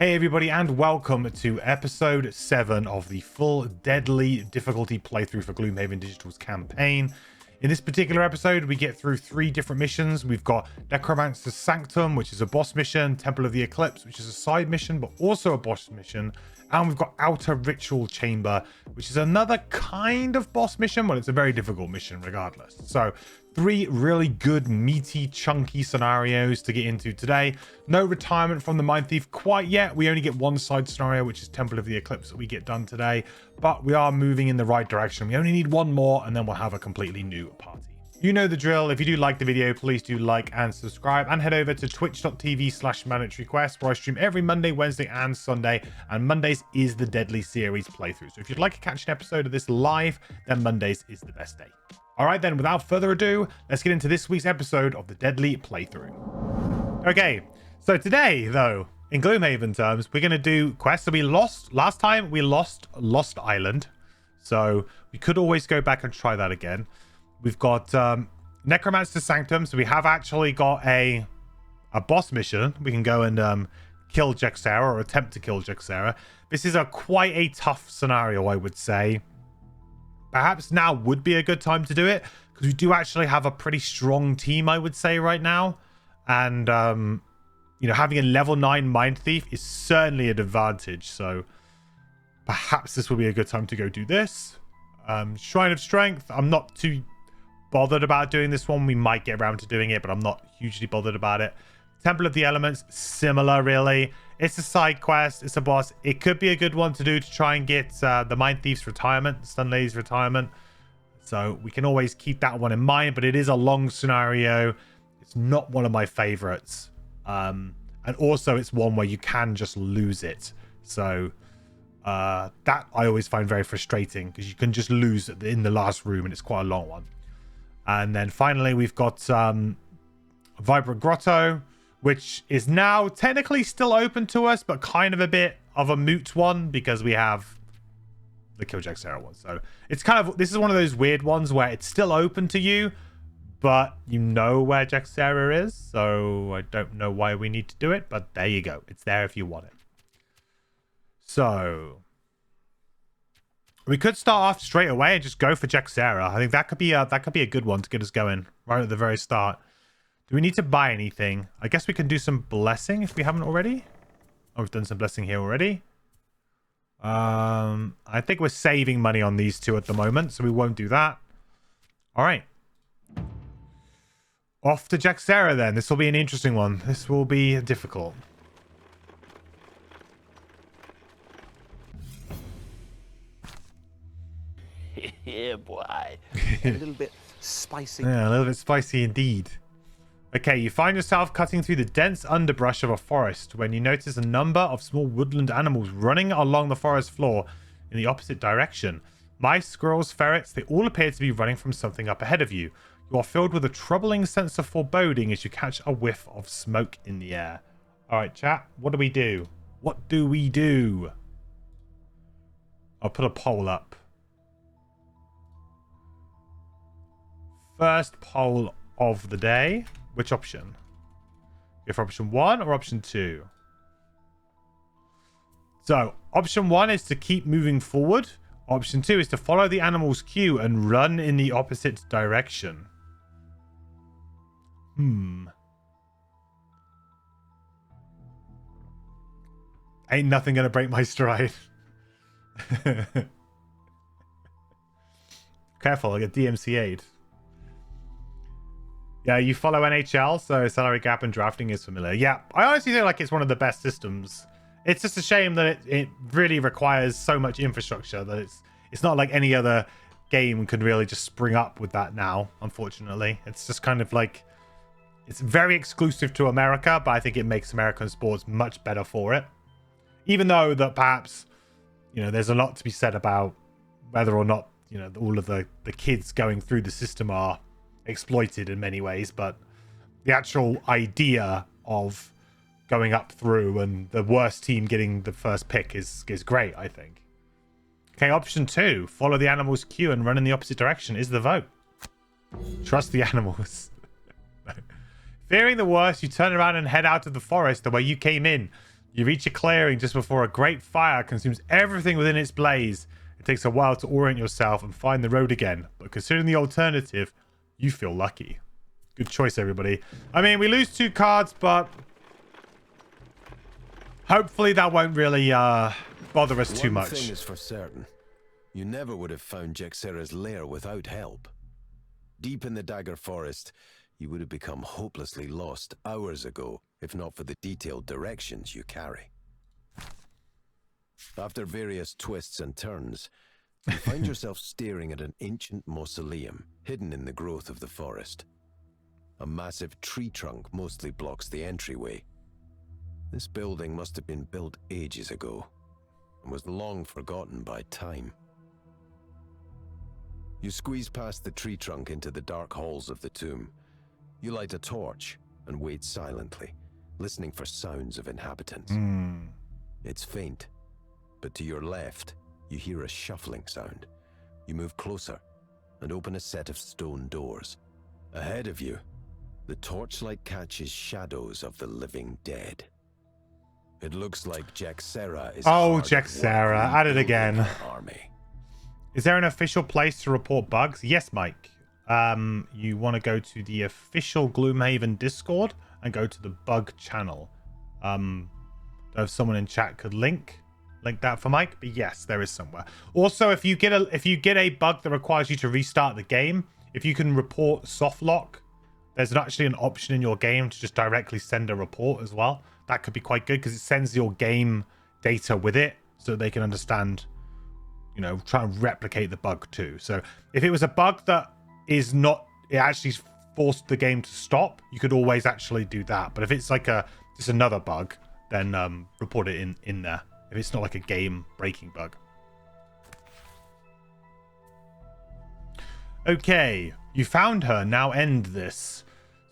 Hey everybody, and welcome to episode 7 of the full deadly difficulty playthrough for Gloomhaven Digital's campaign. In this particular episode, we get through 3 different missions. We've got Necromancers Sanctum, which is a boss mission, Temple of the Eclipse, which is a side mission, but also a boss mission, and we've got Outer Ritual Chamber, which is another kind of boss mission, but it's a very difficult mission regardless. So 3 really good, meaty, chunky scenarios to get into today. No retirement from the Mindthief quite yet. We only get one side scenario, which is Temple of the Eclipse, that we get done today. But we are moving in the right direction. We only need one more, and then we'll have a completely new party. You know the drill. If you do like the video, please do like and subscribe, and head over to twitch.tv/mandatoryquest, where I stream every Monday, Wednesday, and Sunday. And Mondays is the Deadly Series playthrough. So if you'd like to catch an episode of this live, then Mondays is the best day. All right, then, without further ado, let's get into this week's episode of the Deadly Playthrough. Okay, so today, though, in Gloomhaven terms, we're going to do quests that we lost. Last time, we lost Lost Island, so we could always go back and try that again. We've got Necromancers Sanctum, so we have actually got a boss mission. We can go and kill Jexera, or attempt to kill Jexera. This is quite a tough scenario, I would say. Perhaps now would be a good time to do it, because we do actually have a pretty strong team, I would say, right now. And, you know, having a level 9 Mindthief is certainly an advantage. So perhaps this will be a good time to go do this. Shrine of Strength, I'm not too bothered about doing this one. We might get around to doing it, but I'm not hugely bothered about it. Temple of the Elements, similar, really. It's a side quest. It's a boss. It could be a good one to do to try and get the Mindthief's retirement, the Stun Lady's retirement. So we can always keep that one in mind, but it is a long scenario. It's not one of my favorites. And also it's one where you can just lose it. So that I always find very frustrating, because you can just lose in the last room, and it's quite a long one. And then finally we've got Vibrant Grotto, which is now technically still open to us, but kind of a bit of a moot one, because we have the Kill Jexera one. So it's kind of, this is one of those weird ones where it's still open to you, but you know where Jexera is. So I don't know why we need to do it, but there you go. It's there if you want it. So we could start off straight away and just go for Jexera. I think that could be a good one to get us going right at the very start. Do we need to buy anything? I guess we can do some blessing if we haven't already. Oh, we've done some blessing here already. I think we're saving money on these two at the moment, so we won't do that. All right. Off to Jexera then. This will be an interesting one. This will be difficult. Yeah, boy. A little bit spicy. Yeah, a little bit spicy indeed. Okay, you find yourself cutting through the dense underbrush of a forest when you notice a number of small woodland animals running along the forest floor in the opposite direction. Mice, squirrels, ferrets, they all appear to be running from something up ahead of you. You are filled with a troubling sense of foreboding as you catch a whiff of smoke in the air. All right, chat, what do we do? What do we do? I'll put a poll up. First poll of the day. Which option? Go for option 1 or option 2? So, option 1 is to keep moving forward. Option 2 is to follow the animal's cue and run in the opposite direction. Ain't nothing gonna break my stride. Careful, I get DMCA'd. Yeah, you follow NHL, so salary cap and drafting is familiar. Yeah, I honestly feel like it's one of the best systems. It's just a shame that it really requires so much infrastructure that it's not like any other game can really just spring up with that now, unfortunately. It's just kind of like, it's very exclusive to America, but I think it makes American sports much better for it. Even though that perhaps, you know, there's a lot to be said about whether or not, you know, all of the kids going through the system are exploited in many ways, but the actual idea of going up through and the worst team getting the first pick is great, I think. Okay, option 2, follow the animal's cue and run in the opposite direction is the vote. Trust the animals. Fearing the worst, you turn around and head out of the forest the way you came in. You reach a clearing just before a great fire consumes everything within its blaze. It takes a while to orient yourself and find the road again, but considering the alternative, you feel lucky. Good choice, everybody. I mean, we lose 2 cards, but hopefully that won't really bother us too much. One thing is for certain. You never would have found Jexera's lair without help. Deep in the Dagger Forest, you would have become hopelessly lost hours ago, if not for the detailed directions you carry. After various twists and turns, you find yourself staring at an ancient mausoleum hidden in the growth of the forest. A massive tree trunk mostly blocks the entryway. This building must have been built ages ago and was long forgotten by time. You squeeze past the tree trunk into the dark halls of the tomb. You light a torch and wait silently, listening for sounds of inhabitants. It's faint, but to your left, you hear a shuffling sound. You move closer and open a set of stone doors. Ahead of you, the torchlight catches shadows of the living dead. It looks like Jexera is Jexera, at it again. Army. Is there an official place to report bugs? Yes, Mike. You want to go to the official Gloomhaven Discord and go to the bug channel. If someone in chat could link that for Mike, but yes, there is somewhere. Also, if you get a bug that requires you to restart the game, if you can report soft lock, there's actually an option in your game to just directly send a report as well. That could be quite good because it sends your game data with it so they can understand, you know, try and replicate the bug too. So if it was a bug that is not, it actually forced the game to stop, you could always actually do that. But if it's like just another bug, then report it in there. If it's not like a game breaking bug. Okay, you found her. Now end this.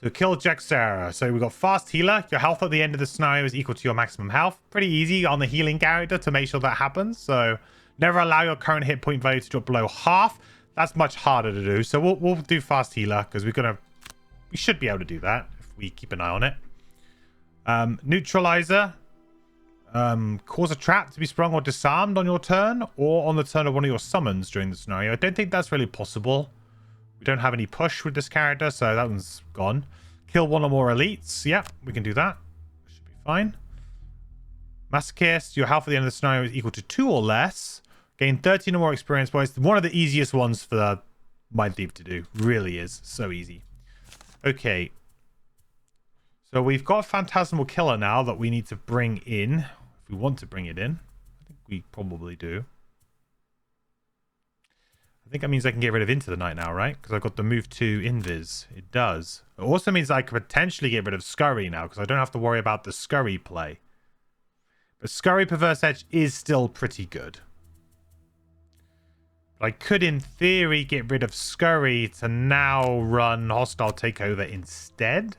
So kill Jexera. So we've got fast healer. Your health at the end of the scenario is equal to your maximum health. Pretty easy on the healing character to make sure that happens. So never allow your current hit point value to drop below half. That's much harder to do. So we'll do fast healer because we should be able to do that if we keep an eye on it. Neutralizer. Cause a trap to be sprung or disarmed on your turn or on the turn of one of your summons during the scenario. I don't think that's really possible. We don't have any push with this character, so that one's gone. Kill one or more elites. Yep, we can do that. Should be fine. Masochist. Your health at the end of the scenario is equal to 2 or less. Gain 13 or more experience points. One of the easiest ones for the Mindthief to do. Really is. So easy. Okay. So we've got Phantasmal Killer now that we need to bring in. If we want to bring it in. I think we probably do. I think that means I can get rid of Into the Night now, right? Because I've got the move to Invis. It does. It also means I could potentially get rid of Scurry now because I don't have to worry about the Scurry play. But Scurry Perverse Edge is still pretty good. But I could, in theory, get rid of Scurry to now run Hostile Takeover instead.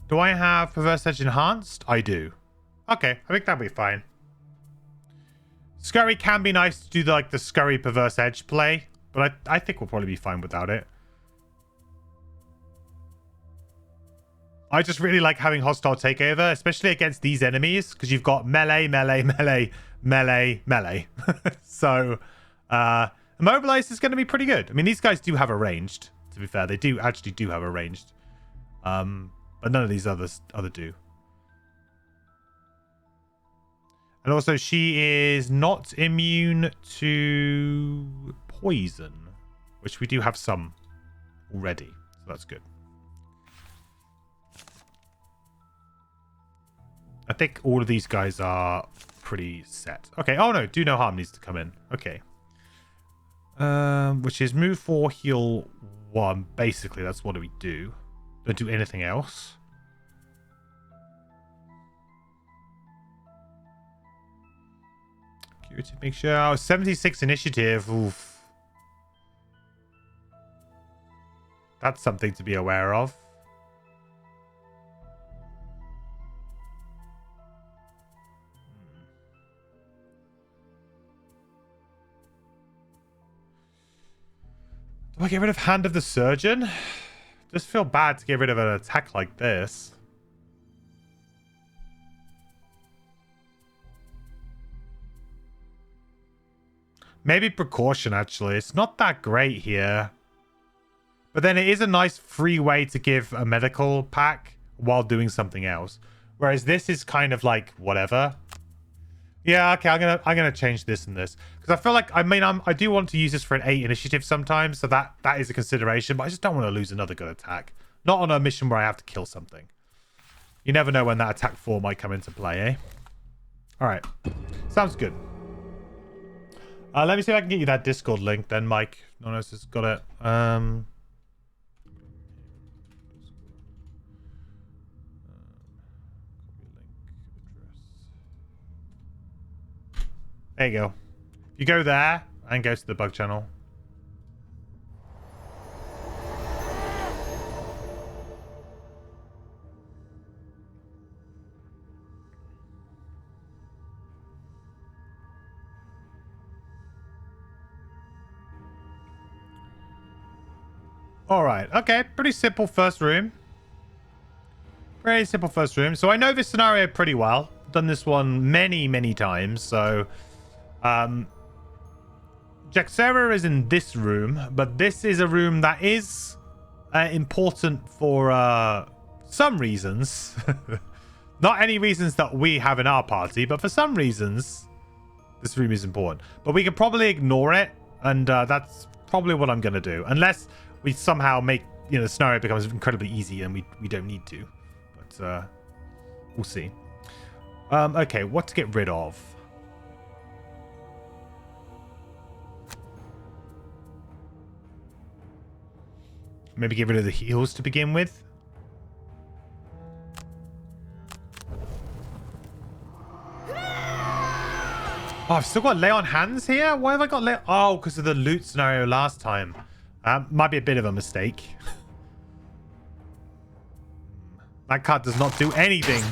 Do I have Perverse Edge Enhanced? I do. Okay, I think that'll be fine. Scurry can be nice to do the Scurry Perverse Edge play, but I think we'll probably be fine without it. I just really like having Hostile Takeover, especially against these enemies, because you've got melee, melee, melee, melee, melee. So, Immobilize is going to be pretty good. I mean, these guys do have a ranged, to be fair. They actually do have a ranged. But none of these other do. And also, she is not immune to poison, which we do have some already. So that's good. I think all of these guys are pretty set. Okay. Oh, no. Do no harm needs to come in. Okay. Which is move 4, heal 1. Basically, that's what we do. Don't do anything else. To make sure. Oh, 76 initiative. Oof. That's something to be aware of. Do I get rid of Hand of the Surgeon? Just feel bad to get rid of an attack like this. Maybe precaution, actually. It's not that great here. But then it is a nice free way to give a medical pack while doing something else. Whereas this is kind of like, whatever. Yeah, okay, I'm gonna change this and this. Because I feel like, I do want to use this for an 8 initiative sometimes, so that is a consideration, but I just don't want to lose another good attack. Not on a mission where I have to kill something. You never know when that attack 4 might come into play, eh? Alright. Sounds good. Let me see if I can get you that Discord link then, Mike. No one else has got it. There you go. You go there and go to the bug channel. Alright, okay. Pretty simple first room. Pretty simple first room. So I know this scenario pretty well. Done this one many, many times. So, Jaxera is in this room, but this is a room that is important for some reasons. Not any reasons that we have in our party, but for some reasons, this room is important. But we can probably ignore it, and that's probably what I'm going to do. Unless we somehow make, the scenario becomes incredibly easy and we don't need to. But we'll see. Okay, what to get rid of? Maybe get rid of the heals to begin with. Oh, I've still got lay on hands here? Why have I got lay? Oh, because of the loot scenario last time. Might be a bit of a mistake. That card does not do anything.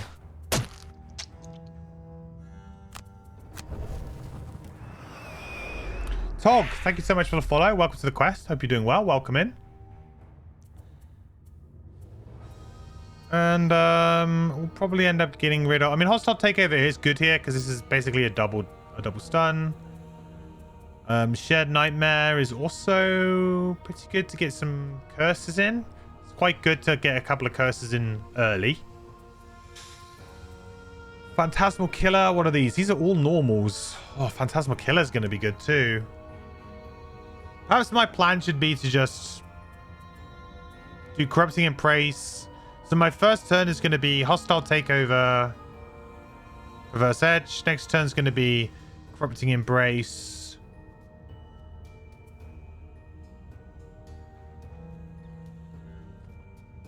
Tog, thank you so much for the follow. Welcome to the quest. Hope you're doing well. Welcome in. And we'll probably end up getting rid of... hostile takeover is good here because this is basically a double stun. Shared Nightmare is also pretty good to get some curses in. It's quite good to get a couple of curses in early. Phantasmal Killer, what are these? These are all normals. Oh, Phantasmal Killer is going to be good too. Perhaps my plan should be to just do Corrupting Embrace. So my first turn is going to be Hostile Takeover, Reverse Edge. Next turn is going to be Corrupting Embrace.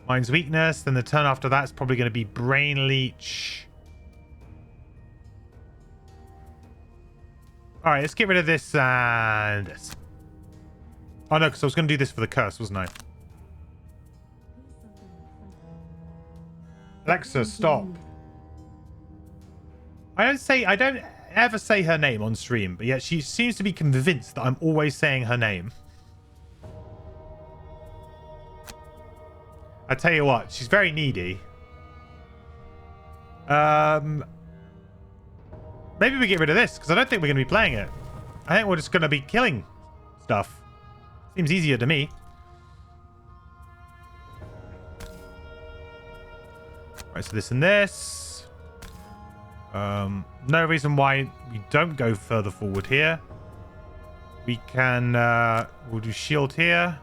Mind's Weakness. Then the turn after that is probably going to be Brain Leech. Alright, let's get rid of this and this. Oh no, because I was going to do this for the curse, wasn't I? Alexa, stop. I don't ever say her name on stream, but yet she seems to be convinced that I'm always saying her name. I tell you what, she's very needy. Maybe we get rid of this, because I don't think we're going to be playing it. I think we're just going to be killing stuff. Seems easier to me. Right, so this and this. No reason why we don't go further forward here. We can, we'll do shield here.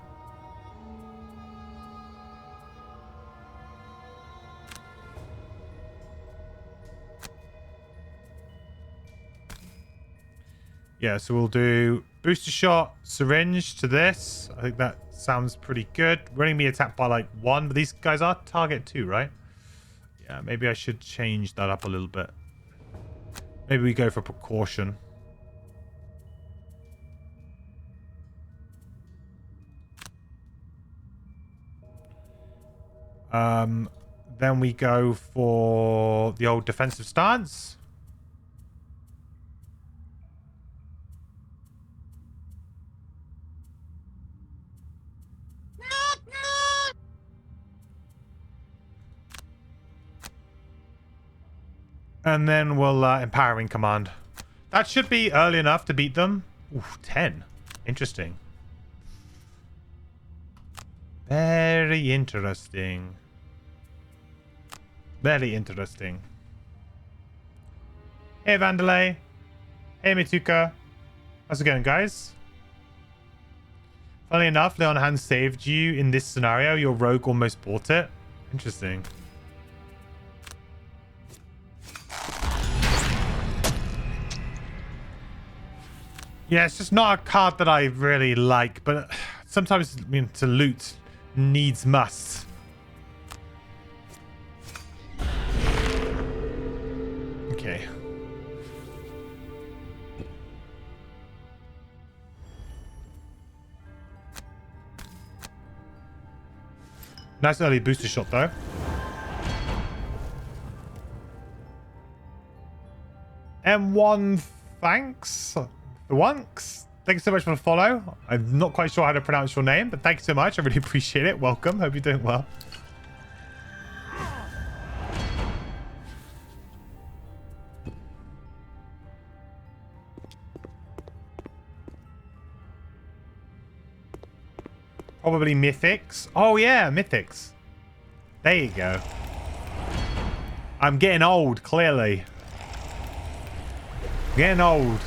Yeah, so we'll do booster shot, syringe to this. I think that sounds pretty good. We're only being attacked by like 1, but these guys are target 2, right? Yeah, maybe I should change that up a little bit. Maybe we go for precaution. Then we go for the old defensive stance. And then we'll Empowering Command. That should be early enough to beat them. Ooh, 10. Interesting. Very interesting. Very interesting. Hey, Vandalay. Hey, Mituka. How's it going, guys? Funnily enough, Leon Hand saved you in this scenario. Your rogue almost bought it. Interesting. Yeah, it's just not a card that I really like, but sometimes, I mean, to loot needs must. Okay. Nice early booster shot, though. M1, thanks. The Wunks. Thank you so much for the follow. I'm not quite sure how to pronounce your name, but thank you so much. I really appreciate it. Welcome. Hope you're doing well. Probably Mythics. Oh, yeah, Mythics. There you go. I'm getting old, clearly. Getting old.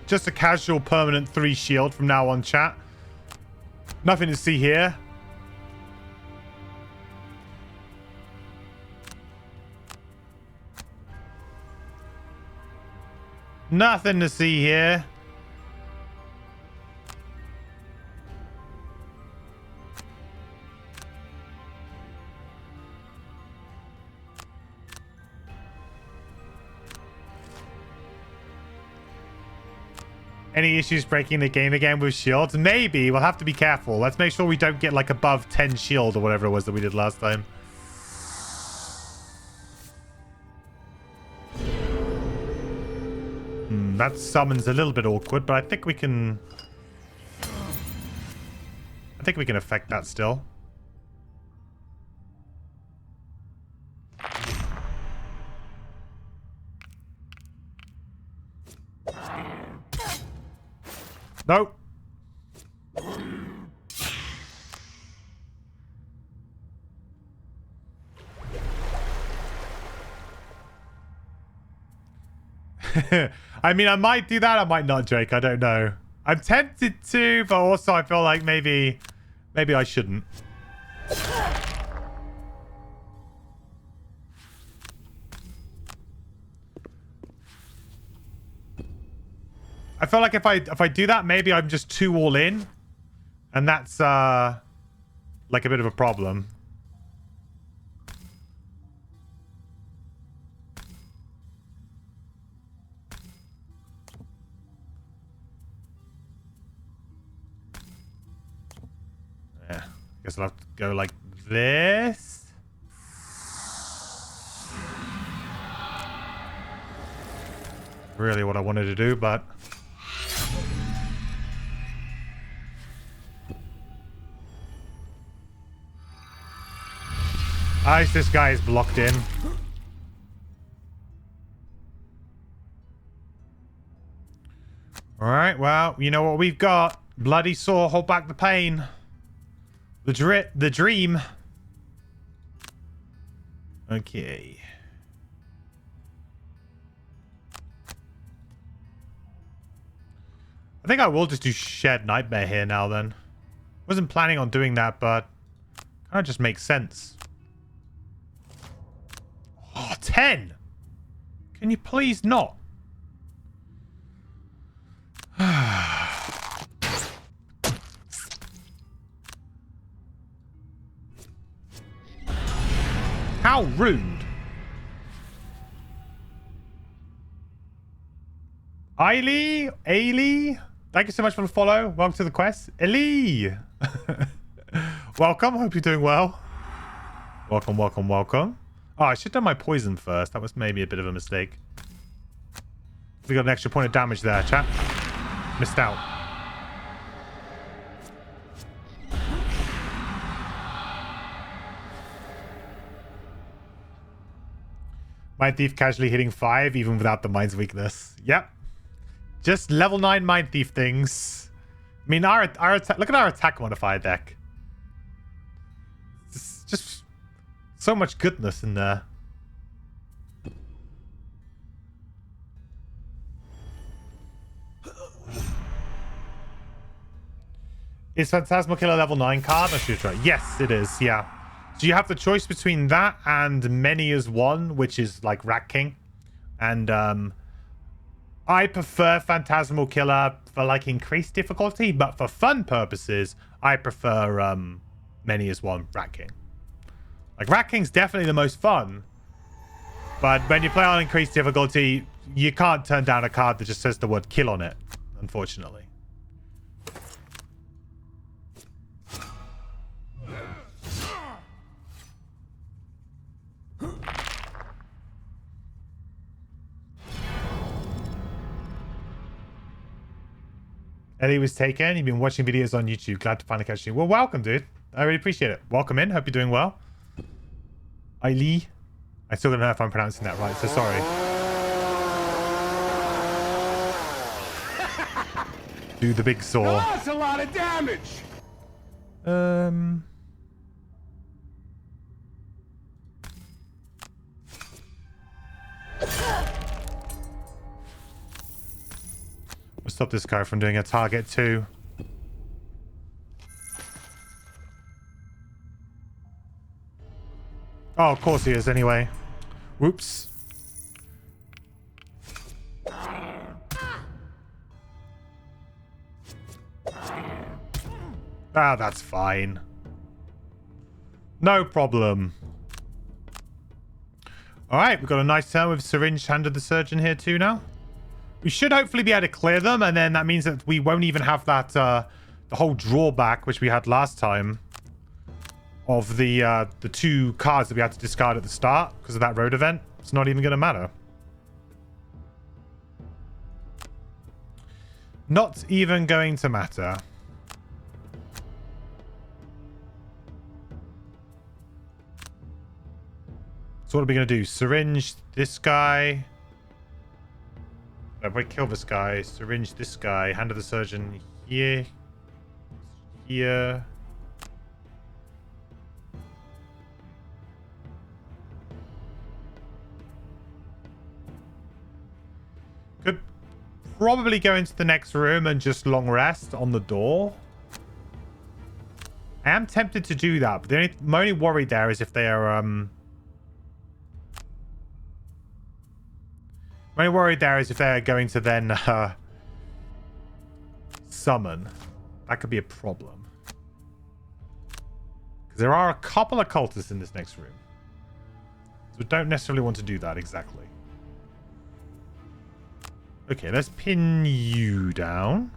Just a casual permanent 3 shield from now on, chat. Nothing to see here. Nothing to see here. Any issues breaking the game again with shields? Maybe. We'll have to be careful. Let's make sure we don't get like above 10 shield or whatever it was that we did last time. That summon's a little bit awkward, but I think we can... I think we can affect that still. Nope. I mean, I might do that. I might not, Jake. I don't know. I'm tempted to, but also I feel like maybe I shouldn't. I feel like if I do that, maybe I'm just too all in, and that's like a bit of a problem. Yeah, guess I'll have to go like this. Really what I wanted to do, but this guy is blocked in. Alright, well, you know what we've got. Bloody Saw, hold back the pain. The dream. Okay. I think I will just do Shared Nightmare here now then. Wasn't planning on doing that, but kind of just makes sense. Oh, 10! Can you please not? How rude. Ailey, thank you so much for the follow. Welcome to the quest. Ellie, welcome. Hope you're doing well. Welcome. Oh, I should have done my poison first. That was maybe a bit of a mistake. We got an extra point of damage there, chat. Missed out. Mindthief casually hitting 5 even without the mind's weakness. Yep. Just level 9 Mindthief things. I mean, our look at our attack modifier deck. It's just so much goodness in there. Is Phantasmal Killer level 9 card? I should try. Yes, it is. Yeah. So you have the choice between that and Many as One, which is like Rat King. And I prefer Phantasmal Killer for like increased difficulty, but for fun purposes, I prefer Many as One, Rat King. Like Rat King's definitely the most fun, but when you play on increased difficulty, you can't turn down a card that just says the word kill on it, unfortunately. Ellie was taken. You've been watching videos on YouTube. Glad to finally catch you. Well, welcome, dude. I really appreciate it. Welcome in. Hope you're doing well. Ailey. I still don't know if I'm pronouncing that right, so sorry. Do the big saw. That's a lot of damage. We'll stop this guy from doing a target too. Oh, of course he is anyway. Whoops. Ah, that's fine. No problem. Alright, we've got a nice turn with Syringe Handed the Surgeon here too now. We should hopefully be able to clear them, and then that means that we won't even have that the whole drawback which we had last time of the 2 cards that we had to discard at the start because of that road event. It's not even going to matter. Not even going to matter. So what are we going to do? Syringe this guy. No, wait, kill this guy. Syringe this guy. Hand of the Surgeon here. Here. Could probably go into the next room and just long rest on the door. I am tempted to do that, but my only worry there is if they are my only worry there is if they're going to then summon. That could be a problem. Because there are a couple of cultists in this next room. So we don't necessarily want to do that exactly. Okay, let's pin you down.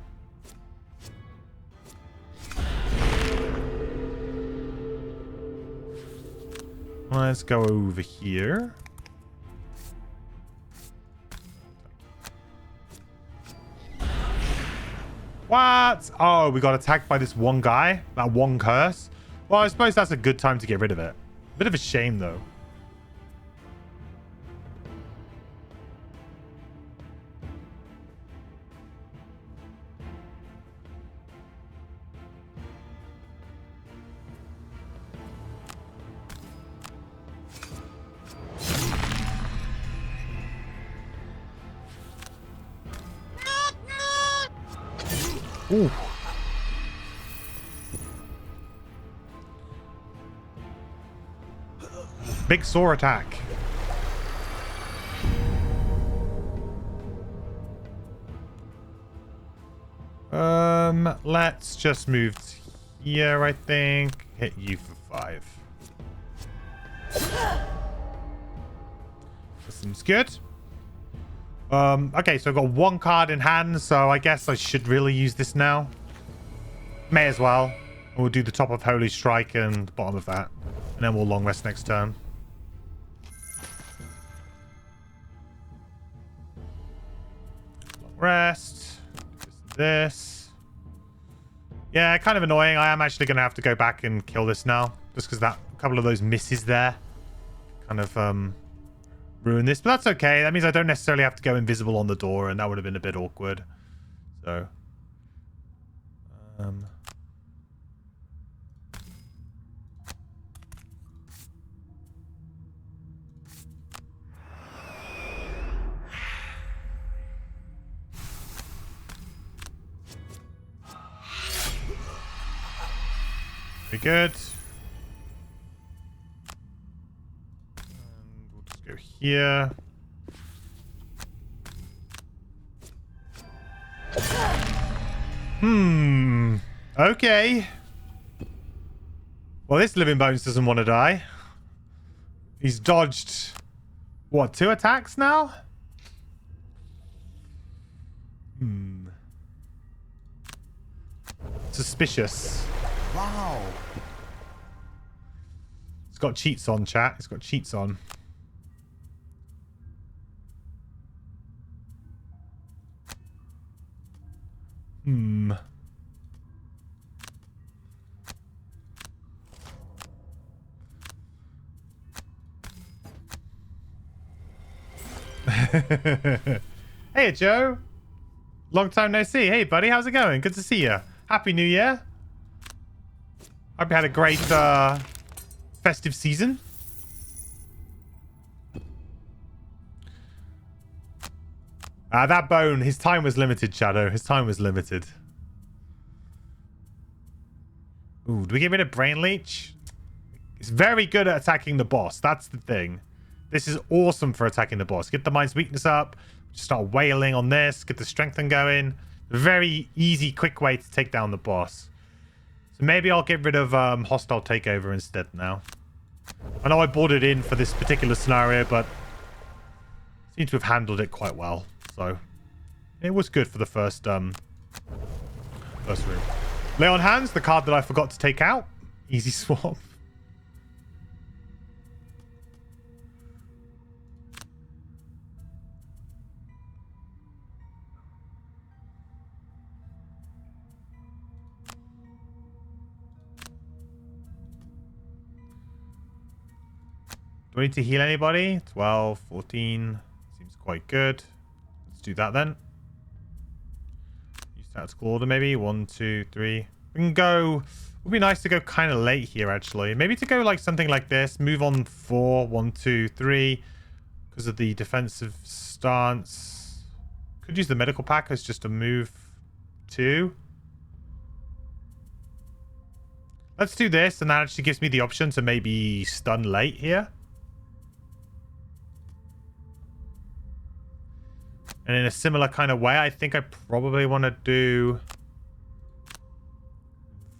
Let's go over here. What? Oh, we got attacked by this one guy. That one curse. Well, I suppose that's a good time to get rid of it. Bit of a shame, though. Ooh. Big saw attack. Let's just move here, I think. Hit you for 5. That seems good. Okay, so I've got one card in hand, so I guess I should really use this now. May as well. We'll do the top of Holy Strike and the bottom of that. And then we'll long rest next turn. Long rest. This. Yeah, kind of annoying. I am actually going to have to go back and kill this now. Just because that couple of those misses there kind of ruin this. But that's okay. That means I don't necessarily have to go invisible on the door, and that would have been a bit awkward. So... Very good. And we'll just go here. Okay. Well, this Living Bones doesn't want to die. He's dodged, what, 2 attacks now? Suspicious. Wow. It's got cheats on, chat. It's got cheats on. Hey, Joe. Long time no see. Hey, buddy. How's it going? Good to see you. Happy New Year. Hope you had a great festive season. That bone, his time was limited, Shadow. His time was limited. Ooh, do we get rid of Brain Leech? It's very good at attacking the boss. That's the thing. This is awesome for attacking the boss. Get the Mind's Weakness up. Just start wailing on this. Get the Strengthen going. Very easy, quick way to take down the boss. So maybe I'll get rid of Hostile Takeover instead now. I know I bought it in for this particular scenario, but seem to have handled it quite well. So it was good for the first room. Lay on Hands, the card that I forgot to take out. Easy swap. Do I need to heal anybody? 12, 14. Seems quite good. Let's do that then. Use tactical order maybe. 1, 2, 3. We can go... It would be nice to go kind of late here actually. Maybe to go like something like this. Move on 4. 1, 2, 3. Because of the defensive stance. Could use the medical pack as just a move 2. Let's do this, and that actually gives me the option to maybe stun late here. And in a similar kind of way, I think I probably want to do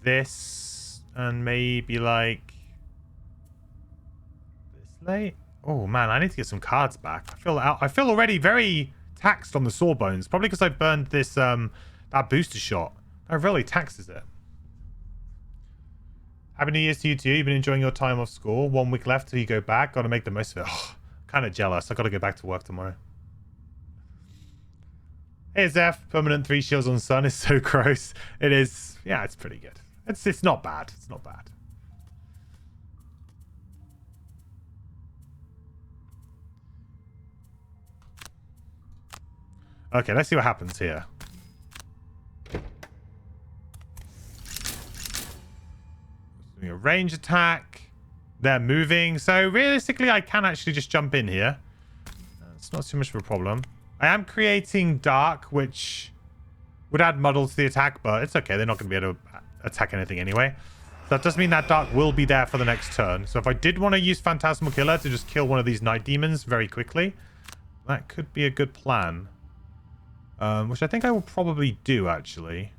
this and maybe like this late. Oh man, I need to get some cards back. I feel already very taxed on the Sawbones, probably because I burned this that booster shot. That really taxes it. Happy New Year's to you too. You've been enjoying your time off school. 1 week left till you go back. Got to make the most of it. Oh, kind of jealous. I got to go back to work tomorrow. Hey Zeph, permanent 3 shields on Sun is so gross. It is. Yeah, it's pretty good. It's not bad. It's not bad. Okay, let's see what happens here. Doing a range attack. They're moving. So realistically, I can actually just jump in here. It's not too much of a problem. I am creating Dark, which would add muddle to the attack, but it's okay. They're not going to be able to attack anything anyway. So that does mean that Dark will be there for the next turn. So if I did want to use Phantasmal Killer to just kill one of these Night Demons very quickly, that could be a good plan. Which I think I will probably do, actually.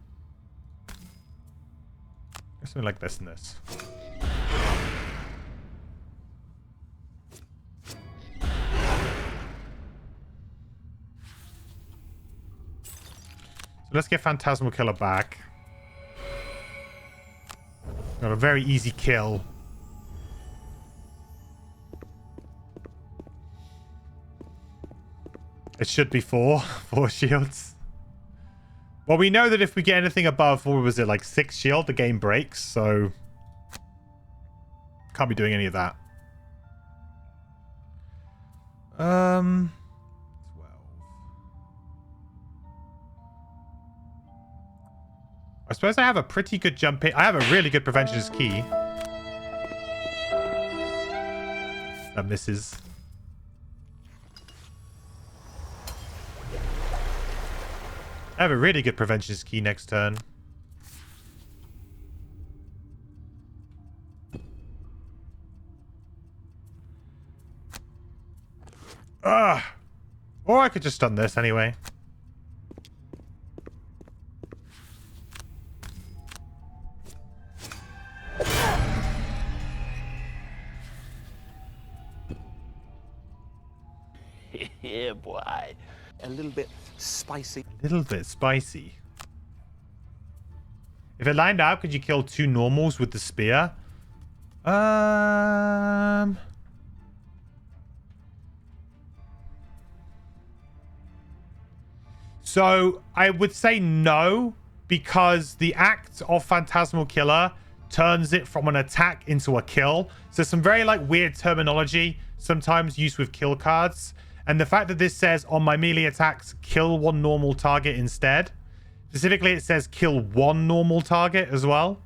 Something like this and this. So let's get Phantasmal Killer back. Got a very easy kill. It should be 4 shields. Well, we know that if we get anything above, what was it, like 6 shield, the game breaks, so can't be doing any of that. 12. I suppose I have a pretty good jump hit. I have a really good Preventionist Key. That misses. I have a really good Preventionist Key next turn. Ugh. Or I could just stun this anyway. Yeah, boy. A little bit spicy. A little bit spicy. If it lined up, could you kill 2 normals with the spear? So I would say no, because the act of Phantasmal Killer turns it from an attack into a kill. So some very like weird terminology sometimes used with kill cards. And the fact that this says on my melee attacks, kill 1 normal target instead. Specifically, it says kill 1 normal target as well.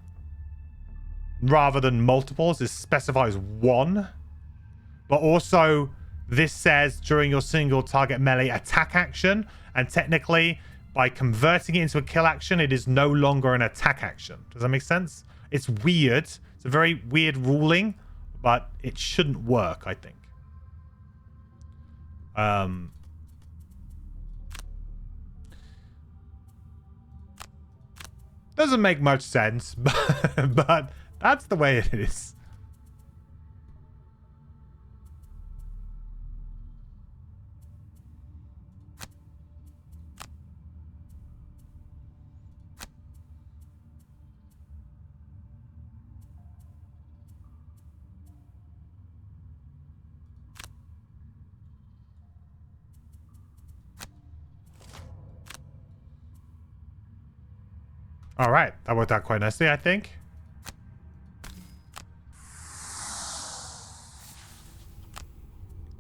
Rather than multiples, it specifies 1. But also, this says during your single target melee attack action. And technically, by converting it into a kill action, it is no longer an attack action. Does that make sense? It's weird. It's a very weird ruling, but it shouldn't work, I think. Doesn't make much sense, but that's the way it is. All right, that worked out quite nicely, I think.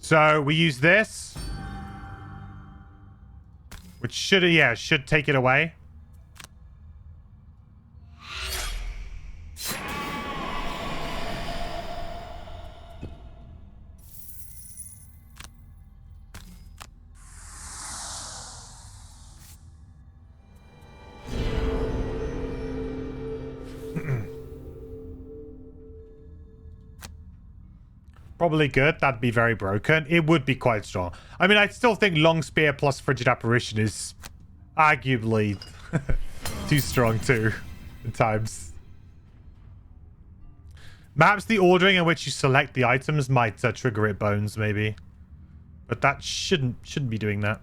So we use this, which should take it away. Probably good. That'd be very broken. It would be quite strong. I mean, I still think Long Spear plus Frigid Apparition is arguably too strong too at times. Perhaps the ordering in which you select the items might trigger it bones, maybe. But that shouldn't be doing that.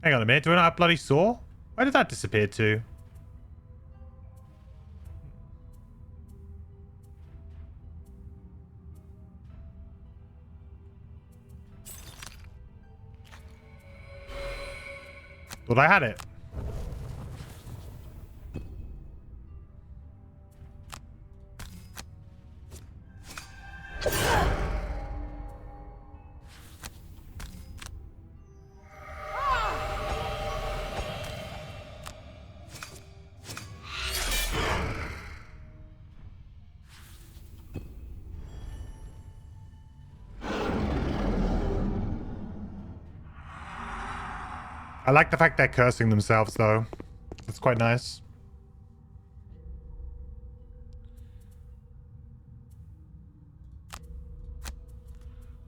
Hang on a minute. Do I not have Bloody Saw? Where did that disappear to? Thought I had it. I like the fact they're cursing themselves, though. That's quite nice.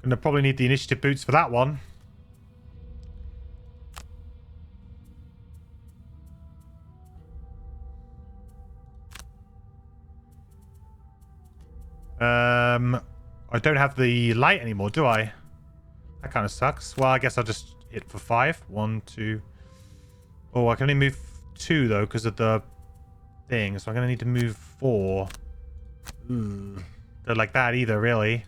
Gonna probably need the initiative boots for that one. I don't have the light anymore, do I? That kind of sucks. Well, I guess I'll just hit for 5. 1, 2. Oh, I can only move 2 though because of the thing. So I'm going to need to move 4. Ooh. Don't like that either, really.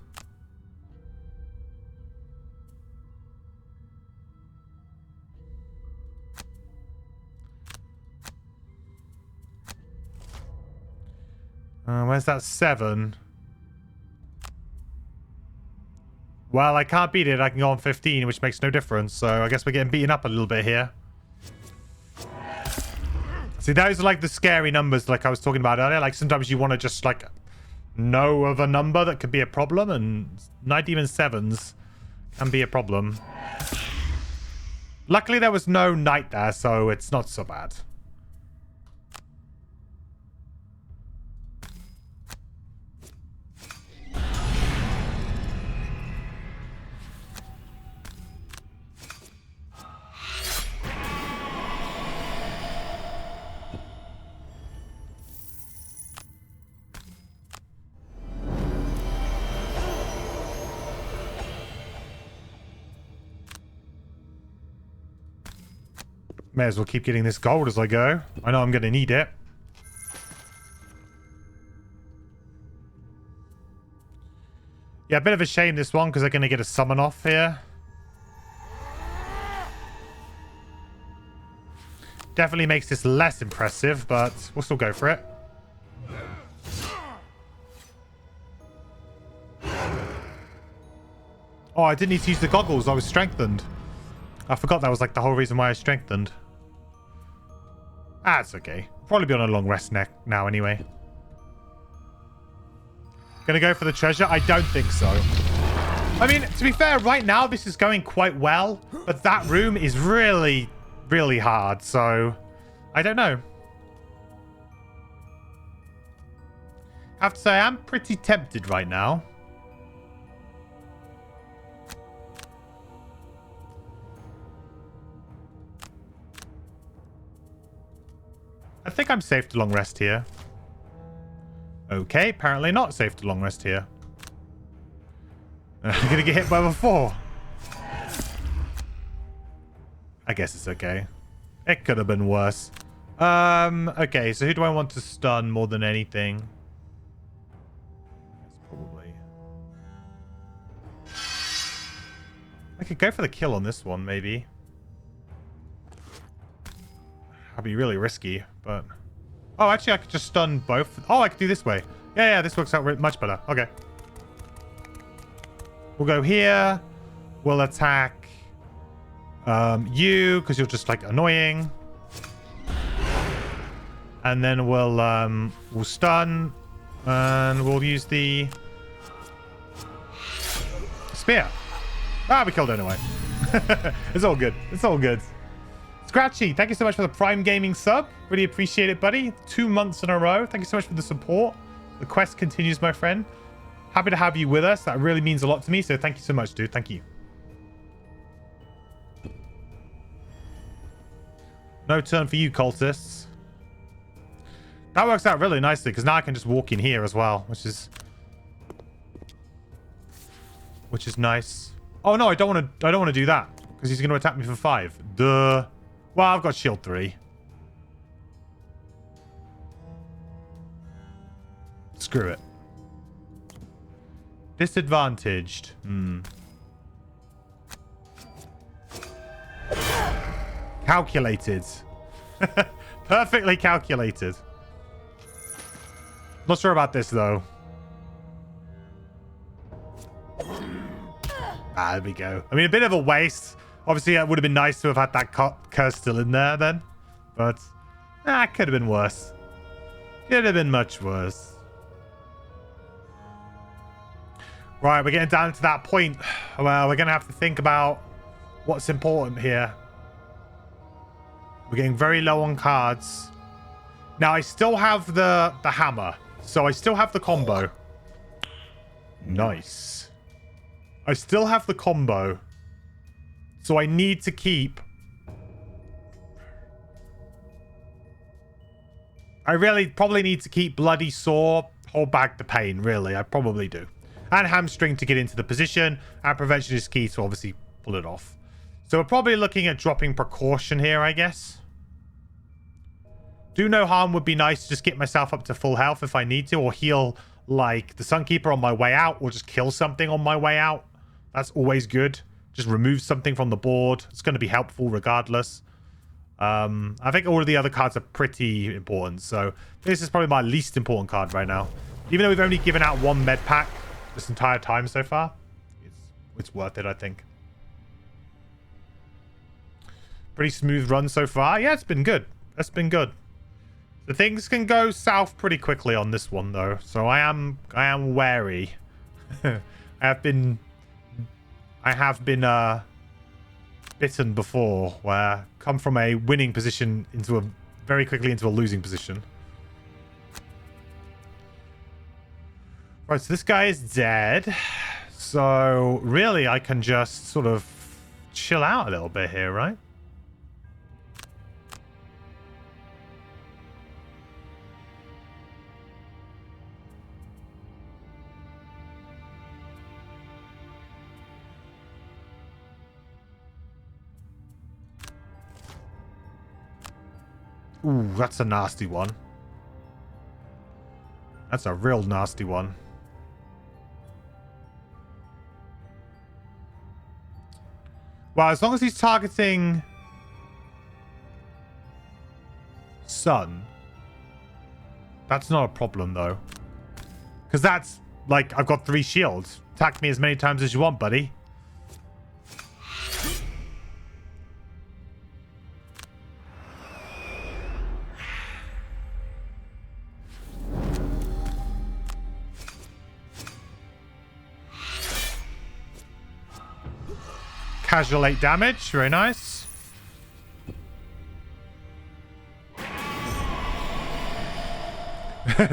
Where's that 7? Well, I can't beat it. I can go on 15, which makes no difference. So I guess we're getting beaten up a little bit here. See, those are like the scary numbers like I was talking about earlier. Like sometimes you want to just like know of a number that could be a problem, and Night Demon 7s can be a problem. Luckily, there was no night there, so it's not so bad. May as well keep getting this gold as I go. I know I'm going to need it. Yeah, a bit of a shame this one because they're going to get a summon off here. Definitely makes this less impressive, but we'll still go for it. Oh, I didn't need to use the goggles. I was strengthened. I forgot that was like the whole reason why I strengthened. Ah, it's okay. Probably be on a long rest now anyway. Gonna go for the treasure? I don't think so. I mean, to be fair, right now this is going quite well, but that room is really, really hard, so I don't know. I have to say, I'm pretty tempted right now. I think I'm safe to long rest here. Okay, apparently not safe to long rest here. I'm gonna get hit by a 4. I guess it's okay. It could have been worse. Okay, so who do I want to stun more than anything? That's probably... I could go for the kill on this one, maybe. That'd be really risky, but... Oh, actually, I could just stun both. Oh, I could do this way. Yeah, this works out much better. Okay. We'll go here. We'll attack you, because you're just, like, annoying. And then we'll stun. And we'll use the... spear. Ah, we killed it anyway. It's all good. It's all good. Scratchy, thank you so much for the Prime Gaming sub. Really appreciate it, buddy. 2 months in a row. Thank you so much for the support. The quest continues, my friend. Happy to have you with us. That really means a lot to me. So thank you so much, dude. Thank you. No turn for you, cultists. That works out really nicely because now I can just walk in here as well, which is nice. Oh no, I don't want to do that because he's going to attack me for 5. Duh. Well, I've got shield 3. Screw it. Disadvantaged. Calculated. Perfectly calculated. Not sure about this, though. Ah, there we go. I mean, a bit of a waste. Obviously, it would have been nice to have had that curse still in there then. But, it could have been worse. Could have been much worse. Right, we're getting down to that point. Well, we're going to have to think about what's important here. We're getting very low on cards. Now, I still have the hammer. So, I still have the combo. Nice. I still have the combo. So I need to keep... I really probably need to keep Bloody Sore, hold back the pain, really. I probably do. And Hamstring to get into the position. And Prevention is key to obviously pull it off. So we're probably looking at dropping Precaution here, I guess. Do no harm would be nice to just get myself up to full health if I need to, or heal like the Sunkeeper on my way out, or just kill something on my way out. That's always good. Just remove something from the board. It's going to be helpful regardless. I think all of the other cards are pretty important, so this is probably my least important card right now. Even though we've only given out one med pack this entire time so far, it's worth it, I think. Pretty smooth run so far. Yeah, it's been good. It's been good. The things can go south pretty quickly on this one, though, so I am wary. I have been bitten before, where come from a winning position into a very quickly into a losing position. Right, so this guy is dead. So really, I can just sort of chill out a little bit here, right? Ooh, that's a nasty one. That's a real nasty one. Well, as long as he's targeting Sun, that's not a problem, though. Because that's, like, I've got 3 shields. Attack me as many times as you want, buddy. Casual 8 damage. Very nice.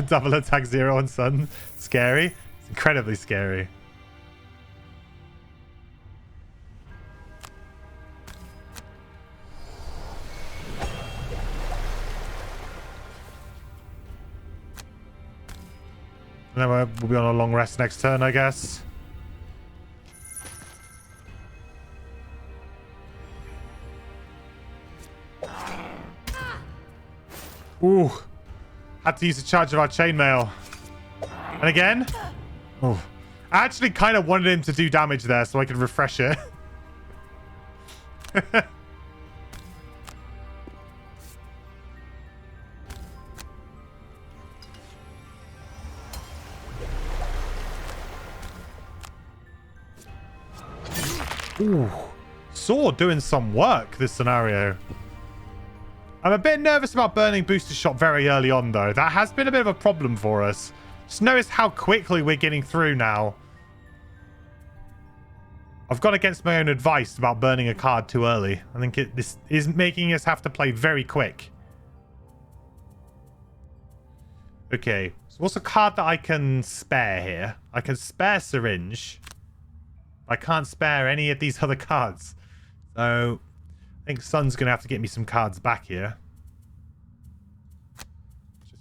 Double attack 0 on Sun. Scary. It's incredibly scary. And then we'll be on a long rest next turn, I guess. Ooh. Had to use a charge of our chainmail. And again. Oh. I actually kind of wanted him to do damage there so I could refresh it. Ooh. Sword doing some work, this scenario. I'm a bit nervous about burning booster shot very early on, though. That has been a bit of a problem for us. Just notice how quickly we're getting through now. I've gone against my own advice about burning a card too early. I think this is making us have to play very quick. Okay, so what's a card that I can spare here? I can spare Syringe. I can't spare any of these other cards. So I think Sun's going to have to get me some cards back here.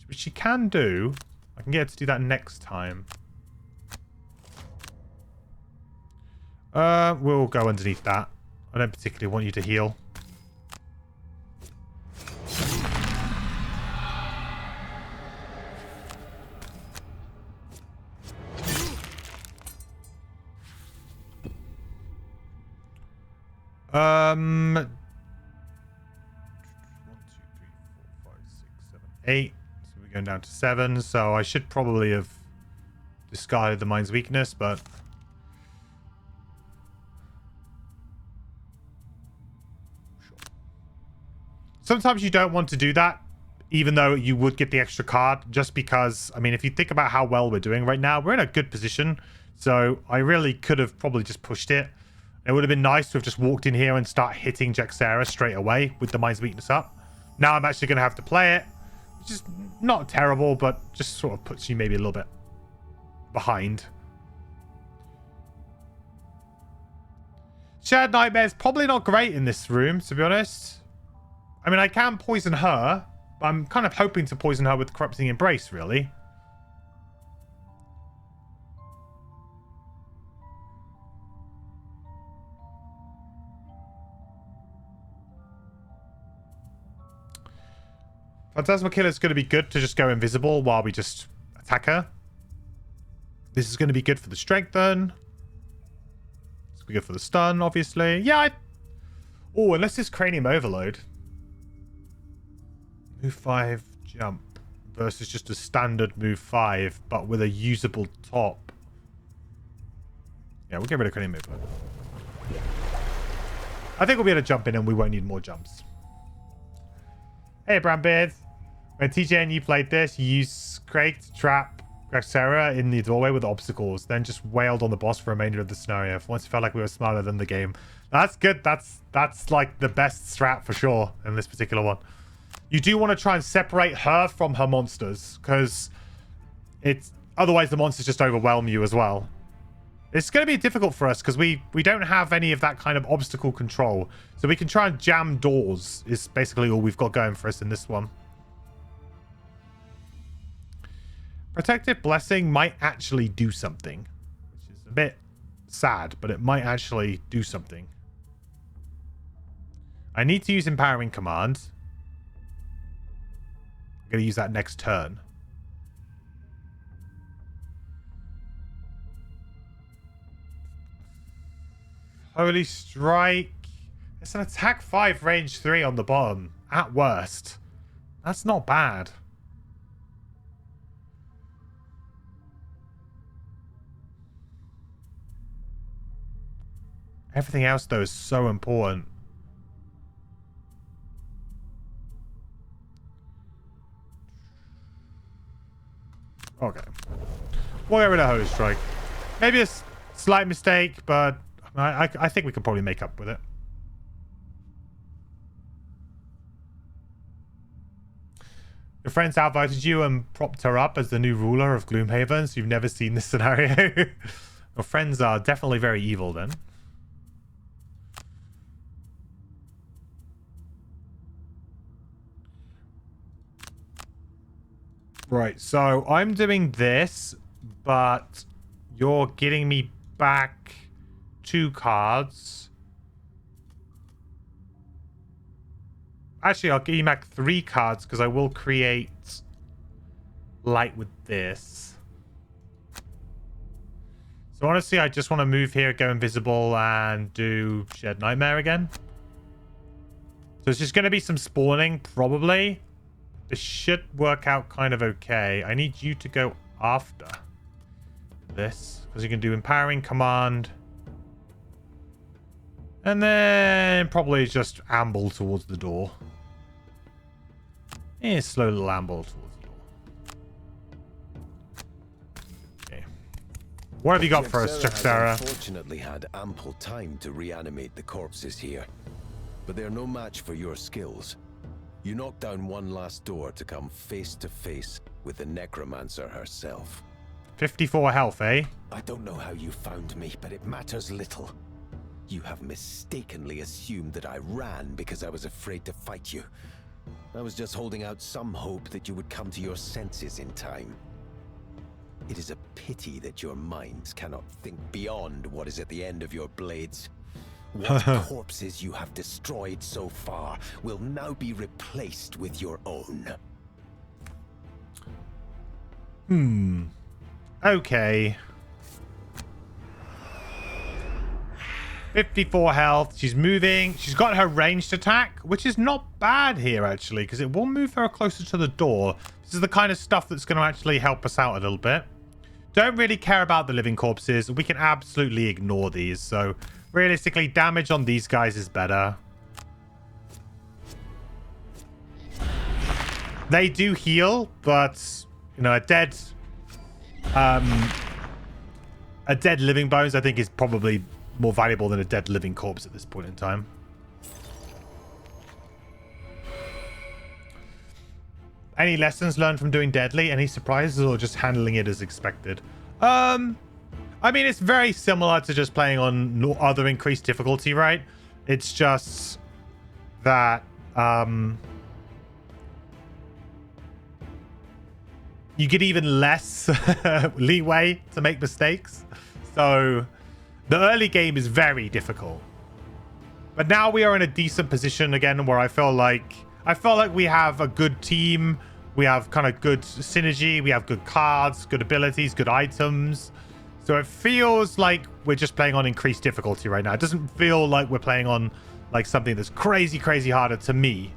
Which she can do. I can get her to do that next time. We'll go underneath that. I don't particularly want you to heal. One, 2, 3, 4, 5, 6, 7, 8. So we're going down to 7. So I should probably have discarded the Mind's Weakness, but sure. Sometimes you don't want to do that, even though you would get the extra card, just because, I mean, if you think about how well we're doing right now, we're in a good position. So I really could have probably just pushed it. It would have been nice to have just walked in here and start hitting Jexera straight away with the Mind's Weakness up. Now I'm actually going to have to play it, which is not terrible, but just sort of puts you maybe a little bit behind. Shared Nightmare is probably not great in this room, to be honest. I mean, I can poison her, but I'm kind of hoping to poison her with Corrupting Embrace, really. Phantasma Killer is going to be good to just go invisible while we just attack her. This is going to be good for the strengthen. It's going to be good for the stun, obviously. Yeah. Oh, unless it's Cranium Overload. Move 5, jump. Versus just a standard move 5, but with a usable top. Yeah, we'll get rid of Cranium Overload. I think we'll be able to jump in and we won't need more jumps. Hey, Brownbeard. When TJ and you played this, you used Craig to trap Graxera in the doorway with obstacles, then just wailed on the boss for the remainder of the scenario. For once it felt like we were smarter than the game. That's good. That's like the best strat for sure in this particular one. You do want to try and separate her from her monsters, because it's otherwise the monsters just overwhelm you as well. It's going to be difficult for us because we don't have any of that kind of obstacle control. So we can try and jam doors is basically all we've got going for us in this one. Protective Blessing might actually do something, which is a bit sad, but it might actually do something. I need to use Empowering Command. I'm going to use that next turn. Holy Strike. It's an attack 5, range 3 on the bottom. At worst. That's not bad. Everything else, though, is so important. Okay. We'll get rid of Holy Strike. Maybe a slight mistake, but I think we can probably make up with it. Your friends outvoted you and propped her up as the new ruler of Gloomhaven, so you've never seen this scenario. Your friends are definitely very evil, then. Right, so I'm doing this, but you're getting me back 2 cards. Actually, I'll give you back 3 cards because I will create light with this. So honestly, I just want to move here, go invisible, and do Shed Nightmare again. So it's just going to be some spawning, probably. This should work out kind of okay. I need you to go after this, because you can do Empowering Command. And then probably just amble towards the door. Yeah, slow little amble towards the door. Okay. What have you got for us, Jaxara? Unfortunately had ample time to reanimate the corpses here. But they're no match for your skills. You knocked down one last door to come face to face with the Necromancer herself. 54 health, eh? I don't know how you found me, but it matters little. You have mistakenly assumed that I ran because I was afraid to fight you. I was just holding out some hope that you would come to your senses in time. It is a pity that your minds cannot think beyond what is at the end of your blades. What corpses you have destroyed so far will now be replaced with your own. Okay. 54 health. She's moving. She's got her ranged attack, which is not bad here, actually, because it will move her closer to the door. This is the kind of stuff that's going to actually help us out a little bit. Don't really care about the living corpses. We can absolutely ignore these, so... realistically, damage on these guys is better. They do heal, but you know, a dead living bones I think is probably more valuable than a dead living corpse at this point in time. Any lessons learned from doing deadly? Any surprises, or just handling it as expected? I mean, it's very similar to just playing on no other increased difficulty, right? It's just that you get even less leeway to make mistakes. So the early game is very difficult. But now we are in a decent position again where I feel like I felt like we have a good team. We have kind of good synergy. We have good cards, good abilities, good items. So it feels like we're just playing on increased difficulty right now. It doesn't feel like we're playing on like something that's crazy harder to me.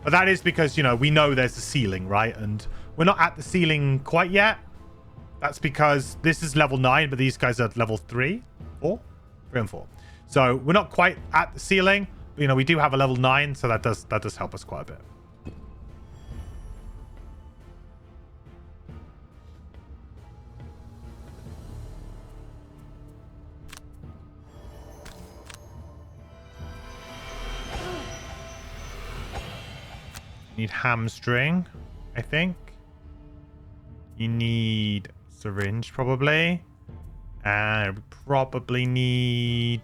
But that is because, you know, we know there's a ceiling, right? And we're not at the ceiling quite yet. That's because this is level 9, but these guys are level 3 and 4. So we're not quite at the ceiling. But, you know, we do have a level 9, so that does help us quite a bit. Need hamstring, I think. You need syringe, probably. And we probably need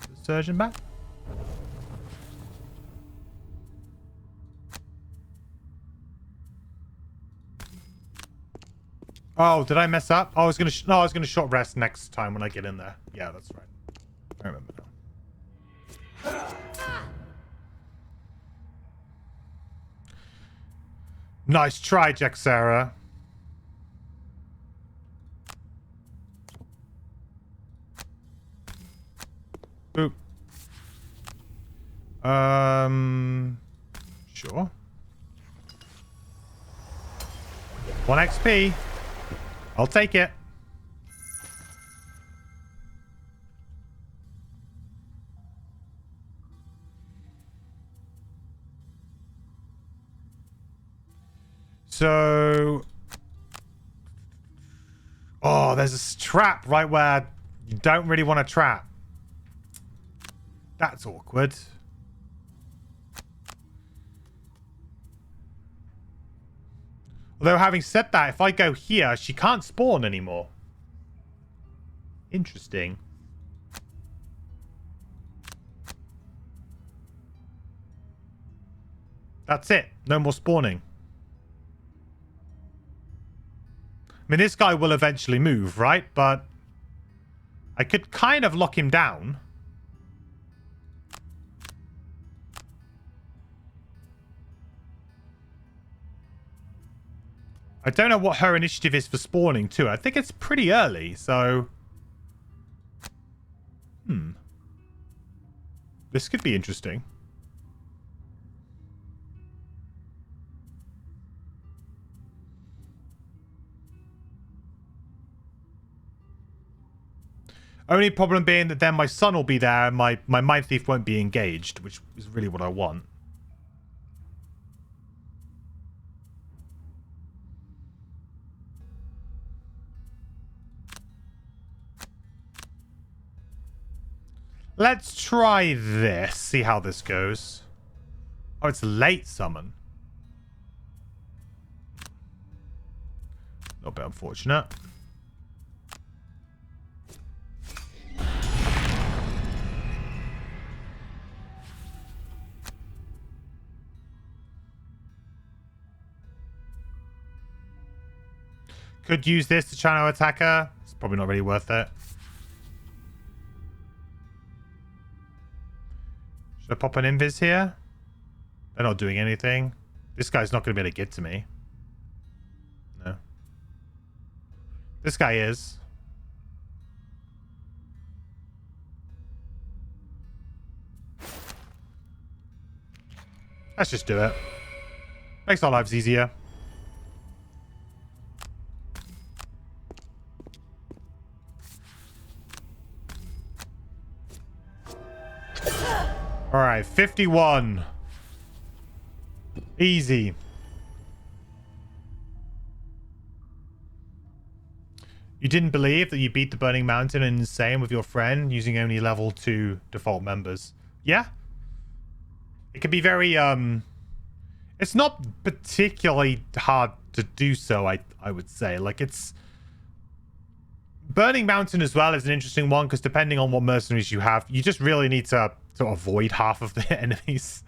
the surgeon back. Oh, did I mess up? Oh, I was gonna no, I was gonna short rest next time when I get in there. Yeah, that's right. I remember now. Nice try, Jaxera. Boop. Sure. 1 XP. I'll take it. So, oh, there's a trap right where you don't really want to trap. That's awkward. Although, having said that, if I go here, she can't spawn anymore. Interesting. That's it. No more spawning. I mean, this guy will eventually move, right? But I could kind of lock him down. I don't know what her initiative is for spawning, too. I think it's pretty early, so... This could be interesting. Only problem being that then my son will be there and my Mindthief won't be engaged, which is really what I want. Let's try this. See how this goes. Oh, it's a late summon. A little bit unfortunate. Could use this to channel attacker. It's probably not really worth it. Should I pop an invis here? They're not doing anything. This guy's not going to be able to get to me. No. This guy is. Let's just do it. Makes our lives easier. All right, 51. Easy. You didn't believe that you beat the Burning Mountain and Insane with your friend using only level 2 default members. Yeah? It can be very, it's not particularly hard to do so, I would say. Like, it's... Burning Mountain as well is an interesting one, because depending on what mercenaries you have, you just really need to avoid half of the enemies.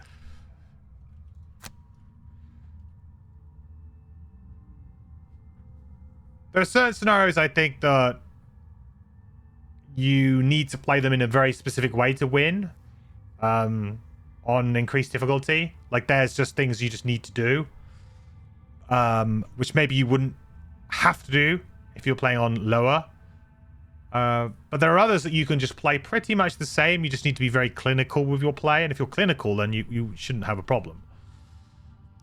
There are certain scenarios, I think, that you need to play them in a very specific way to win. on increased difficulty. Like there's just things you just need to do, which maybe you wouldn't have to do if you're playing on lower. But there are others that you can just play pretty much the same. You just need to be very clinical with your play, and if you're clinical, then you shouldn't have a problem.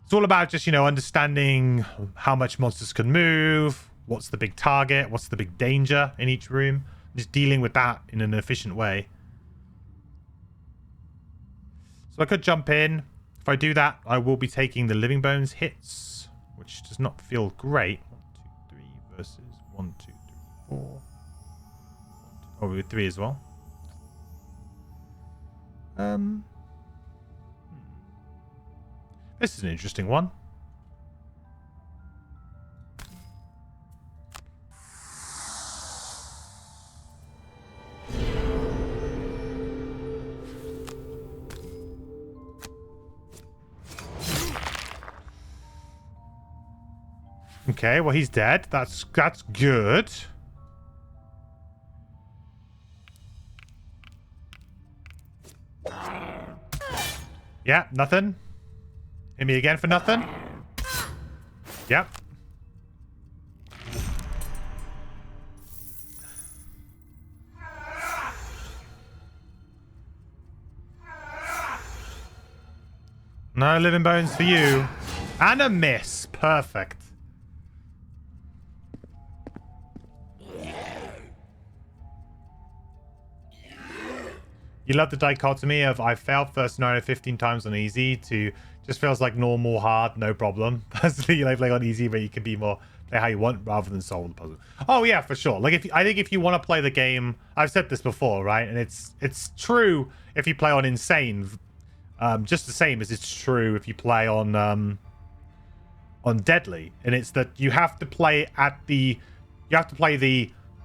It's all about just, you know, understanding how much monsters can move, what's the big target, what's the big danger in each room, just dealing with that in an efficient way. So I could jump in. If I do that, I will be taking the Living Bones hits, which does not feel great. 1, 2, 3 versus 1, 2, 3, 4. Oh, with 3 as well. This is an interesting one. Okay, well he's dead. That's good. Yeah, nothing. Hit me again for nothing. Yep. No living bones for you. And a miss. Perfect. You love the dichotomy of I failed first scenario 15 times on easy to just feels like normal, hard, no problem. Personally, you like playing on easy where you can be more play how you want rather than solve the puzzle. Oh yeah, for sure. Like I think if you want to play the game, I've said this before, right? And it's true if you play on insane, just the same as it's true if you play on deadly. And it's that you have to play the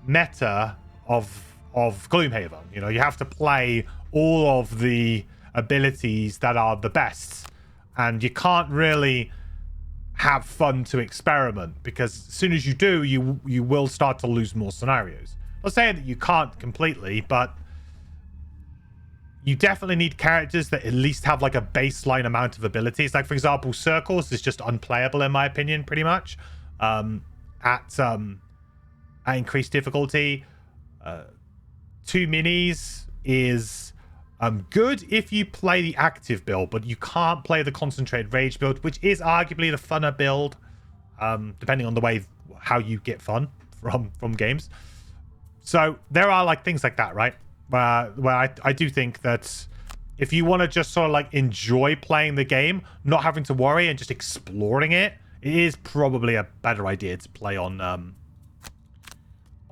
meta of Gloomhaven. You know, you have to play all of the abilities that are the best, and you can't really have fun to experiment, because as soon as you do, you will start to lose more scenarios. Not saying that you can't completely, but you definitely need characters that at least have like a baseline amount of abilities. Like for example, circles is just unplayable in my opinion, pretty much at increased difficulty. 2 minis is good if you play the active build, but you can't play the concentrated rage build, which is arguably the funner build, depending on the way how you get fun from games. So there are like things like that, right? Where I do think that if you want to just sort of like enjoy playing the game, not having to worry and just exploring it, it is probably a better idea to play on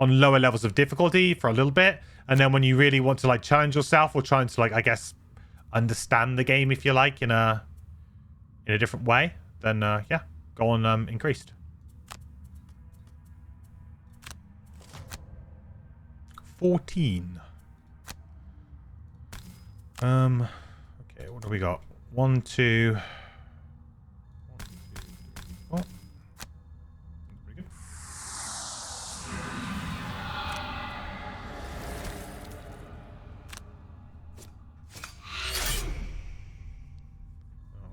lower levels of difficulty for a little bit. And then when you really want to like challenge yourself or trying to like, I guess, understand the game, if you like, in a different way, then yeah, go on increased. 14. Okay, what do we got? 1, 2. 1, 2, 3, 4. Pretty good.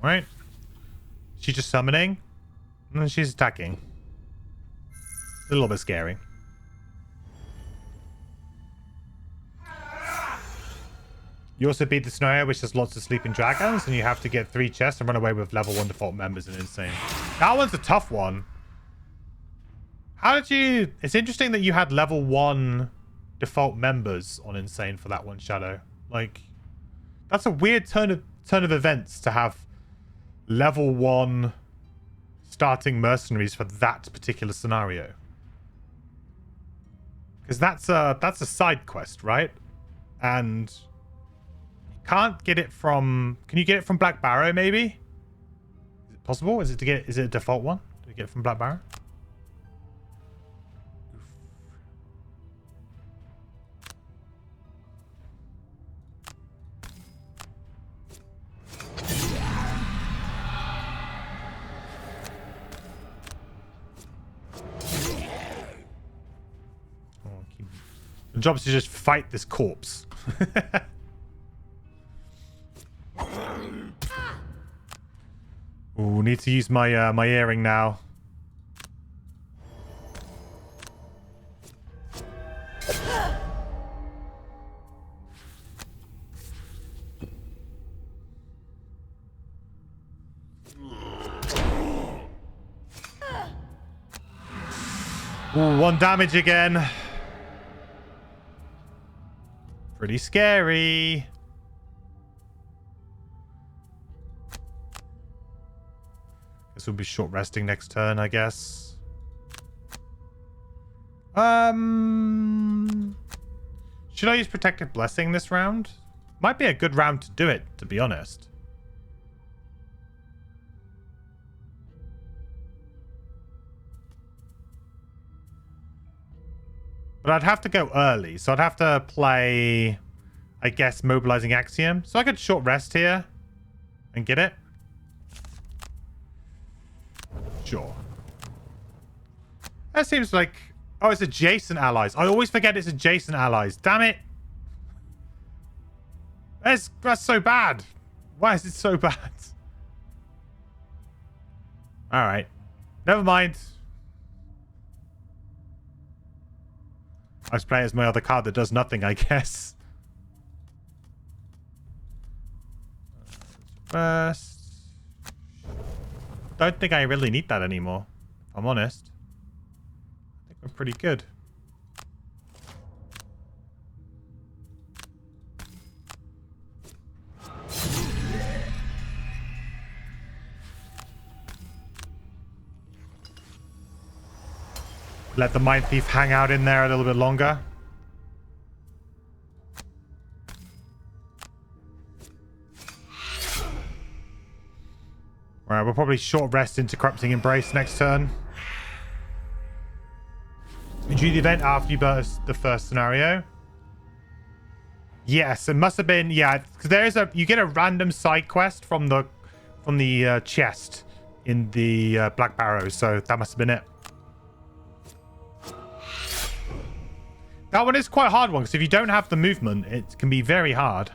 All right. She's just summoning, and then she's attacking. A little bit scary. You also beat the scenario, which has lots of sleeping dragons, and you have to get 3 chests and run away with level 1 default members and insane. That one's a tough one. How did you... It's interesting that you had level 1 default members on insane for that one, Shadow. Like, that's a weird turn of events to have level 1 starting mercenaries for that particular scenario. Because that's a side quest, right? And... Can't get it from... Can you get it from Black Barrow, maybe? Is it possible? Is it a default one? Do you get it from Black Barrow? The job is to just fight this corpse. Ooh, need to use my my earring now. Ooh, 1 damage again. Pretty scary. Guess we'll be short resting next turn, I guess. Should I use Protective Blessing this round? Might be a good round to do it, to be honest. But I'd have to go early, so I'd have to play, I guess, Mobilizing Axiom. So I could short rest here and get it. Sure. That seems like... Oh, it's adjacent allies. I always forget it's adjacent allies. Damn it. That's so bad. Why is it so bad? Alright. Never mind. I was playing as my other card that does nothing, I guess. First. Don't think I really need that anymore, if I'm honest. I think we're pretty good. Let the Mindthief hang out in there a little bit longer. Alright, we'll probably short rest into Corrupting Embrace next turn. You do the event after you burst the first scenario. Yes, it must have been, yeah, because there is you get a random side quest from the chest in the Black Barrows, so that must have been it. That one is quite a hard one, because if you don't have the movement, it can be very hard.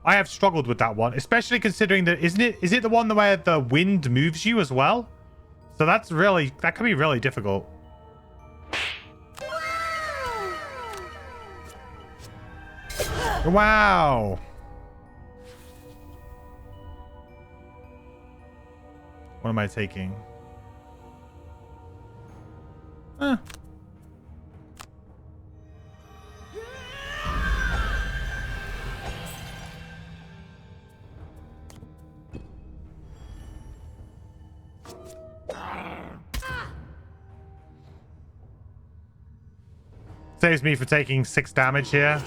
I have struggled with that one, especially considering that, is it the one where the wind moves you as well? So that can be really difficult. Wow. What am I taking? Huh. Saves me for taking 6 damage here.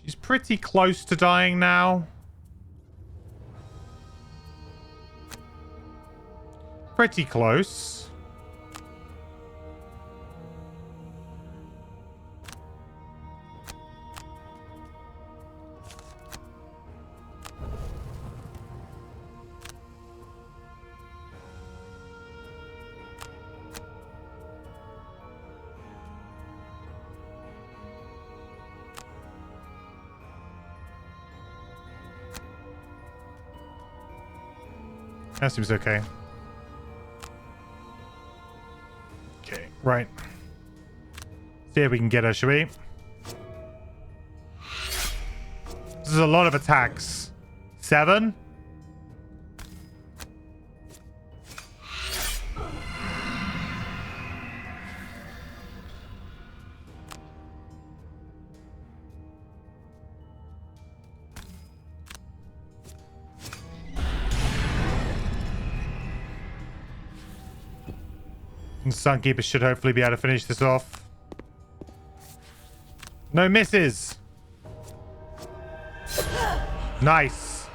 She's pretty close to dying now. Pretty close. That seems okay. Okay, right. See if we can get her, shall we? This is a lot of attacks. 7? Sunkeeper should hopefully be able to finish this off. No misses. Nice.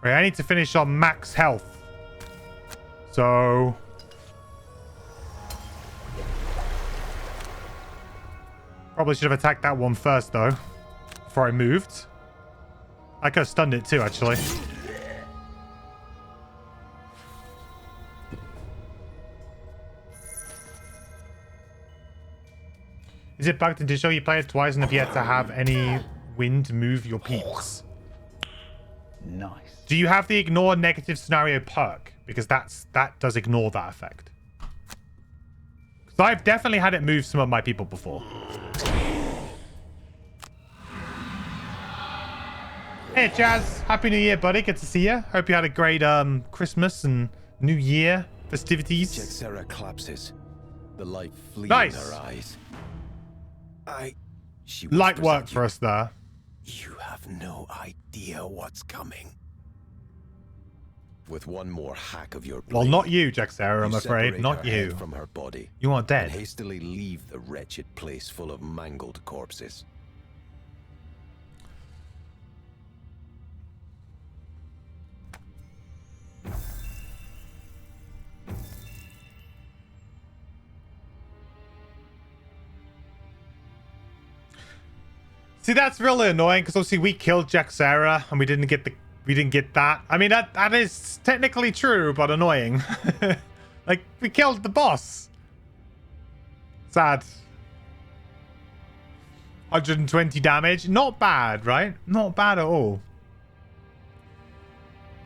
Right, I need to finish on max health. So Probably should have attacked that one first, though, before I moved. I could have stunned it too, actually. Is it bugged in digital? You play it twice and have yet to have any wind move your peeps. Nice. Do you have the ignore negative scenario perk? Because that does ignore that effect. Because I've definitely had it move some of my people before. Hey Jazz, Happy New Year, buddy. Good to see you. Hope you had a great Christmas and New Year festivities. Jexera collapses. The light flees Nice. in her eyes. She Light whispers work at for you, us there. You have no idea what's coming. With one more hack of your blade, Well, not you, Jaxera, I'm you afraid. separate Not her head you. from her body You are and dead. hastily leave the wretched place full of mangled corpses. See, that's really annoying because obviously we killed Jaxera and we didn't get that. I mean, that is technically true, but annoying. Like, we killed the boss. Sad. 120 damage. Not bad, right? Not bad at all.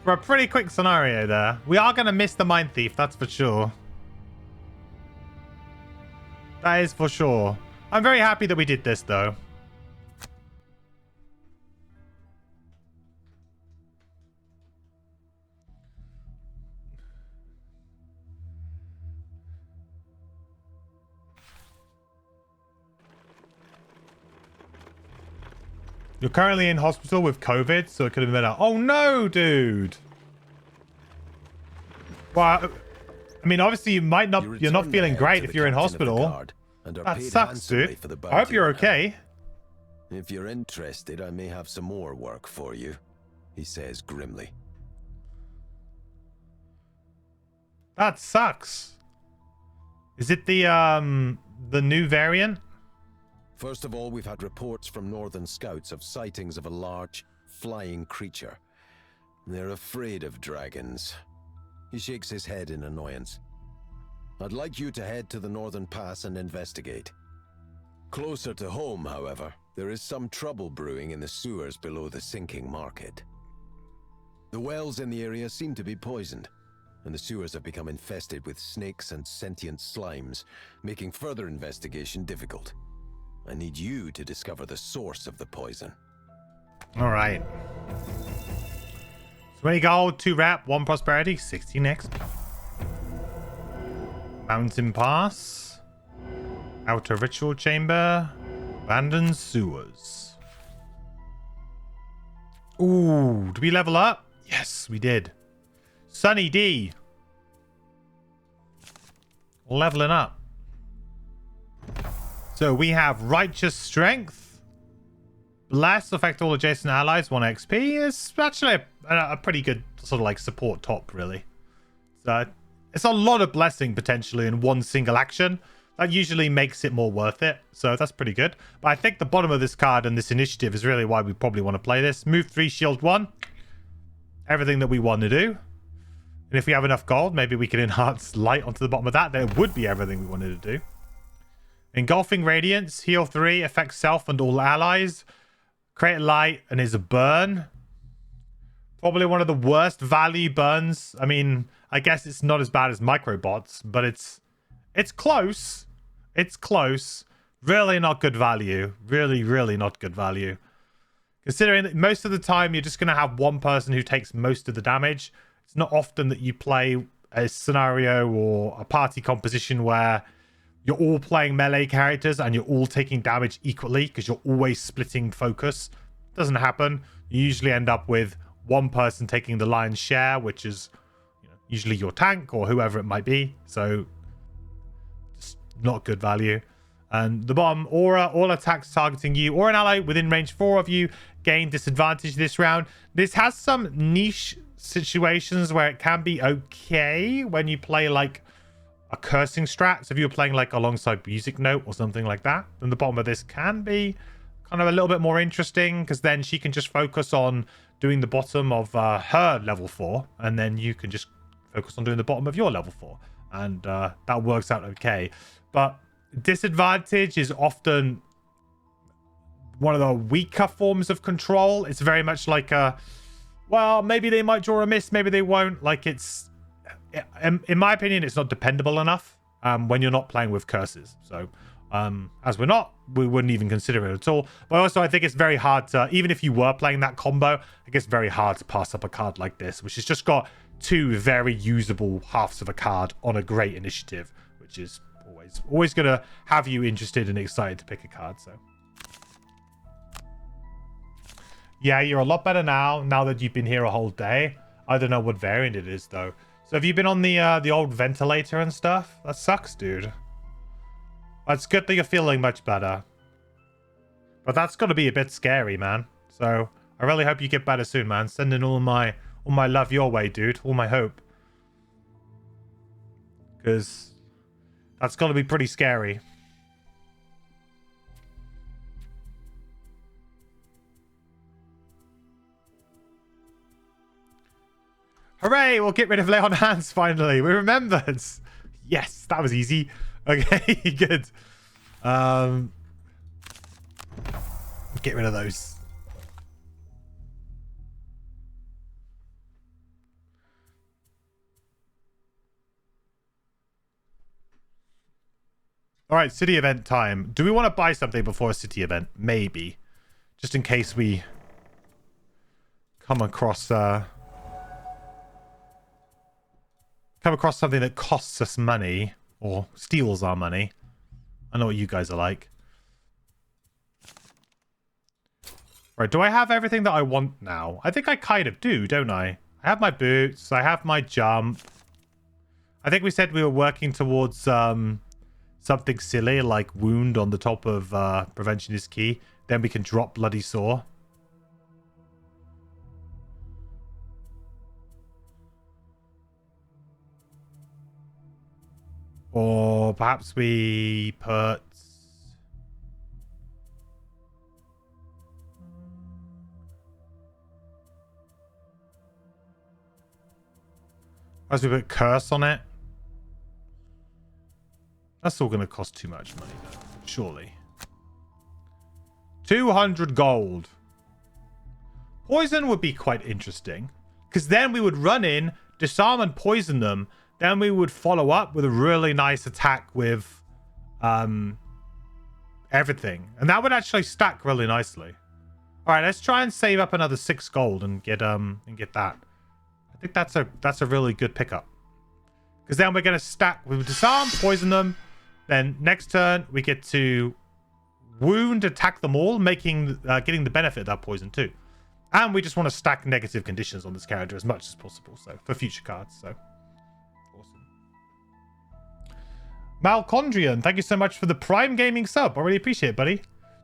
For a pretty quick scenario there. We are going to miss the Mindthief, that's for sure. That is for sure. I'm very happy that we did this, though. You're currently in hospital with COVID, so it could have been better. Oh no, dude. Well, I mean, obviously you might not. You're not feeling great if you're in hospital. That sucks, dude. I hope you're okay. If you're interested, I may have some more work for you, he says grimly. That sucks. Is it the new variant? First of all, we've had reports from Northern Scouts of sightings of a large, flying creature. They're afraid of dragons. He shakes his head in annoyance. I'd like you to head to the Northern Pass and investigate. Closer to home, however, there is some trouble brewing in the sewers below the sinking market. The wells in the area seem to be poisoned, and the sewers have become infested with snakes and sentient slimes, making further investigation difficult. I need you to discover the source of the poison. All right. 20 gold, 2 rep, 1 prosperity, 16 XP. Mountain Pass. Outer Ritual Chamber. Abandoned Sewers. Ooh, did we level up? Yes, we did. Sunny D. Leveling up. So we have Righteous Strength. Bless, affect all adjacent allies, 1 XP. It's actually a pretty good sort of like support top, really. So it's a lot of blessing potentially in one single action. That usually makes it more worth it. So that's pretty good. But I think the bottom of this card and this initiative is really why we probably want to play this. Move 3, shield 1. Everything that we want to do. And if we have enough gold, maybe we can enhance light onto the bottom of that. Then it would be everything we wanted to do. Engulfing Radiance, heal 3, affects self and all allies. Create light and is a burn. Probably one of the worst value burns. I mean, I guess it's not as bad as microbots, but it's close. It's close. Really not good value. Really, really not good value. Considering that most of the time you're just going to have one person who takes most of the damage. It's not often that you play a scenario or a party composition where you're all playing melee characters and you're all taking damage equally because you're always splitting focus. Doesn't happen. You usually end up with one person taking the lion's share, which is usually your tank or whoever it might be. So just not good value. And the bottom, aura, all attacks targeting you or an ally within range 4 of you gain disadvantage this round. This has some niche situations where it can be okay when you play like cursing strat. So if you were playing like alongside music note or something like that, then the bottom of this can be kind of a little bit more interesting, because then she can just focus on doing the bottom of her level 4, and then you can just focus on doing the bottom of your level 4, and that works out okay. But disadvantage is often one of the weaker forms of control. It's very much like well, maybe they might draw a miss, maybe they won't. Like, it's, in my opinion, it's not dependable enough when you're not playing with curses. So as we're not, we wouldn't even consider it at all. But also, I think it's very hard to, even if you were playing that combo, I think it's very hard to pass up a card like this, which has just got 2 very usable halves of a card on a great initiative, which is always gonna have you interested and excited to pick a card. So yeah, you're a lot better now that you've been here a whole day. I don't know what variant it is though. So have you been on the old ventilator and stuff? That sucks, dude. It's good that you're feeling much better, but that's got to be a bit scary, man. So I really hope you get better soon, man. Sending all my love your way, dude. All my hope, because that's got to be pretty scary. Hooray! We'll get rid of Lay on Hands finally. We remembered. Yes, that was easy. Okay, good. Get rid of those. All right, city event time. Do we want to buy something before a city event? Maybe. Just in case we come across something that costs us money or steals our money. I know what you guys are like. Right, do I have everything that I want now? I think I kind of do, don't I? I have my boots. I have my jump. I think we said we were working towards something silly like wound on the top of prevention is key. Then we can drop bloody sore. Or perhaps we put... As we put curse on it. That's all going to cost too much money, though, surely. 200 gold. Poison would be quite interesting, because then we would run in, disarm and poison them. Then we would follow up with a really nice attack with everything. And that would actually stack really nicely. All right, let's try and save up another 6 gold and get that. I think that's a really good pickup. Because then we're going to stack with disarm, poison them. Then next turn we get to wound, attack them all, getting the benefit of that poison too. And we just want to stack negative conditions on this character as much as possible. So for future cards. So awesome. Malchondrian, thank you so much for the Prime Gaming sub. I really appreciate it, buddy.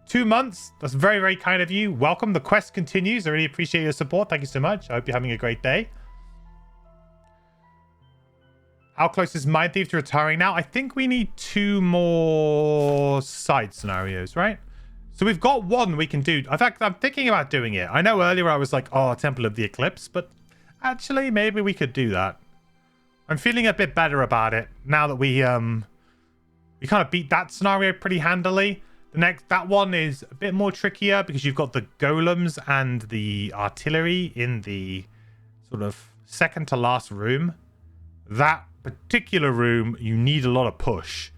2 months. That's very, very kind of you. Welcome. The quest continues. I really appreciate your support. Thank you so much. I hope you're having a great day. How close is Mindthief to retiring now? I think we need 2 more side scenarios, right? So we've got 1 we can do. In fact, I'm thinking about doing it. I know earlier I was like, oh, Temple of the Eclipse, but actually maybe we could do that. I'm feeling a bit better about it now that we kind of beat that scenario pretty handily. That one is a bit more trickier because you've got the golems and the artillery in the sort of second to last room. That particular room, you need a lot of push,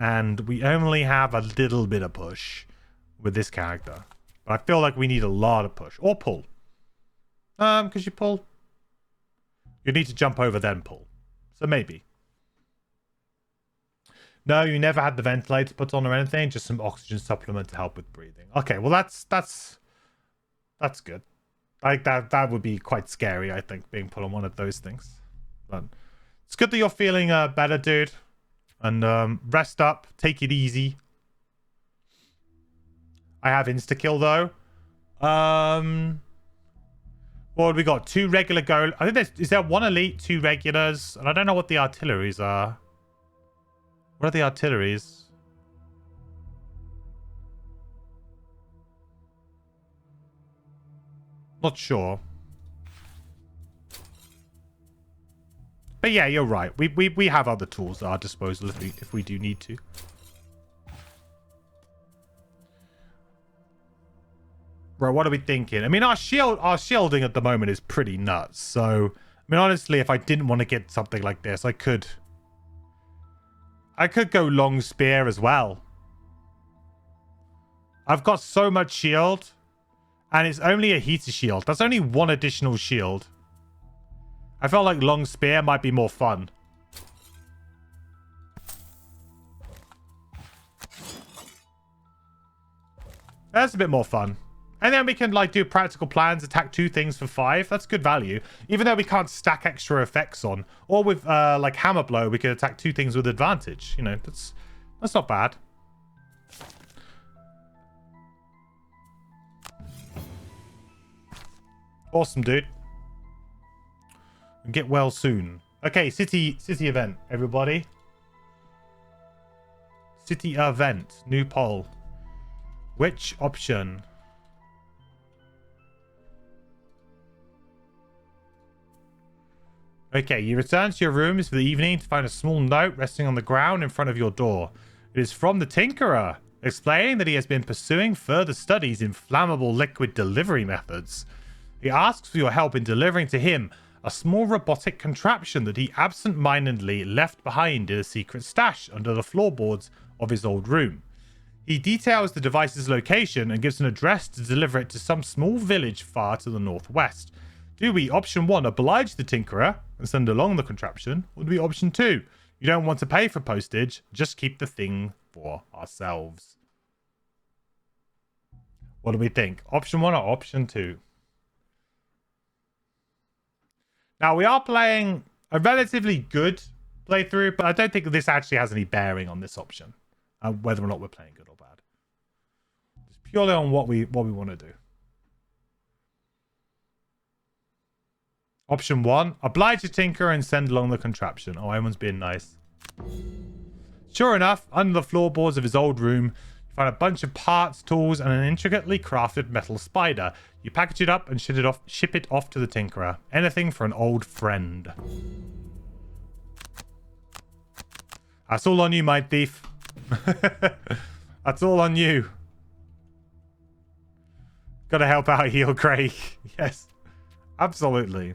and we only have a little bit of push with this character. But I feel like we need a lot of push or pull. Because you pull, you need to jump over then pull. So maybe. No, you never had the ventilator put on or anything. Just some oxygen supplement to help with breathing. Okay, well that's good. Like that would be quite scary, I think, being put on one of those things. But it's good that you're feeling better, dude. And rest up, take it easy. I have insta-kill though. What have we got? 2 regular go. I think is there 1 elite, 2 regulars, and I don't know what the artilleries are. What are the artilleries? Not sure. But yeah, you're right. We have other tools at our disposal if we do need to. Bro, what are we thinking? I mean, our shielding at the moment is pretty nuts. So, I mean, honestly, if I didn't want to get something like this, I could go long spear as well. I've got so much shield, and it's only a heater shield. That's only one additional shield. I felt like long spear might be more fun. That's a bit more fun. And then we can like do practical plans, attack 2 things for 5. That's good value. Even though we can't stack extra effects on. Or with like hammer blow, we could attack 2 things with advantage. You know, that's not bad. Awesome, dude. Get well soon. Okay, city event, everybody. City event, new poll. Which option? Okay, you return to your rooms for the evening to find a small note resting on the ground in front of your door. It is from the Tinkerer, explaining that he has been pursuing further studies in flammable liquid delivery methods. He asks for your help in delivering to him a small robotic contraption that he absent-mindedly left behind in a secret stash under the floorboards of his old room. He details the device's location and gives an address to deliver it to some small village far to the northwest. Do we, option 1, oblige the Tinkerer and send along the contraption? Or do we, option 2, you don't want to pay for postage, just keep the thing for ourselves? What do we think? Option 1 or option 2? Now, we are playing a relatively good playthrough, but I don't think this actually has any bearing on this option. Whether or not we're playing good or bad. It's purely on what we want to do. Option 1, oblige your tinker and send along the contraption. Oh, everyone's being nice. Sure enough, under the floorboards of his old room, you find a bunch of parts, tools, and an intricately crafted metal spider. You package it up and ship it off to the Tinkerer. Anything for an old friend. That's all on you, Mindthief. That's all on you. Gotta help out heal Craig. Yes, absolutely.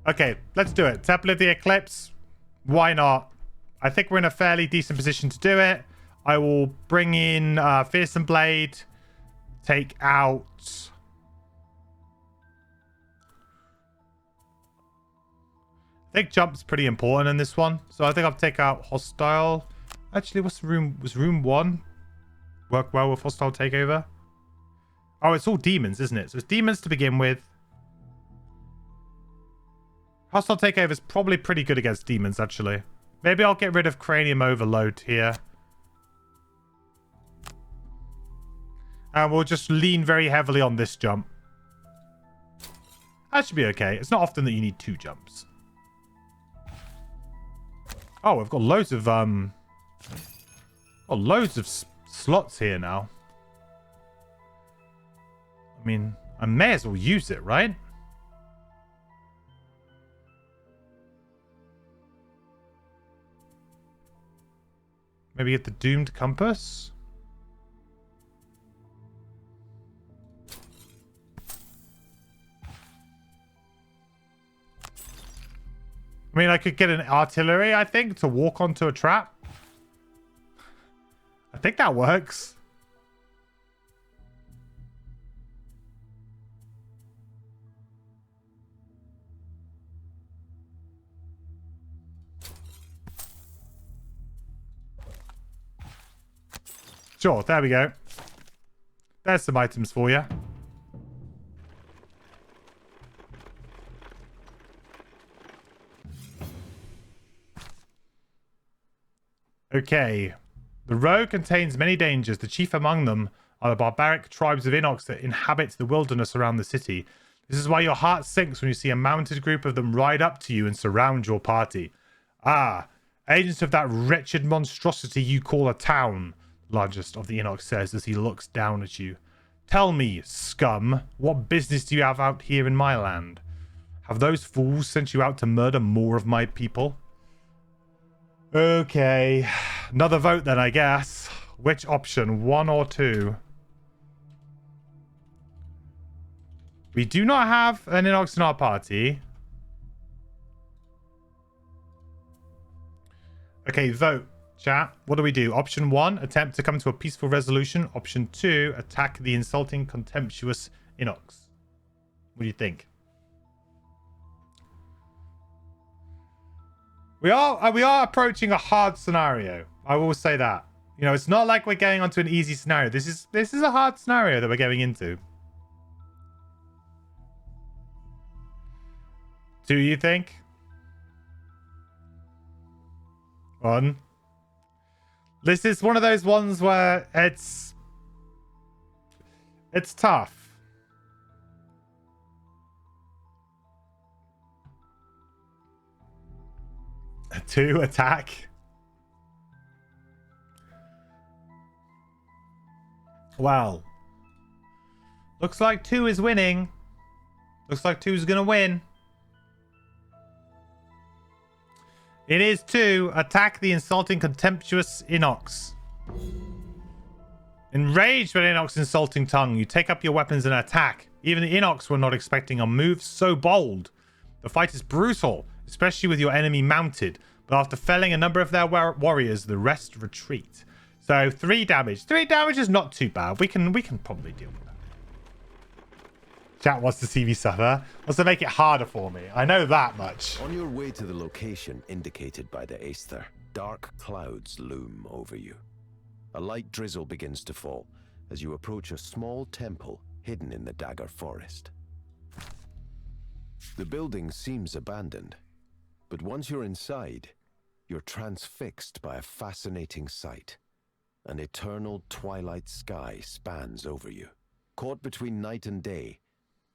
Okay, let's do it. Temple of the Eclipse. Why not? I think we're in a fairly decent position to do it. I will bring in Fearsome Blade. Take out... I think jump's pretty important in this one. So I think I'll take out Hostile. Actually, what's the room? Was room 1 work well with Hostile Takeover? Oh, it's all demons, isn't it? So it's demons to begin with. Hostile Takeover is probably pretty good against demons, actually. Maybe I'll get rid of Cranium Overload here. And we'll just lean very heavily on this jump. That should be okay. It's not often that you need 2 jumps. Oh, I've got loads of slots here now. I mean, I may as well use it, right? Maybe get the Doomed Compass. I mean, I could get an artillery, I think, to walk onto a trap. I think that works. Sure, there we go. There's some items for you. Okay. The road contains many dangers. The chief among them are the barbaric tribes of Inox that inhabit the wilderness around the city. This is why your heart sinks when you see a mounted group of them ride up to you and surround your party. Ah, agents of that wretched monstrosity you call a town, the largest of the Enoch says as he looks down at you. Tell me, scum, what business do you have out here in my land? Have those fools sent you out to murder more of my people? Okay, another vote then, I guess. Which option, 1 or 2? We do not have an Inox in our party. Okay, vote. Chat. What do we do? Option 1, attempt to come to a peaceful resolution. Option 2, attack the insulting, contemptuous Inox. What do you think? We are approaching a hard scenario. I will say that. You know, it's not like we're going onto an easy scenario. This is a hard scenario that we're going into. Do you think? 1. This is one of those ones where it's tough. 2, attack. Wow. Looks like 2 is winning. Looks like 2 is gonna win. It is 2. Attack the insulting, contemptuous Inox. Enraged by Inox's insulting tongue, you take up your weapons and attack. Even the Inox were not expecting a move so bold. The fight is brutal, especially with your enemy mounted. But after felling a number of their warriors, the rest retreat. So 3 damage. 3 damage is not too bad. We can probably deal with that. Chat wants to see me suffer. Wants to make it harder for me. I know that much. On your way to the location indicated by the Aether, dark clouds loom over you. A light drizzle begins to fall as you approach a small temple hidden in the Dagger Forest. The building seems abandoned, but once you're inside, you're transfixed by a fascinating sight. An eternal twilight sky spans over you. Caught between night and day,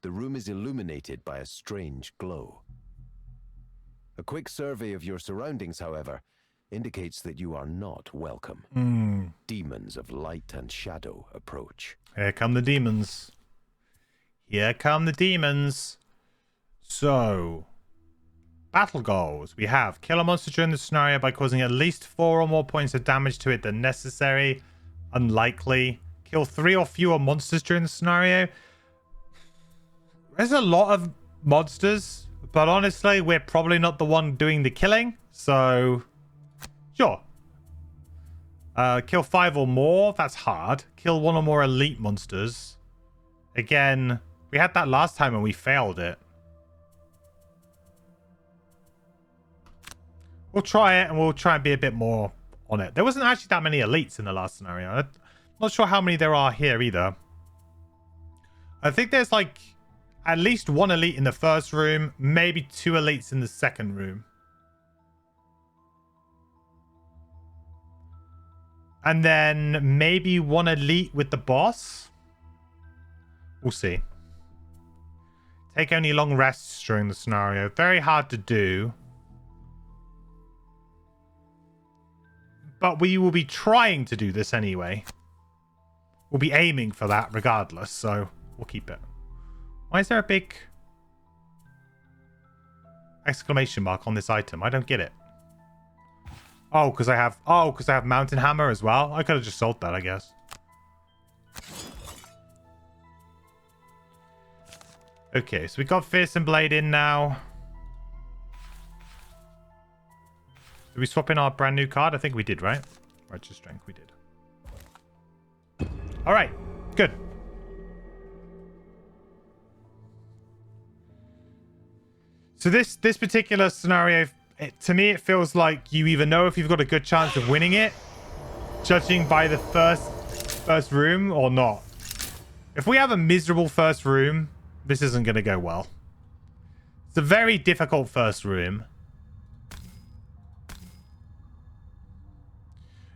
the room is illuminated by a strange glow. A quick survey of your surroundings, however, indicates that you are not welcome. Demons of light and shadow approach. Here come the demons. Here come the demons. So, battle goals. We have kill a monster during the scenario by causing at least 4 or more points of damage to it than necessary. Unlikely. Kill 3 or fewer monsters during the scenario. There's a lot of monsters, but honestly, we're probably not the one doing the killing. So, sure. Kill 5 or more. That's hard. Kill 1 or more elite monsters. Again, we had that last time and we failed it. We'll try it and we'll try and be a bit more on it. There wasn't actually that many elites in the last scenario. I'm not sure how many there are here either. I think there's like at least 1 elite in the first room, maybe 2 elites in the second room. And then maybe 1 elite with the boss. We'll see. Take only long rests during the scenario. Very hard to do. But we will be trying to do this anyway. We'll be aiming for that regardless, so we'll keep it. Why is there a big exclamation mark on this item? I don't get it. Oh, because I have Mountain Hammer as well. I could have just sold that, I guess. Okay, so we got Fearsome Blade in now. Did we swap in our brand new card? I think we did, right? Righteous Strength, we did. All right, good. So this particular scenario, to me, it feels like you either know if you've got a good chance of winning it, judging by the first room, or not. If we have a miserable first room, this isn't going to go well. It's a very difficult first room.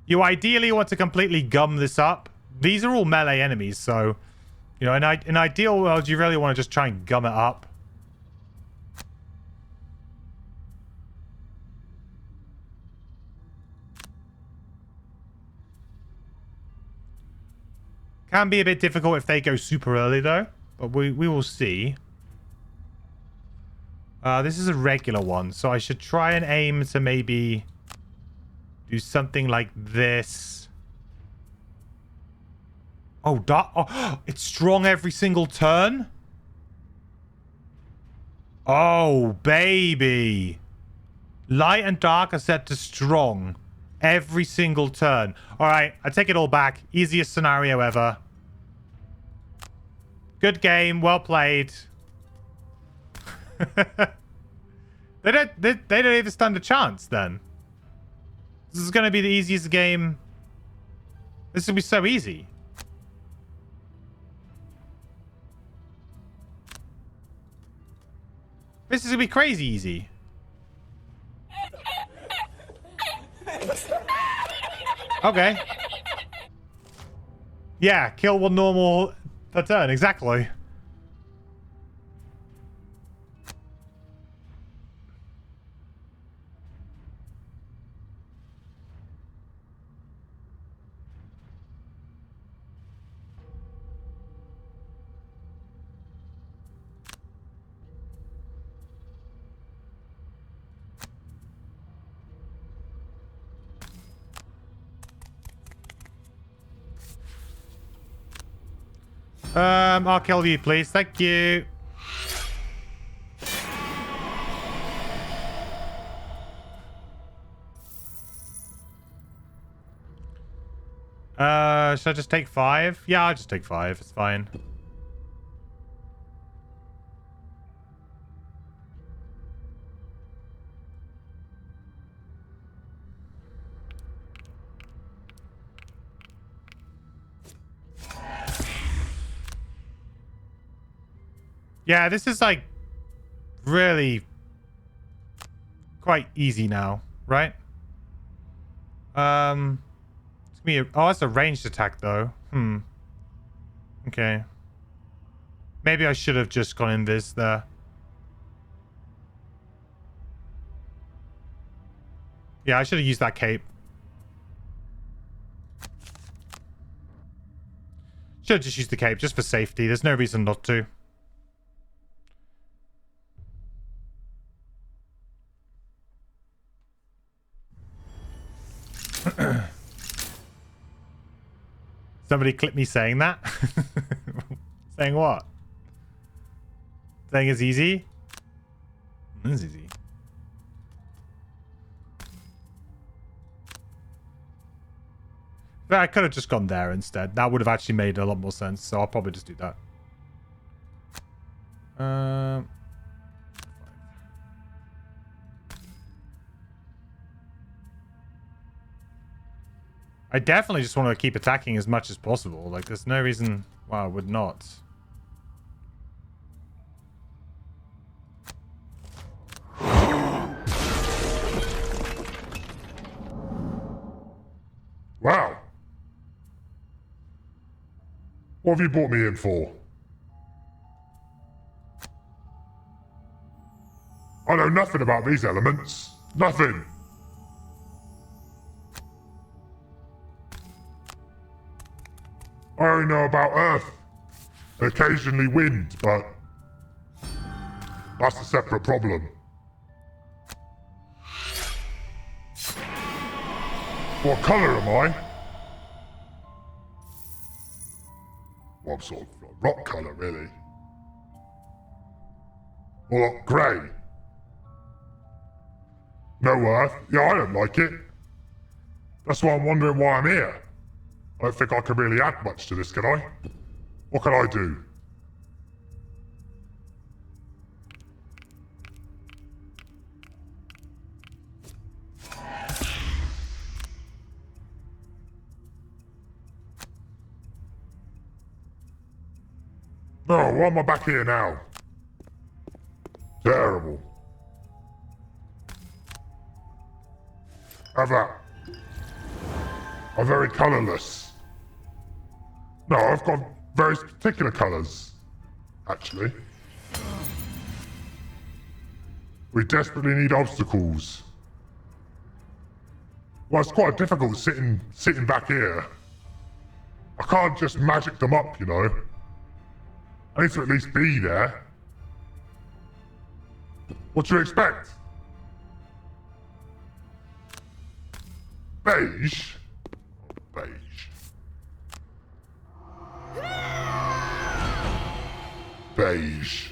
You ideally want to completely gum this up. These are all melee enemies, so You know, in an ideal world, you really want to just try and gum it up. Can be a bit difficult if they go super early, though. But we will see. This is a regular one, so I should try and aim to maybe do something like this. Oh, oh, it's strong every single turn? Oh, baby. Light and dark are set to strong every single turn. All right, I take it all back. Easiest scenario ever. Good game, well played. They don't even stand a chance then. This is going to be the easiest game. This will be so easy. This is going to be crazy easy. Okay. Yeah, kill one normal per turn, exactly. I'll kill you, please. Thank you. Should I just take 5? Yeah, I'll just take 5. It's fine. Yeah, this is like really quite easy now, right? It's me. Oh, that's a ranged attack though. Okay. Maybe I should have just gone in this there. Yeah, I should have used that cape. Should have just used the cape just for safety. There's no reason not to. Somebody clip me saying that? Saying what? Saying it's easy? It's easy. But I could have just gone there instead. That would have actually made a lot more sense, so I'll probably just do that. I definitely just want to keep attacking as much as possible. Like, there's no reason why I would not. Wow. What have you brought me in for? I know nothing about these elements. Nothing. I only know about Earth. Occasionally wind, but that's a separate problem. What colour am I? Well, I'm sort of rock colour, really. Or like grey. No Earth? Yeah, I don't like it. That's why I'm wondering why I'm here. I don't think I can really add much to this, can I? What can I do? No, why am I back here now? Terrible. Have that. I'm very colourless. No, I've got very particular colours, actually. We desperately need obstacles. Well, it's quite difficult sitting back here. I can't just magic them up, you know. I need to at least be there. What do you expect? Beige? Beige. Beige.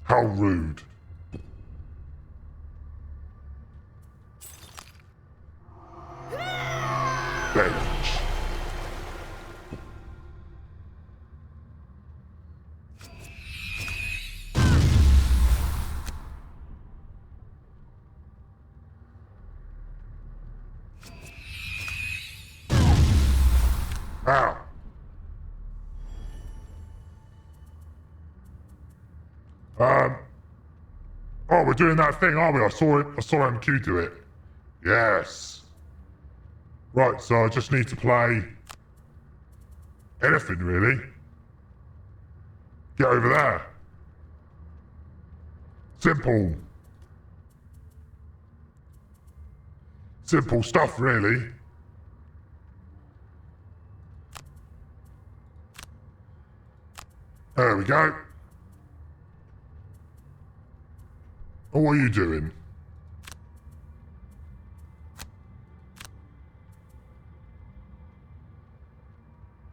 How rude. Beige. Ow. Oh, we're doing that thing, aren't we? I saw MQ do it. Yes. Right, so I just need to play anything, really. Get over there. Simple. Simple stuff, really. There we go. Oh, what are you doing?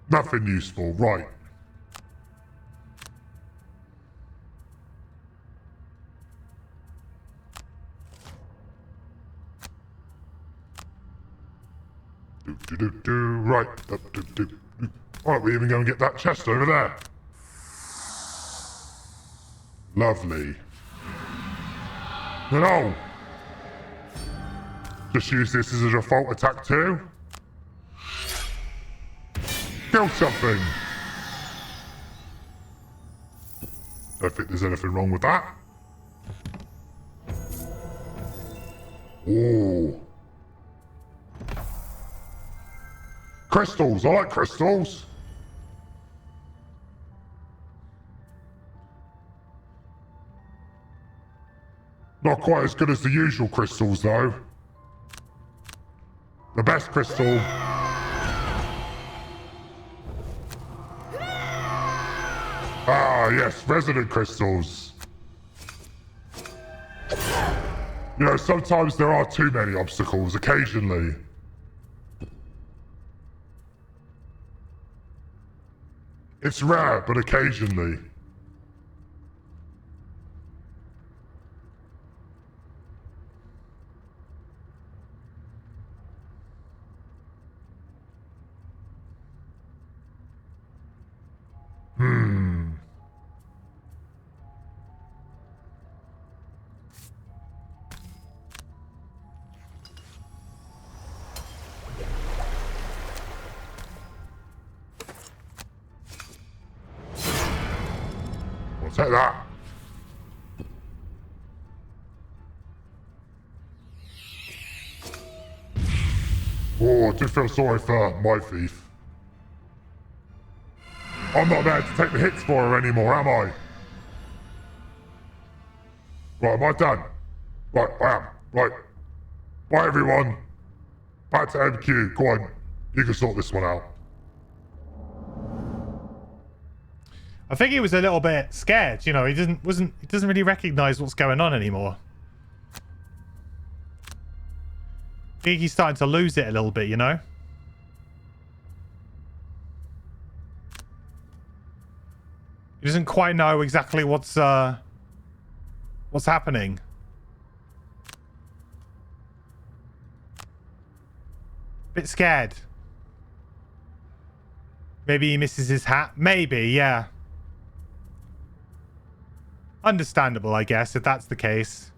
Nothing useful, right. Right. Alright, we even go and get that chest over there. Lovely. No! Just use this as a default attack too. Kill something! Don't think there's anything wrong with that. Ooh. Crystals, I like crystals. Not quite as good as the usual crystals though. The best crystal. Ah, yes, resonant crystals. You know, sometimes there are too many obstacles, occasionally. It's rare, but occasionally. I'll take that. Oh, I do feel sorry for Mindthief. I'm not there to take the hits for her anymore, am I? Right, am I done? Right, I am. Right. Bye, everyone. Back to MQ. Go on. You can sort this one out. I think he was a little bit scared, you know, he doesn't really recognize what's going on anymore. I think he's starting to lose it a little bit, you know? He doesn't quite know exactly what's happening. Bit scared. Maybe he misses his hat. Maybe, yeah. Understandable, I guess, if that's the case.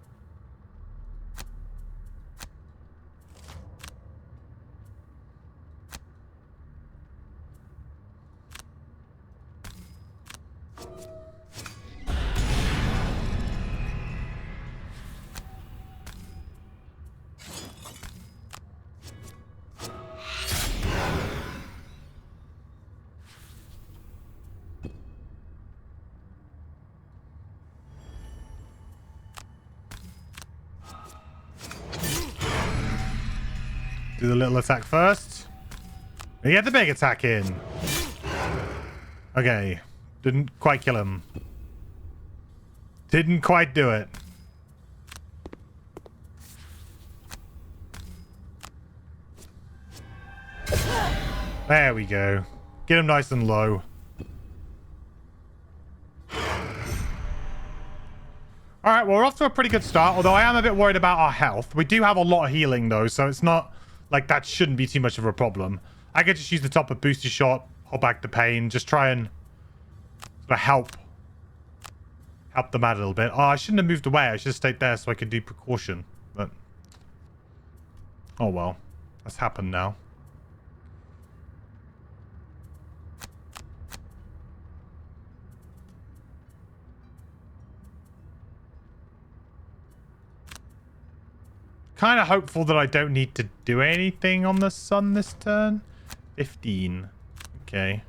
Do the little attack first. We get the big attack in. Okay. Didn't quite kill him. Didn't quite do it. There we go. Get him nice and low. Alright, well, we're off to a pretty good start, although I am a bit worried about our health. We do have a lot of healing, though, so it's not like that shouldn't be too much of a problem. I could just use the top of booster shot, hold back the pain, just try and sort of help them out a little bit. Oh, I shouldn't have moved away. I should have stayed there so I could do precaution. But oh well, that's happened now. Kind of hopeful that I don't need to do anything on the sun this turn. 15. Okay.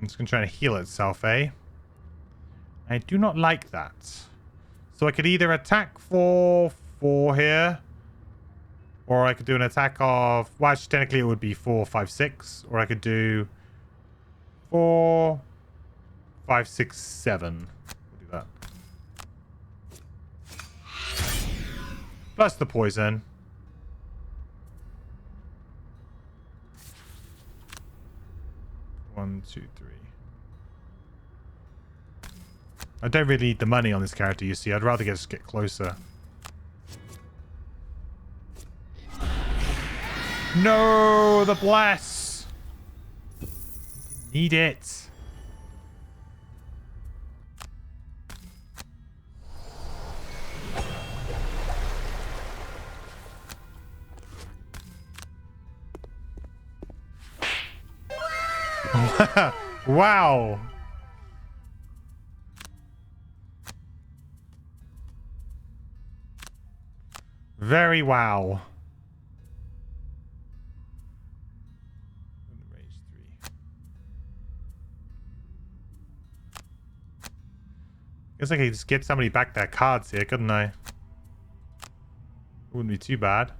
It's going to try to heal itself, eh? I do not like that. So I could either attack for 4 here, or I could do an attack of, well, actually, technically it would be 4, 5, 6, or I could do 4, 5, 6, 7. We'll do that. Plus the poison. One, two, three. I don't really need the money on this character, you see. I'd rather just get closer. No, the bless. Need it. Wow. Very wow. Range 3. Guess I could just get somebody back their cards here, couldn't I? Wouldn't be too bad.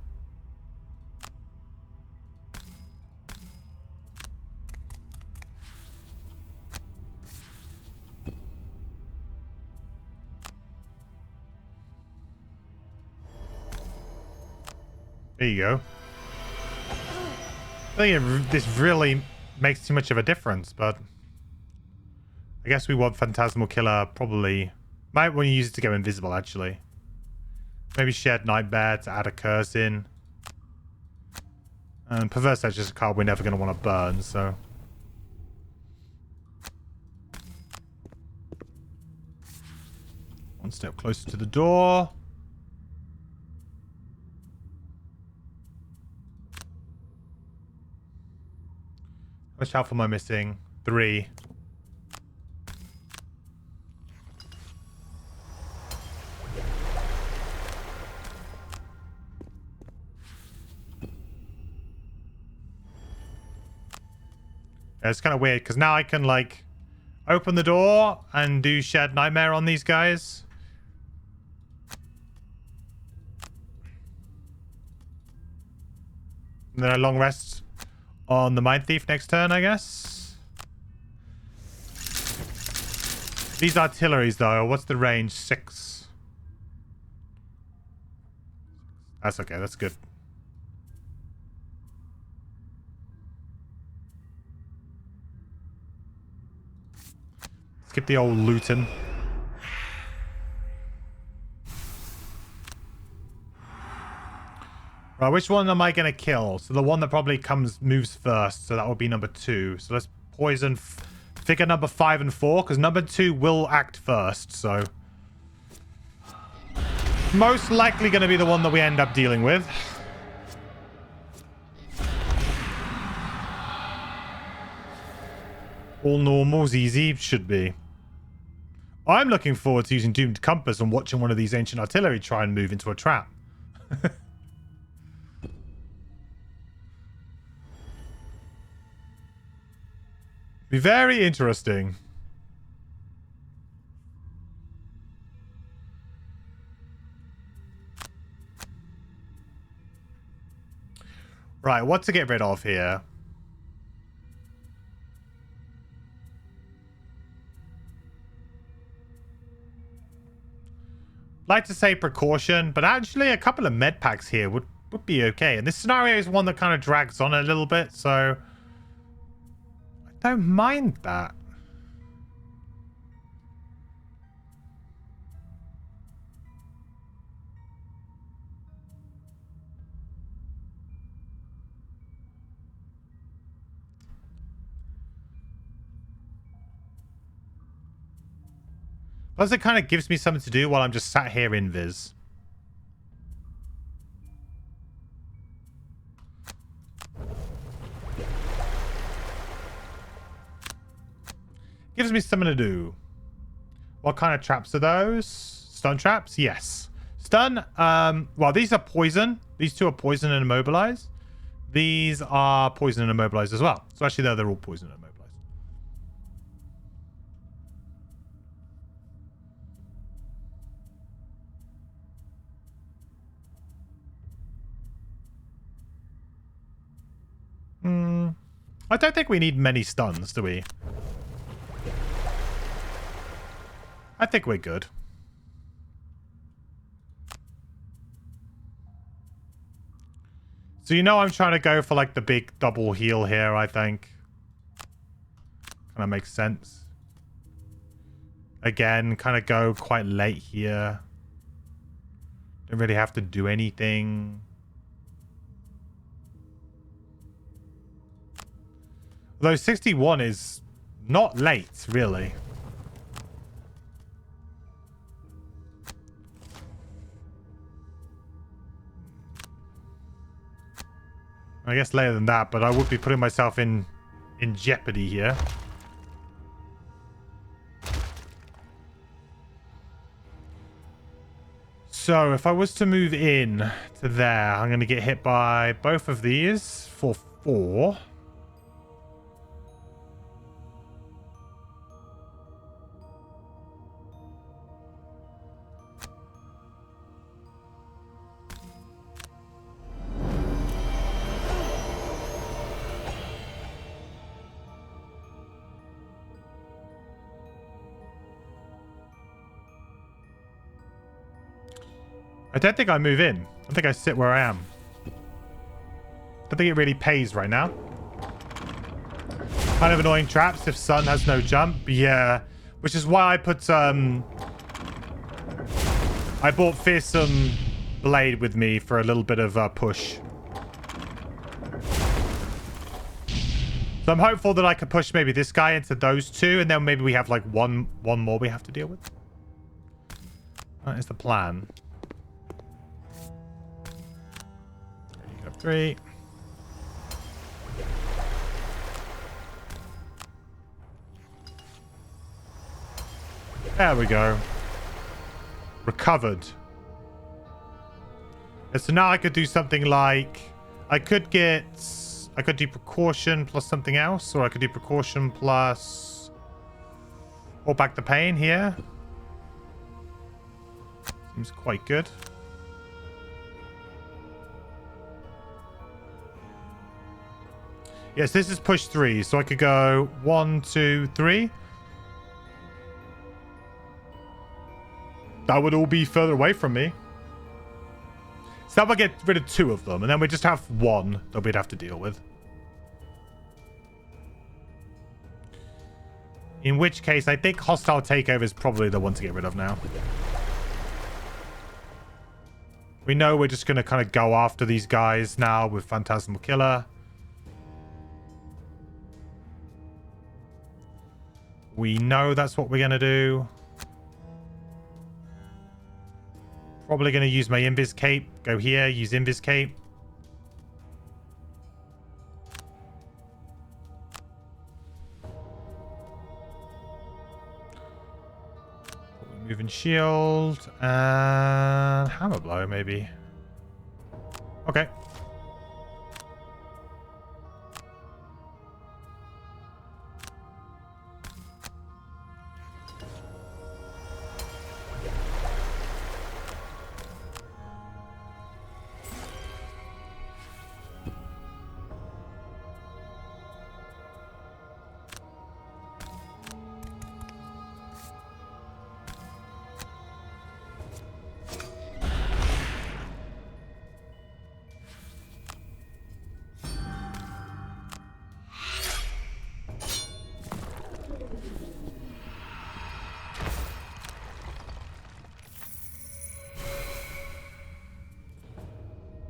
There you go. I think this really makes too much of a difference, but I guess we want Phantasmal Killer probably. Might want to use it to go invisible, actually. Maybe Shared Nightmare to add a curse in. And Perverse Edge is a card we're never going to want to burn, so. One step closer to the door. How much health am I missing? 3. Yeah, it's kind of weird because now I can like open the door and do Shared Nightmare on these guys. And then I long rest on the Mindthief next turn, I guess. These artilleries, though, what's the range? 6. That's okay, that's good. Skip the old looting. Right, which one am I going to kill? So the one that probably moves first. So that would be number 2. So let's poison figure number 5 and 4. Because number 2 will act first. So most likely going to be the one that we end up dealing with. All normals, easy. Should be. I'm looking forward to using Doomed Compass and watching one of these ancient artillery try and move into a trap. Be very interesting. Right, what to get rid of here? Like to say precaution, but actually a couple of med packs here would be okay. And this scenario is one that kind of drags on a little bit, so I don't mind that. Plus, it kind of gives me something to do while I'm just sat here in Viz. Gives me something to do. What kind of traps are those? Stun traps? Yes. Stun, well, these are poison. These two are poison and immobilized. These are poison and immobilized as well. So actually, they're all poison and immobilized. I don't think we need many stuns, do we? I think we're good. So you know I'm trying to go for like the big double heal here, I think. Kind of makes sense. Again, kind of go quite late here. Don't really have to do anything. Although 61 is not late, really. I guess later than that, but I would be putting myself in jeopardy here. So if I was to move in to there, I'm going to get hit by both of these for 4. I don't think I move in. I think I sit where I am. I don't think it really pays right now. Kind of annoying traps if Sun has no jump. Yeah. Which is why I put I bought Fearsome Blade with me for a little bit of push. So I'm hopeful that I can push maybe this guy into those two, and then maybe we have like one more we have to deal with. That is the plan. 3. There we go. Recovered. And so now I could do something like I could do precaution plus something else, or I could do precaution plus or back the pain here. Seems quite good. Yes, this is push 3, so I could go 1, 2, 3. That would all be further away from me. So that would get rid of 2 of them, and then we just have 1 that we'd have to deal with. In which case, I think Hostile Takeover is probably the one to get rid of now. We know we're just going to kind of go after these guys now with Phantasmal Killer. We know that's what we're going to do. Probably going to use my Invis Cape. Go here, use Invis Cape. Moving shield and hammer blow, maybe. Okay.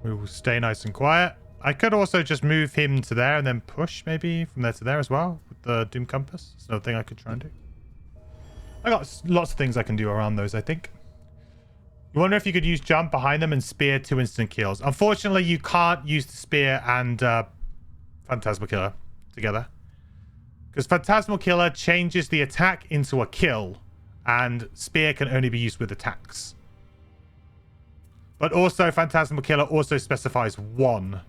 We will stay nice and quiet. I could also just move him to there and then push maybe from there to there as well with the Doom Compass. It's another thing I could try and do. I got lots of things I can do around those, I think. You wonder if you could use jump behind them and spear 2 instant kills. Unfortunately, you can't use the spear and Phantasmal Killer together. Because Phantasmal Killer changes the attack into a kill, and spear can only be used with attacks. But also, Phantasmal Killer also specifies 1.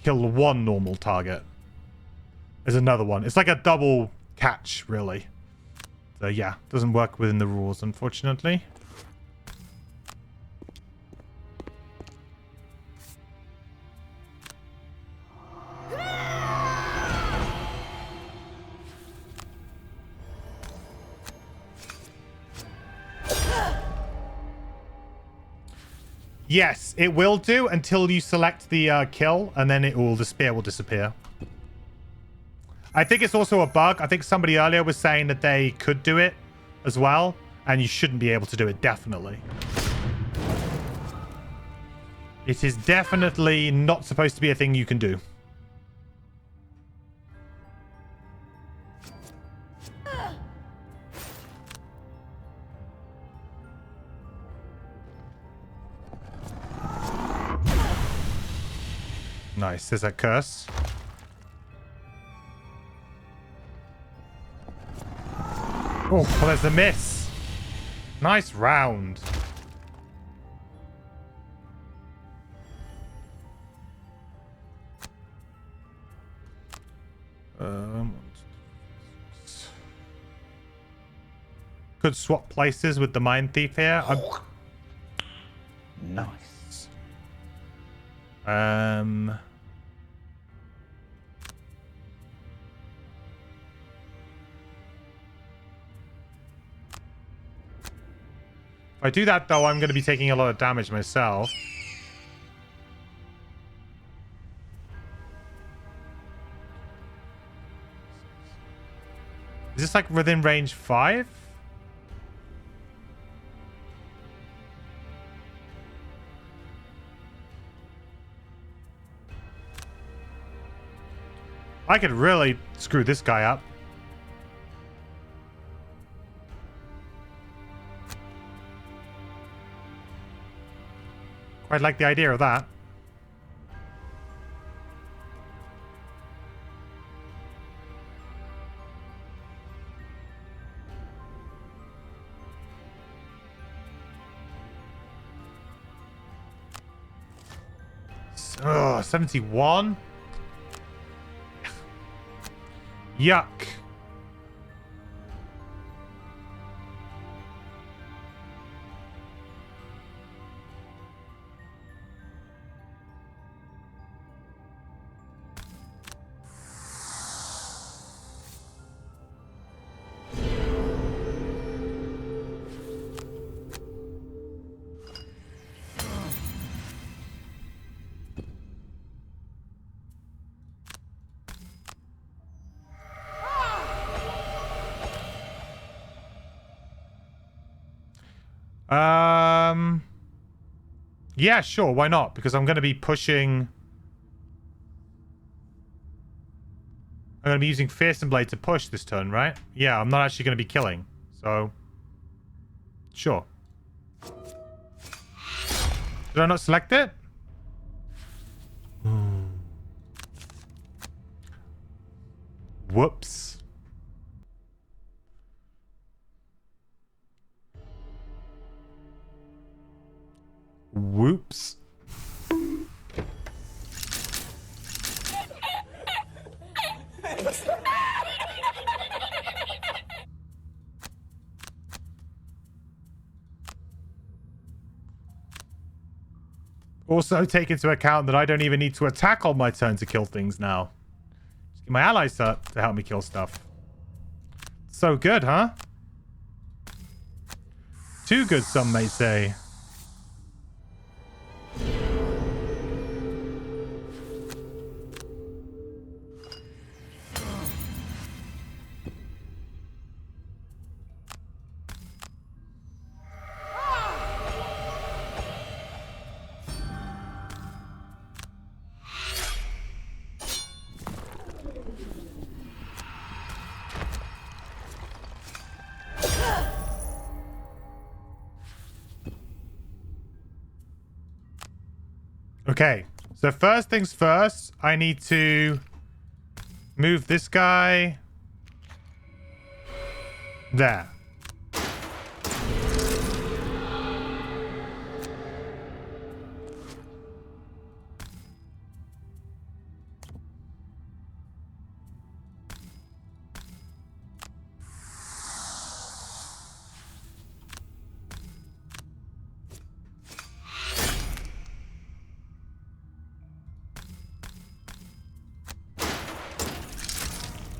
Kill 1 normal target. There's another one. It's like a double catch, really. So yeah, doesn't work within the rules, unfortunately. Yes, it will do until you select the kill, and then the spear will disappear. I think it's also a bug. I think somebody earlier was saying that they could do it as well, and you shouldn't be able to do it, definitely. It is definitely not supposed to be a thing you can do. Nice. There's that curse. Oh, there's the miss. Nice round. Could swap places with the Mindthief here. Nice. If I do that, though, I'm going to be taking a lot of damage myself. Is this like within range 5? I could really screw this guy up. Quite like the idea of that. Oh, 71? Yuck. Yeah, sure, why not? Because I'm going to be pushing... I'm going to be using Fearsome Blade to push this turn, right? Yeah, I'm not actually going to be killing. So... Sure. Did I not select it? Whoops. Whoops. Also take into account that I don't even need to attack on my turn to kill things now. Just get my allies to help me kill stuff. So good, huh? Too good, some may say. Okay, so first things first, I need to move this guy there.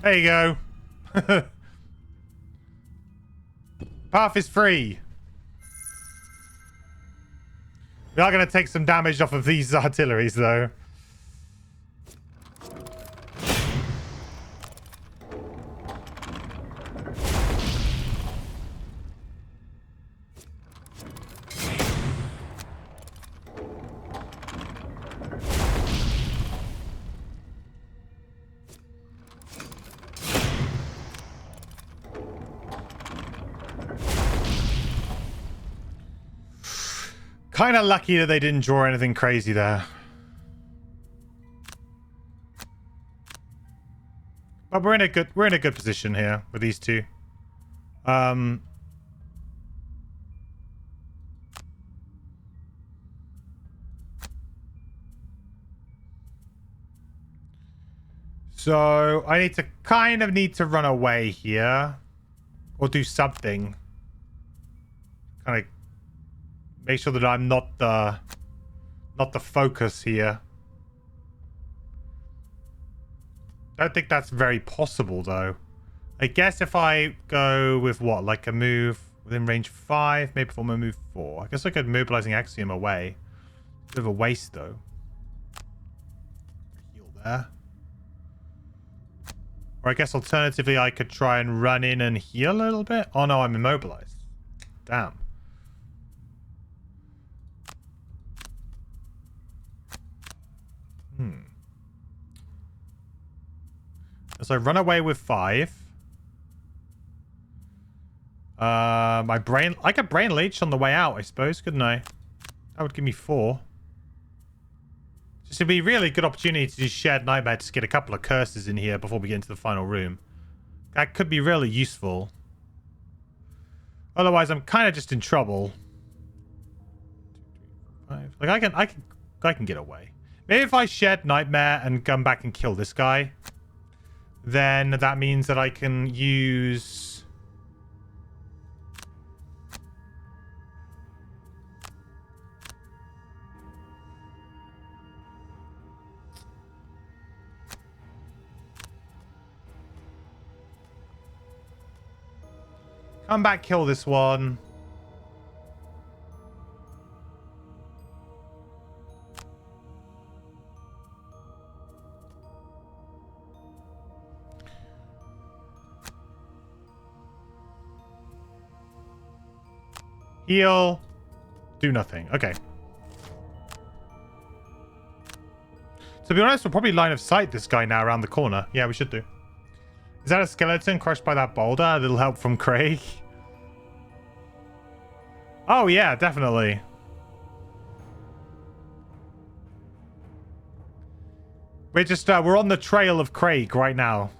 There you go. Path is free. We are going to take some damage off of these artilleries, though. Kind of lucky that they didn't draw anything crazy there. But we're in a good position here with these two. So I need to run away here or do something. Kind of make sure that I'm not the focus here. Don't think that's very possible, though. I guess if I go with what, like a move within range 5, maybe perform a move 4. I guess I could mobilizing Axiom away. Bit of a waste, though. Heal there. Or I guess alternatively, I could try and run in and heal a little bit. Oh no, I'm immobilized. Damn. So I run away with 5. My brain... I could brain leech on the way out, I suppose, couldn't I? That would give me 4. This would be a really good opportunity to do Shared Nightmare to get a couple of curses in here before we get into the final room. That could be really useful. Otherwise, I'm kind of just in trouble. 2, 3, 4, 5. Like, I can get away. Maybe if I Shared Nightmare and come back and kill this guy, then that means that I can use... Come back, kill this one. Heal. Do nothing. Okay. To be honest, we'll probably line of sight this guy now around the corner. Yeah, we should do. Is that a skeleton crushed by that boulder? A little help from Craig. Oh, yeah, definitely. We're on the trail of Craig right now.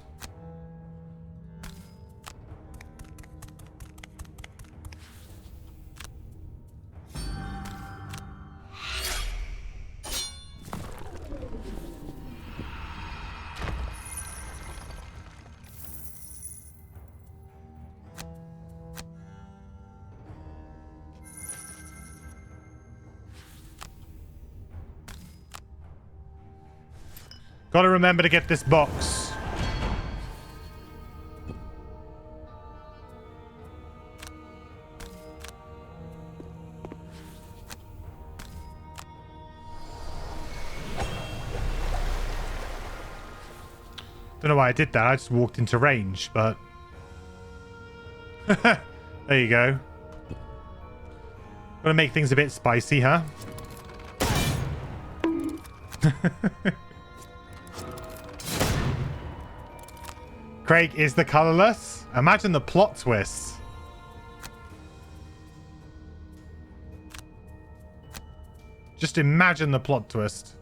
Gotta remember to get this box. Don't know why I did that. I just walked into range, but... there you go. Gotta make things a bit spicy, huh? Craig is the colorless. Imagine the plot twists. Just imagine the plot twist.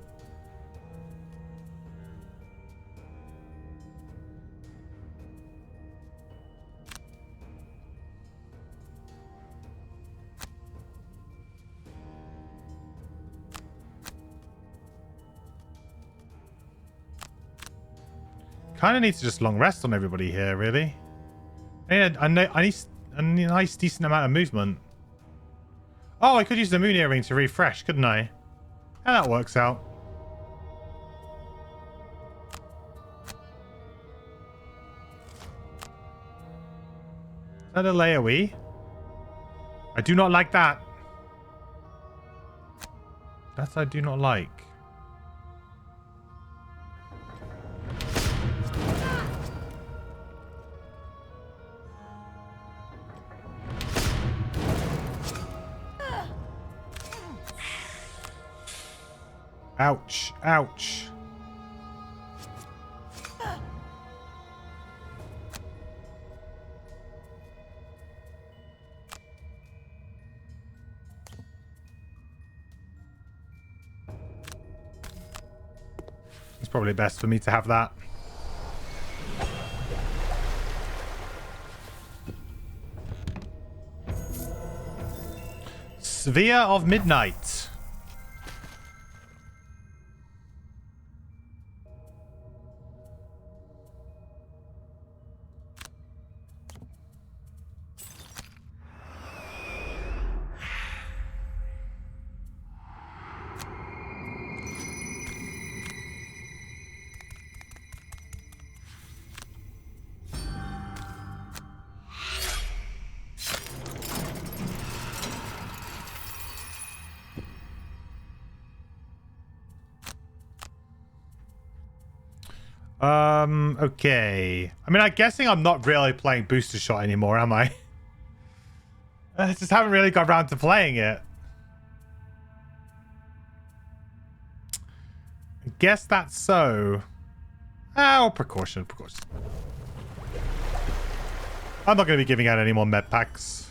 Kind of need to just long rest on everybody here, really. Yeah, I need a nice, decent amount of movement. Oh, I could use the moon earring to refresh, couldn't I? And that works out. Is that a AoE? I do not like that. That I do not like. Ouch, ouch. It's probably best for me to have that. Sphere of Midnight. Okay. I mean, I'm guessing I'm not really playing Booster Shot anymore, am I? I just haven't really got around to playing it. I guess that's so. Oh, precaution. I'm not going to be giving out any more med packs.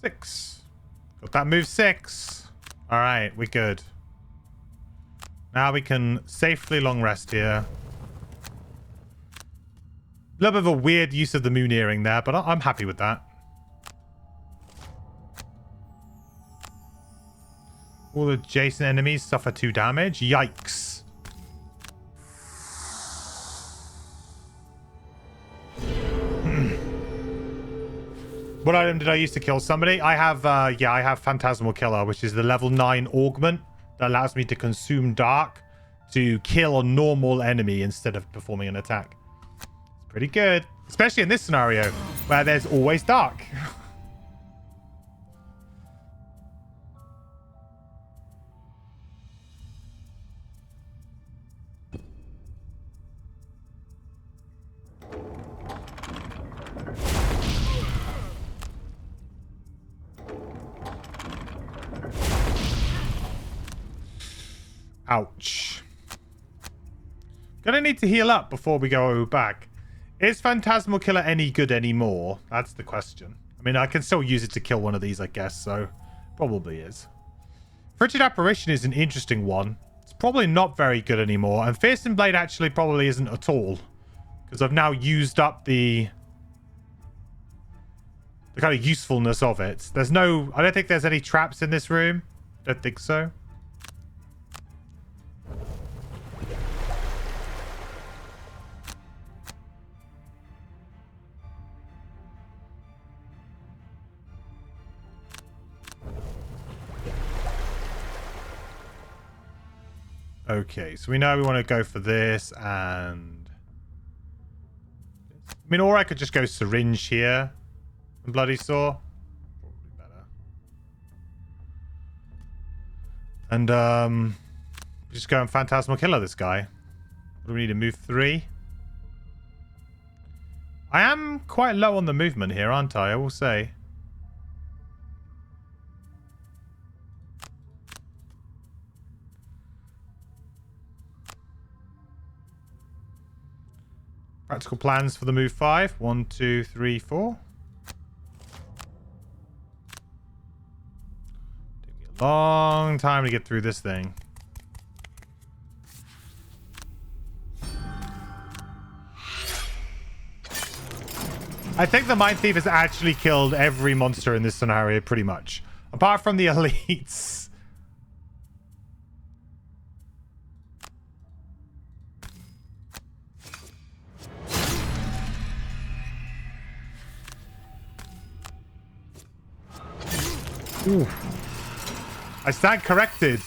6. Got that move 6. All right, we're good. Now we can safely long rest here. A little bit of a weird use of the moon earring there, but I'm happy with that. All adjacent enemies suffer 2 damage. Yikes. What item did I use to kill somebody? I have, I have Phantasmal Killer, which is the level 9 augment that allows me to consume dark to kill a normal enemy instead of performing an attack. It's pretty good, especially in this scenario where there's always dark. Ouch. Gonna need to heal up before we go back. Is Phantasmal Killer any good anymore? That's the question. I mean, I can still use it to kill one of these, I guess, so probably is. Frigid Apparition is an interesting one. It's probably not very good anymore, and Fearsome Blade actually probably isn't at all, because I've now used up the kind of usefulness of it. There's no... I don't think there's any traps in this room. Don't think so. Okay, so we know we want to go for this, and I mean, or I could just go syringe here and bloody saw. Probably better. And just go and Phantasmal Killer this guy. What do we need to move 3? I am quite low on the movement here, aren't I will say. Practical plans for the move 5. 1, 2, 3, 4. Take me Long time to get through this thing. I think the Mindthief has actually killed every monster in this scenario, pretty much. Apart from the elites. Ooh. I stand corrected.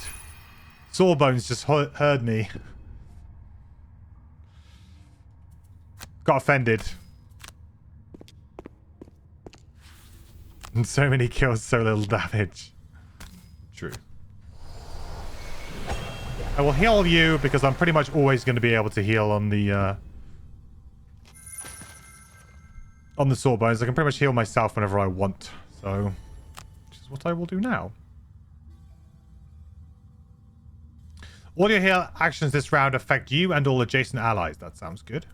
Sawbones just heard me. Got offended. And so many kills, so little damage. True. I will heal you because I'm pretty much always going to be able to heal on the sawbones. I can pretty much heal myself whenever I want. So, which is what I will do now. All your heal actions this round affect you and all adjacent allies. That sounds good.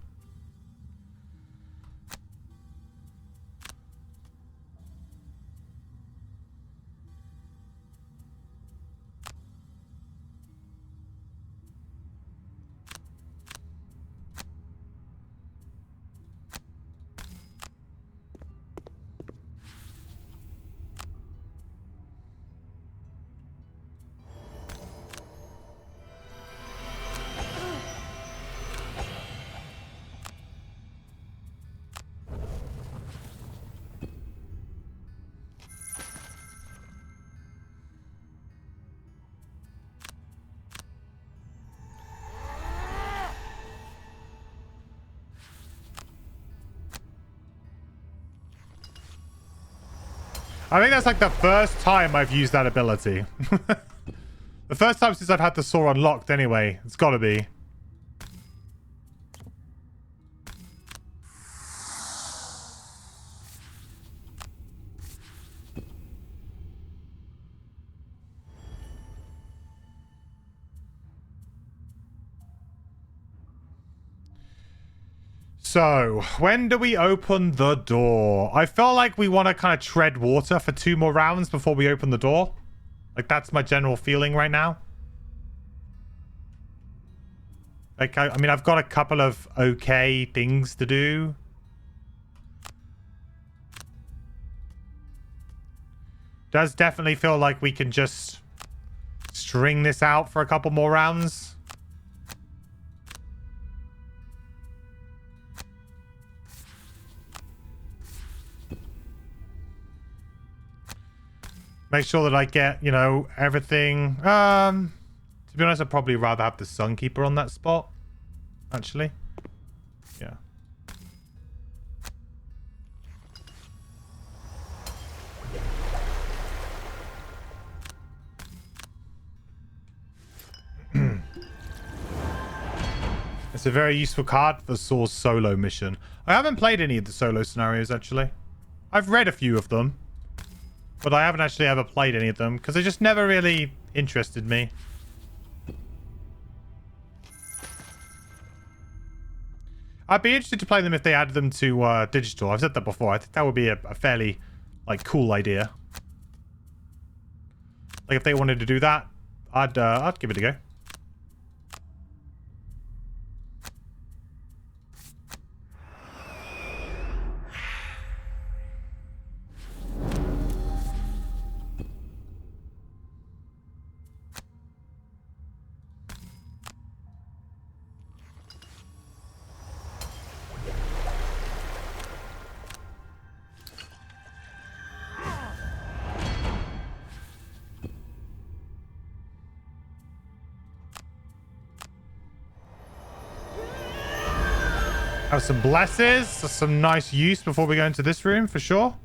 I think that's like the first time I've used that ability. The first time since I've had the saw unlocked anyway. It's gotta be. So, when do we open the door? I feel like we want to kind of tread water for 2 more rounds before we open the door. Like, that's my general feeling right now. Like, I mean, I've got a couple of okay things to do. Does definitely feel like we can just string this out for a couple more rounds. Make sure that I get, you know, everything. To be honest, I'd probably rather have the Sunkeeper on that spot. Actually. Yeah. It's a very useful card for Saw's solo mission. I haven't played any of the solo scenarios, actually. I've read a few of them. But I haven't actually ever played any of them because they just never really interested me. I'd be interested to play them if they added them to digital. I've said that before. I think that would be a fairly like cool idea. Like if they wanted to do that, I'd give it a go. Have some blesses, some nice use before we go into this room for sure.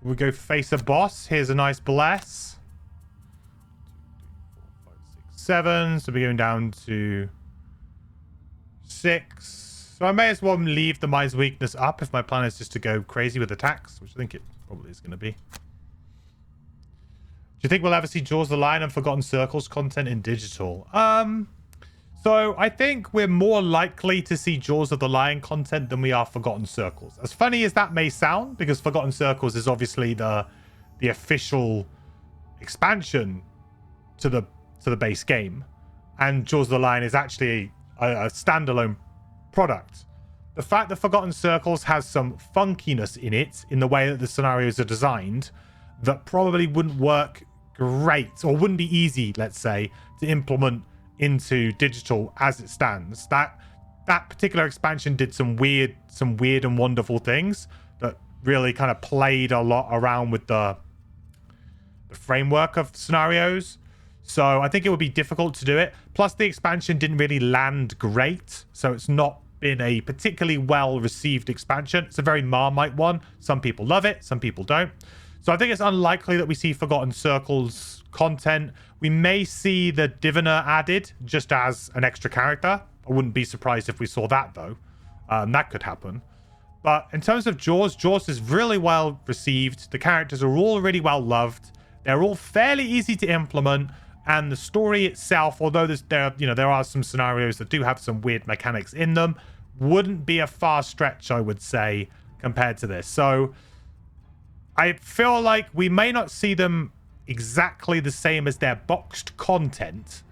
We go face a boss. Here's a nice bless. 2, 3, 4, 5, 6, 7. So we're going down to 6. So I may as well leave the Mind's Weakness up if my plan is just to go crazy with attacks, which I think it probably is going to be. Do you think we'll ever see Jaws of the Lion and Forgotten Circles content in digital? So I think we're more likely to see Jaws of the Lion content than we are Forgotten Circles. As funny as that may sound, because Forgotten Circles is obviously the official expansion to the base game, and Jaws of the Lion is actually a standalone product. The fact that Forgotten Circles has some funkiness in it, in the way that the scenarios are designed, that probably wouldn't work great, or wouldn't be easy, let's say, to implement into digital as it stands. That particular expansion did some weird and wonderful things that really kind of played a lot around with the framework of scenarios. So I think it would be difficult to do it. Plus, the expansion didn't really land great, so it's not been a particularly well received expansion. It's a very Marmite one. Some people love it, some people don't. So I think it's unlikely that we see Forgotten Circles content. We may see the Diviner added just as an extra character. I wouldn't be surprised if we saw that, though. That could happen. But in terms of Jaws is really well received. The characters are all really well loved. They're all fairly easy to implement. And the story itself, although there are some scenarios that do have some weird mechanics in them, wouldn't be a far stretch, I would say, compared to this. So I feel like we may not see them exactly the same as their boxed content,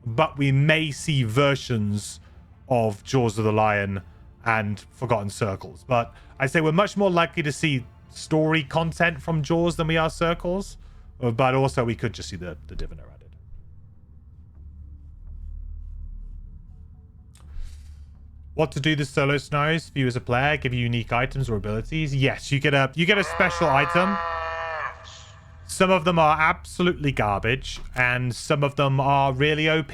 but we may see versions of Jaws of the Lion and Forgotten Circles. But I'd say we're much more likely to see story content from Jaws than we are Circles. But also we could just see the Diviner added. What to do the solo scenarios for you as a player? Give you unique items or abilities? Yes, you get a special item. Some of them are absolutely garbage, and some of them are really OP.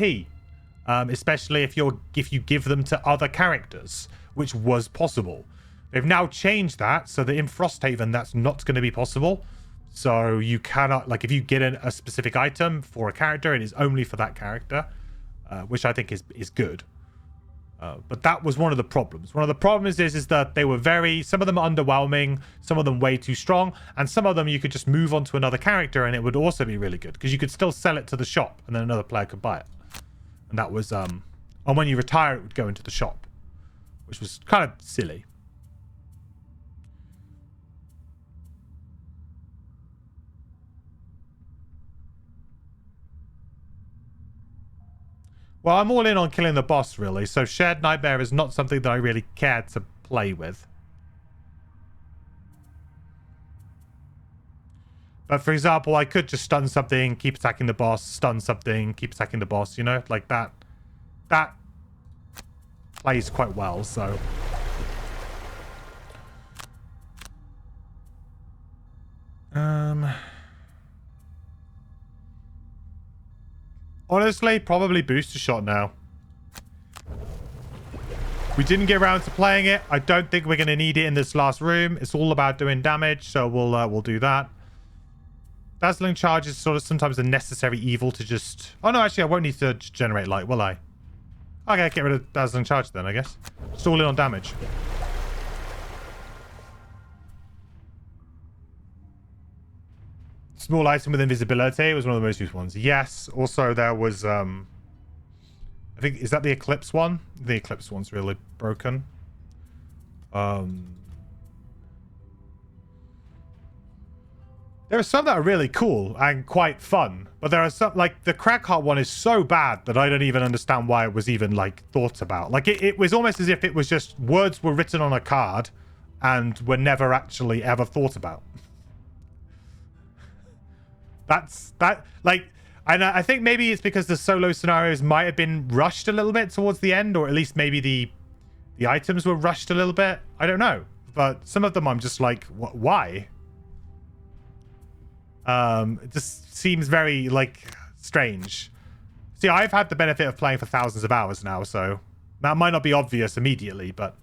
Especially if you give them to other characters, which was possible. They've now changed that so that in Frosthaven that's not going to be possible. So you cannot, like, if you get a specific item for a character, it is only for that character, which I think is good. But that was one of the problems. One of the problems is that they were some of them are underwhelming, some of them way too strong, and some of them you could just move on to another character and it would also be really good because you could still sell it to the shop and then another player could buy it. And that was, and when you retire, it would go into the shop, which was kind of silly. Well, I'm all in on killing the boss, really. So Shared Nightmare is not something that I really care to play with. But for example, I could just stun something, keep attacking the boss, stun something, keep attacking the boss, you know? Like that. That plays quite well, so... Honestly, probably booster shot now. We didn't get around to playing it. I don't think we're going to need it in this last room. It's all about doing damage, so we'll do that. Dazzling Charge is sort of sometimes a necessary evil to just... Oh, no, actually, I won't need to generate light, will I? Okay, get rid of Dazzling Charge then, I guess. Just all in on damage. Small item with invisibility was one of the most used ones. Yes. Also, there was... I think... Is that the Eclipse one? The Eclipse one's really broken. There are some that are really cool and quite fun. But there are some... Like, the Crackheart one is so bad that I don't even understand why it was even, like, thought about. Like, it was almost as if it was just... Words were written on a card and were never actually ever thought about. And I think maybe it's because the solo scenarios might have been rushed a little bit towards the end, or at least maybe the items were rushed a little bit. I don't know, but some of them I'm just like, why? It just seems very, like, strange. See, I've had the benefit of playing for thousands of hours now, so that might not be obvious immediately, but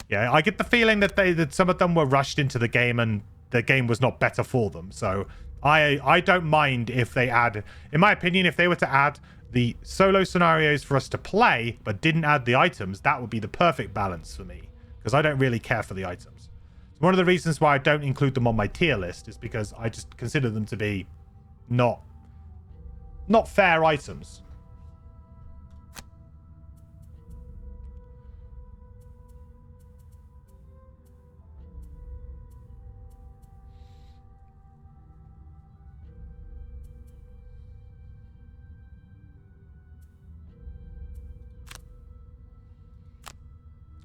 yeah, I get the feeling that some of them were rushed into the game and the game was not better for them. So I don't mind if they add, in my opinion, if they were to add the solo scenarios for us to play, but didn't add the items, that would be the perfect balance for me, because I don't really care for the items. One of the reasons why I don't include them on my tier list is because I just consider them to be not fair items.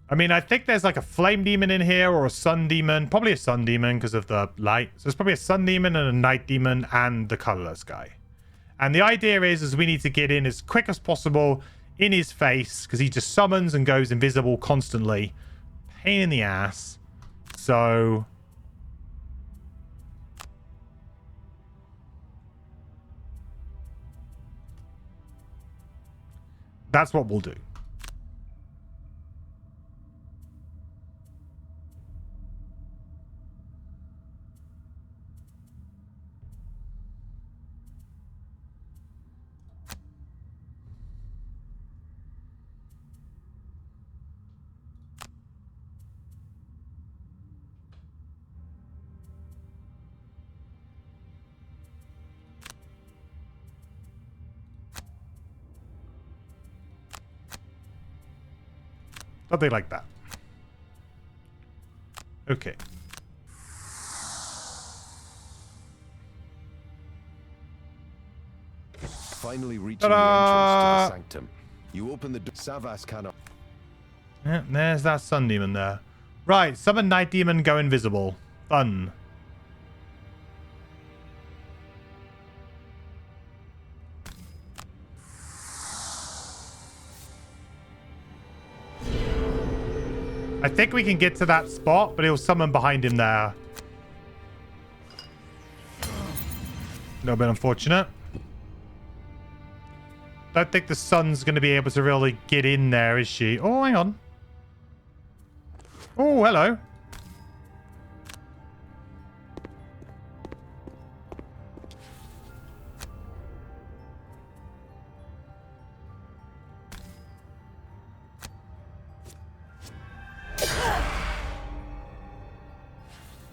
I mean, I think there's like a flame demon in here or a sun demon. Probably a sun demon because of the light. So there's probably a sun demon and a night demon and the colorless guy. And the idea is we need to get in as quick as possible in his face because he just summons and goes invisible constantly. Pain in the ass. So... that's what we'll do. Something like that. Okay. Finally reaching the entrance to the sanctum. You open the door. Savas cannot. Yeah, there's that sun demon there. Right, summon night demon, go invisible. Fun. I think we can get to that spot, but he'll summon behind him there. A little bit unfortunate. Don't think the sun's going to be able to really get in there, is she? Oh, hang on. Oh, hello.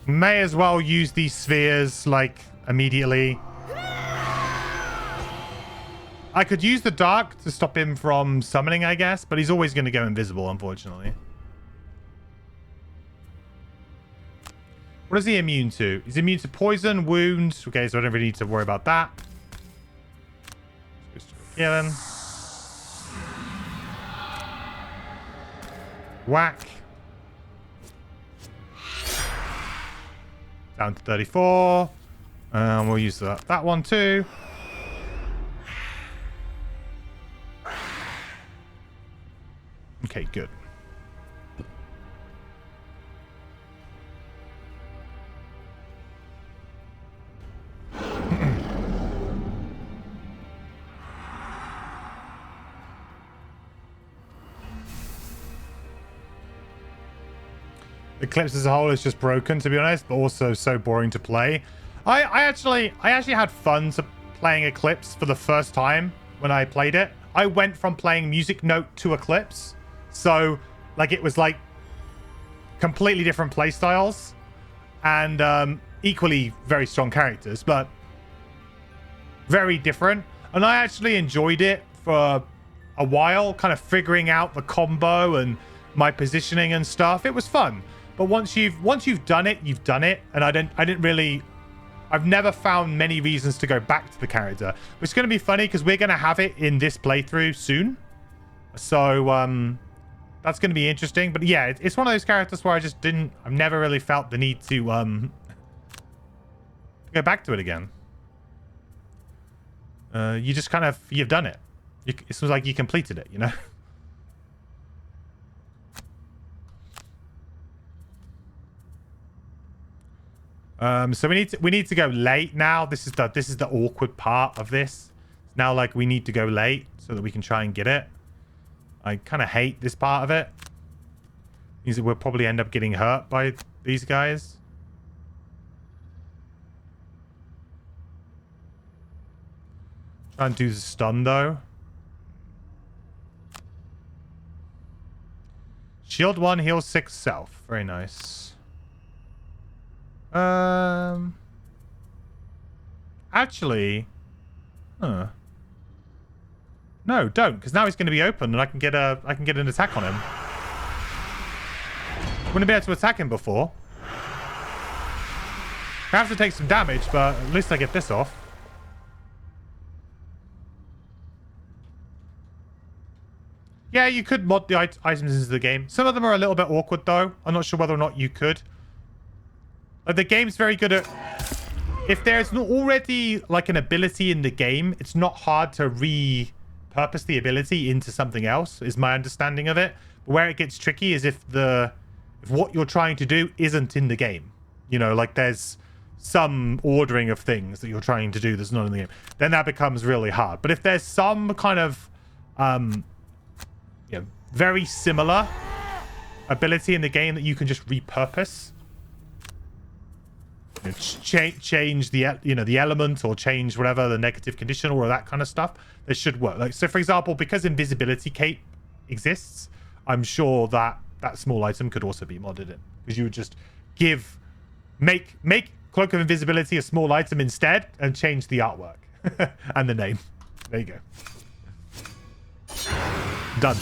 May as well use these spheres, like, immediately. I could use the dark to stop him from summoning, I guess, but he's always going to go invisible, unfortunately. What is he immune to? He's immune to poison, wounds. Okay, so I don't really need to worry about that. Yeah, then. Whack. Down to 34. And we'll use that one too. Okay, good. Eclipse as a whole is just broken, to be honest, but also so boring to play. I actually had fun playing Eclipse for the first time when I played it. I went from playing Music Note to Eclipse, so like it was like completely different play styles and equally very strong characters, but very different. And I actually enjoyed it for a while, kind of figuring out the combo and my positioning and stuff. It was fun. But once you've done it, you've done it. And I've never found many reasons to go back to the character. Which is going to be funny because we're going to have it in this playthrough soon. So that's going to be interesting. But yeah, it's one of those characters where I've never really felt the need to go back to it again. You just kind of, you've done it. It's like you completed it, you know? So we need to go late now. This is the awkward part of this. Now, like, we need to go late so that we can try and get it. I kind of hate this part of it. Means that we'll probably end up getting hurt by these guys. Try and do the stun though. Shield 1, heal 6 self. Very nice. Actually, no, don't, because now he's going to be open and I can get an attack on him. Wouldn't be able to attack him before. I have to take some damage, but at least I get this off. Yeah, you could mod the items into the game. Some of them are a little bit awkward, though. I'm not sure whether or not you could. Like, the game's very good at... If there's not already, like, an ability in the game, it's not hard to repurpose the ability into something else, is my understanding of it. But where it gets tricky is if what you're trying to do isn't in the game. You know, like, there's some ordering of things that you're trying to do that's not in the game. Then that becomes really hard. But if there's some kind of... you know, very similar ability in the game that you can just repurpose, you know, change the the element or change whatever the negative condition or that kind of stuff, that should work. Like, so for example, because invisibility cape exists, I'm sure that that small item could also be modded in, because you would just make Cloak of Invisibility a small item instead and change the artwork and the name. There you go. Done.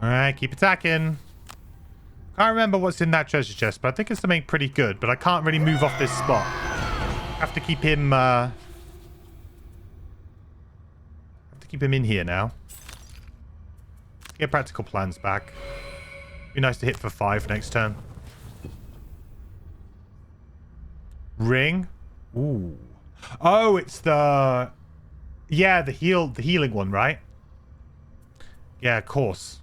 Alright, keep attacking. Can't remember what's in that treasure chest, but I think it's something pretty good. But I can't really move off this spot. Have to keep him in here now. Get practical plans back. Be nice to hit for 5 next turn. Ring. Ooh. Oh, it's the... Yeah, the healing one, right? Yeah, of course.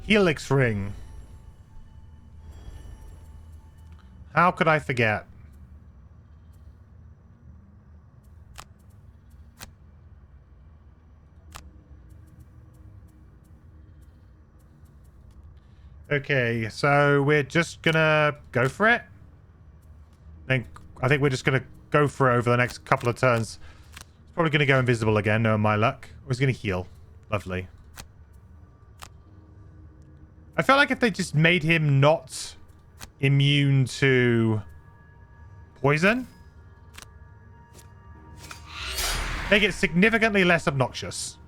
Helix ring. How could I forget? Okay, so we're just gonna go for it. I think we're just gonna go for it over the next couple of turns. It's probably gonna go invisible again, knowing my luck. Or he's gonna heal. Lovely. I felt like if they just made him not immune to poison, make it significantly less obnoxious.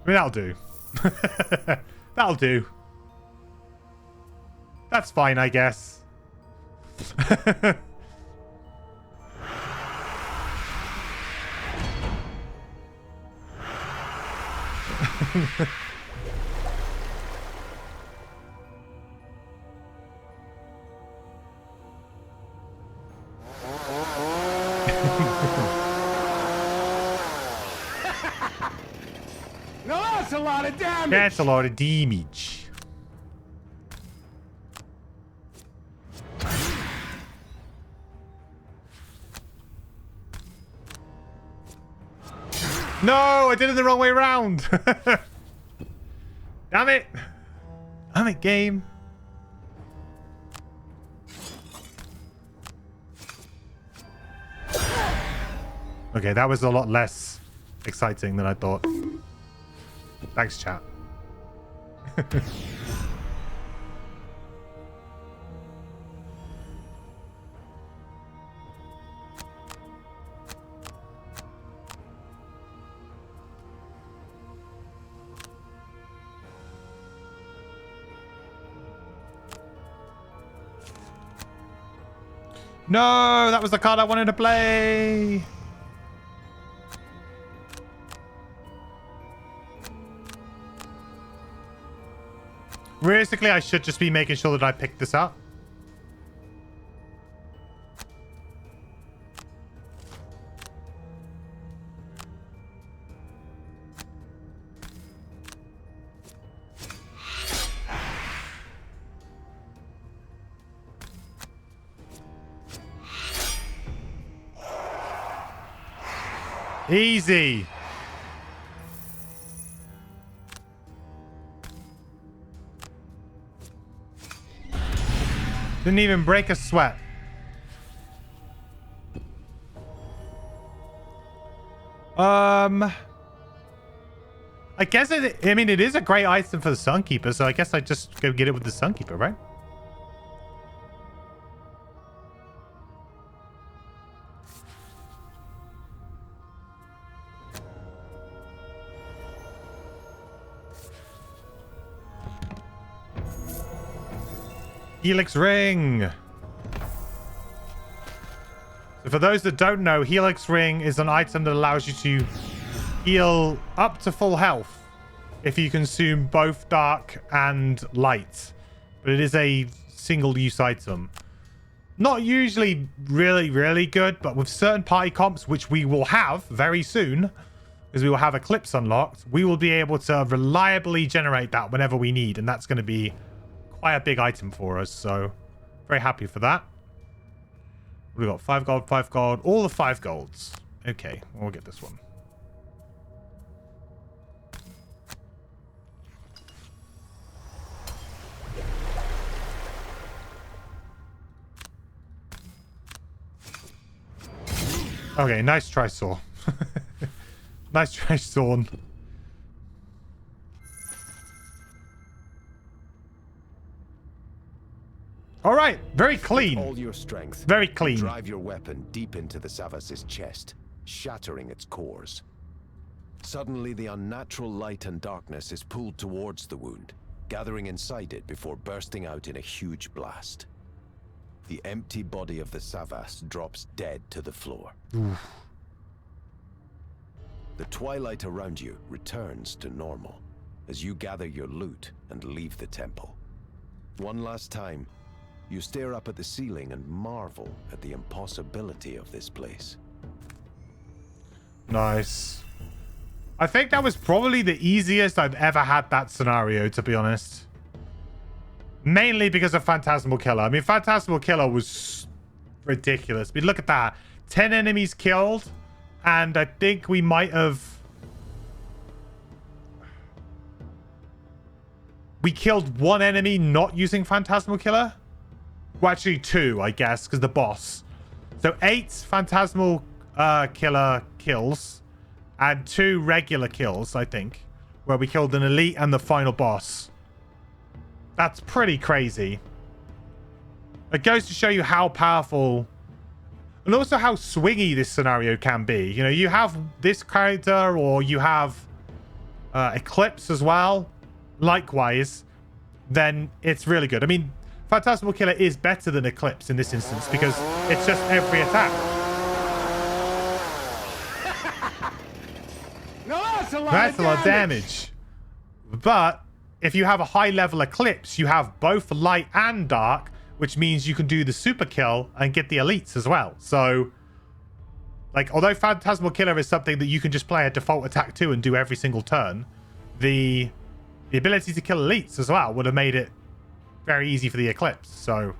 I mean, that'll do. That'll do. That's fine, I guess. Now that's a lot of damage! That's a lot of damage. No, I did it the wrong way around. Damn it. Damn it, game. Okay, that was a lot less exciting than I thought. Thanks, chat. No, that was the card I wanted to play. Realistically, I should just be making sure that I pick this up. Easy. Didn't even break a sweat. I guess I mean, it is a great item for the Sunkeeper, so I guess I just go get it with the Sunkeeper, right? Helix Ring. So for those that don't know, Helix Ring is an item that allows you to heal up to full health if you consume both dark and light. But it is a single-use item. Not usually really good, but with certain party comps, which we will have very soon, because we will have Eclipse unlocked, we will be able to reliably generate that whenever we need, and that's going to be quite a big item for us, so very happy for that. We got 5 gold, 5 gold, all the 5 golds. Okay, we'll get this one. Okay, nice try, Saw. Nice try, Sawn. All right, very clean. With all your strength. Very clean. Drive your weapon deep into the Savas's chest, shattering its cores. Suddenly, the unnatural light and darkness is pulled towards the wound, gathering inside it before bursting out in a huge blast. The empty body of the Savas drops dead to the floor. Oof. The twilight around you returns to normal as you gather your loot and leave the temple. One last time, you stare up at the ceiling and marvel at the impossibility of this place. Nice. I think that was probably the easiest I've ever had that scenario, to be honest. Mainly because of Phantasmal Killer. I mean, Phantasmal Killer was ridiculous. But look at that. 10 enemies killed. And I think we might have... We killed 1 enemy not using Phantasmal Killer. Well, actually 2, I guess, because the boss. So 8 Phantasmal Killer kills. And 2 regular kills, I think. Where we killed an elite and the final boss. That's pretty crazy. It goes to show you how powerful and also how swingy this scenario can be. You know, you have this character or you have Eclipse as well. Likewise, then it's really good. I mean, Phantasmal Killer is better than Eclipse in this instance because it's just every attack. No, that's a lot That's of a lot of damage. But if you have a high level Eclipse, you have both light and dark, which means you can do the super kill and get the elites as well. So, like, although Phantasmal Killer is something that you can just play a default attack to and do every single turn, the ability to kill elites as well would have made it very easy for the Eclipse. So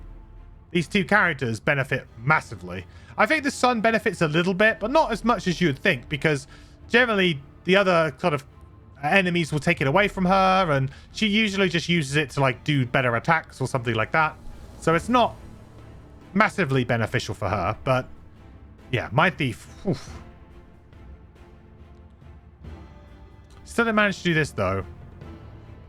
these 2 characters benefit massively. I think the Sun benefits a little bit, but not as much as you would think, because generally the other sort of enemies will take it away from her, and she usually just uses it to like do better attacks or something like that. So it's not massively beneficial for her, but yeah, Mindthief. Oof. Still didn't manage to do this though.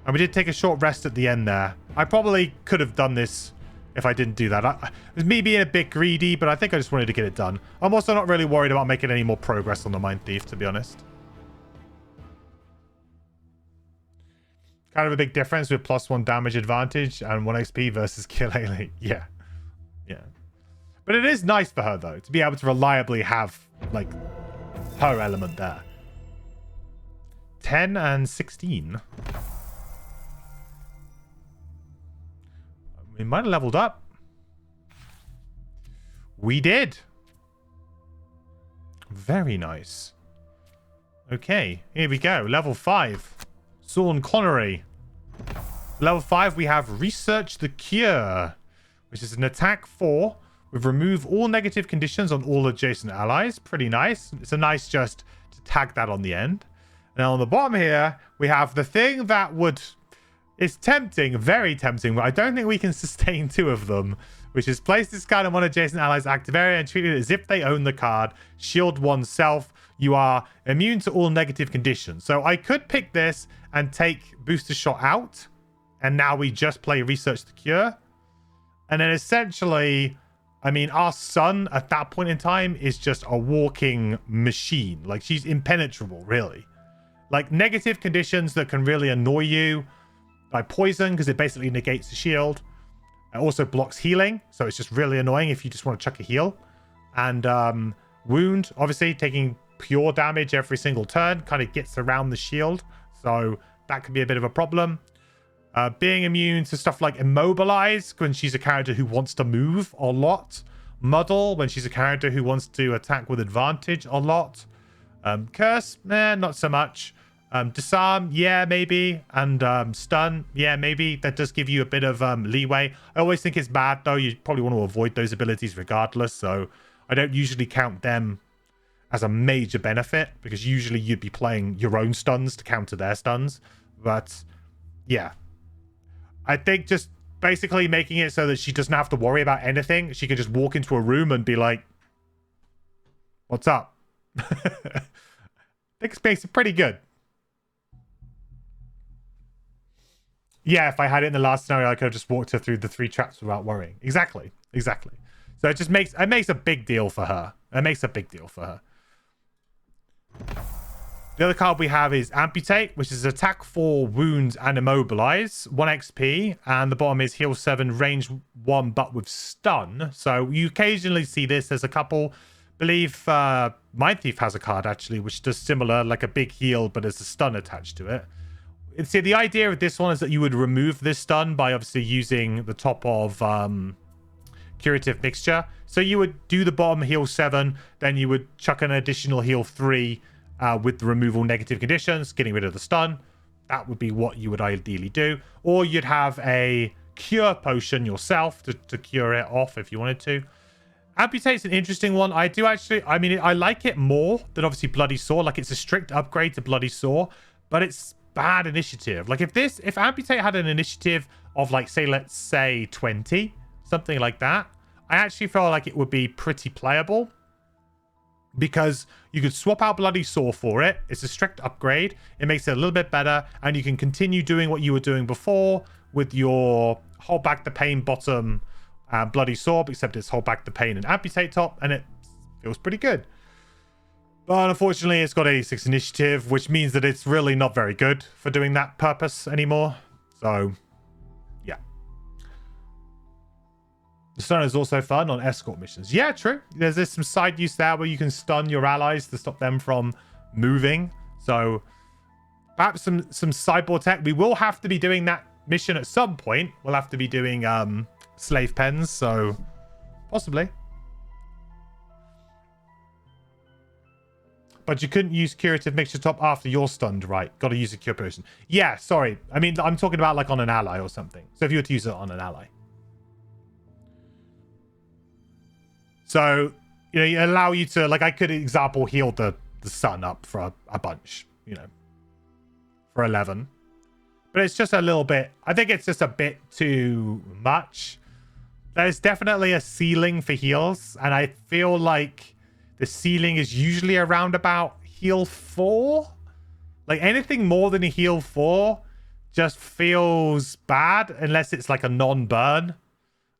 And we did take a short rest at the end there. I probably could have done this if I didn't do that. It was me being a bit greedy, but I think I just wanted to get it done. I'm also not really worried about making any more progress on the Mindthief, to be honest. Kind of a big difference with +1 damage advantage and 1 XP versus kill elite. Yeah. Yeah. But it is nice for her, though, to be able to reliably have, like, her element there. 10 and 16. We might have leveled up. We did. Very nice. Okay, here we go. Level 5. Sean Connery. Level 5, we have Research the Cure, which is an attack 4 with remove all negative conditions on all adjacent allies. Pretty nice. It's a nice just to tag that on the end. Now on the bottom here, we have the thing that would... It's tempting, very tempting, but I don't think we can sustain 2 of them, which is place this card on one adjacent ally's active area and treat it as if they own the card. Shield oneself. You are immune to all negative conditions. So I could pick this and take Booster Shot out, and now we just play Research the Cure. And then essentially, I mean, our Sun at that point in time is just a walking machine. Like, she's impenetrable, really. Like, negative conditions that can really annoy you. Like poison, because it basically negates the shield. It also blocks healing, so it's just really annoying if you just want to chuck a heal. And wound, obviously, taking pure damage every single turn kind of gets around the shield, so that could be a bit of a problem. Being immune to stuff like immobilize when she's a character who wants to move a lot. Muddle when she's a character who wants to attack with advantage a lot. Curse, not so much. Disarm, yeah, maybe. And stun, yeah, maybe. That does give you a bit of leeway. I always think it's bad, though. You probably want to avoid those abilities regardless, so I don't usually count them as a major benefit, because usually you'd be playing your own stuns to counter their stuns. But, yeah. I think just basically making it so that she doesn't have to worry about anything. She can just walk into a room and be like, what's up? I think it makes it pretty good. Yeah, if I had it in the last scenario, I could have just walked her through the 3 traps without worrying. Exactly. So it just makes a big deal for her. It makes a big deal for her. The other card we have is Amputate, which is attack 4, wounds, and immobilize. 1 XP, and the bottom is heal 7, range 1, but with stun. So you occasionally see this. There's a couple. I believe Mindthief has a card, actually, which does similar, like a big heal, but there's a stun attached to it. See, the idea of this one is that you would remove this stun by obviously using the top of Curative Mixture. So you would do the bottom heal 7, then you would chuck an additional heal 3 with the removal negative conditions, getting rid of the stun. That would be what you would ideally do. Or you'd have a cure potion yourself to cure it off if you wanted to. Amputate's an interesting one. I like it more than obviously Bloody Saw. Like, it's a strict upgrade to Bloody Saw, but it's bad initiative. Like, if Amputate had an initiative of, like, let's say 20, something like that, I actually felt like it would be pretty playable, because you could swap out Bloody Saw for it. It's a strict upgrade. It makes it a little bit better, and you can continue doing what you were doing before with your Hold Back the Pain bottom Bloody Saw, except it's Hold Back the Pain and Amputate top, and it feels pretty good. But unfortunately, it's got 86 initiative, which means that it's really not very good for doing that purpose anymore. So, yeah. The stun is also fun on escort missions. Yeah, true. There's some side use there where you can stun your allies to stop them from moving. So, perhaps some sideboard tech. We will have to be doing that mission at some point. We'll have to be doing slave pens, so possibly. But you couldn't use Curative Mixture top after you're stunned, right? Got to use a cure potion. Yeah, sorry. I mean, I'm talking about like on an ally or something. So if you were to use it on an ally. So, you know, you allow you to, like, I could, example, heal the sun up for a bunch, you know, for 11. But it's just a little bit, I think it's just a bit too much. There's definitely a ceiling for heals, and I feel like the ceiling is usually around about heal 4. Like, anything more than a heal 4 just feels bad unless it's like a non-burn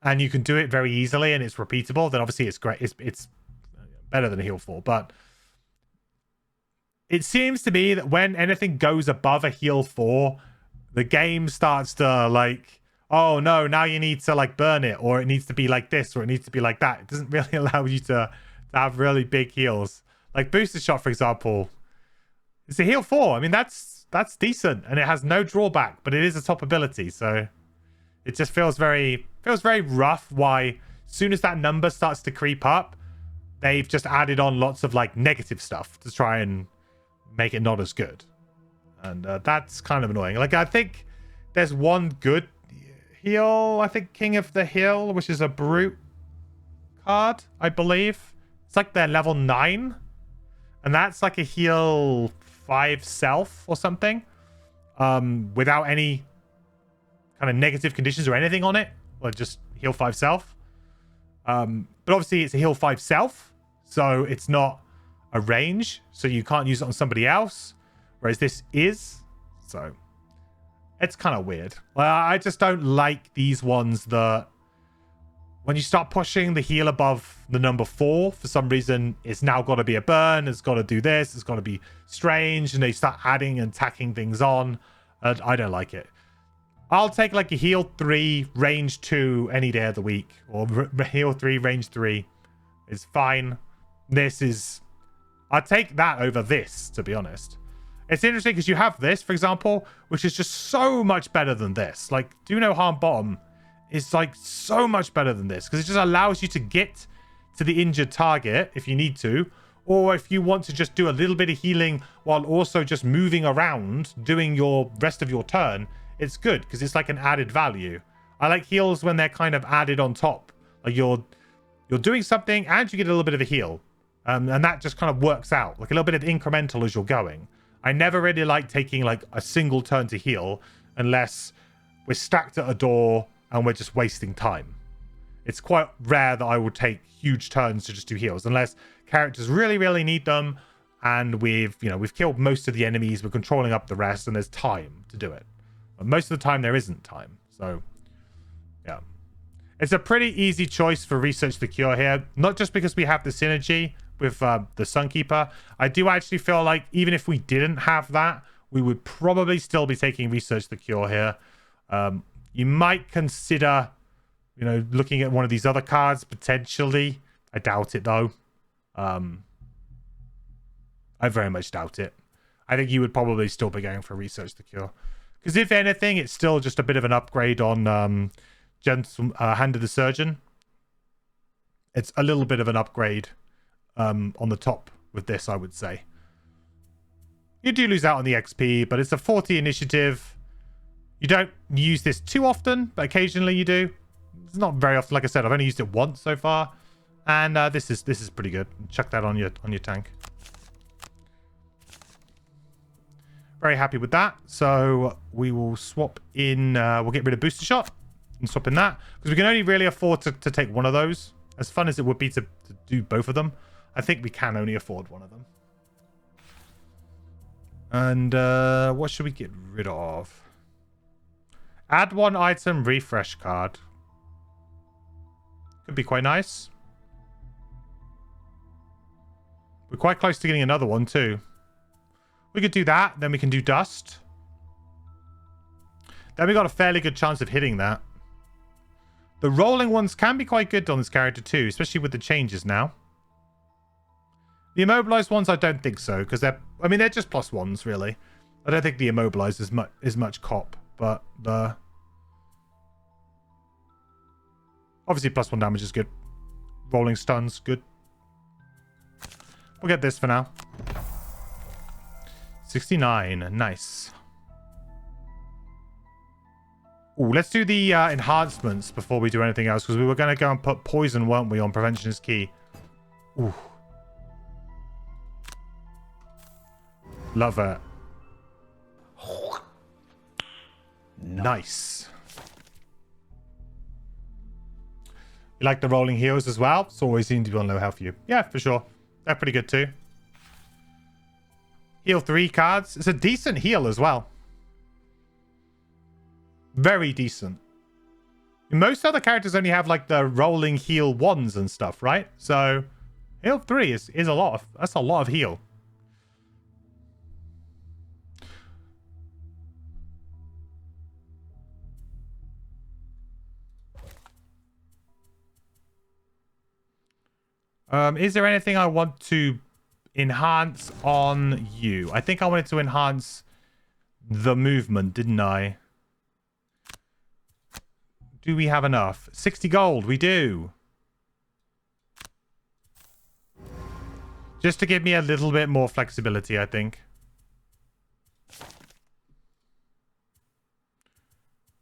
and you can do it very easily and it's repeatable. Then obviously it's great. It's better than a heal 4. But it seems to me that when anything goes above a heal 4, the game starts to like, oh no, now you need to like burn it, or it needs to be like this, or it needs to be like that. It doesn't really allow you to have really big heals. Like Booster Shot, for example, it's a heal 4. I mean, that's decent, and it has no drawback, but it is a top ability, so It just feels very rough. Why, as soon as that number starts to creep up, they've just added on lots of like negative stuff to try and make it not as good. And that's kind of annoying. Like, I think there's one good heal. I think King of the Hill, which is a brute card, I believe. It's like they're level 9. And that's like a heal 5 self or something. Without any kind of negative conditions or anything on it. Or just heal 5 self. But obviously it's a heal 5 self. So it's not a range. So you can't use it on somebody else. Whereas this is. So it's kind of weird. I just don't like these ones that when you start pushing the heal above the number 4, for some reason, it's now got to be a burn. It's got to do this. It's got to be strange. And they start adding and tacking things on. I don't like it. I'll take like a heal 3, range 2 any day of the week. Or heal 3, range 3 is fine. This is... I'll take that over this, to be honest. It's interesting because you have this, for example, which is just so much better than this. Like, Do No Harm Bottom is like so much better than this because it just allows you to get to the injured target if you need to, or if you want to just do a little bit of healing while also just moving around, doing your rest of your turn. It's good because it's like an added value. I like heals when they're kind of added on top. Like you're doing something and you get a little bit of a heal. And that just kind of works out. Like a little bit of incremental as you're going. I never really like taking like a single turn to heal unless we're stacked at a door and we're just wasting time. It's quite rare that I would take huge turns to just do heals unless characters really, really need them and we've killed most of the enemies, we're controlling up the rest and there's time to do it. But most of the time there isn't time. So yeah. It's a pretty easy choice for Research the Cure here, not just because we have the synergy with the Sunkeeper. I do actually feel like even if we didn't have that, we would probably still be taking Research the Cure here. You might consider, looking at one of these other cards potentially. I doubt it though. I very much doubt it. I think you would probably still be going for Research the Cure. Because if anything, it's still just a bit of an upgrade on Hand of the Surgeon. It's a little bit of an upgrade on the top with this, I would say. You do lose out on the XP, but it's a 40 initiative. You don't use this too often, but occasionally you do. It's not very often. Like I said, I've only used it once so far, and this is pretty good. Chuck that on your tank. Very happy with that. So we will swap in. We'll get rid of Booster Shot and swap in that because we can only really afford to take one of those. As fun as it would be to do both of them, I think we can only afford one of them. And what should we get rid of? Add one item refresh card. Could be quite nice. We're quite close to getting another one too. We could do that. Then we can do dust. Then we got a fairly good chance of hitting that. The rolling ones can be quite good on this character too, especially with the changes now. The immobilized ones, I don't think so, because they're just +1s really. I don't think the immobilized is much cop, but the obviously +1 damage is good. Rolling stuns, good. We'll get this for now. 69, nice. Ooh, let's do the enhancements before we do anything else, because we were going to go and put poison, weren't we, on Prevention is Key. Ooh. Love it. Nice. You like the rolling heals as well? It's always seems to be on low health for you. Yeah, for sure. They're pretty good too. Heal 3 cards. It's a decent heal as well. Very decent. Most other characters only have like the rolling heal 1s and stuff, right? So heal 3 is a lot of, that's a lot of heal. Is there anything I want to enhance on you? I think I wanted to enhance the movement, didn't I? Do we have enough? 60 gold. We do. Just to give me a little bit more flexibility, I think.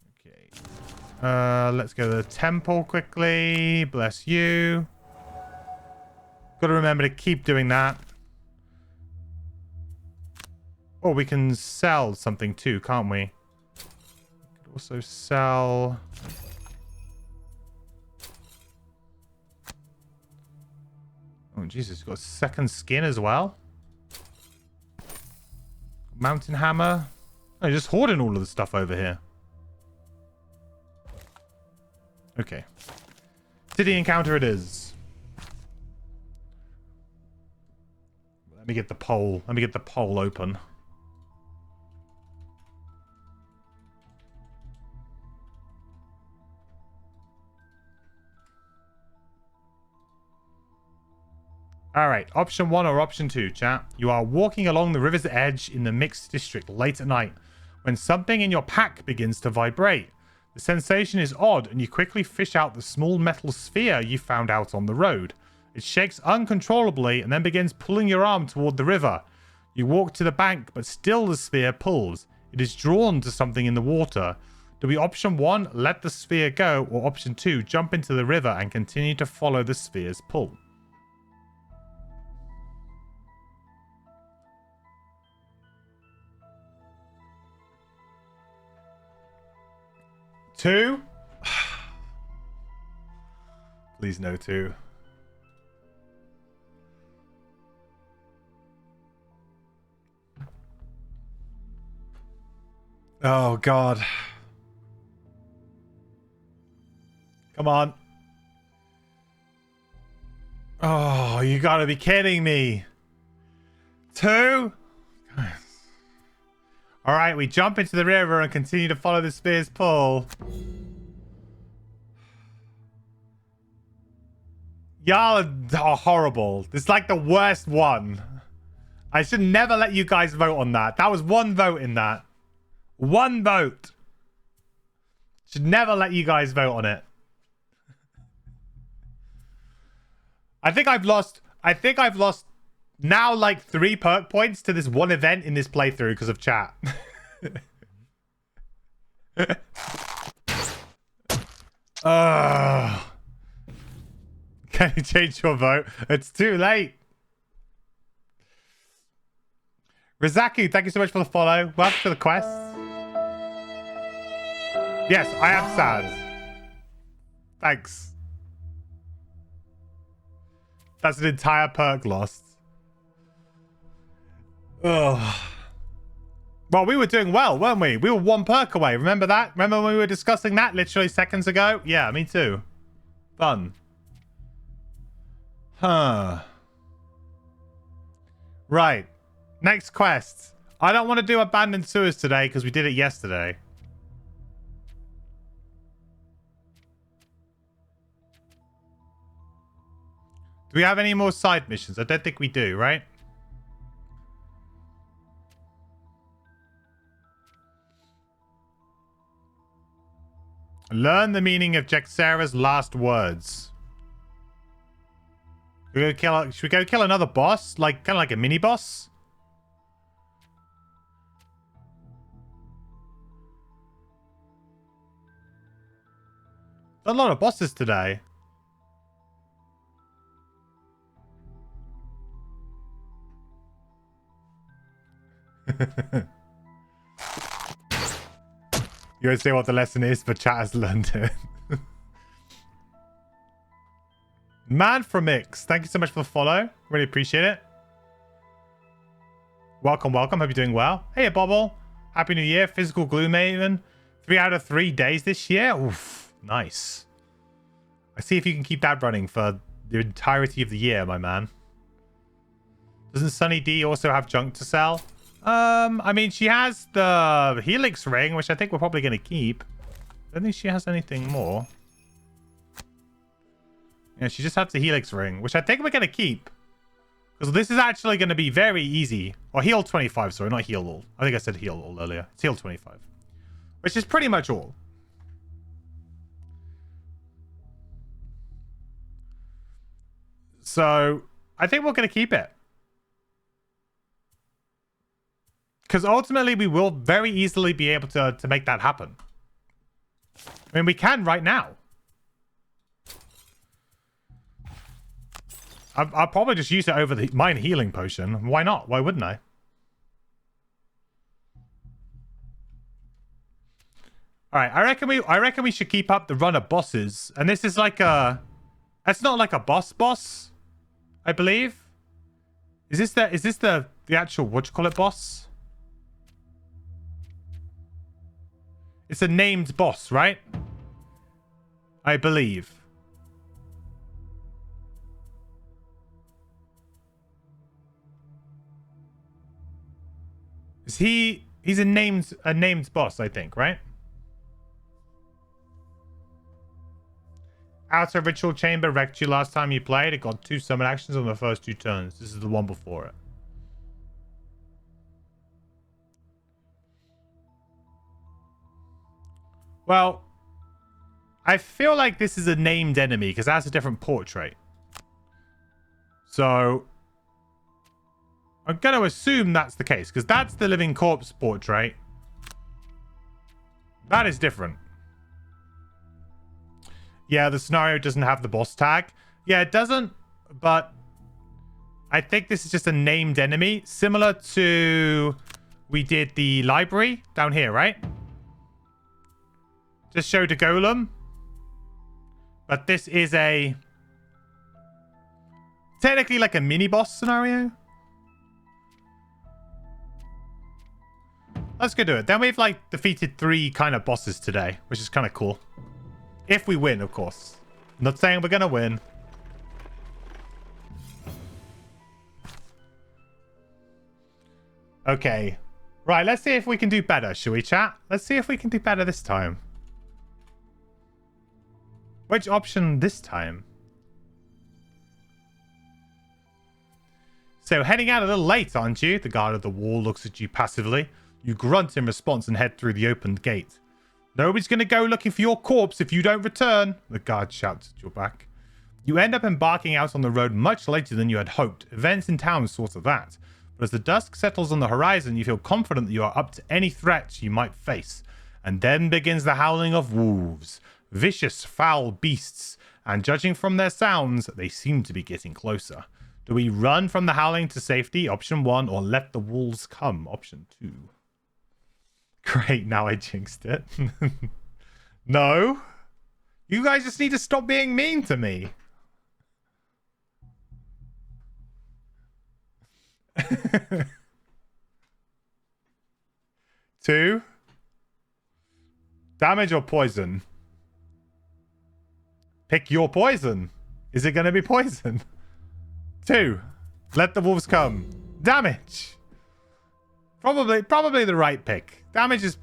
Okay. Let's go to the temple quickly. Bless you. Got to remember to keep doing that. Or we can sell something too, can't we? We could also sell... Oh, Jesus, got a second skin as well. Mountain hammer. Oh, just hoarding all of the stuff over here. Okay. City encounter it is. Let me get the poll. Let me get the poll open. All right, option 1 or option 2, chat. You are walking along the river's edge in the mixed district late at night when something in your pack begins to vibrate. The sensation is odd and you quickly fish out the small metal sphere you found out on the road. It shakes uncontrollably and then begins pulling your arm toward the river. You walk to the bank, but still the sphere pulls. It is drawn to something in the water. Do we option 1, let the sphere go, or option 2, jump into the river and continue to follow the sphere's pull? Two? Please no 2. Oh, God. Come on. Oh, you gotta be kidding me. 2? All right, we jump into the river and continue to follow the spear's pull. Y'all are horrible. It's like the worst one. I should never let you guys vote on that. That was one vote in that. One vote. Should never let you guys vote on it. I think I've lost now like 3 perk points to this one event in this playthrough because of chat. Can you change your vote? It's too late. Rizaku, thank you so much for the follow. Welcome to the quest. Yes, I am sad. Thanks. That's an entire perk lost. Ugh. Well, we were doing well, weren't we? We were 1 perk away. Remember that? Remember when we were discussing that literally seconds ago? Yeah, me too. Fun. Huh. Right. Next quest. I don't want to do Abandoned Sewers today because we did it yesterday. Do we have any more side missions? I don't think we do, right? Learn the meaning of Jexera's last words. Should we go kill another boss? Like, kind of like a mini boss? A lot of bosses today. You won't say what the lesson is, but chat has learned it. Man from Mix, thank you so much for the follow. Really appreciate it. Welcome, welcome. Hope you're doing well. Hey, Bobble. Happy New Year. Physical Gloomhaven. 3 out of 3 days this year. Oof, nice. I see if you can keep that running for the entirety of the year, my man. Doesn't Sunny D also have junk to sell? I mean, she has the Helix ring, which I think we're probably going to keep. I don't think she has anything more. Yeah, she just has the Helix ring, which I think we're going to keep. Because this is actually going to be very easy. Or heal 25, sorry, not heal all. I think I said heal all earlier. It's heal 25. Which is pretty much all. So I think we're going to keep it. Because ultimately we will very easily be able to make that happen. I mean, we can right now. I'll probably just use it over the mine healing potion. Why not? Why wouldn't I? All right, I reckon we should keep up the run of bosses. And this is like a, that's not like a boss, I believe. Is this the actual, what you call it, boss? It's a named boss, right? I believe. Is he's a named boss, I think, right? Outer Ritual Chamber wrecked you last time you played. It got 2 summon actions on the first 2 turns. This is the one before it. Well, I feel like this is a named enemy because it has a different portrait. So I'm going to assume that's the case because that's the living corpse portrait. That is different. Yeah, the scenario doesn't have the boss tag. Yeah, it doesn't, but I think this is just a named enemy. Similar to we did the library down here, right? Just showed a golem. But this is a technically like a mini boss scenario. Let's go do it. Then we've like defeated 3 kind of bosses today, which is kind of cool. If we win, of course. I'm not saying we're gonna win. Okay. Right, let's see if we can do better, shall we, chat? Let's see if we can do better this time. Which option this time? So, heading out a little late, aren't you? The guard at the wall looks at you passively. You grunt in response and head through the opened gate. Nobody's going to go looking for your corpse if you don't return, the guard shouts at your back. You end up embarking out on the road much later than you had hoped. Events in town sort of that. But as the dusk settles on the horizon, you feel confident that you are up to any threat you might face. And then begins the howling of wolves. Vicious, foul beasts. And judging from their sounds, they seem to be getting closer. Do we run from the howling to safety? Option 1. Or let the wolves come? Option 2. Great, now I jinxed it. No. You guys just need to stop being mean to me. Two. Damage or poison? Pick your poison. Is it going to be poison? 2. Let the wolves come. Damage. Probably the right pick. Damage is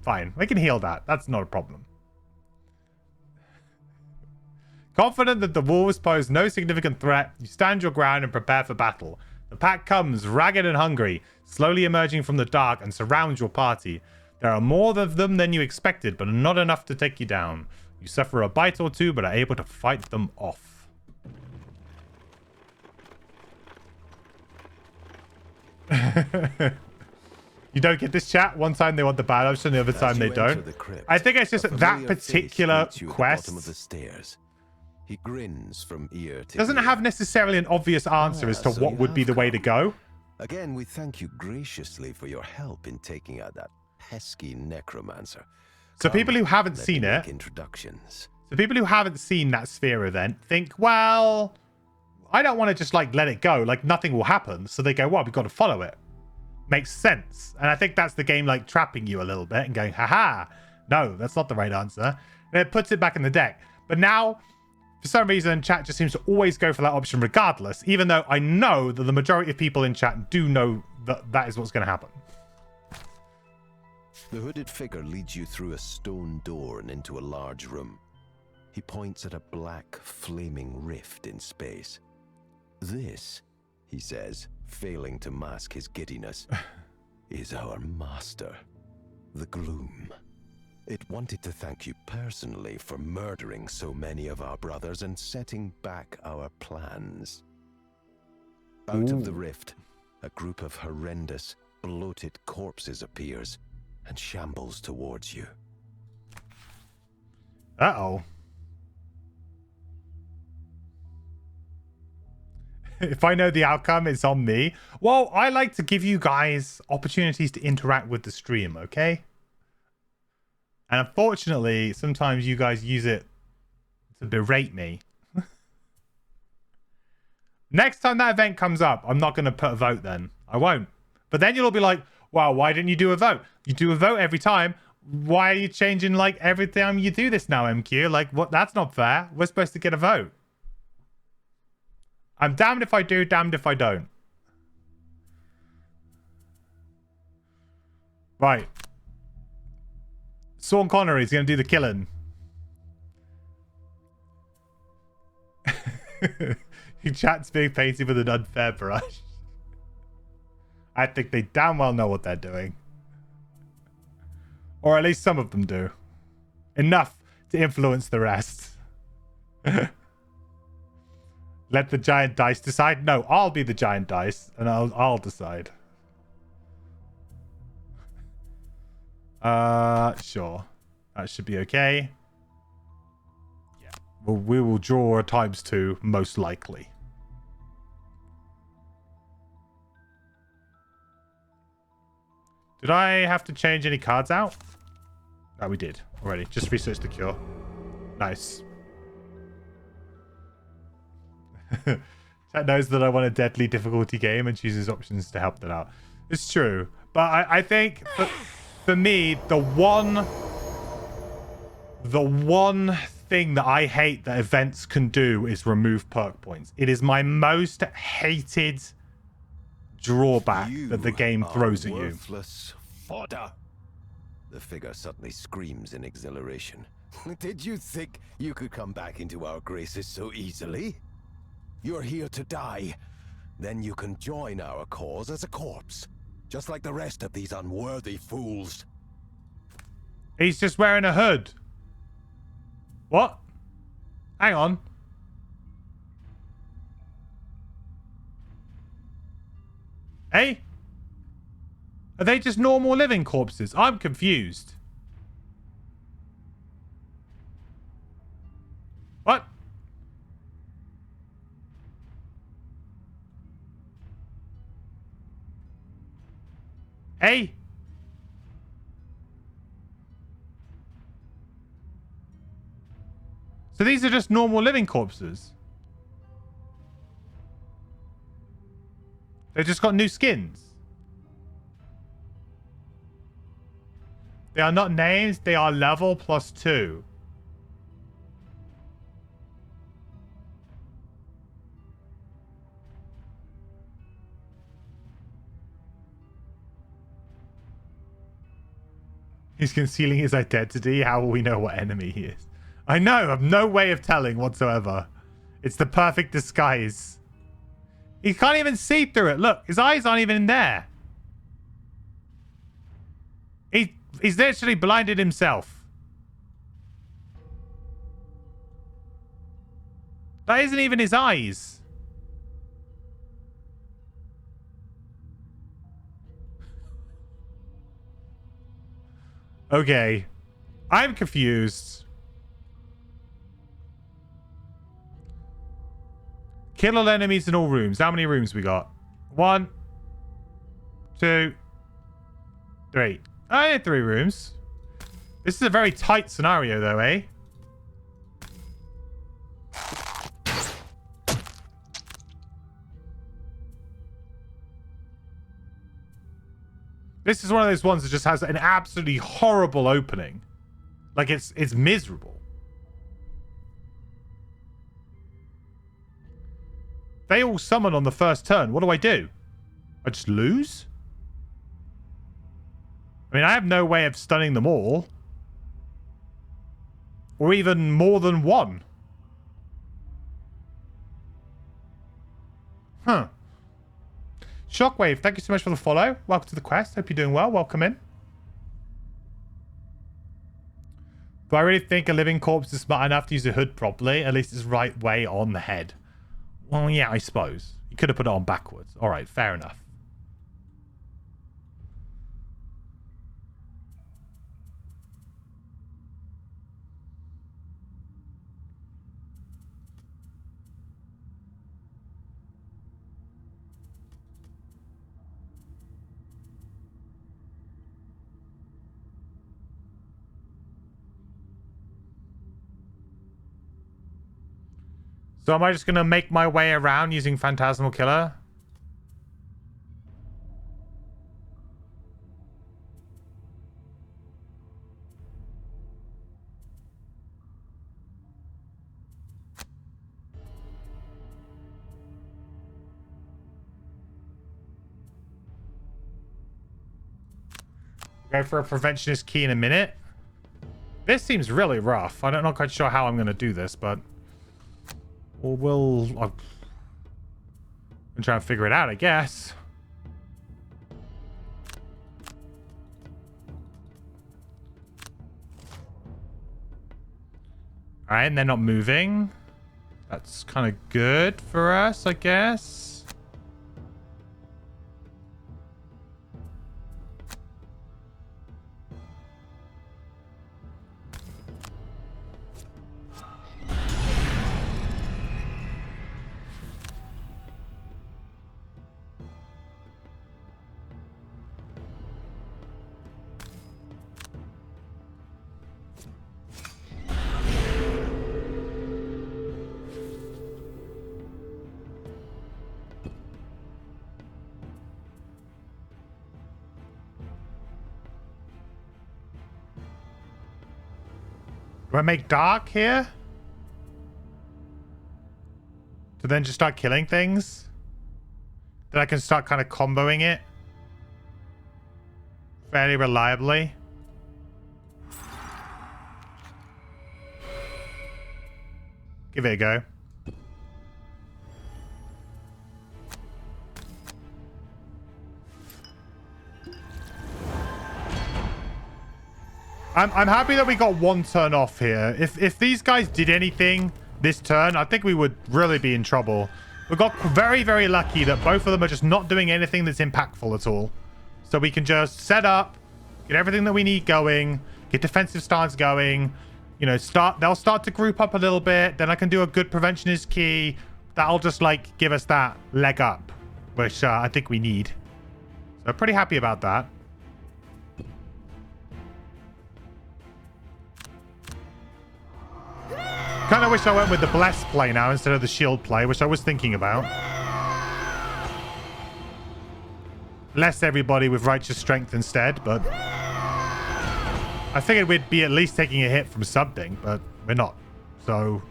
fine. We can heal that. That's not a problem. Confident that the wolves pose no significant threat, you stand your ground and prepare for battle. The pack comes, ragged and hungry, slowly emerging from the dark and surrounds your party. There are more of them than you expected, but not enough to take you down. You suffer a bite or 2, but are able to fight them off. You don't get this, chat. One time they want the bad option, the other time they don't. I think it's just that particular quest He grins from ear to doesn't ear. have necessarily an obvious answer as to So what you would be have the way to go. Again, we thank you graciously for your help in taking out that pesky necromancer. So people who haven't let seen me it, make introductions. so people who haven't seen that sphere event think, well, I don't want to just like let it go, like nothing will happen. So they go, well, we've got to follow it. Makes sense. And I think that's the game like trapping you a little bit and going, haha, no, that's not the right answer. And it puts it back in the deck. But now, for some reason, chat just seems to always go for that option regardless, even though I know that the majority of people in chat do know that that is what's going to happen. The hooded figure leads you through a stone door and into a large room. He points at a black, flaming rift in space. This, he says, failing to mask his giddiness, is our master, the Gloom. It wanted to thank you personally for murdering so many of our brothers and setting back our plans. Out of the rift, a group of horrendous, bloated corpses appears and shambles towards you. Uh-oh. If I know the outcome, it's on me. Well, I like to give you guys opportunities to interact with the stream, okay? And unfortunately, sometimes you guys use it to berate me. Next time that event comes up, I'm not going to put a vote then. I won't. But then you'll all be like, wow, why didn't you do a vote? You do a vote every time. Why are you changing like every time you do this now, MQ? Like, what? That's not fair. We're supposed to get a vote. I'm damned if I do, damned if I don't. Right. Sean Connery's going to do the killing. Your chat's being painted with an unfair brush. I think they damn well know what they're doing. Or at least some of them do. Enough to influence the rest. Let the giant dice decide? No, I'll be the giant dice, and I'll decide. Sure. That should be okay. Yeah. Well, we will draw a ×2, most likely. Did I have to change any cards out? Oh, we did already. Just research the cure. Nice. Chat knows that I want a deadly difficulty game and chooses options to help that out. It's true. But I think for me, the one thing that I hate that events can do is remove perk points. It is my most hated drawback that the game throws at you. Worthless fodder. The figure suddenly screams in exhilaration. Did you think you could come back into our graces so easily? You're here to die. Then you can join our cause as a corpse, just like the rest of these unworthy fools. He's just wearing a hood. What? Hang on. Hey? Are they just normal living corpses? I'm confused. What? Hey? So these are just normal living corpses? They've just got new skins? They are not names, they are level +2. He's concealing his identity. How will we know what enemy he is? I know. I've no way of telling whatsoever. It's the perfect disguise. He can't even see through it. Look, his eyes aren't even in there. He's literally blinded himself. That isn't even his eyes. Okay. I'm confused. Kill all enemies in all rooms. How many rooms we got? 1, 2, 3. I had 3 rooms. This is a very tight scenario though, eh? This is one of those ones that just has an absolutely horrible opening. Like it's miserable. They all summon on the first turn. What do I do? I just lose? I mean, I have no way of stunning them all. Or even more than one. Huh. Shockwave, thank you so much for the follow. Welcome to the quest. Hope you're doing well. Welcome in. Do I really think a living corpse is smart enough to use a hood properly? At least it's right way on the head. Well, yeah, I suppose. You could have put it on backwards. All right, fair enough. So am I just going to make my way around using Phantasmal Killer? Go for a Preventionist Key in a minute. This seems really rough. I'm not quite sure how I'm going to do this, but... I'm trying to figure it out, I guess. Alright, and they're not moving. That's kind of good for us, I guess. Do I make dark here? To then just start killing things? Then I can start kind of comboing it fairly reliably. Give it a go. I'm happy that we got one turn off here. If these guys did anything this turn, I think we would really be in trouble. We got very, very lucky that both of them are just not doing anything that's impactful at all. So we can just set up, get everything that we need going, get defensive stance going, you know, they'll start to group up a little bit. Then I can do a good Preventionist Key. That'll just like give us that leg up, which I think we need. So pretty happy about that. Kind of wish I went with the Bless play now instead of the Shield play, which I was thinking about. Less everybody with Righteous Strength instead, but... I figured we'd be at least taking a hit from something, but we're not. So...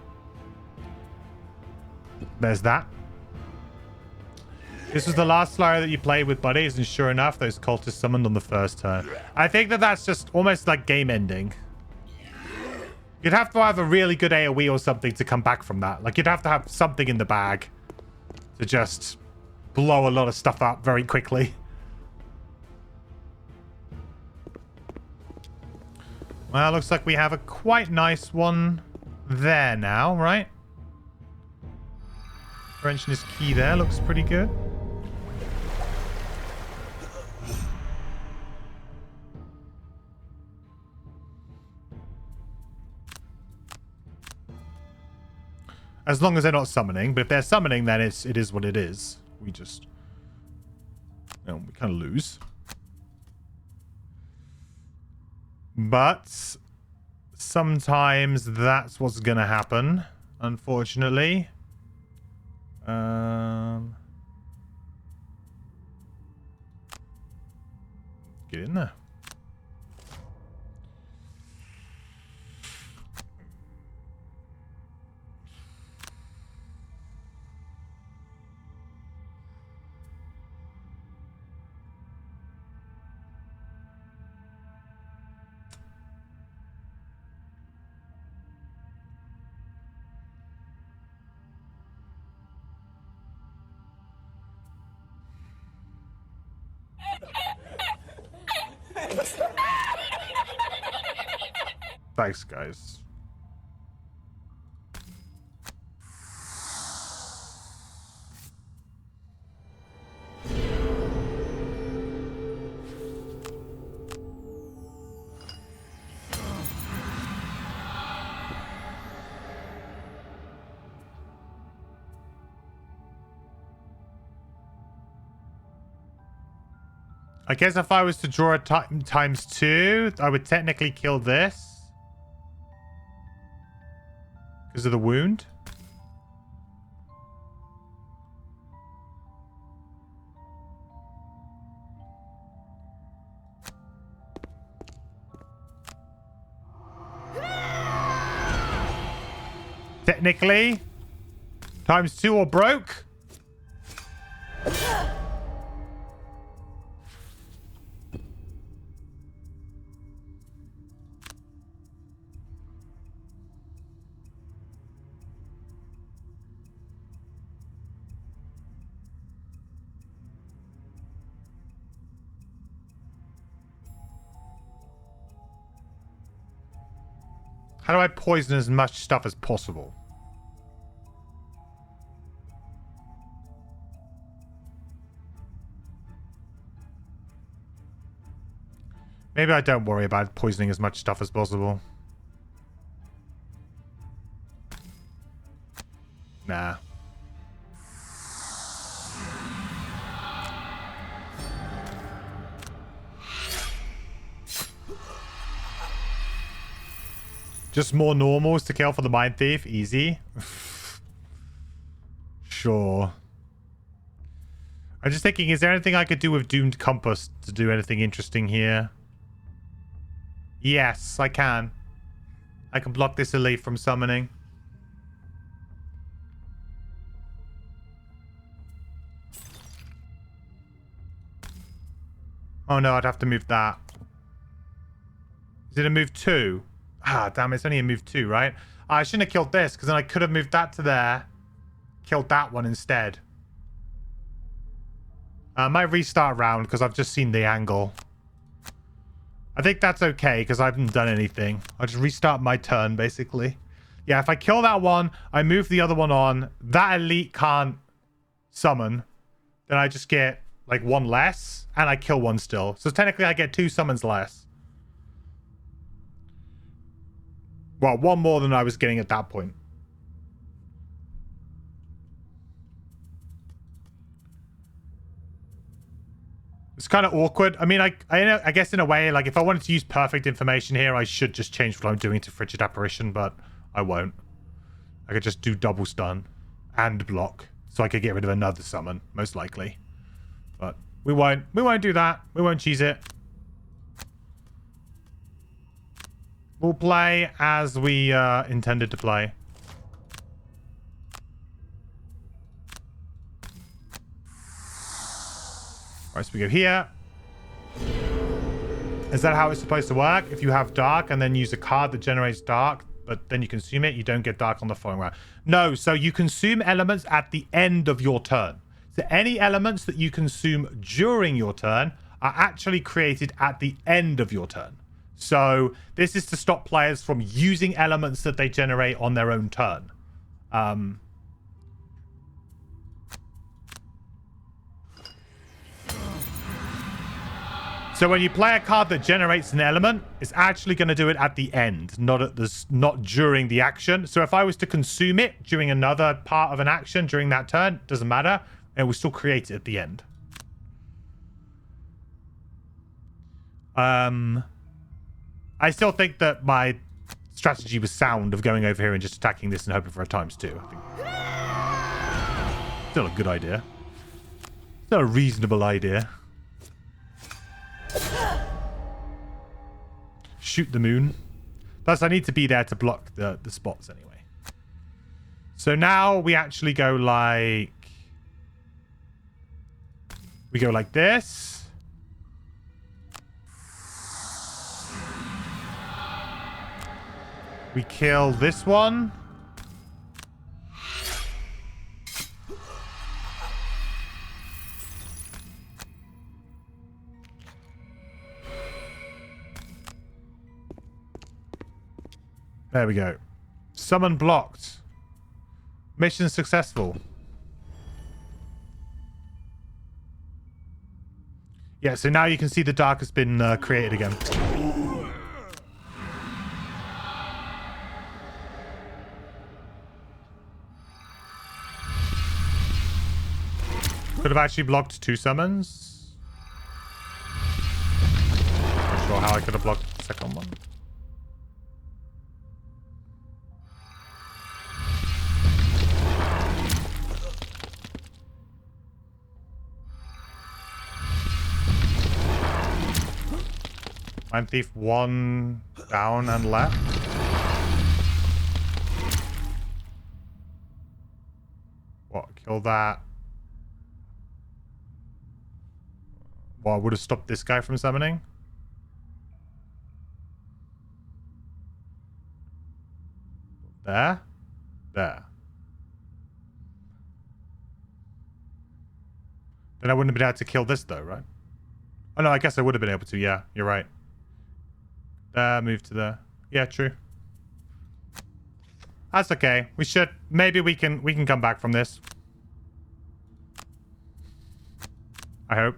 there's that. This was the last Slayer that you played with buddies, and sure enough, those cultists summoned on the first turn. I think that that's just almost like game ending. You'd have to have a really good AoE or something to come back from that. Like, you'd have to have something in the bag to just blow a lot of stuff up very quickly. Well, looks like we have a quite nice one there now, right? Preventionist Key there looks pretty good. As long as they're not summoning, but if they're summoning, then it is what it is. We just, you know, we kind of lose. But sometimes that's what's gonna happen, unfortunately. Get in there. Thanks, guys. I guess if I was to draw a times 2, I would technically kill this. Because of the wound. Technically. Times 2 or broke. How do I poison as much stuff as possible? Maybe I don't worry about poisoning as much stuff as possible. Nah. Just more normals to kill for the Mindthief. Easy. Sure. I'm just thinking, is there anything I could do with Doomed Compass to do anything interesting here? Yes, I can. I can block this elite from summoning. Oh no, I'd have to move that. Is it a move 2? Ah, damn, it's only a move 2, right? I shouldn't have killed this, because then I could have moved that to there. Killed that one instead. I might restart round, because I've just seen the angle. I think that's okay, because I haven't done anything. I'll just restart my turn, basically. Yeah, if I kill that one, I move the other one on. That elite can't summon. Then I just get, like, 1 less, and I kill 1 still. So technically, I get 2 summons less. Well, 1 more than I was getting at that point. It's kind of awkward. I mean, I guess in a way, like, if I wanted to use perfect information here, I should just change what I'm doing to Frigid Apparition, but I won't. I could just do double stun and block, so I could get rid of another summon, most likely. But we won't. We won't do that. We won't cheese it. We'll play as we intended to play. Alright, so we go here. Is that how it's supposed to work? If you have dark and then use a card that generates dark, but then you consume it, you don't get dark on the following round. No, so you consume elements at the end of your turn. So any elements that you consume during your turn are actually created at the end of your turn. So this is to stop players from using elements that they generate on their own turn. So when you play a card that generates an element, it's actually going to do it at the end, not during the action. So if I was to consume it during another part of an action during that turn, doesn't matter. It will still create it at the end. I still think that my strategy was sound of going over here and just attacking this and hoping for a ×2. I think still a good idea. Still a reasonable idea. Shoot the moon. Plus, I need to be there to block the spots anyway. So now we actually go like... We go like this. We kill this one. There we go. Summon blocked. Mission successful. Yeah, so now you can see the dark has been created again. Could have actually blocked 2 summons. Not sure how I could have blocked the second one. Mindthief 1 down and left. What? Kill that. Well, I would have stopped this guy from summoning. There. There. Then I wouldn't have been able to kill this though, right? Oh no, I guess I would have been able to. Yeah, you're right. Move to there. Yeah, true. That's okay. We should. Maybe we can come back from this. I hope.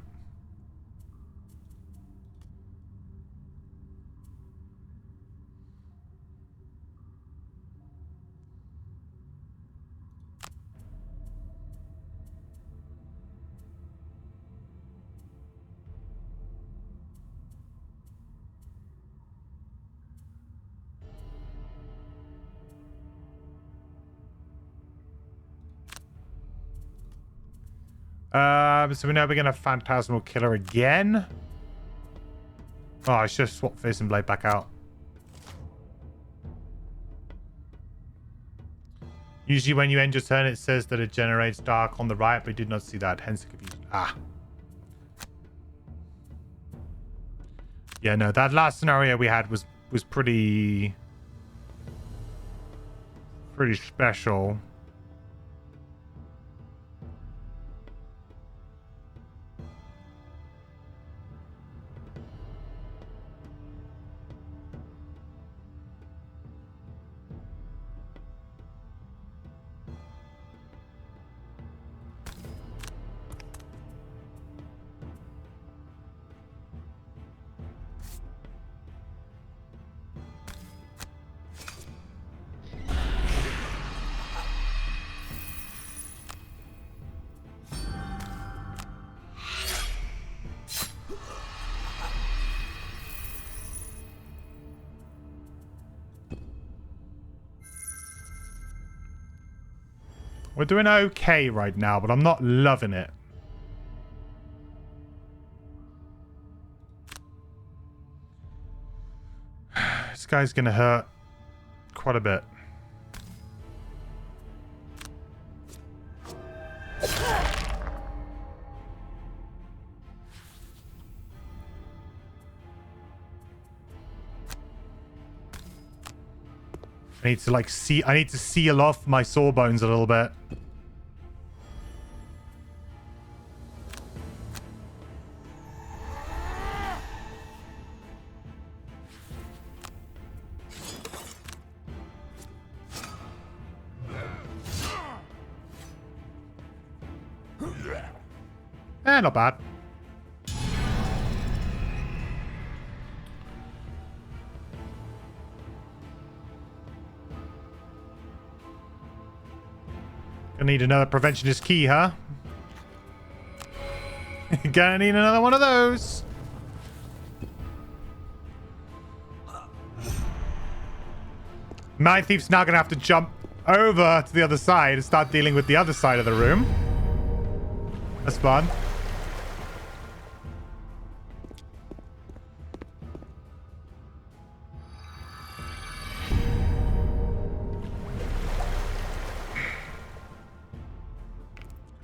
So we know we're gonna Phantasmal Killer again. Oh, I should have swapped Face and Blade back out. Usually when you end your turn, it says that it generates dark on the right, but I did not see that, hence the confusion. Ah. Yeah, no, that last scenario we had was pretty special. We're doing okay right now, but I'm not loving it. This guy's gonna hurt quite a bit. I need to like I need to seal off my sawbones a little bit. Not bad. Gonna need another preventionist key, huh? Gonna need another one of those. Mindthief's now gonna have to jump over to the other side and start dealing with the other side of the room. That's fun.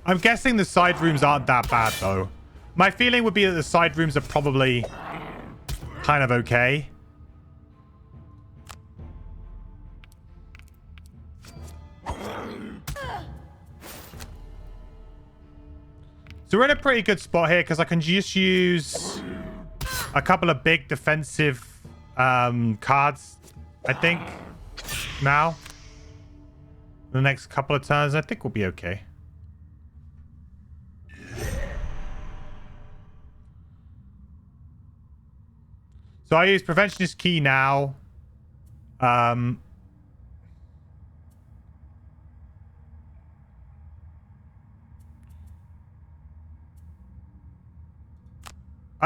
I'm guessing the side rooms aren't that bad, though. My feeling would be that the side rooms are probably kind of okay. So we're in a pretty good spot here because I can just use a couple of big defensive cards, I think. now. The next couple of turns, I think we'll be okay. So I use Preventionist Key now. I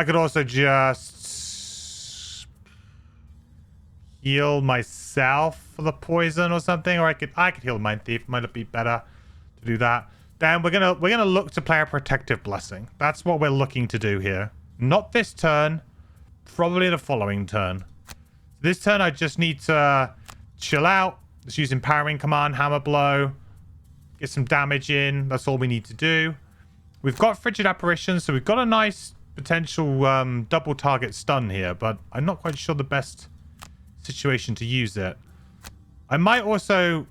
could also just heal myself for the poison or something, or I could heal Mindthief. Might be better to do that. Then we're gonna look to play a Protective Blessing. That's what we're looking to do here. Not this turn, probably the following turn. This turn I just need to chill out. Just use Empowering Command, Hammer Blow, get some damage in. That's all we need to do. We've got Frigid Apparition, so we've got a nice potential double target stun here, but I'm not quite sure the best situation to use it. I might also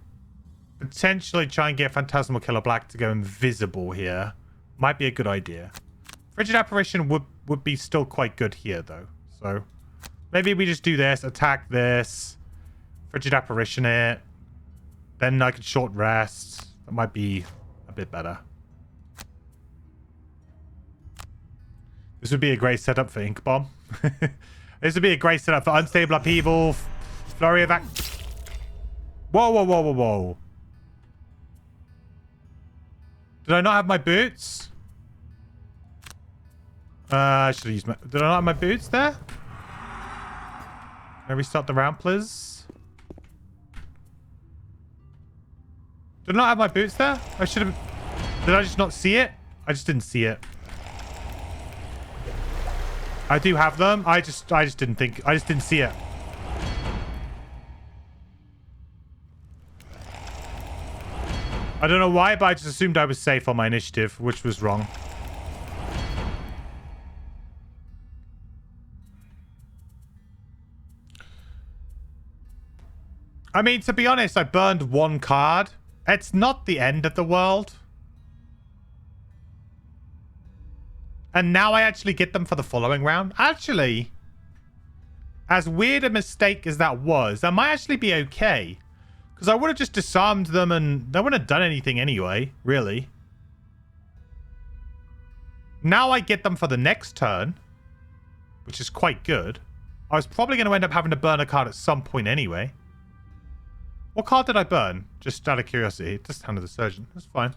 potentially try and get Phantasmal Killer Black to go invisible here. Might be a good idea. Frigid Apparition would be still quite good here, though. So maybe we just do this, attack this, Frigid Apparition it, then I could short rest. That might be a bit better. This would be a great setup for Ink Bomb. This would be a great setup for Unstable Upheaval, Flurry of Act. Whoa, whoa, whoa, whoa, whoa. Did I not have my boots? I should have used my... Did I not have my boots there? Can I restart the round, please? Did I not have my boots there? I should have... Did I just not see it? I just didn't see it. I do have them. I just didn't think... I just didn't see it. I don't know why, but I just assumed I was safe on my initiative, which was wrong. I mean, to be honest, I burned one card. It's not the end of the world. And now I actually get them for the following round. Actually, as weird a mistake as that was, that might actually be okay. Because I would have just disarmed them and they wouldn't have done anything anyway, really. Now I get them for the next turn, which is quite good. I was probably going to end up having to burn a card at some point anyway. What card did I burn? Just out of curiosity. Just Hand of the Surgeon. That's fine.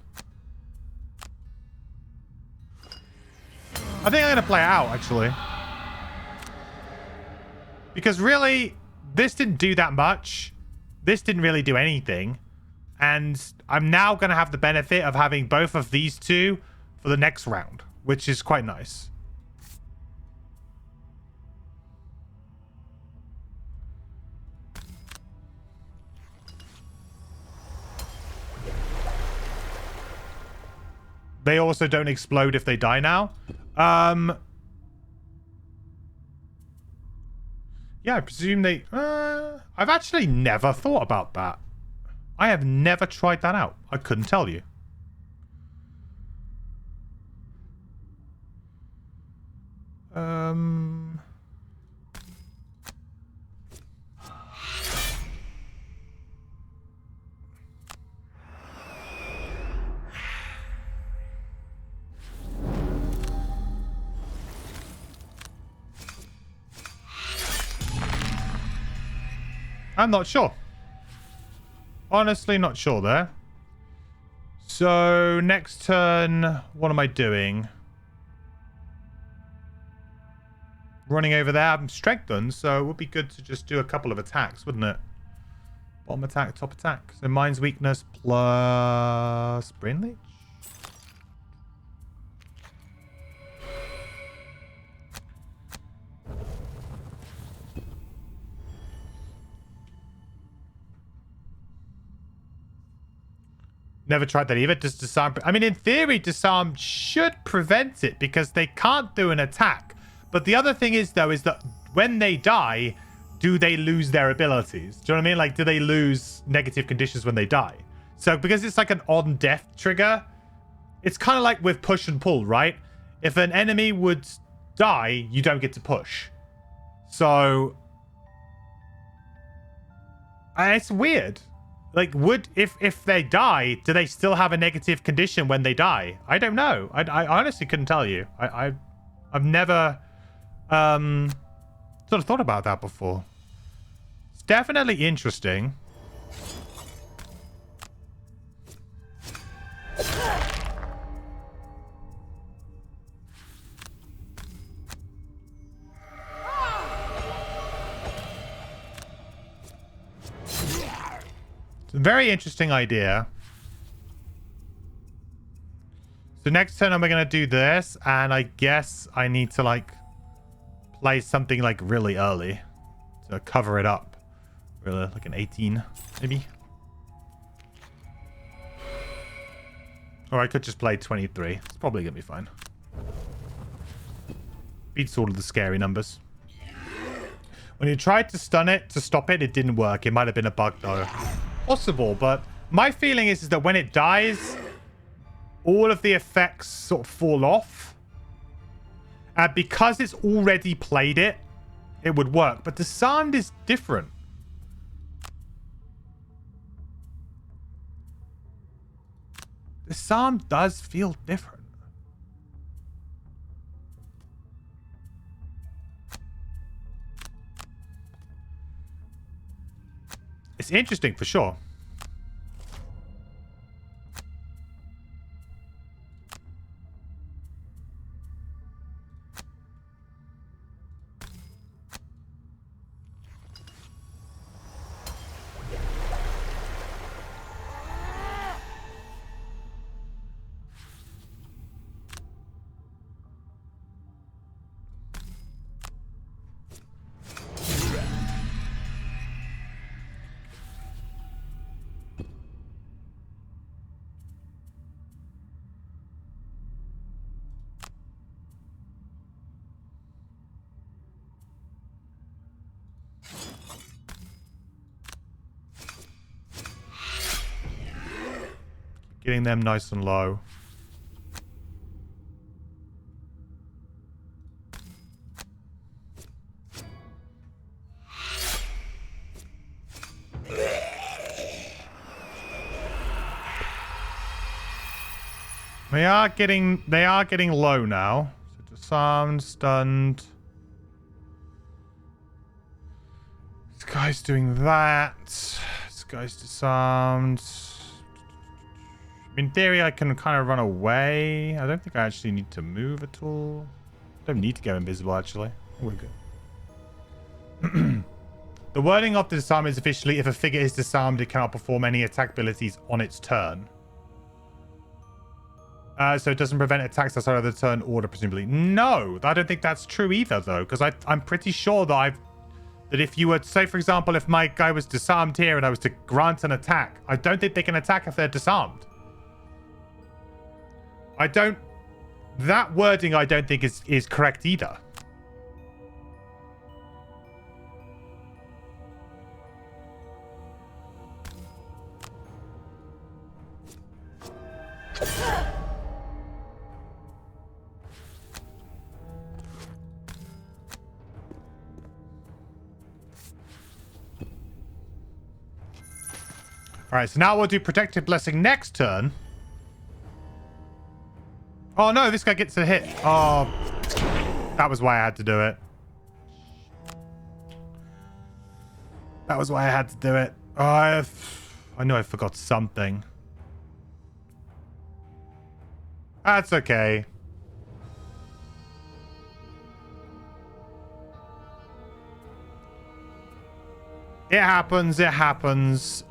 I think I'm going to play it out, actually. Because really, this didn't do that much. This didn't really do anything. And I'm now going to have the benefit of having both of these two for the next round, which is quite nice. They also don't explode if they die now. Yeah, I presume they... I've actually never thought about that. I have never tried that out. I couldn't tell you. I'm not sure. Honestly, not sure there. So, next turn, what am I doing? Running over there. I'm strengthened, so it would be good to just do a couple of attacks, wouldn't it? Bottom attack, top attack. So, Mind's Weakness plus Brain Leech. Never tried that either. Does disarm... I mean, in theory, disarm should prevent it because they can't do an attack. But the other thing is, though, is that when they die, do they lose their abilities? Do you know what I mean? Like, do they lose negative conditions when they die? So, because it's like an on-death trigger, it's kind of like with push and pull, right? If an enemy would die, you don't get to push. So... It's weird. Like, if they die, do they still have a negative condition when they die? I don't know. I honestly couldn't tell you. I've never sort of thought about that before. It's definitely interesting. Very interesting idea. So next turn I'm going to do this, and I guess I need to like play something like really early to cover it up. Really, like an 18 maybe. Or I could just play 23. It's probably going to be fine. Beats all of the scary numbers. When you tried to stun it to stop it, it didn't work. It might have been a bug though. Possible, but my feeling is that when it dies, all of the effects sort of fall off. And because it's already played it, it would work. But the sound is different. The sound does feel different. It's interesting for sure. Getting them nice and low. They are getting low now. So disarmed, stunned. This guy's doing that. This guy's disarmed. In theory, I can kind of run away. I don't think I actually need to move at all. Don't need to go invisible, actually. We're good. The wording of the disarm is officially, if a figure is disarmed, it cannot perform any attack abilities on its turn. So it doesn't prevent attacks outside of the turn order, presumably. No, I don't think that's true either, though, because I'm pretty sure that that if you were, say, for example, if my guy was disarmed here and I was to grant an attack, I don't think they can attack if they're disarmed. That wording I don't think is correct either. Alright, so now we'll do Protective Blessing next turn. Oh no, this guy gets a hit. Oh, that was why I had to do it. That was why I had to do it. Oh, I know I forgot something. That's okay. It happens. It happens.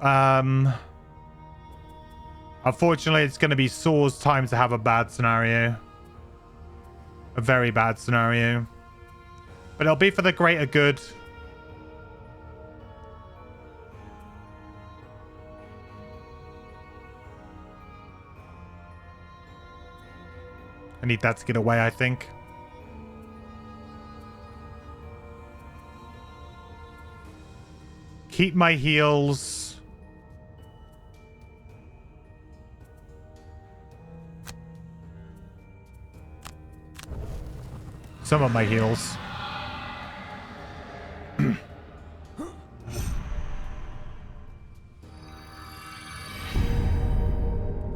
Unfortunately, it's going to be Saw's time to have a bad scenario. A very bad scenario. But it'll be for the greater good. I need that to get away, I think. Keep my heals. Some of my heals.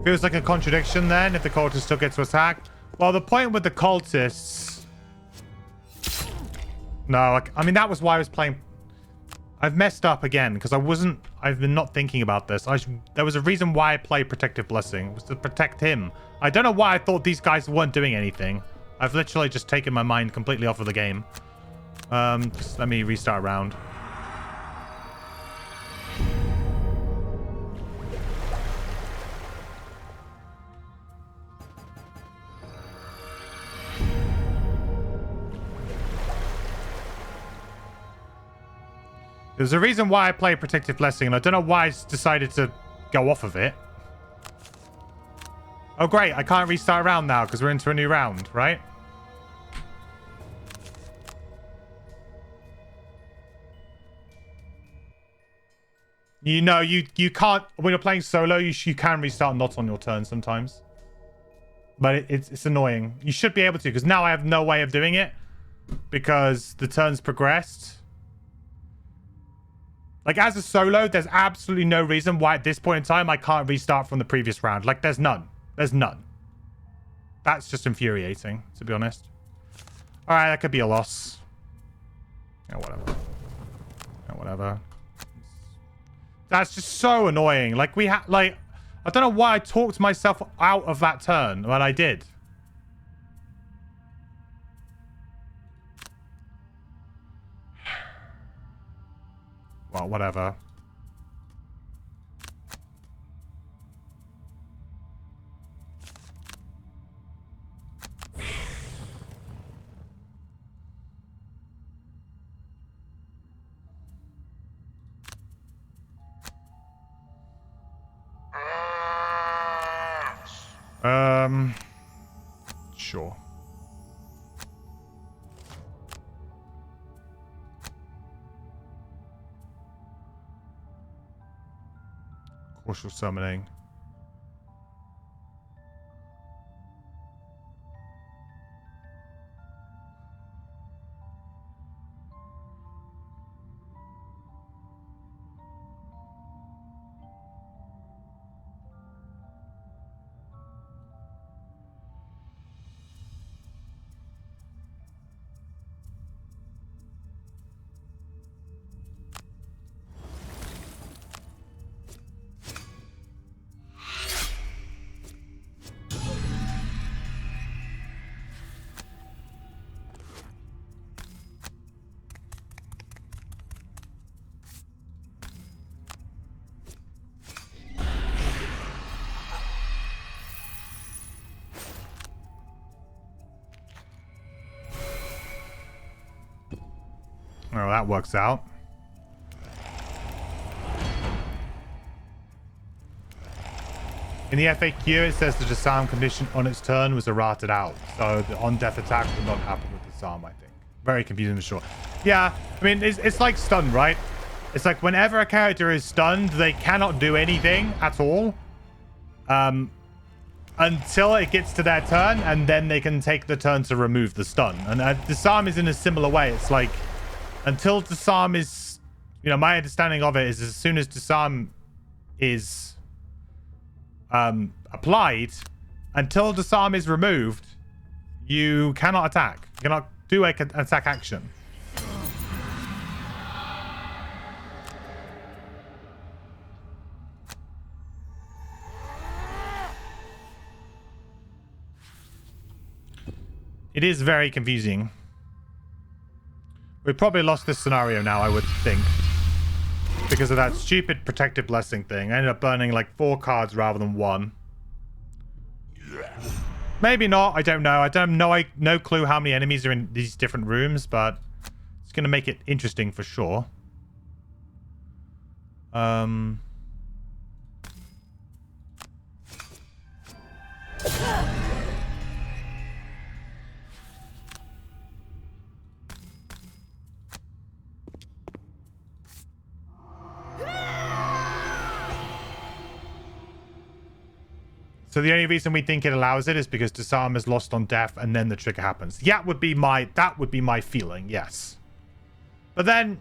Feels like a contradiction then if the cultists still get to attack. Well, the point with the cultists... No, I mean, that was why I was playing... I've messed up again because I've been not thinking about this. There was a reason why I played Protective Blessing. It was to protect him. I don't know why I thought these guys weren't doing anything. I've literally just taken my mind completely off of the game. Just let me restart a round. There's a reason why I play Protective Blessing, and I don't know why I decided to go off of it. Oh, great. I can't restart a round now because we're into a new round, right? You know, you can't... When you're playing solo, you can restart not on your turn sometimes. But it's annoying. You should be able to, because now I have no way of doing it. Because the turn's progressed. Like, as a solo, there's absolutely no reason why at this point in time I can't restart from the previous round. Like, there's none. There's none. That's just infuriating, to be honest. Alright, that could be a loss. Yeah, whatever. Yeah, whatever. That's just so annoying. Like, I don't know why I talked myself out of that turn, but I did. Well, whatever. Sure. Cautious summoning. Oh, that works out. In the FAQ, it says the disarm condition on its turn was errated out. So the on-death attack will not happen with disarm, I think. Very confusing for sure. Yeah, I mean, it's like stun, right? It's like whenever a character is stunned, they cannot do anything at all. Until it gets to their turn, and then they can take the turn to remove the stun. And disarm is in a similar way. It's like, until disarm is, you know, my understanding of it is as soon as disarm is applied, until disarm is removed, you cannot attack. You cannot do an attack action. It is very confusing. We probably lost this scenario now, I would think. Because of that stupid Protective Blessing thing. I ended up burning like 4 cards rather than 1. Maybe not, I don't know. I don't have no clue how many enemies are in these different rooms, but it's going to make it interesting for sure. So the only reason we think it allows it is because disarm is lost on death and then the trigger happens. That would be my feeling, yes. But then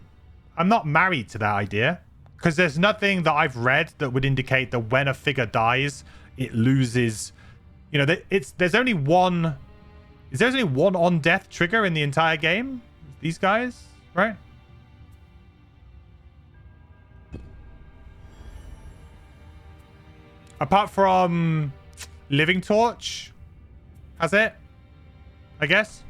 I'm not married to that idea because there's nothing that I've read that would indicate that when a figure dies, it loses. You know, there's only one. There's only one on death trigger in the entire game. These guys, right? Apart from Living Torch, has it? I guess.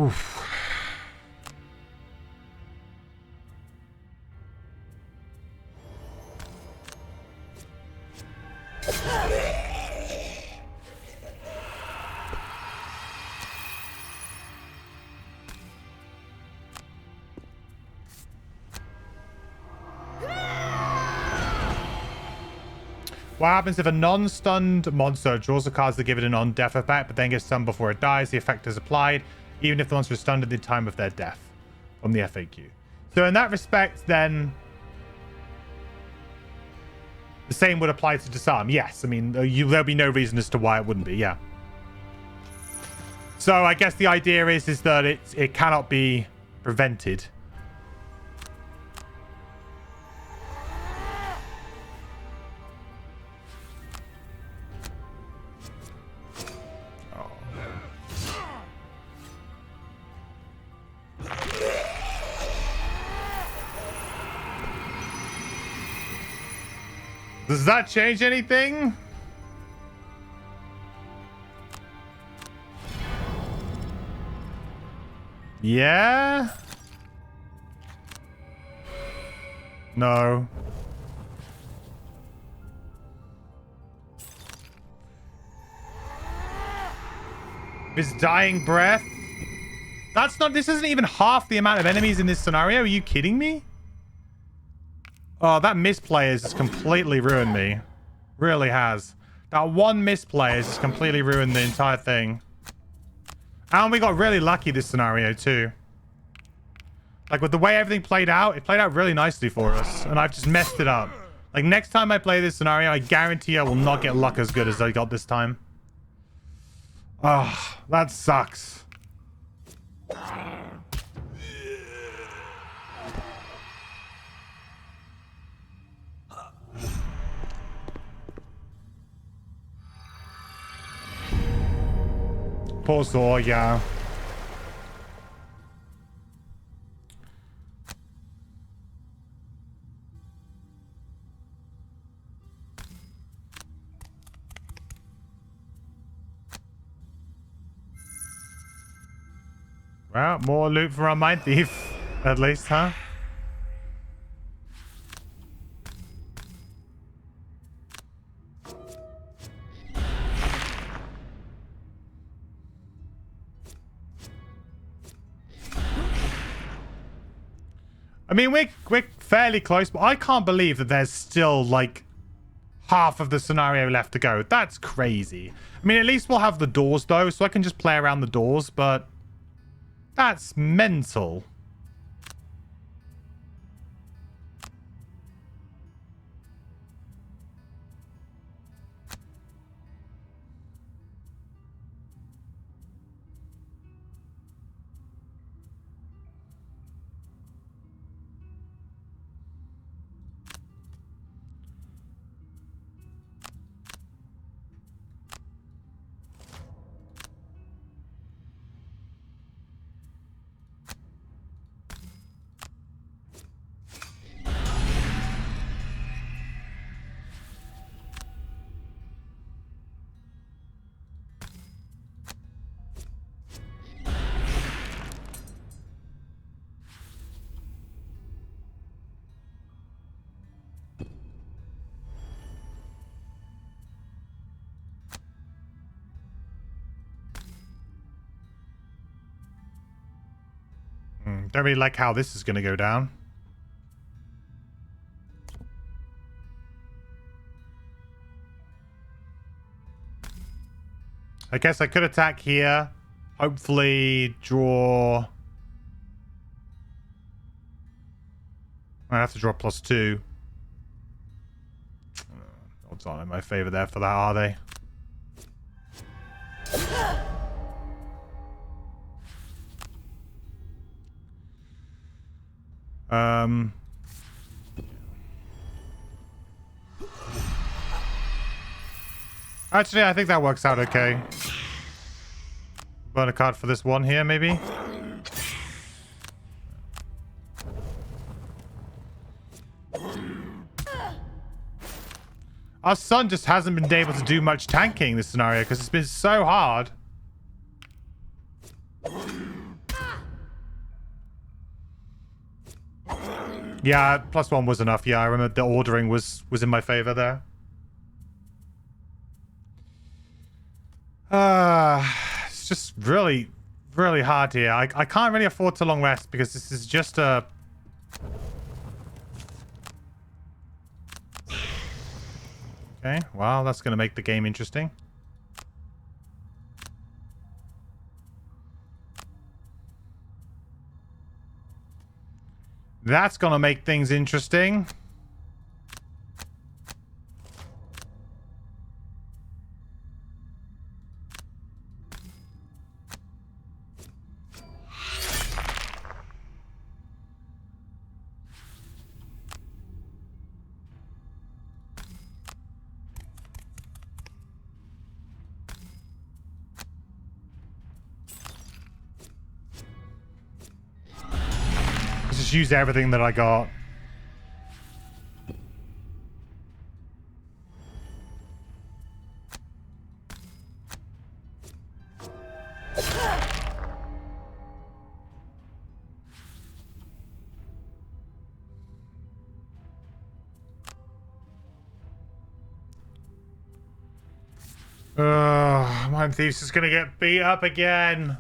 Oof. What happens if a non-stunned monster draws the cards that give it a non-death effect, but then gets stunned before it dies? The effect is applied, even if the monster is stunned at the time of their death, from the FAQ. So in that respect, then the same would apply to disarm. Yes, I mean, there'll be no reason as to why it wouldn't be. Yeah. So I guess the idea is that it cannot be prevented. Does that change anything? Yeah? No. His dying breath? That's not... This isn't even half the amount of enemies in this scenario. Are you kidding me? Oh, that misplay has just completely ruined me. Really has. That one misplay has just completely ruined the entire thing. And we got really lucky this scenario too. Like with the way everything played out, it played out really nicely for us. And I've just messed it up. Like next time I play this scenario, I guarantee I will not get luck as good as I got this time. Ah, oh, that sucks. Poor Zor, yeah. Well, more loot for our Mindthief, at least, huh? I mean, we're fairly close, but I can't believe that there's still, like, half of the scenario left to go. That's crazy. I mean, at least we'll have the doors, though, so I can just play around the doors, but that's mental. Don't really like how this is going to go down. I guess I could attack here. Hopefully draw... I have to draw +2. Odds aren't in my favor there for that, are they? Actually, I think that works out okay. Burn a card for this one here, maybe? Our son just hasn't been able to do much tanking in this scenario because it's been so hard. Yeah, +1 was enough. Yeah, I remember the ordering was in my favor there. It's just really, really hard here. I can't really afford to long rest because this is just a... Okay, well, that's going to make the game interesting. That's going to make things interesting. Use everything that I got. Mindthief's is gonna get beat up again.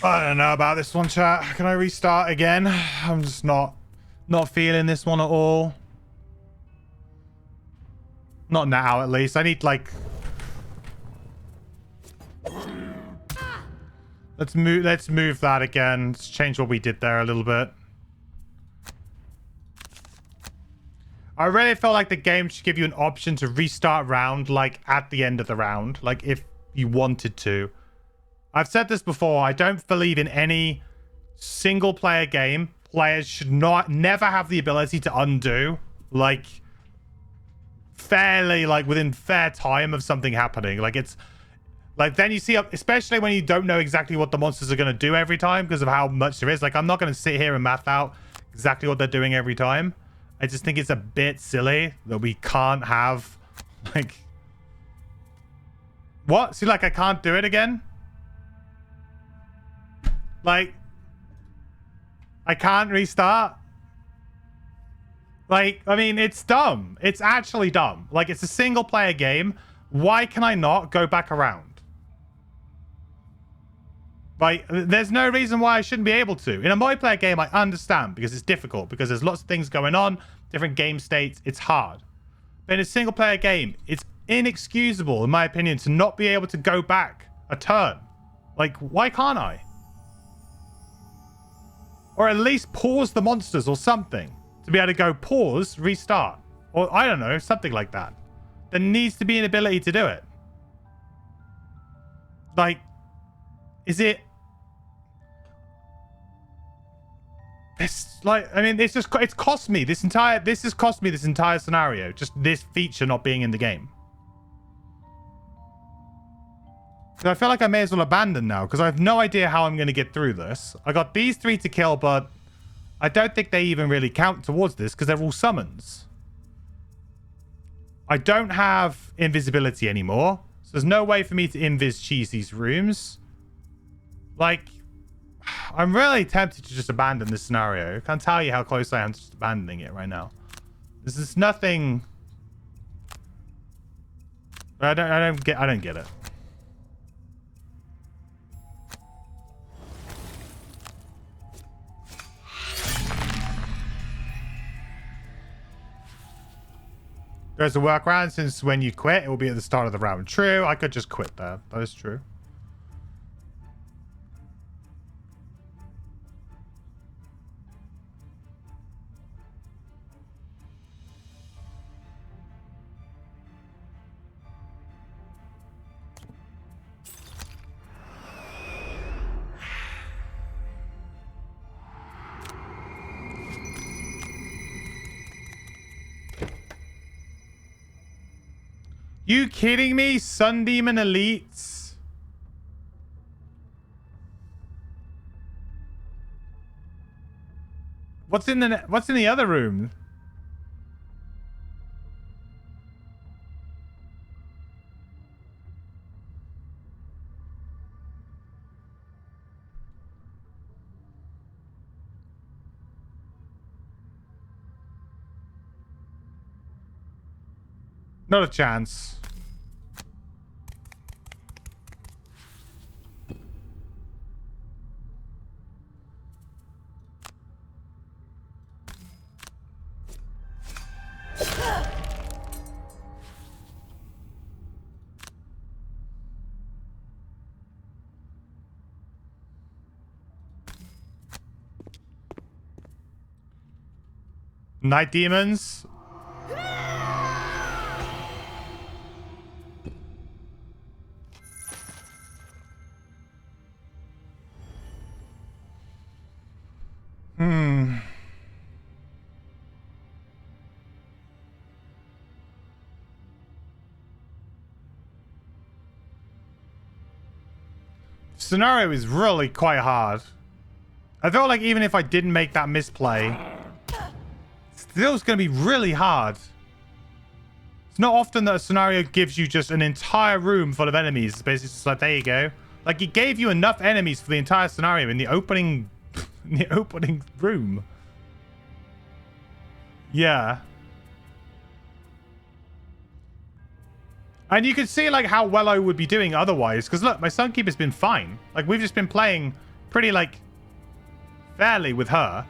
I don't know about this one, chat. Can I restart again? I'm just not feeling this one at all. Not now, at least. I need, like... Let's move that again. Let's change what we did there a little bit. I really felt like the game should give you an option to restart round, like, at the end of the round. Like, if you wanted to. I've said this before, I don't believe in any single player game. Players should never have the ability to undo, like, fairly, like, within fair time of something happening. Like, it's, like, then you see, especially when you don't know exactly what the monsters are going to do every time because of how much there is. Like, I'm not going to sit here and math out exactly what they're doing every time. I just think it's a bit silly that we can't have, like... What? See, like, I can't do it again? Like, I can't restart. Like, I mean, it's dumb. It's actually dumb. Like, it's a single player game. Why can I not go back around? Like, there's no reason why I shouldn't be able to. In a multiplayer game, I understand because it's difficult, because there's lots of things going on, different game states. It's hard. But in a single player game, it's inexcusable, in my opinion, to not be able to go back a turn. Like, why can't I? Or at least pause the monsters or something. To be able to go pause, restart. Or, I don't know, something like that. There needs to be an ability to do it. Like, is it... It's like, I mean, it's cost me this entire... This has cost me this entire scenario. Just this feature not being in the game. I feel like I may as well abandon now, because I have no idea how I'm going to get through this. I got these 3 to kill, but I don't think they even really count towards this, because they're all summons. I don't have invisibility anymore, so there's no way for me to invis cheese these rooms. Like, I'm really tempted to just abandon this scenario. I can't tell you how close I am to just abandoning it right now. This is nothing... I don't get it. There's a workaround since when you quit, it will be at the start of the round. True, I could just quit there. That is true. You kidding me? Sun Demon Elites? What's in the other room? Not a chance. Night demons. Scenario is really quite hard. I feel like even if I didn't make that misplay, still it's going to be really hard. It's not often that a scenario gives you just an entire room full of enemies. It's basically just like, there you go. Like, it gave you enough enemies for the entire scenario in the opening room. Yeah. And you can see, like, how well I would be doing otherwise. Because, look, my Sunkeeper's been fine. Like, we've just been playing pretty, like, fairly with her.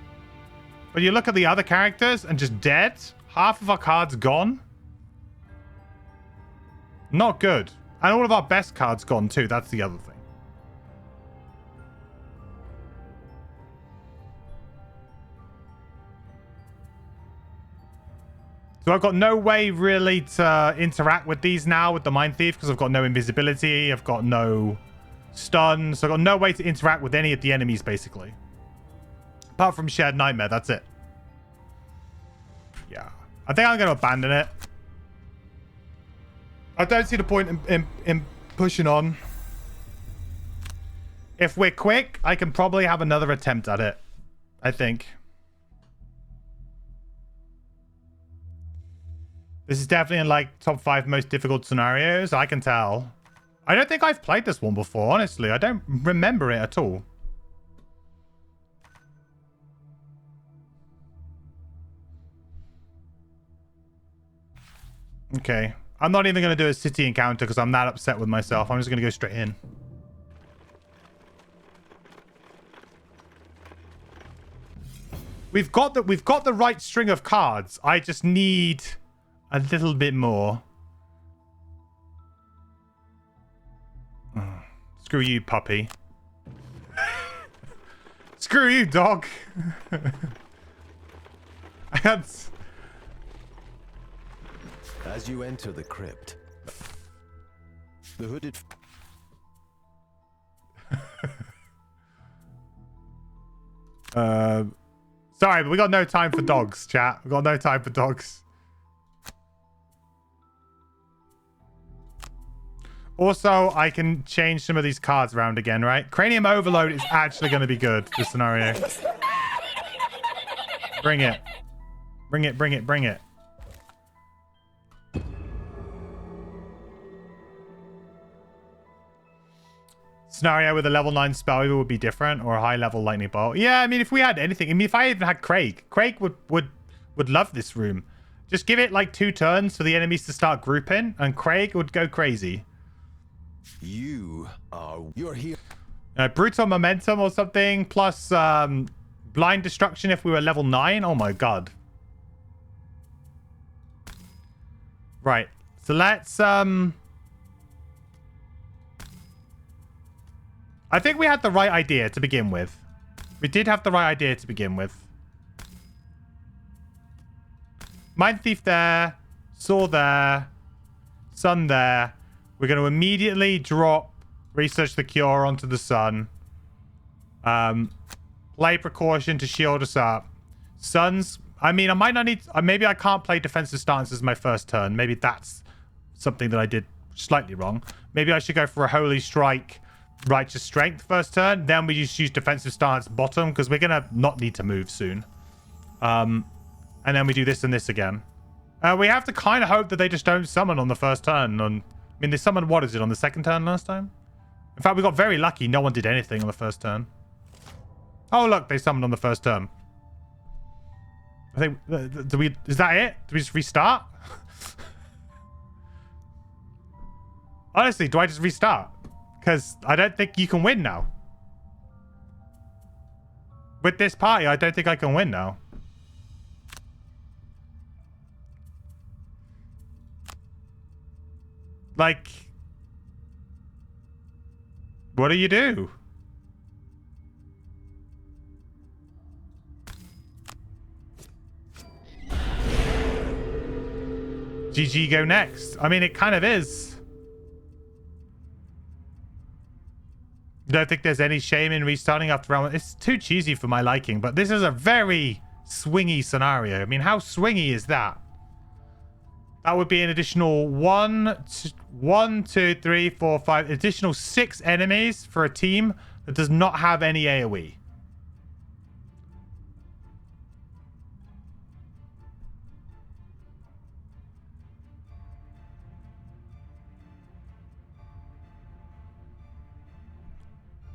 But you look at the other characters and just dead. Half of our cards gone. Not good. And all of our best cards gone, too. That's the other thing. So I've got no way really to interact with these now with the Mindthief because I've got no invisibility. I've got no stun. So I've got no way to interact with any of the enemies, basically. Apart from Shared Nightmare, that's it. Yeah. I think I'm going to abandon it. I don't see the point in pushing on. If we're quick, I can probably have another attempt at it. I think. This is definitely in, like, top 5 most difficult scenarios. I can tell. I don't think I've played this one before, honestly. I don't remember it at all. Okay. I'm not even going to do a city encounter because I'm that upset with myself. I'm just going to go straight in. We've got the right string of cards. I just need a little bit more. Oh, screw you, puppy. Screw you, dog. I had... As you enter the crypt, the hooded... Sorry, but we got no time for dogs, chat. We got no time for dogs. Also, I can change some of these cards around again, right? Cranium Overload is actually going to be good, this scenario. Bring it. Bring it, bring it, bring it. Scenario with a level 9 spell either would be different or a high level lightning bolt. Yeah, I mean, if we had anything, I mean, if I even had Craig would love this room. Just give it like 2 turns for the enemies to start grouping, and Craig would go crazy. You're here. Brutal momentum or something, plus blind destruction if we were level 9. Oh my god. Right. So let's I think we had the right idea to begin with. We did have the right idea to begin with. Mindthief there, Saw there, Sun there. We're going to immediately drop Research the Cure onto the Sun. Play Precaution to shield us up. Sun's... I mean, I might not need... maybe I can't play Defensive Stance as my first turn. Maybe that's something that I did slightly wrong. Maybe I should go for a Holy Strike, Righteous Strength first turn. Then we just use Defensive Stance bottom, because we're going to not need to move soon. And then we do this and this again. We have to kind of hope that they just don't summon on the first turn. I mean, they summoned, what is it, on the second turn last time? In fact, we got very lucky. No one did anything on the first turn. Oh, look, they summoned on the first turn. I think, is that it? Do we just restart? Honestly, do I just restart? Because I don't think you can win now. With this party, I don't think I can win now. Like, what do you do? GG go next. I mean, it kind of is. Don't think there's any shame in restarting after round one. It's too cheesy for my liking, but this is a very swingy scenario. I mean, how swingy is that? That would be an additional 1, 2, 3, 4, 5, additional 6 enemies for a team that does not have any AoE.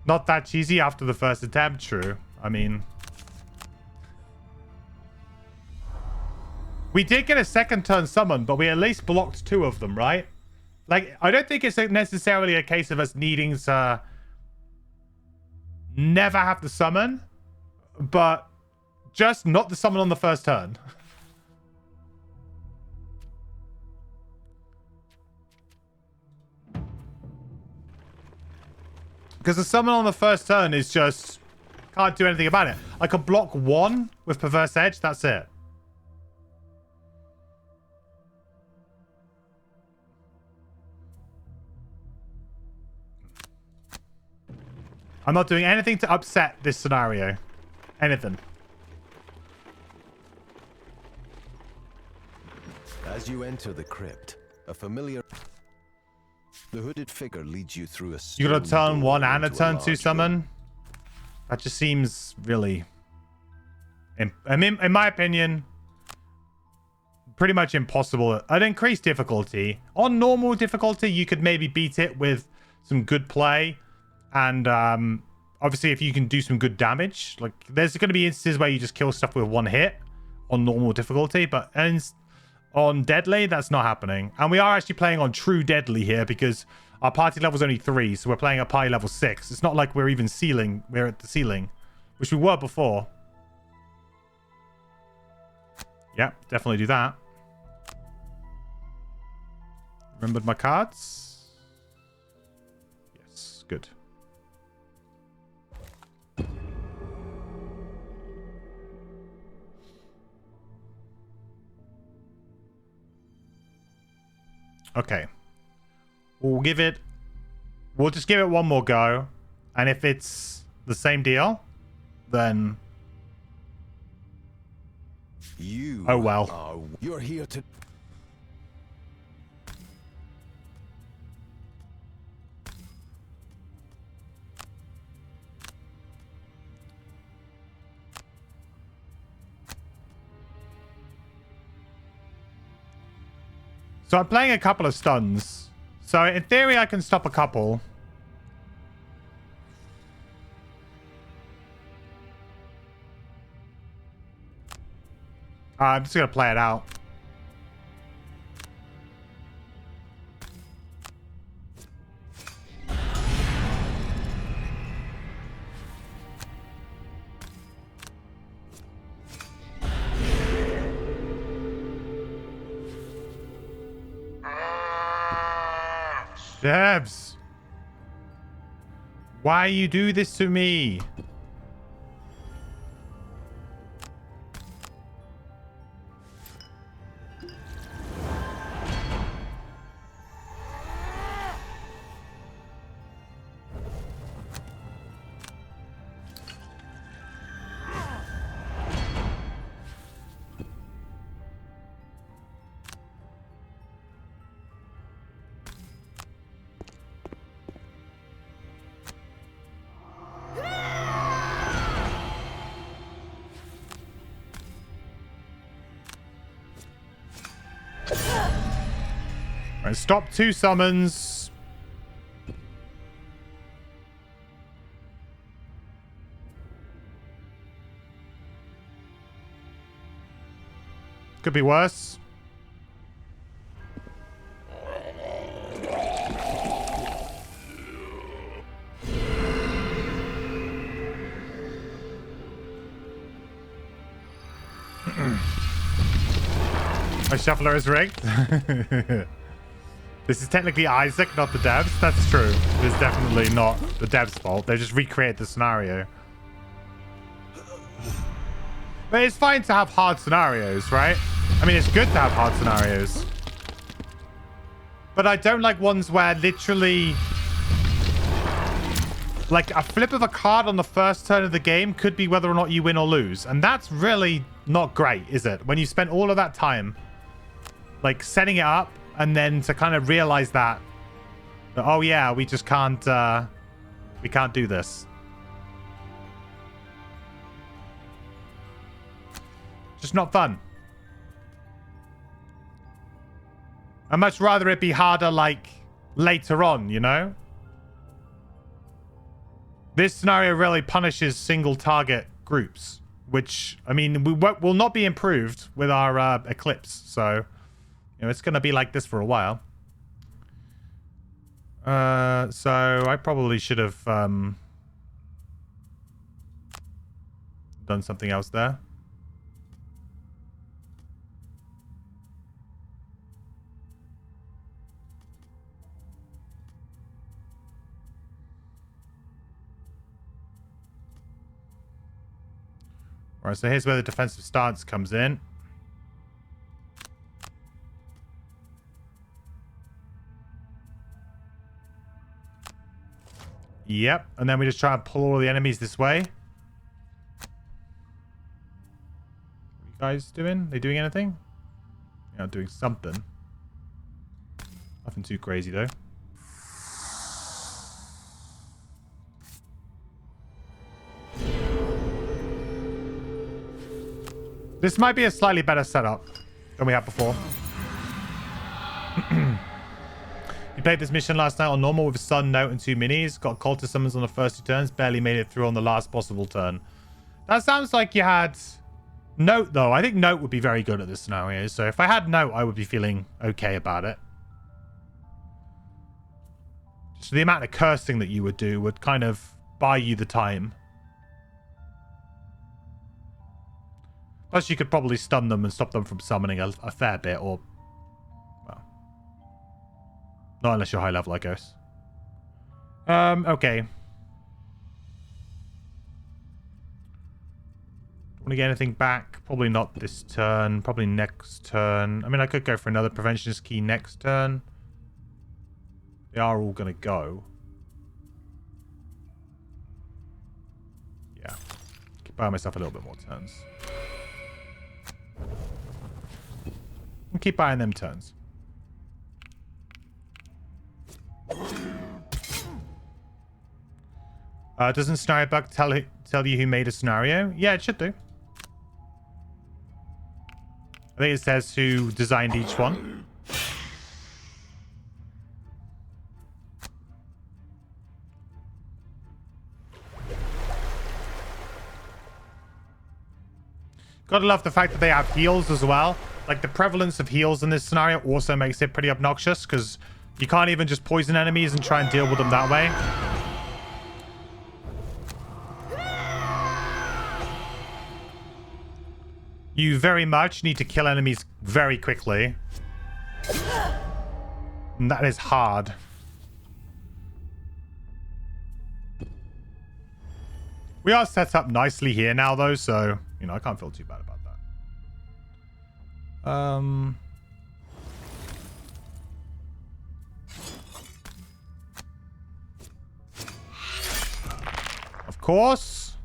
Not that cheesy after the first attempt, true. I mean... We did get a second turn summon, but we at least blocked 2 of them, right? Like, I don't think it's necessarily a case of us needing to never have to summon, but just not the summon on the first turn. Because the summon on the first turn is just... Can't do anything about it. I can block 1 with Perverse Edge, that's it. I'm not doing anything to upset this scenario. Anything. As you enter the crypt, a familiar... The hooded figure leads you through a... You got a turn 1 and a turn 2 summon? That just seems really... I mean, in my opinion, pretty much impossible. At increased difficulty. On normal difficulty, you could maybe beat it with some good play. And obviously, if you can do some good damage, like there's going to be instances where you just kill stuff with 1 hit on normal difficulty, but on deadly, that's not happening. And we are actually playing on true deadly here because our party level is only 3, so we're playing at party level 6. It's not like we're even ceiling. We're at the ceiling, which we were before. Yep, definitely do that. Remembered my cards? Yes, good. Okay. We'll just give it one more go. And if it's the same deal, then... Oh well. You're here to... So I'm playing a couple of stuns. So in theory, I can stop a couple. I'm just going to play it out. Devs. Why you do this to me? Right, stop 2 summons. Could be worse. My shuffler is rigged. This is technically Isaac, not the devs. That's true. It's definitely not the devs' fault. They just recreate the scenario. But it's fine to have hard scenarios, right? I mean, it's good to have hard scenarios. But I don't like ones where literally... like, a flip of a card on the first turn of the game could be whether or not you win or lose. And that's really not great, is it? When you spend all of that time, like, setting it up, and then to kind of realize that oh yeah, we just can't we can't do this. Just not fun. I'd much rather it be harder, like, later on, you know? This scenario really punishes single target groups, which, I mean, will not be improved with our Eclipse, so... you know, it's going to be like this for a while. So I probably should have done something else there. All right, so here's where the defensive stance comes in. Yep, and then we just try and pull all the enemies this way. What are you guys doing? They doing anything? Yeah, doing something. Nothing too crazy though. This might be a slightly better setup than we had before. You played this mission last night on normal with Sun, Note, and 2 minis. Got cultist summons on the first 2 turns. Barely made it through on the last possible turn. That sounds like you had Note, though. I think Note would be very good at this scenario. So if I had Note, I would be feeling okay about it. Just the amount of cursing that you would do would kind of buy you the time. Plus, you could probably stun them and stop them from summoning a fair bit, or... well... not unless you're high level, I guess. Okay. Want to get anything back? Probably not this turn. Probably next turn. I mean, I could go for another Preventionist Key next turn. They are all going to go. Yeah. Keep buying myself a little bit more turns. And keep buying them turns. Doesn't Scenario Bug tell you who made a scenario? Yeah, it should do. I think it says who designed each one. Gotta love the fact that they have heals as well. Like, the prevalence of heals in this scenario also makes it pretty obnoxious, because you can't even just poison enemies and try and deal with them that way. You very much need to kill enemies very quickly. And that is hard. We are set up nicely here now, though, so, you know, I can't feel too bad about that. Of course.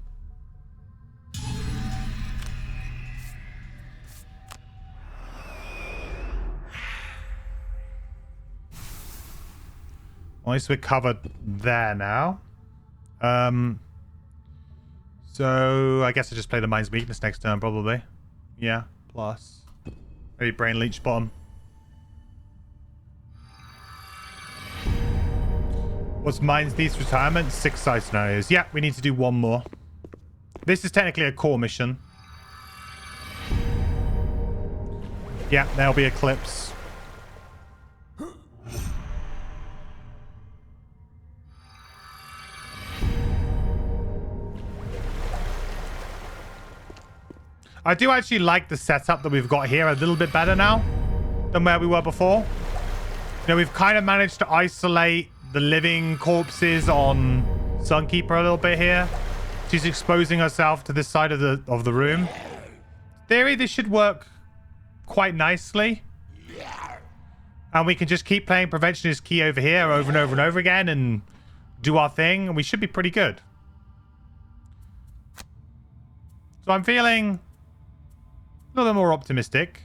At least we're covered there now. So I guess I just play the Mind's Weakness next turn, probably. Yeah, plus. Maybe Brain Leech bottom. What's Mindthief's retirement? 6 side scenarios. Yeah, we need to do one more. This is technically a core mission. Yeah, there'll be Eclipse. I do actually like the setup that we've got here a little bit better now than where we were before. You know, we've kind of managed to isolate the living corpses on Sunkeeper a little bit here. She's exposing herself to this side of the room. In theory, this should work quite nicely. And we can just keep playing Prevention is Key over here over and over and over again and do our thing, and we should be pretty good. So I'm feeling a little more optimistic.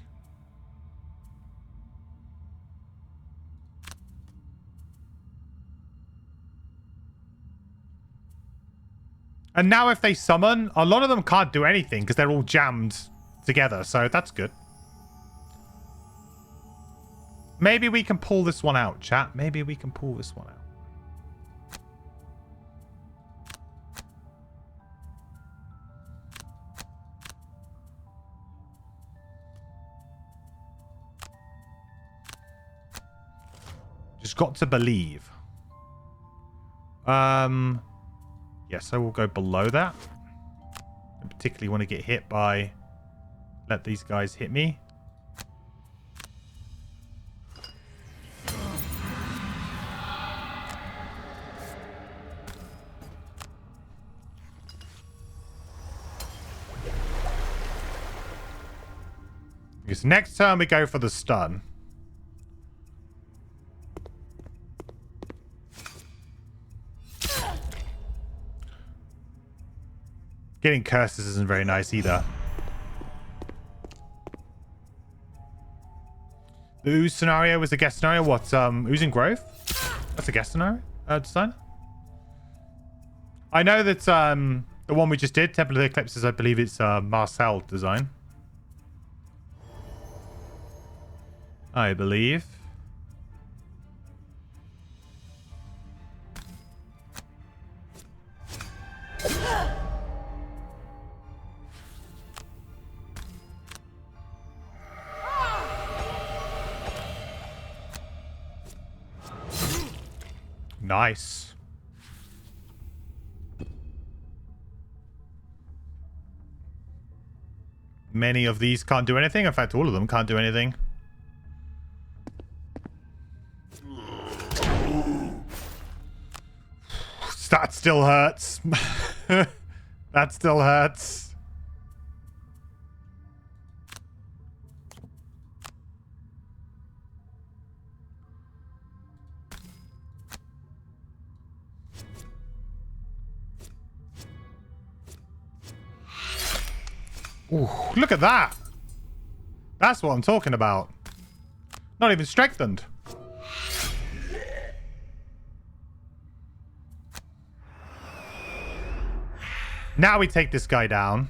And now if they summon, a lot of them can't do anything because they're all jammed together. So that's good. Maybe we can pull this one out, chat. Maybe we can pull this one out. Just got to believe. Yes, I will go below that. I particularly want to get hit by... Let these guys hit me. Because next turn we go for the stun. Getting curses isn't very nice either. The Ooze scenario was the guest scenario. What? Oozing Growth? That's a guest scenario? Design? I know that the one we just did, Temple of the Eclipses, I believe it's Marcel design. I believe. Nice. Many of these can't do anything. In fact, all of them can't do anything. That still hurts. That still hurts. Ooh, look at that. That's what I'm talking about. Not even strengthened. Now we take this guy down.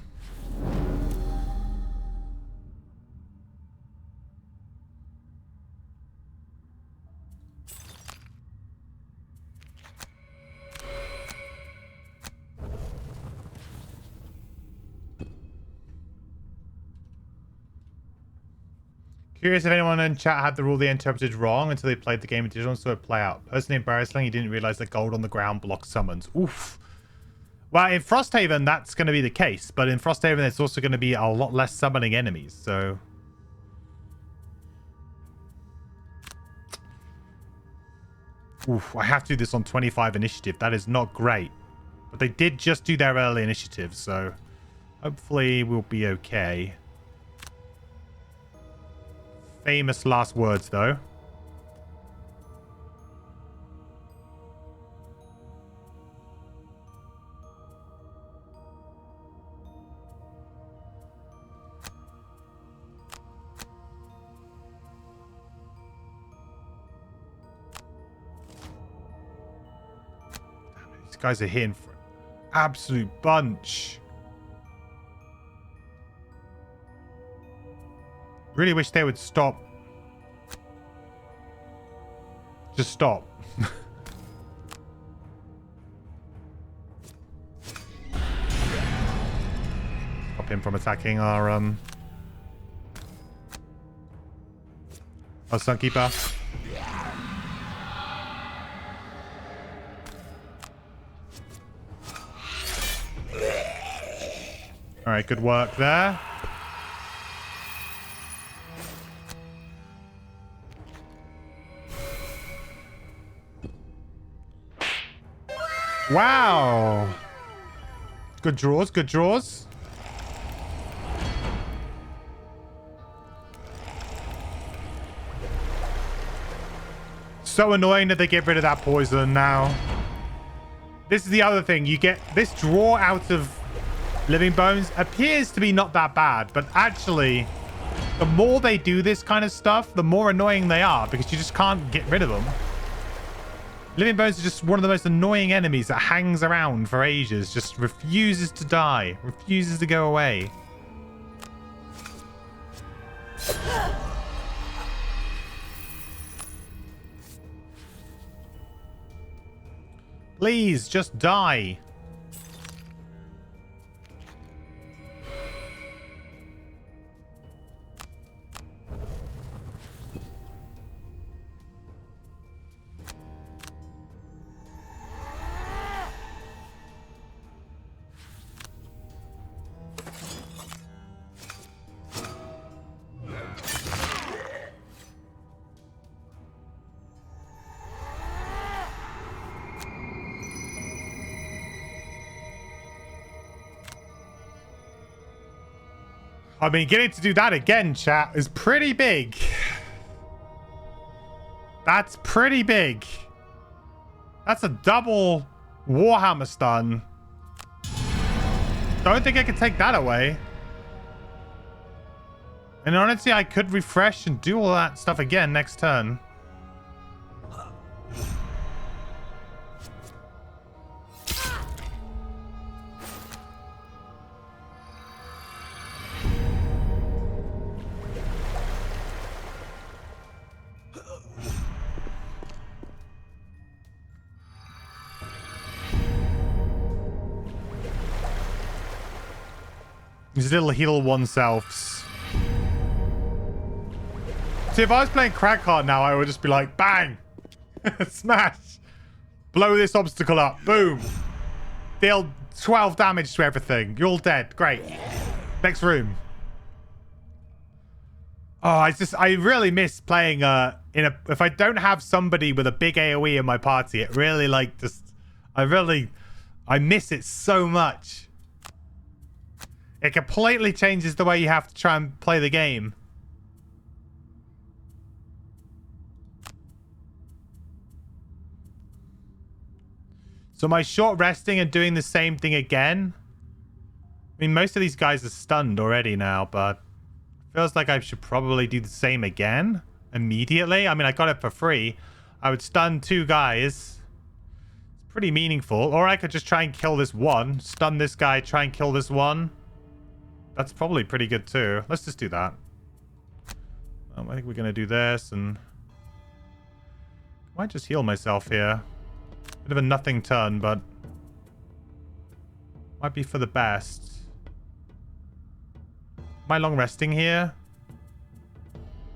Curious if anyone in chat had the rule they interpreted wrong until they played the game in digital and saw it play out. Personally embarrassing, he didn't realize that gold on the ground blocks summons. Oof. Well, in Frosthaven, that's going to be the case. But in Frosthaven, there's also going to be a lot less summoning enemies. So... Oof, I have to do this on 25 initiative. That is not great. But they did just do their early initiative, so hopefully we'll be okay. Famous last words, though. These guys are hitting for an absolute bunch. Really wish they would stop. Just stop. Stop him from attacking our Sunkeeper. All right, good work there. Wow. Good draws, good draws. So annoying that they get rid of that poison now. This is the other thing. You get this draw out of Living Bones appears to be not that bad, but actually, the more they do this kind of stuff, the more annoying they are because you just can't get rid of them. Living Bones is just one of the most annoying enemies that hangs around for ages, just refuses to die, refuses to go away. Please, just die. I mean, getting to do that again, chat, is pretty big. That's pretty big. That's a double Warhammer stun. Don't think I can take that away. And honestly, I could refresh and do all that stuff again next turn. These little heal oneselfs. See, if I was playing crack hard now, I would just be like, bang! Smash! Blow this obstacle up. Boom! Deal 12 damage to everything. You're all dead. Great. Next room. Oh, I really miss playing if I don't have somebody with a big AoE in my party, it really I miss it so much. It completely changes the way you have to try and play the game. So am I short resting and doing the same thing again? I mean, most of these guys are stunned already now, but it feels like I should probably do the same again immediately. I mean, I got it for free. I would stun 2 guys. It's pretty meaningful. Or I could just try and kill this one. Stun this guy, try and kill this one. That's probably pretty good too. Let's just do that. I think we're going to do this and... I might just heal myself here. Bit of a nothing turn, but... might be for the best. Am I long resting here?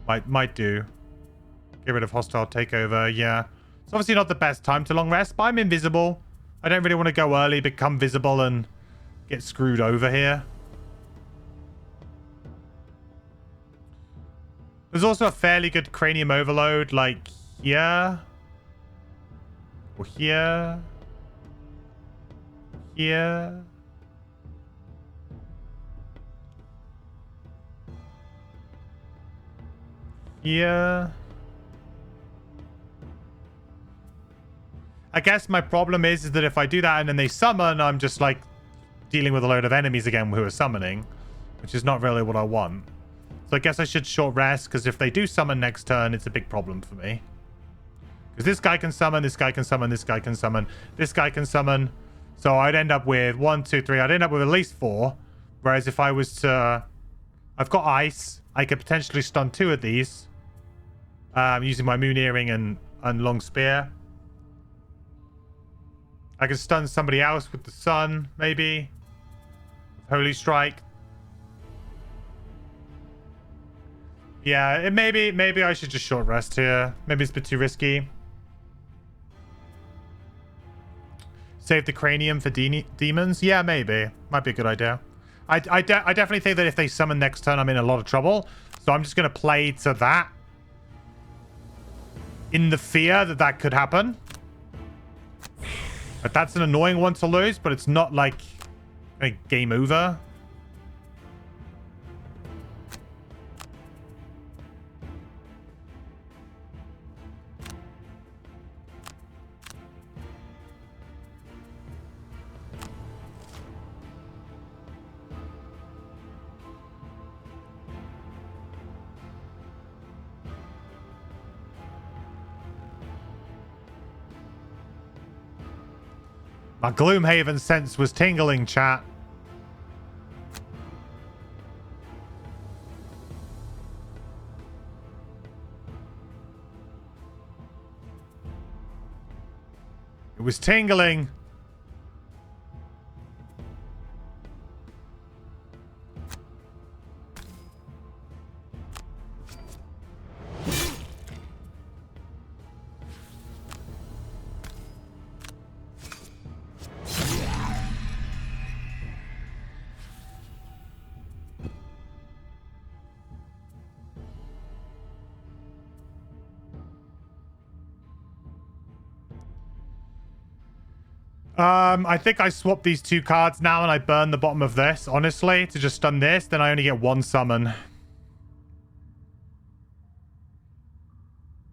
Might do. Get rid of hostile takeover, yeah. It's obviously not the best time to long rest, but I'm invisible. I don't really want to go early, become visible and get screwed over here. There's also a fairly good cranium overload, like here. Or here. here. Here. I guess my problem is that if I do that and then they summon, I'm just like dealing with a load of enemies again who are summoning, which is not really what I want. So I guess I should short rest, because if they do summon next turn, it's a big problem for me. Because this guy can summon, this guy can summon, this guy can summon, this guy can summon. So I'd end up with 1, 2, 3. I'd end up with at least 4. Whereas if I was to... I've got ice. I could potentially stun 2 of these. Using my Moon Earring and Long Spear. I could stun somebody else with the Sun, maybe. Holy Strike. Yeah, maybe I should just short rest here. Maybe it's a bit too risky. Save the cranium for demons? Yeah, maybe. Might be a good idea. I definitely think that if they summon next turn, I'm in a lot of trouble. So I'm just going to play to that. In the fear that that could happen. But that's an annoying one to lose, but it's not like a game over. My Gloomhaven sense was tingling, chat. It was tingling. I think I swap these 2 cards now and I burn the bottom of this, honestly, to just stun this. Then I only get 1 summon.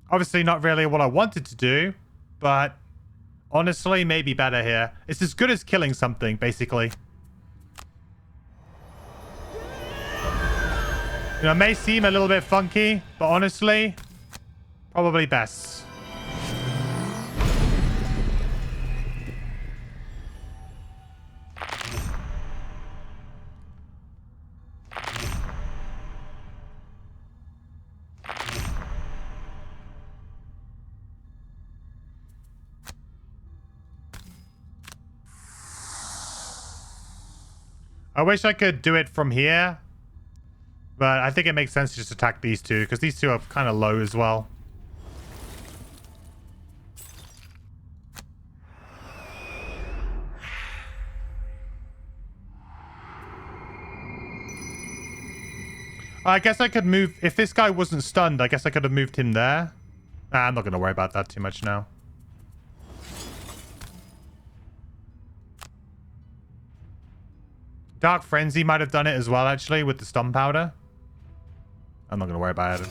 Obviously not really what I wanted to do, but honestly, maybe better here. It's as good as killing something, basically. You know, it may seem a little bit funky, but honestly, probably best. I wish I could do it from here, but I think it makes sense to just attack these 2, because these 2 are kind of low as well. I guess I could move... If this guy wasn't stunned, I guess I could have moved him there. I'm not going to worry about that too much now. Dark Frenzy might have done it as well, actually, with the stun powder. I'm not going to worry about it.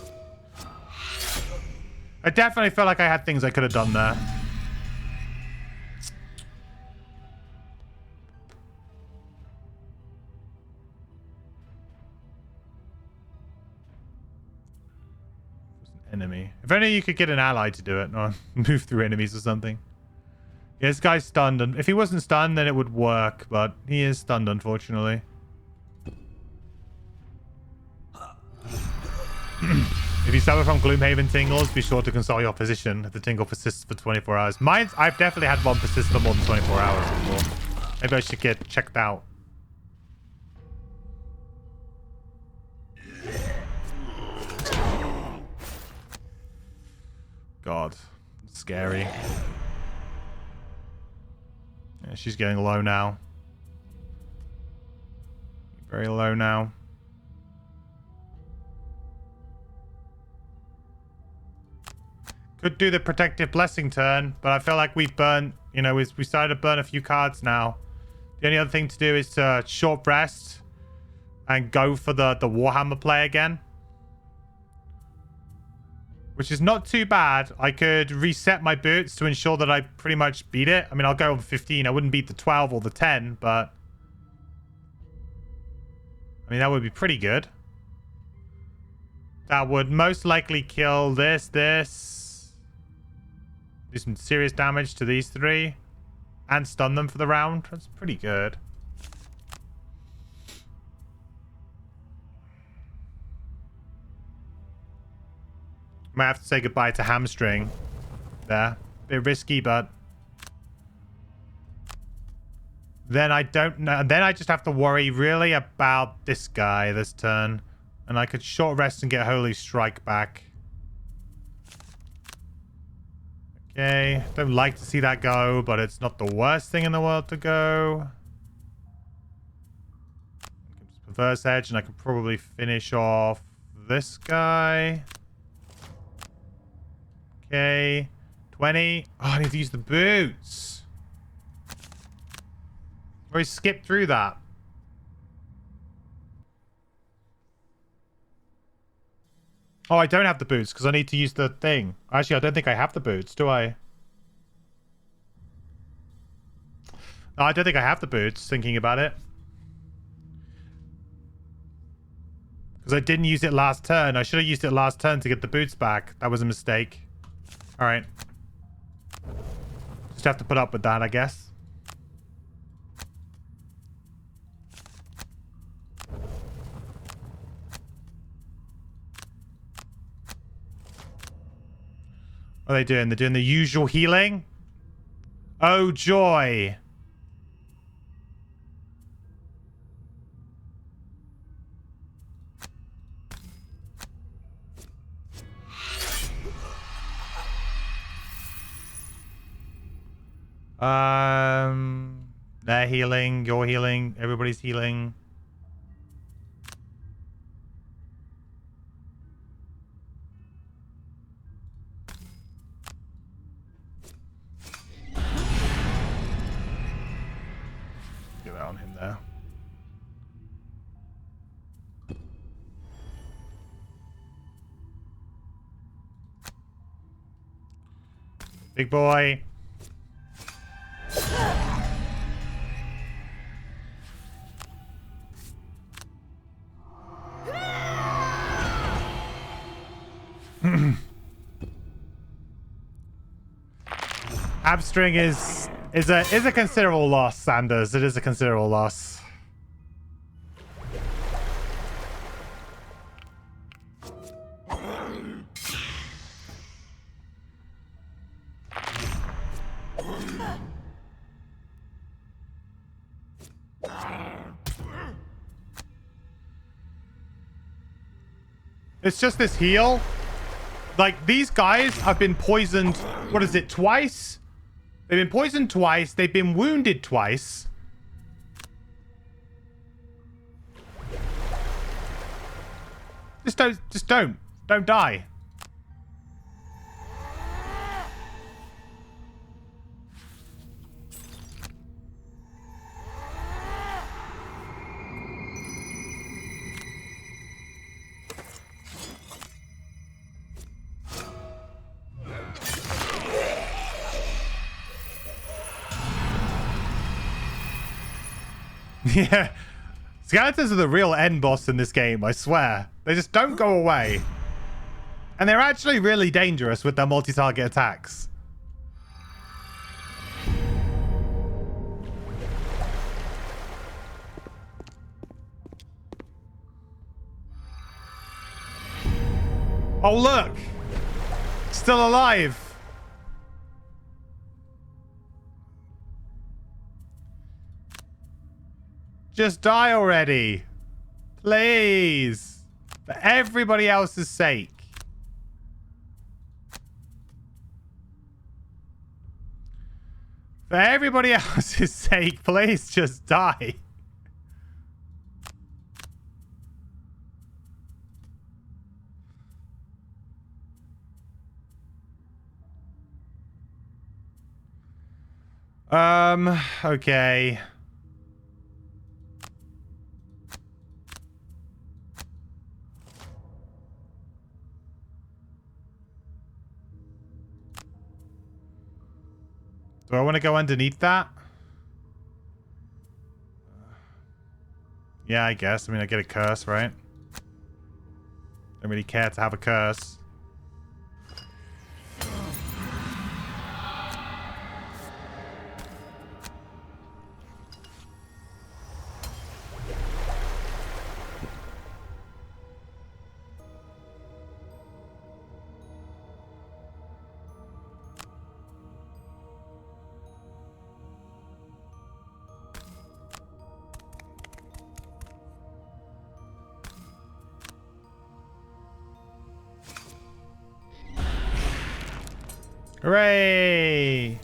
I definitely felt like I had things I could have done there. Enemy. If only you could get an ally to do it, or move through enemies or something. Yeah, this guy's stunned, and if he wasn't stunned, then it would work, but he is stunned, unfortunately. If you suffer from Gloomhaven tingles, be sure to consult your physician if the tingle persists for 24 hours. I've definitely had one persist for more than 24 hours before. Maybe I should get checked out. God, it's scary. Yeah, she's getting low now. Very low now. Could do the protective blessing turn, but I feel like we've burnt, you know, we started to burn a few cards now. The only other thing to do is to short rest and go for the Warhammer play again. Which is not too bad. I could reset my boots to ensure that I pretty much beat it. I mean, I'll go on 15. I wouldn't beat the 12 or the 10, but... I mean, that would be pretty good. That would most likely kill this. Do some serious damage to these three. And stun them for the round. That's pretty good. Might have to say goodbye to hamstring there. Bit risky, but then I don't know. Then I just have to worry really about this guy this turn. And I could short rest and get Holy Strike back. Okay. Don't like to see that go, but it's not the worst thing in the world to go. Perverse Edge, and I could probably finish off this guy. Okay, 20. Oh, I need to use the boots. Or he skipped through that. Oh, I don't have the boots because I need to use the thing. Actually, I don't think I have the boots, do I? No, I don't think I have the boots, thinking about it. Because I didn't use it last turn. I should have used it last turn to get the boots back. That was a mistake. All right. Just have to put up with that, I guess. What are they doing? They're doing the usual healing? Oh, joy. They're healing, you're healing, everybody's healing. Get that on him there. Big boy. Hamstring is a considerable loss, Sanders. It is a considerable loss. It's just this heal. Like, these guys have been poisoned, what is it, twice? They've been poisoned twice. They've been wounded twice. Just don't die. Yeah, skeletons are the real end boss in this game, I swear. They just don't go away. And they're actually really dangerous with their multi-target attacks. Oh, look! Still alive! Just die already. Please. For everybody else's sake. For everybody else's sake, please just die. Okay. Do I want to go underneath that? Yeah, I guess. I mean, I get a curse, right? Don't really care to have a curse. Hooray!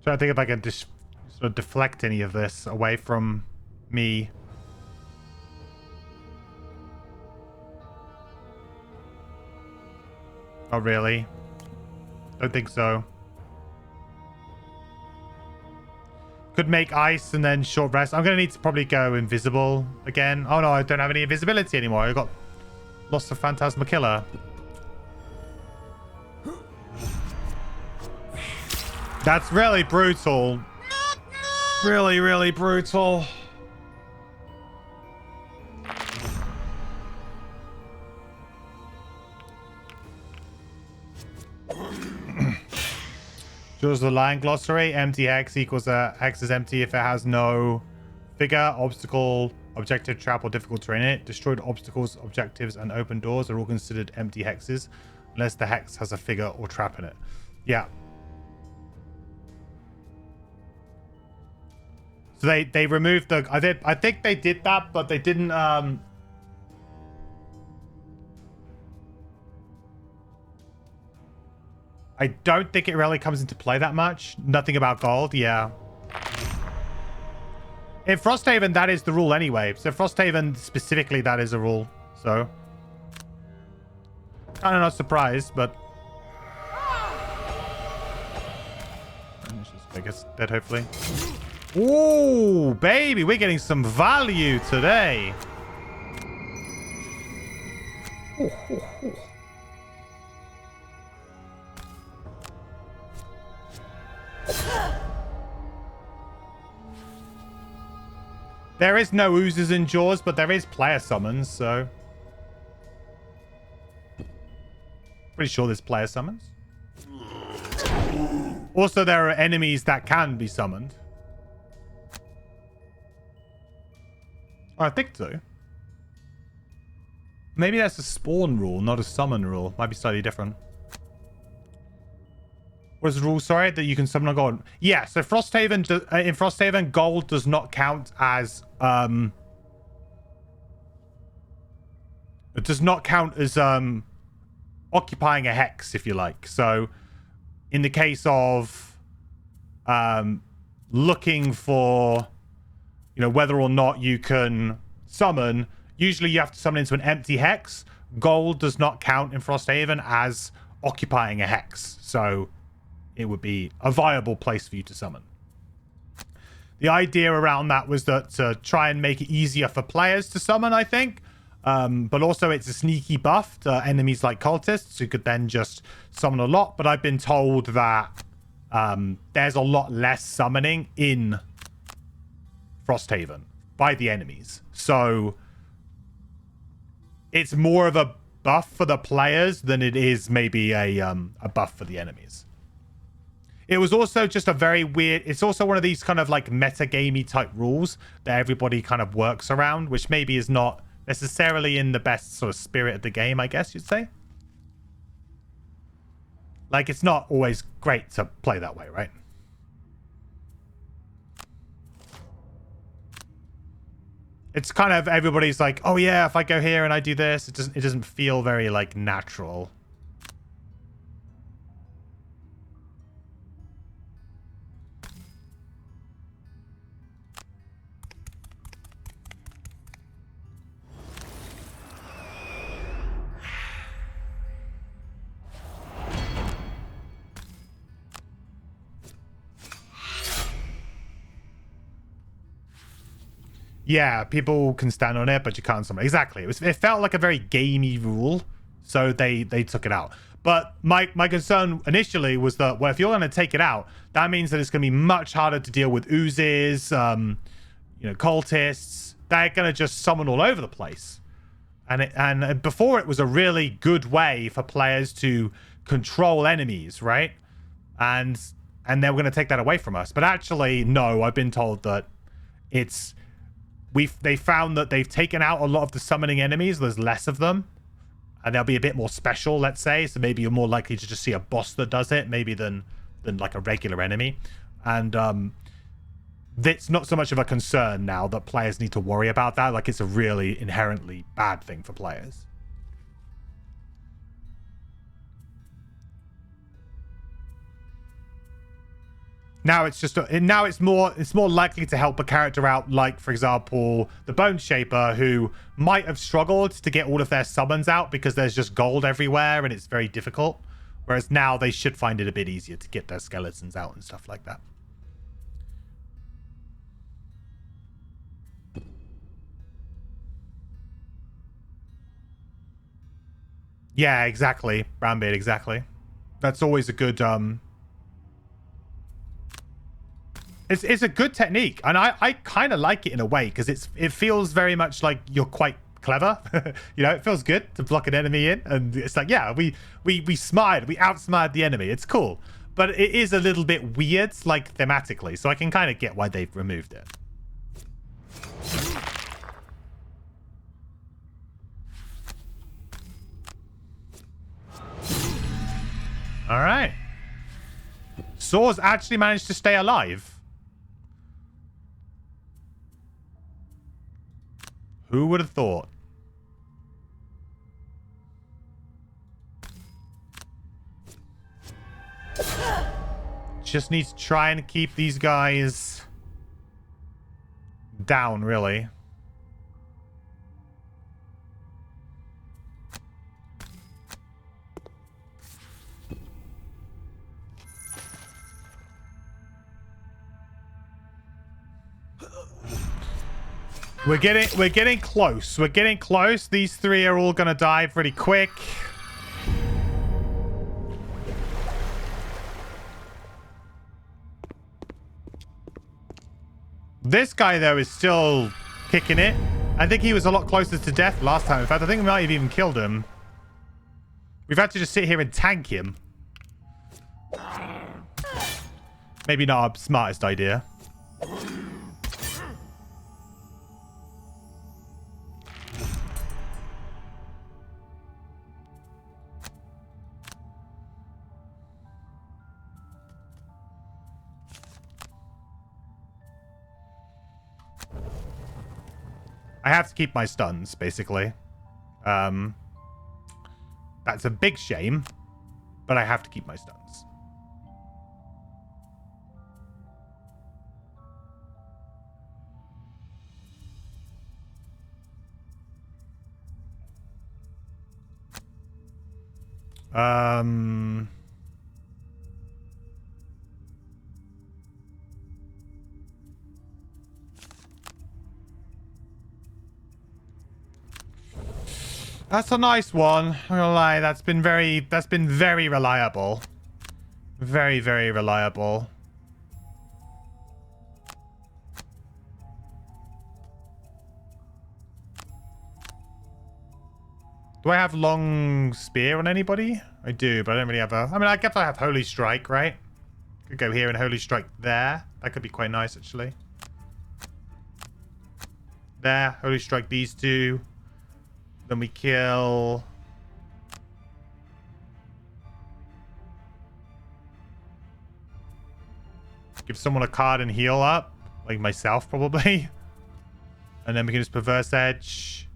Trying to think if I can just sort of deflect any of this away from me. Oh, really? Don't think so. Could make ice and then short rest. I'm going to need to probably go invisible again. Oh, no, I don't have any invisibility anymore. I got lost a Phantasma Killer. That's really brutal. Really, really brutal. Jaws of the Lion glossary. Empty hex equals hex is empty if it has no figure, obstacle, objective, trap, or difficult terrain in it. Destroyed obstacles, objectives, and open doors are all considered empty hexes unless the hex has a figure or trap in it. Yeah. So they removed the... I think they did that, but they didn't... I don't think it really comes into play that much. Nothing about gold, yeah. In Frosthaven, that is the rule anyway. So Frosthaven, specifically, that is a rule. So... I'm not surprised, but... I guess dead, hopefully. Ooh, baby, we're getting some value today. There is no oozes in Jaws, but there is player summons, so... Pretty sure there's player summons. Also, there are enemies that can be summoned. I think so. Maybe that's a spawn rule, not a summon rule. Might be slightly different. What is the rule, sorry? That you can summon a gold. Yeah, so Frosthaven, in Frosthaven, gold does not count as... it does not count as occupying a hex, if you like. So, in the case of looking for... you know, whether or not you can summon, usually you have to summon into an empty hex. Gold does not count in Frosthaven as occupying a hex. So it would be a viable place for you to summon. The idea around that was that to try and make it easier for players to summon, I think. But also it's a sneaky buff to enemies like cultists who could then just summon a lot. But I've been told that there's a lot less summoning in Frosthaven by the enemies. So it's more of a buff for the players than it is maybe a buff for the enemies. It was also just a very weird... It's also one of these kind of like metagamey type rules that everybody kind of works around, which maybe is not necessarily in the best sort of spirit of the game, I guess you'd say. Like, it's not always great to play that way, right? it's kind of everybody's like, oh yeah, if I go here and I do this, it doesn't feel very like natural. Yeah, people can stand on it, but you can't summon. Exactly. It felt like a very gamey rule, so they took it out. But my concern initially was that, well, if you're going to take it out, that means that it's going to be much harder to deal with oozes, cultists. They're going to just summon all over the place. And before it was a really good way for players to control enemies, right? And they were going to take that away from us. But actually, no, I've been told that it's... They found that they've taken out a lot of the summoning enemies. There's less of them. And they'll be a bit more special, let's say. So maybe you're more likely to just see a boss that does it, maybe than like a regular enemy. And it's not so much of a concern now that players need to worry about that. Like, it's a really inherently bad thing for players. Now it's just it's more likely to help a character out, like for example the Bone Shaper, who might have struggled to get all of their summons out because there's just gold everywhere and it's very difficult. Whereas now they should find it a bit easier to get their skeletons out and stuff like that. Yeah, exactly, Brownbeard, exactly. That's always a good It's a good technique, and I kind of like it in a way because it feels very much like you're quite clever. You know, it feels good to block an enemy in, and it's like, yeah, we outsmarted the enemy. It's cool, but it is a little bit weird, like thematically. So I can kind of get why they've removed it. All right, Saw's actually managed to stay alive. Who would have thought? Just need to try and keep these guys down, really. We're getting close. We're getting close. These three are all gonna die pretty quick. This guy though is still kicking it. I think he was a lot closer to death last time. In fact, I think we might have even killed him. We've had to just sit here and tank him. Maybe not our smartest idea. I have to keep my stuns, basically. That's a big shame, but I have to keep my stuns. That's a nice one. I'm gonna lie, that's been very reliable. Very, very reliable. Do I have long spear on anybody? I do, but I don't really have a... I mean, I guess I have Holy Strike, right? Could go here and Holy Strike there. That could be quite nice, actually. There, Holy Strike these two. Then we kill... Give someone a card and heal up. Like myself, probably. And then we can just perverse edge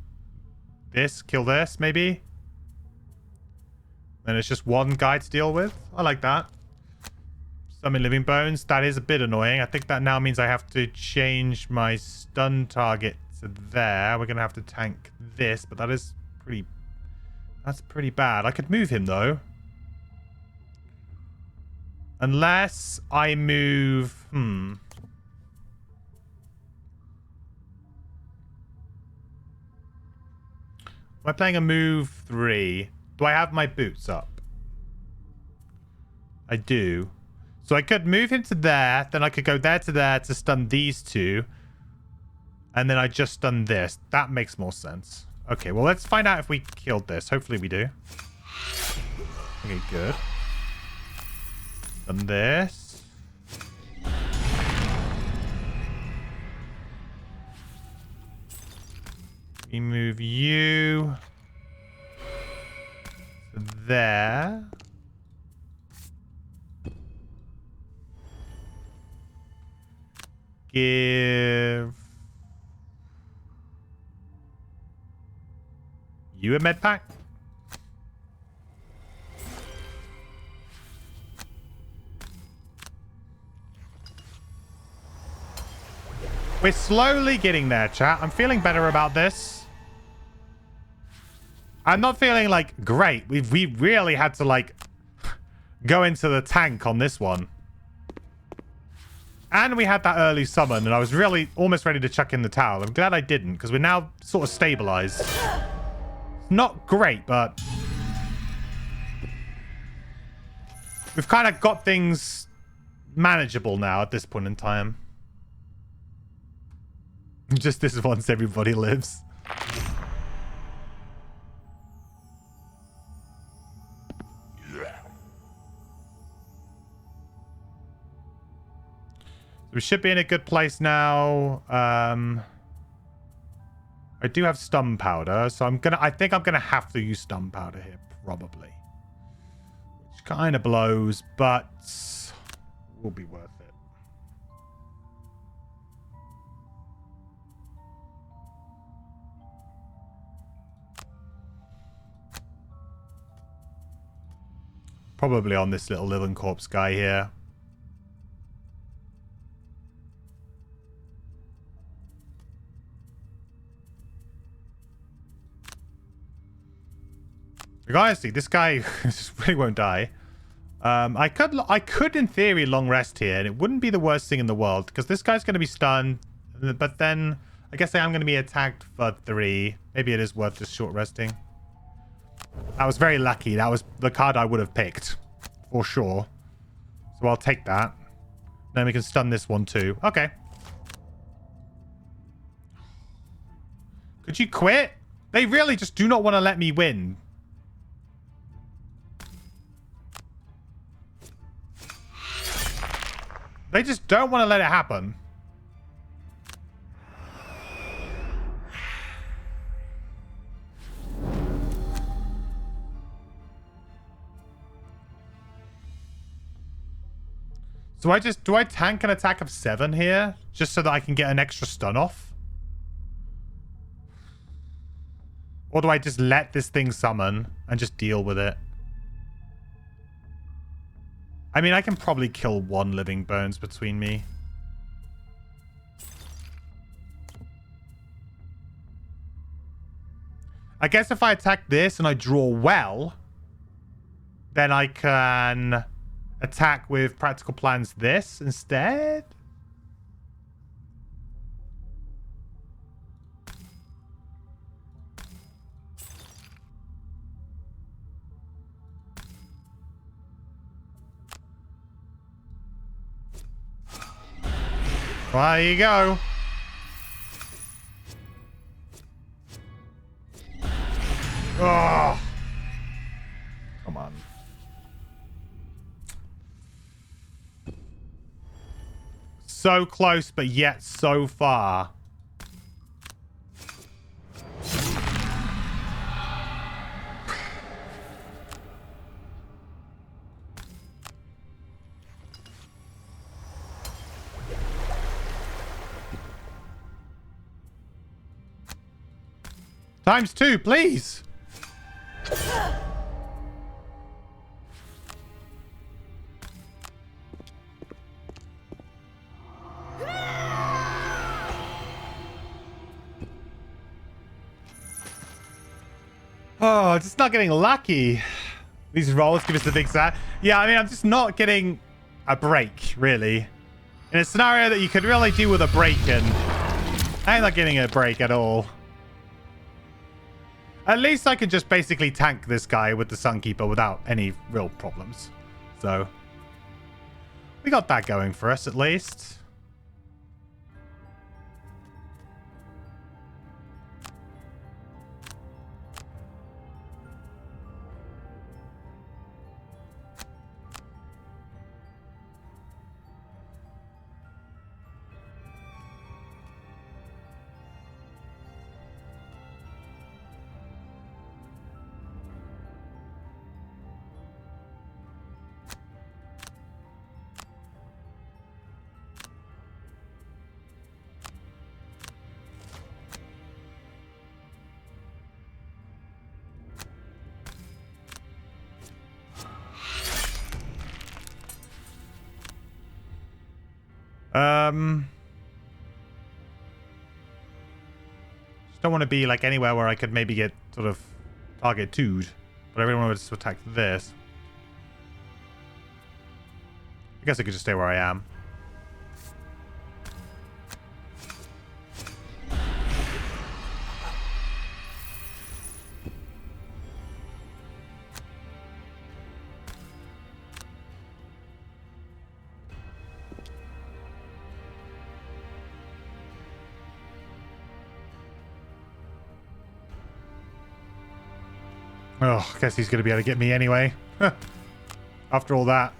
this, kill this, maybe. And it's just one guy to deal with. I like that. Summon living bones. That is a bit annoying. I think that now means I have to change my stun target to there. We're going to have to tank this, but that is pretty... That's pretty bad. I could move him, though. Unless I move... Am I playing a move 3? Do I have my boots up? I do. So I could move him to there. Then I could go there to stun these two. And then I just stun this. That makes more sense. Okay, well, let's find out if we killed this. Hopefully we do. Okay, good. Stun this. We move you to there. Give you a med pack. We're slowly getting there, chat. I'm feeling better about this. I'm not feeling like great. We really had to like go into the tank on this one. And we had that early summon, and I was really almost ready to chuck in the towel. I'm glad I didn't, because we're now sort of stabilized. Not great, but we've kind of got things manageable now at this point in time. Just this once everybody lives. We should be in a good place now. I do have stun powder, so I think I'm gonna have to use stun powder here, probably. Which kind of blows, but will be worth it. Probably on this little living corpse guy here. Like, honestly, this guy just really won't die. I could in theory long rest here, and it wouldn't be the worst thing in the world, because this guy's going to be stunned, but then I guess I am going to be attacked for 3. Maybe it is worth just short resting. That was very lucky. That was the card I would have picked, for sure. So I'll take that. Then we can stun this one too. Okay. Could you quit? They really just do not want to let me win. They just don't want to let it happen. So do I tank an attack of 7 here? Just so that I can get an extra stun off? Or do I just let this thing summon and just deal with it? I mean, I can probably kill 1 living bones between me. I guess if I attack this and I draw well, then I can attack with practical plans this instead. Well, there you go. Oh. Come on. So close, but yet so far. ×2, please. Oh, just not getting lucky. These rolls give us the big sad. Yeah, I mean, I'm just not getting a break, really. In a scenario that you could really do with a break in, I'm not getting a break at all. At least I could just basically tank this guy with the Sunkeeper without any real problems. So, we got that going for us, at least. Just don't want to be like anywhere where I could maybe get sort of target 2'd, but I really want to attack this. I guess I could just stay where I am. Oh, I guess he's going to be able to get me anyway. After all that.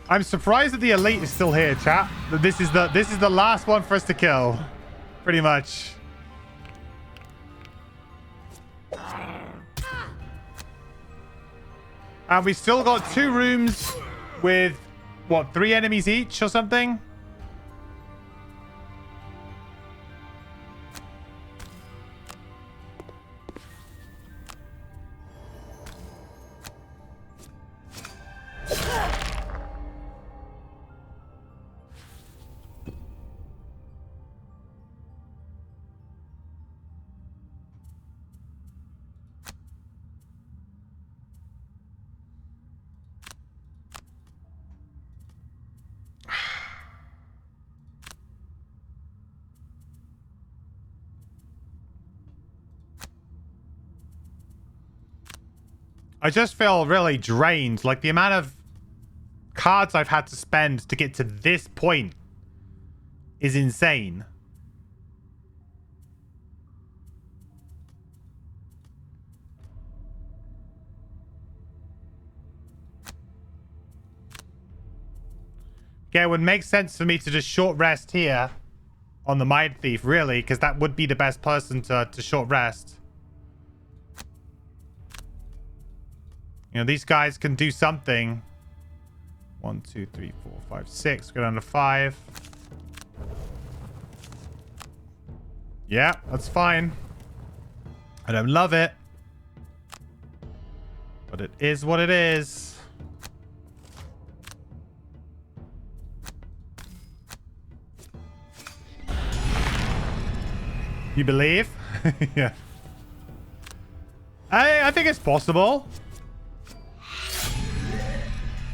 I'm surprised that the elite is still here, chat. That this is the last one for us to kill. Pretty much. And we still got 2 rooms with, what, 3 enemies each or something? I just feel really drained. Like, the amount of cards I've had to spend to get to this point is insane. Yeah, it would make sense for me to just short rest here on the Mindthief, really, because that would be the best person to short rest. You know, these guys can do something. 1, 2, 3, 4, 5, 6. Go down to 5. Yeah, that's fine. I don't love it. But it is what it is. You believe? Yeah. I think it's possible.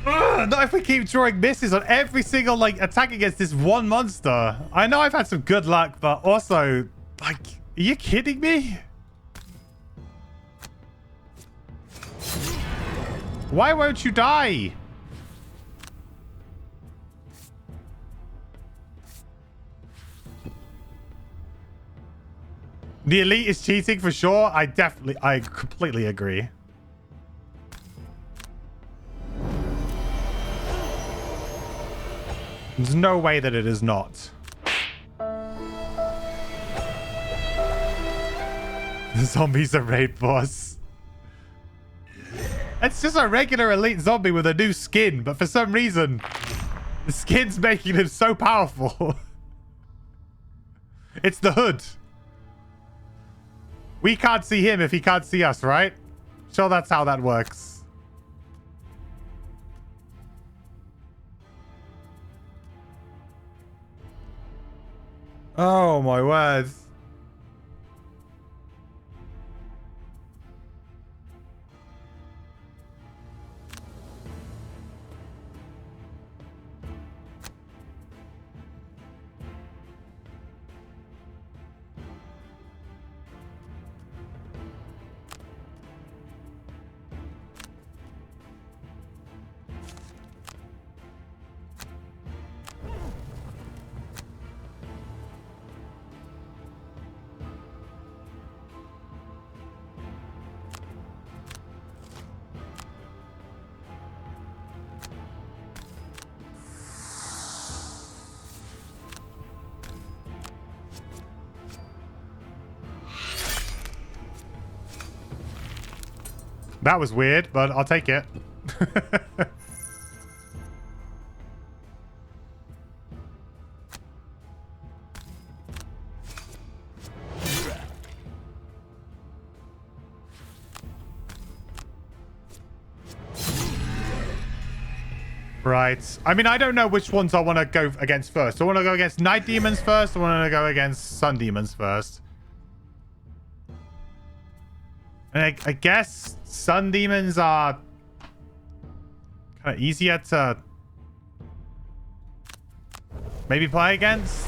Not if we keep drawing misses on every single, like, attack against this one monster. I know I've had some good luck, but also, like, are you kidding me? Why won't you die? The elite is cheating for sure. I completely agree. There's no way that it is not. The zombie's a raid boss. It's just a regular elite zombie with a new skin, but for some reason, the skin's making him so powerful. It's the hood. We can't see him if he can't see us, right? Sure, that's how that works. Oh, my word. That was weird, but I'll take it. Right. I mean, I don't know which ones I want to go against first. I want to go against night demons first. I want to go against sun demons first. And I guess sun demons are kind of easier to maybe play against.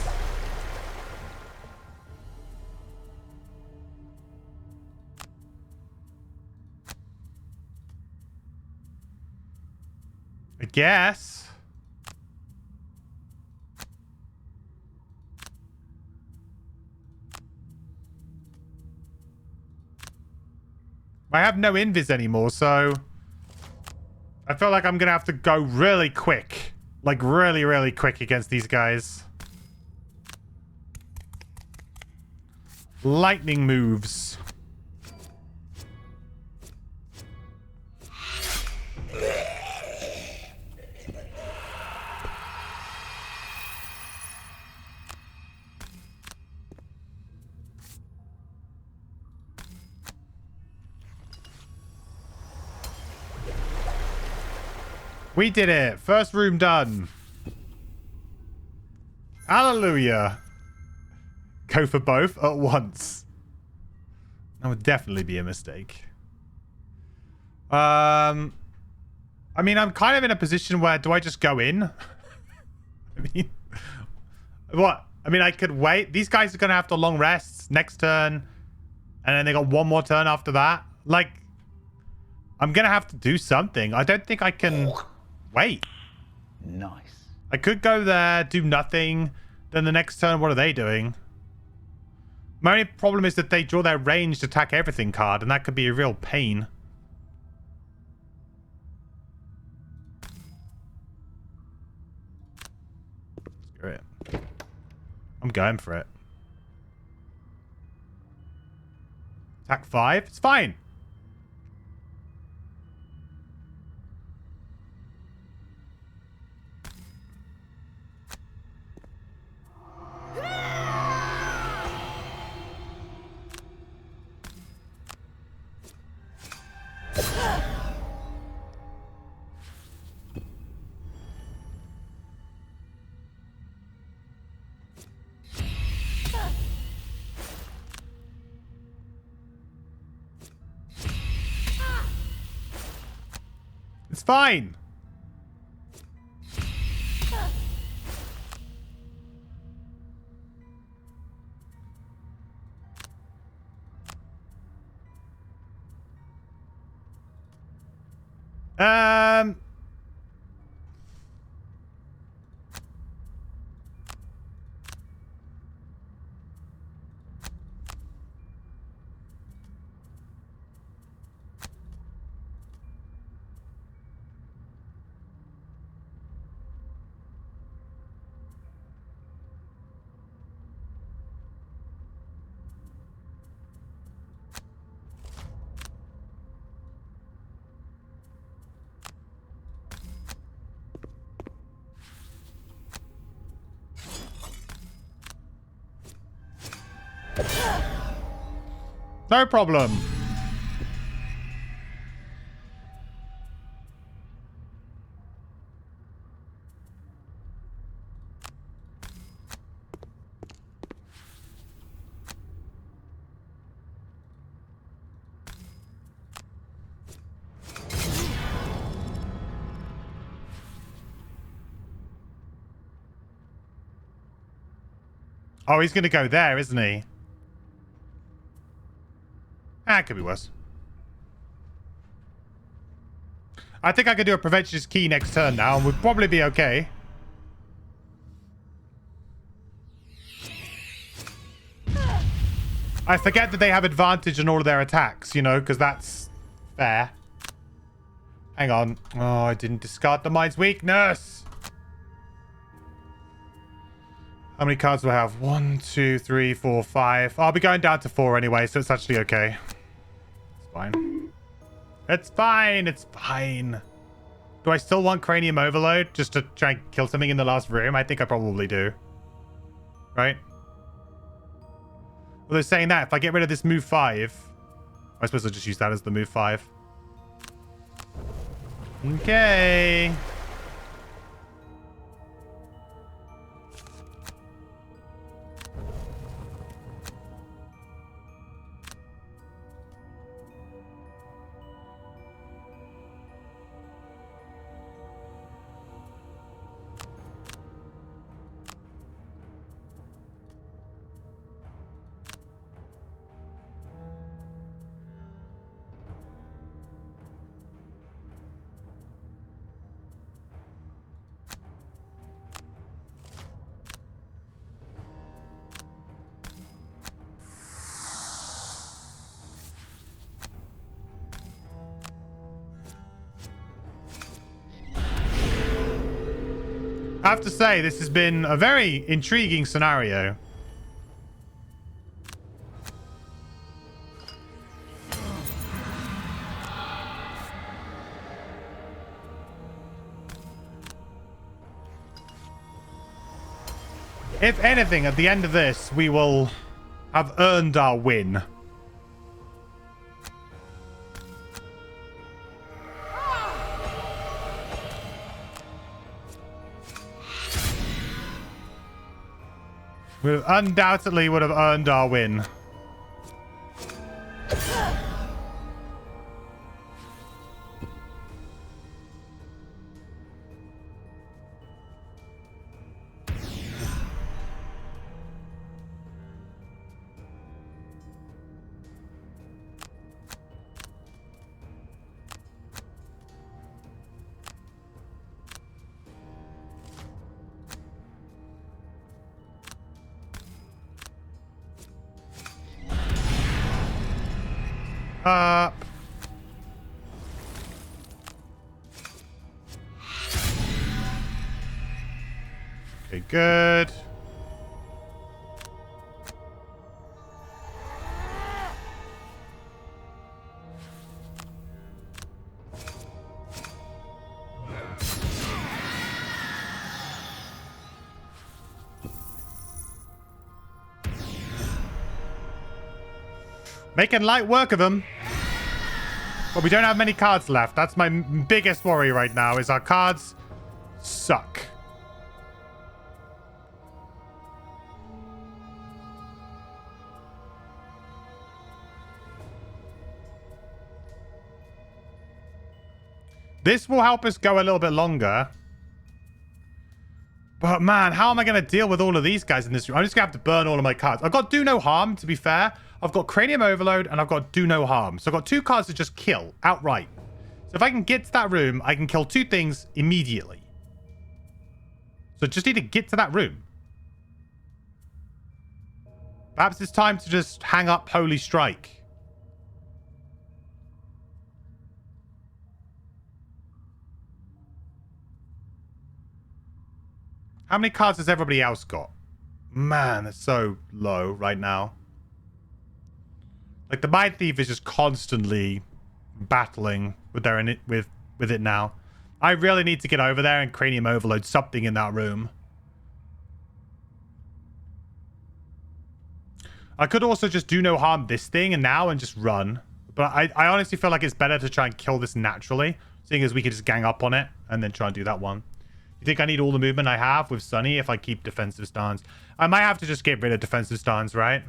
I guess. I have no invis anymore, so I feel like I'm going to have to go really quick. Like, really, really quick against these guys. Lightning moves. We did it. First room done. Hallelujah. Go for both at once. That would definitely be a mistake. I mean, I'm kind of in a position where do I just go in? I mean, what? I mean, I could wait. These guys are going to have to long rests next turn. And then they got one more turn after that. Like, I'm going to have to do something. I don't think I can... Wait. Nice. I could go there, do nothing. Then the next turn, what are they doing? My only problem is that they draw their ranged attack everything card, and that could be a real pain. Screw it. I'm going for it. Attack 5? It's fine. It's fine. Um... No problem. Oh, he's going to go there, isn't he? Ah, it could be worse. I think I could do a preventionist key next turn now, and we'd probably be okay. I forget that they have advantage on all of their attacks, you know, because that's fair. Hang on. Oh, I didn't discard the mind's weakness. How many cards do I have? 1, 2, 3, 4, 5. I'll be going down to 4 anyway, so it's actually okay. It's fine. It's fine. It's fine. Do I still want Cranium Overload just to try and kill something in the last room? I think I probably do. Right? Well, they're saying that if I get rid of this move 5, I suppose I'll just use that as the move 5. Okay. I have to say, this has been a very intriguing scenario. If anything, at the end of this, we will have earned our win. We undoubtedly would have earned our win. Up. Okay, good. Making light work of them. But we don't have many cards left. That's my biggest worry right now, is our cards suck. This will help us go a little bit longer. But man, how am I going to deal with all of these guys in this room? I'm just going to have to burn all of my cards. I've got Do No Harm, to be fair. I've got Cranium Overload, and I've got Do No Harm. So I've got 2 cards to just kill outright. So if I can get to that room, I can kill 2 things immediately. So just need to get to that room. Perhaps it's time to just hang up Holy Strike. How many cards has everybody else got? Man, it's so low right now. Like, the Mindthief is just constantly battling with with it now. I really need to get over there and Cranium Overload something in that room. I could also just do no harm this thing and now and just run. But I honestly feel like it's better to try and kill this naturally, seeing as we could just gang up on it and then try and do that one. You think I need all the movement I have with Sunny if I keep defensive stance? I might have to just get rid of defensive stance, right?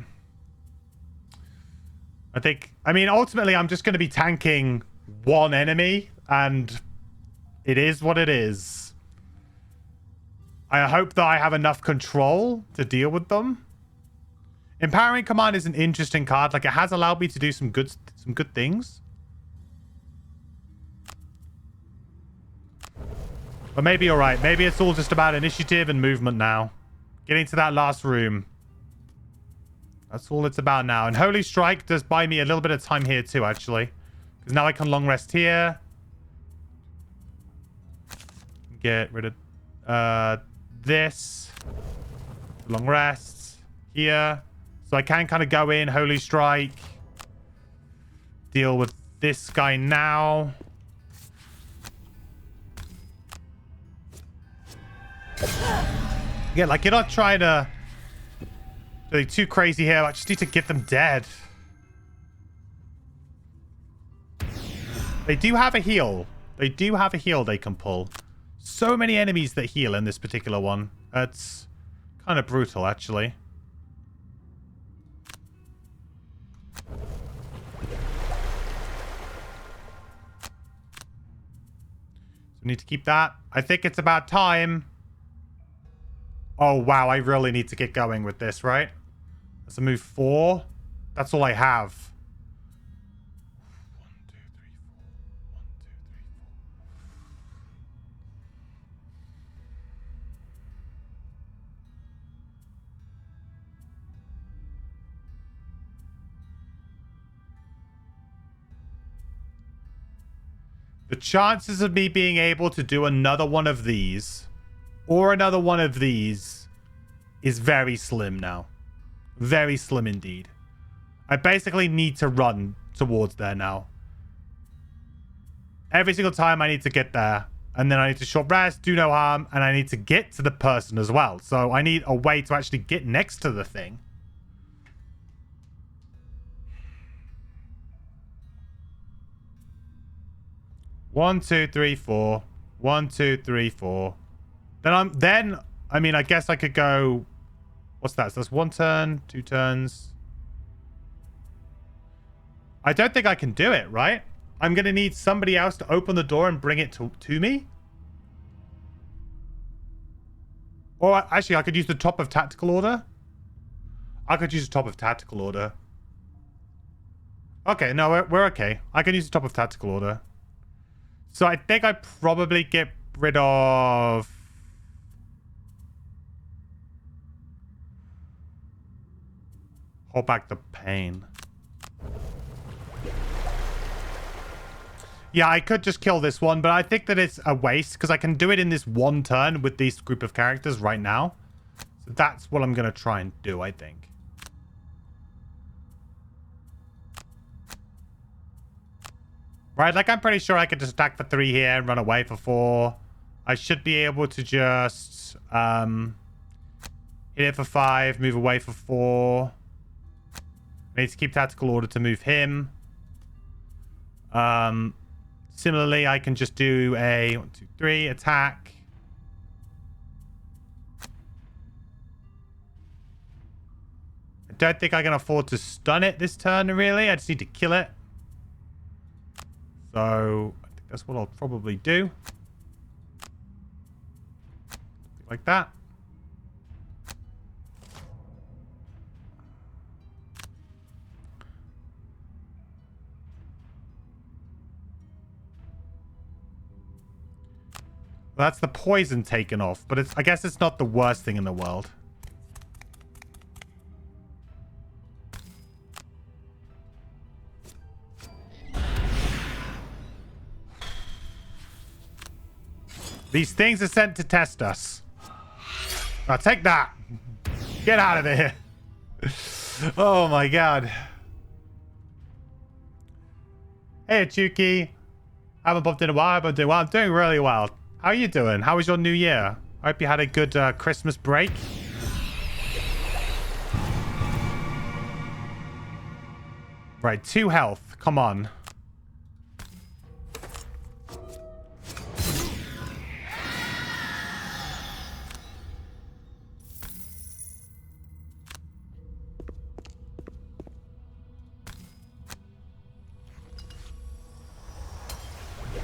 I mean, ultimately, I'm just going to be tanking one enemy, and it is what it is. I hope that I have enough control to deal with them. Empowering Command is an interesting card. Like, it has allowed me to do some good things. But maybe you're right. Maybe it's all just about initiative and movement now. Getting to that last room. That's all it's about now. And Holy Strike does buy me a little bit of time here too, actually. Because now I can long rest here. Get rid of this. Long rest here. So I can kind of go in, Holy Strike. Deal with this guy now. Yeah, like, you're not trying to be too crazy here. I just need to get them dead. They do have a heal. They do have a heal they can pull. So many enemies that heal in this particular one. It's kind of brutal, actually. So we need to keep that. I think it's about time. Oh, wow. I really need to get going with this, right? That's a move 4. That's all I have. 1, 2, 3, 4. 1, 2, 3, 4. The chances of me being able to do another one of these or another one of these is very slim now. Very slim indeed. I basically need to run towards there now. Every single time I need to get there. And then I need to short rest, do no harm, and I need to get to the person as well. So I need a way to actually get next to the thing. One, two, three, 4. 1, 2, 3, 4. Then I mean, I guess I could go. What's that? So that's 1 turn, 2 turns. I don't think I can do it, right? I'm going to need somebody else to open the door and bring it to me. Or actually, I could use the top of tactical order. I could use the top of tactical order. Okay, no, we're okay. I can use the top of tactical order. So I think I probably get rid of... Hold back the pain. Yeah, I could just kill this one, but I think that it's a waste because I can do it in this 1 turn with this group of characters right now. So that's what I'm going to try and do, I think. Right, like I'm pretty sure I could just attack for 3 here and run away for 4. I should be able to just hit it for 5, move away for 4. I need to keep tactical order to move him. Similarly, I can just do a 1, 2, 3 attack. I don't think I can afford to stun it this turn, really. I just need to kill it. So I think that's what I'll probably do. Like that. Well, that's the poison taken off, but I guess it's not the worst thing in the world. These things are sent to test us. Now take that. Get out of here. Oh my god. Hey, Chuki. Haven't popped in a while. I've been doing well. I'm doing really well. How are you doing? How was your new year? I hope you had a good Christmas break. Right, 2 health. Come on.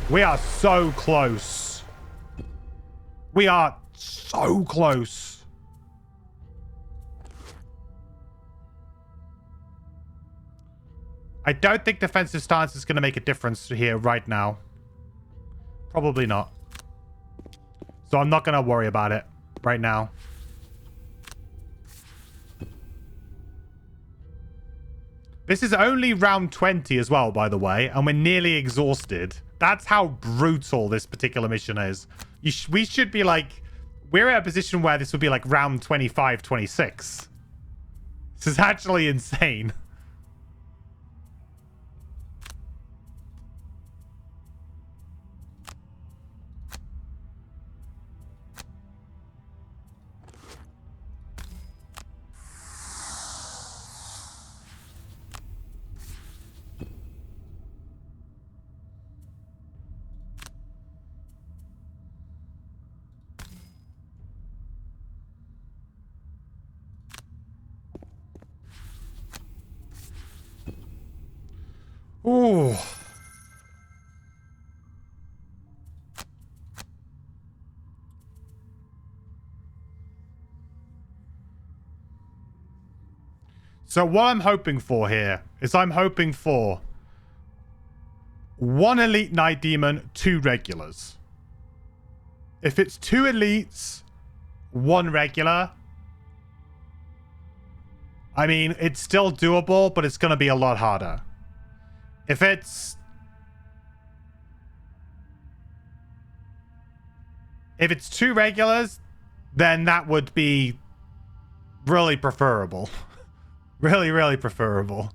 We are so close. We are so close. I don't think defensive stance is going to make a difference here right now. Probably not. So I'm not going to worry about it right now. This is only round 20 as well, by the way, and we're nearly exhausted. That's how brutal this particular mission is. We should be like... We're at a position where this would be like round 25, 26. This is actually insane. Ooh. So what I'm hoping for here is I'm hoping for 1 elite night demon, 2 regulars. If it's 2 elites, 1 regular, I mean, it's still doable, but it's going to be a lot harder. If it's 2 regulars, then that would be really preferable. Really, really preferable.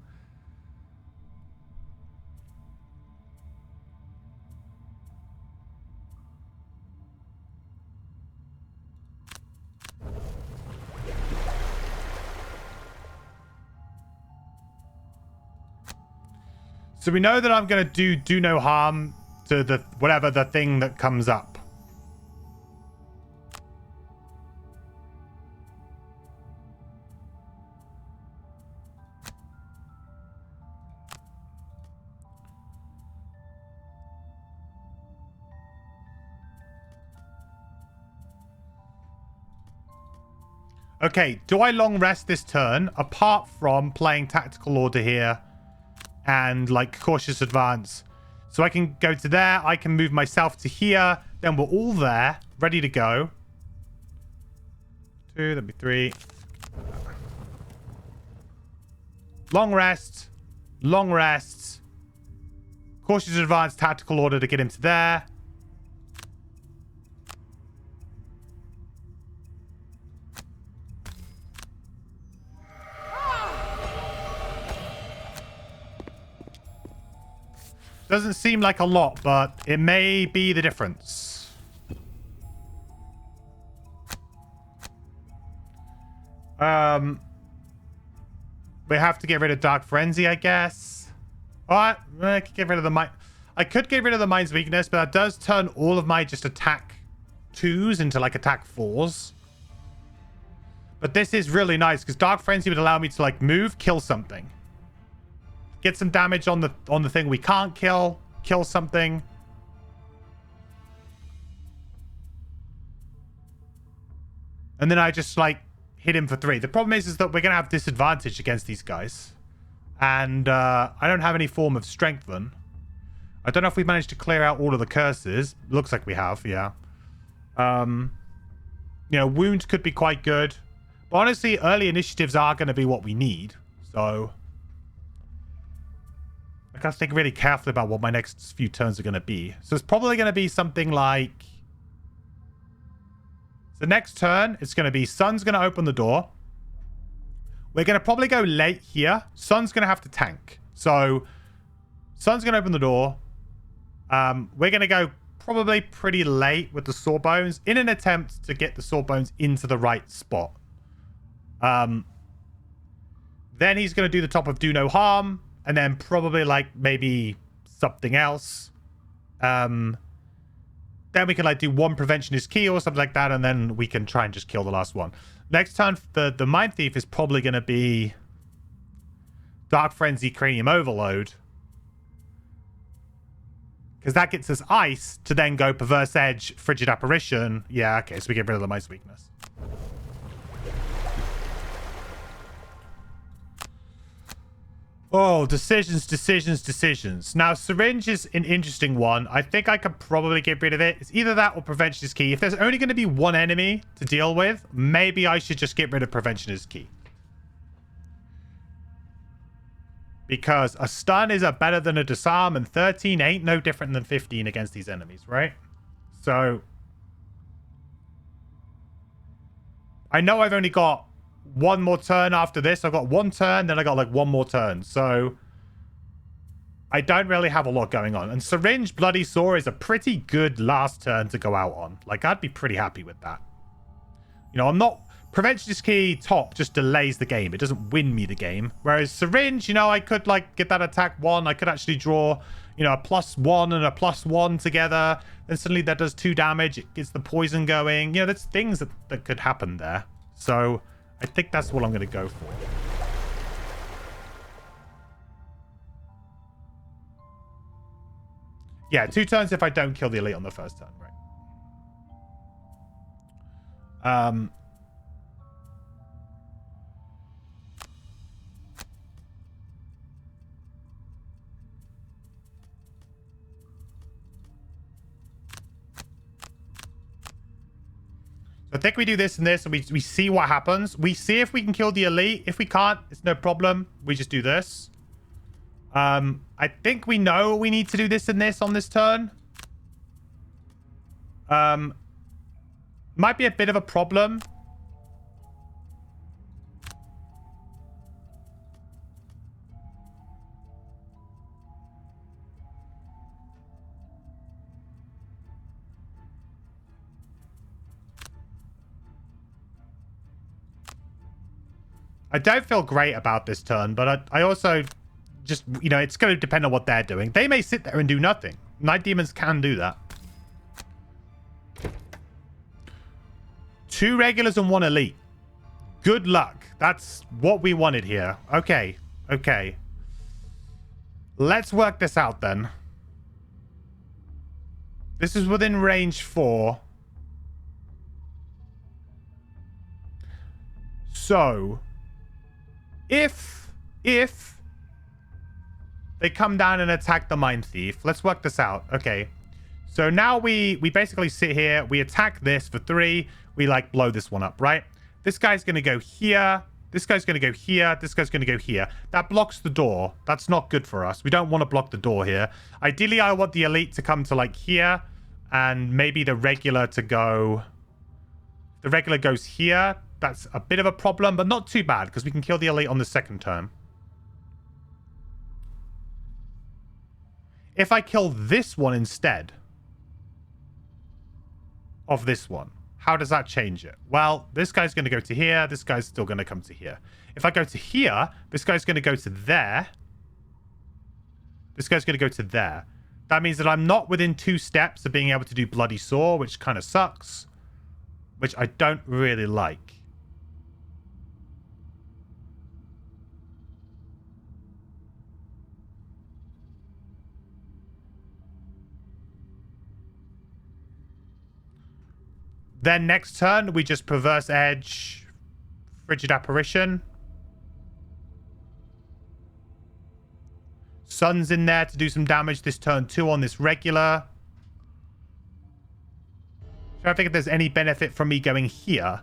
So we know that I'm going to do no harm to the whatever the thing that comes up. Okay, do I long rest this turn apart from playing tactical order here? And like cautious advance, so I can go to there, I can move myself to here, then we're all there ready to go. 2, that'd be 3. Long rest, cautious advance, tactical order to get him to there. Doesn't seem like a lot, but it may be the difference. We have to get rid of Dark Frenzy, I guess. Alright, I could get rid of the mind. I could get rid of the Mind's Weakness, but that does turn all of my just attack 2s into like attack 4s. But this is really nice because Dark Frenzy would allow me to like move, kill something. Get some damage on the thing we can't kill something. And then I just like hit him for 3. The problem is that we're gonna have disadvantage against these guys. And I don't have any form of strengthen. I don't know if we've managed to clear out all of the curses. Looks like we have, yeah. You know, wounds could be quite good. But honestly, early initiatives are gonna be what we need. So I gotta think really carefully about what my next few turns are going to be. So it's probably going to be something like... The next turn, it's going to be Sun's going to open the door. We're going to probably go late here. Sun's going to have to tank. So Sun's going to open the door. We're going to go probably pretty late with the Sawbones in an attempt to get the Sawbones into the right spot. Then he's going to do the top of Do No Harm and then probably like maybe something else. Then we can like do one Preventionist Key or something like that, and then we can try and just kill the last one. Next turn, the Mindthief is probably going to be Dark Frenzy, Cranium Overload. Because that gets us Ice to then go Perverse Edge, Frigid Apparition. Yeah, okay, so we get rid of the Mice weakness. Oh, decisions. Now, Syringe is an interesting one. I think I could probably get rid of it. It's either that or Preventionist Key. If there's only going to be one enemy to deal with, maybe I should just get rid of Preventionist Key. Because a stun is better than a disarm, and 13 ain't no different than 15 against these enemies, right? So, I know I've only got one more turn after this. I've got one turn, then I got like one more turn. So, I don't really have a lot going on. And Syringe Bloody Saw is a pretty good last turn to go out on. Like, I'd be pretty happy with that. You know, I'm not... Preventionist Key top just delays the game. It doesn't win me the game. Whereas Syringe, you know, I could like get that attack 1. I could actually draw, you know, a +1 and a +1 together. Then suddenly that does 2 damage. It gets the poison going. You know, there's things that could happen there. So I think that's what I'm going to go for. Yeah, 2 turns if I don't kill the elite on the first turn, right? I think we do this and this, and we see what happens. We see if we can kill the elite. If we can't, it's no problem. We just do this. I think we know we need to do this and this on this turn. Might be a bit of a problem. I don't feel great about this turn, but I also just, you know, it's going to depend on what they're doing. They may sit there and do nothing. Night Demons can do that. 2 regulars and 1 elite. Good luck. That's what we wanted here. Okay. Okay. Let's work this out then. This is within range 4. So... If they come down and attack the Mindthief, let's work this out. Okay. So now we basically sit here, we attack this for 3, we like blow this one up, right? This guy's going to go here, this guy's going to go here, this guy's going to go here. That blocks the door. That's not good for us. We don't want to block the door here. Ideally, I want the elite to come to like here, and maybe the regular to go... The regular goes here. That's a bit of a problem, but not too bad, because we can kill the elite on the second turn. If I kill this one instead of this one, how does that change it? Well, this guy's going to go to here. This guy's still going to come to here. If I go to here, this guy's going to go to there. This guy's going to go to there. That means that I'm not within 2 steps of being able to do Bloody Saw, which kind of sucks, which I don't really like. Then next turn, we just Perverse Edge, Frigid Apparition. Sun's in there to do some damage this turn 2 on this regular. So I think if there's any benefit from me going here,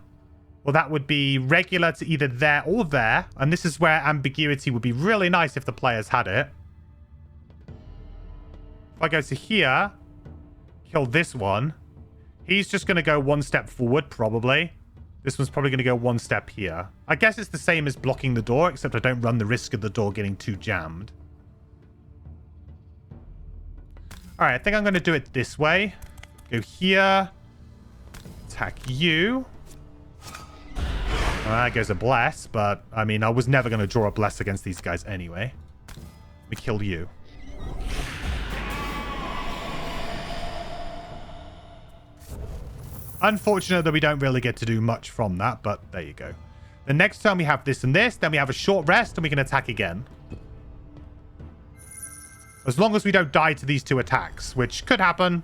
well, that would be regular to either there or there. And this is where ambiguity would be really nice if the players had it. If I go to here, kill this one. He's just going to go 1 step forward, probably. This one's probably going to go 1 step here. I guess it's the same as blocking the door, except I don't run the risk of the door getting too jammed. All right, I think I'm going to do it this way. Go here. Attack you. Well, that goes a Bless, but, I mean, I was never going to draw a Bless against these guys anyway. We kill you. Unfortunate that we don't really get to do much from that, but there you go. The next turn we have this and this, then we have a short rest and we can attack again. As long as we don't die to these two attacks, which could happen.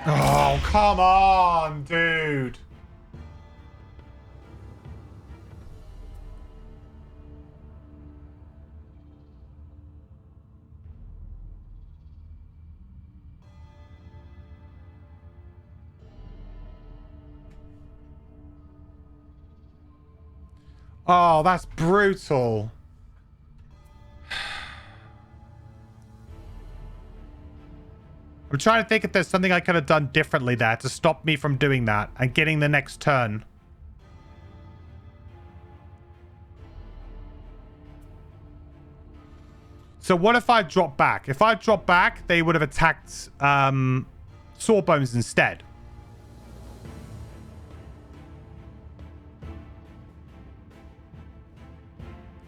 Oh, come on, dude. Oh, that's brutal. I'm trying to think if there's something I could have done differently there to stop me from doing that and getting the next turn. So what if I drop back? If I drop back, they would have attacked Sawbones instead.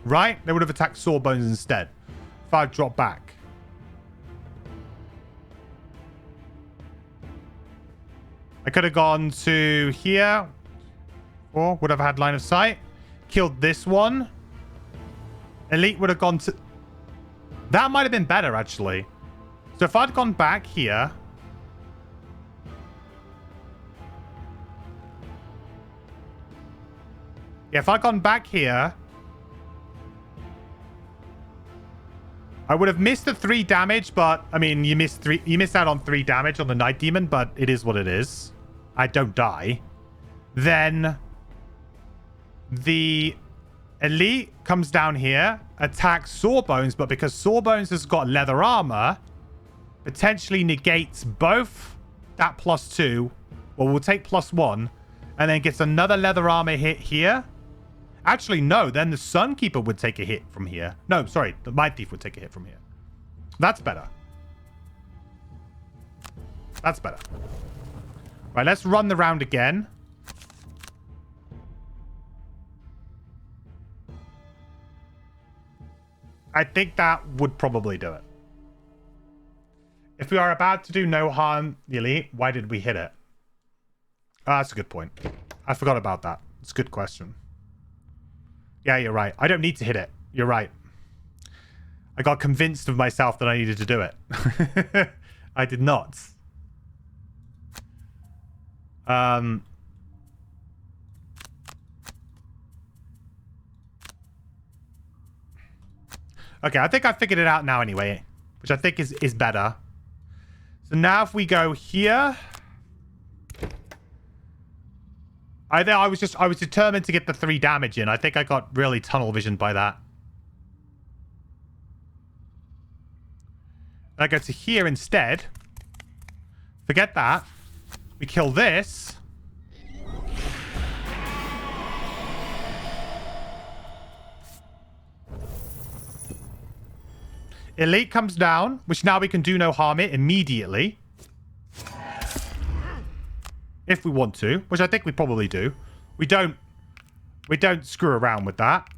Right? They would have attacked Sawbones instead. If I drop back. I could have gone to here. Or would have had line of sight. Killed this one. Elite would have gone to... That might have been better, actually. So if I'd gone back here... Yeah, if I'd gone back here... I would have missed the 3 damage, but I mean, you miss out on 3 damage on the Night Demon, but it is what it is. I don't die. Then the Elite comes down here, attacks Sawbones, but because Sawbones has got leather armor, potentially negates both that +2, well, we'll take +1, and then gets another leather armor hit here. Actually, no. Then the Sunkeeper would take a hit from here. No, sorry. The Mindthief would take a hit from here. That's better. That's better. Right, let's run the round again. I think that would probably do it. If we are about to do no harm, the Elite, why did we hit it? Oh, that's a good point. I forgot about that. It's a good question. Yeah, you're right. I don't need to hit it. You're right. I got convinced of myself that I needed to do it. I did not. Okay, I think I figured it out now anyway, which I think is better. So now if we go here... I was determined to get the 3 damage in. I think I got really tunnel visioned by that. I go to here instead. Forget that. We kill this. Elite comes down, which now we can do no harm it immediately. If we want to, which I think we probably do. We don't screw around with that.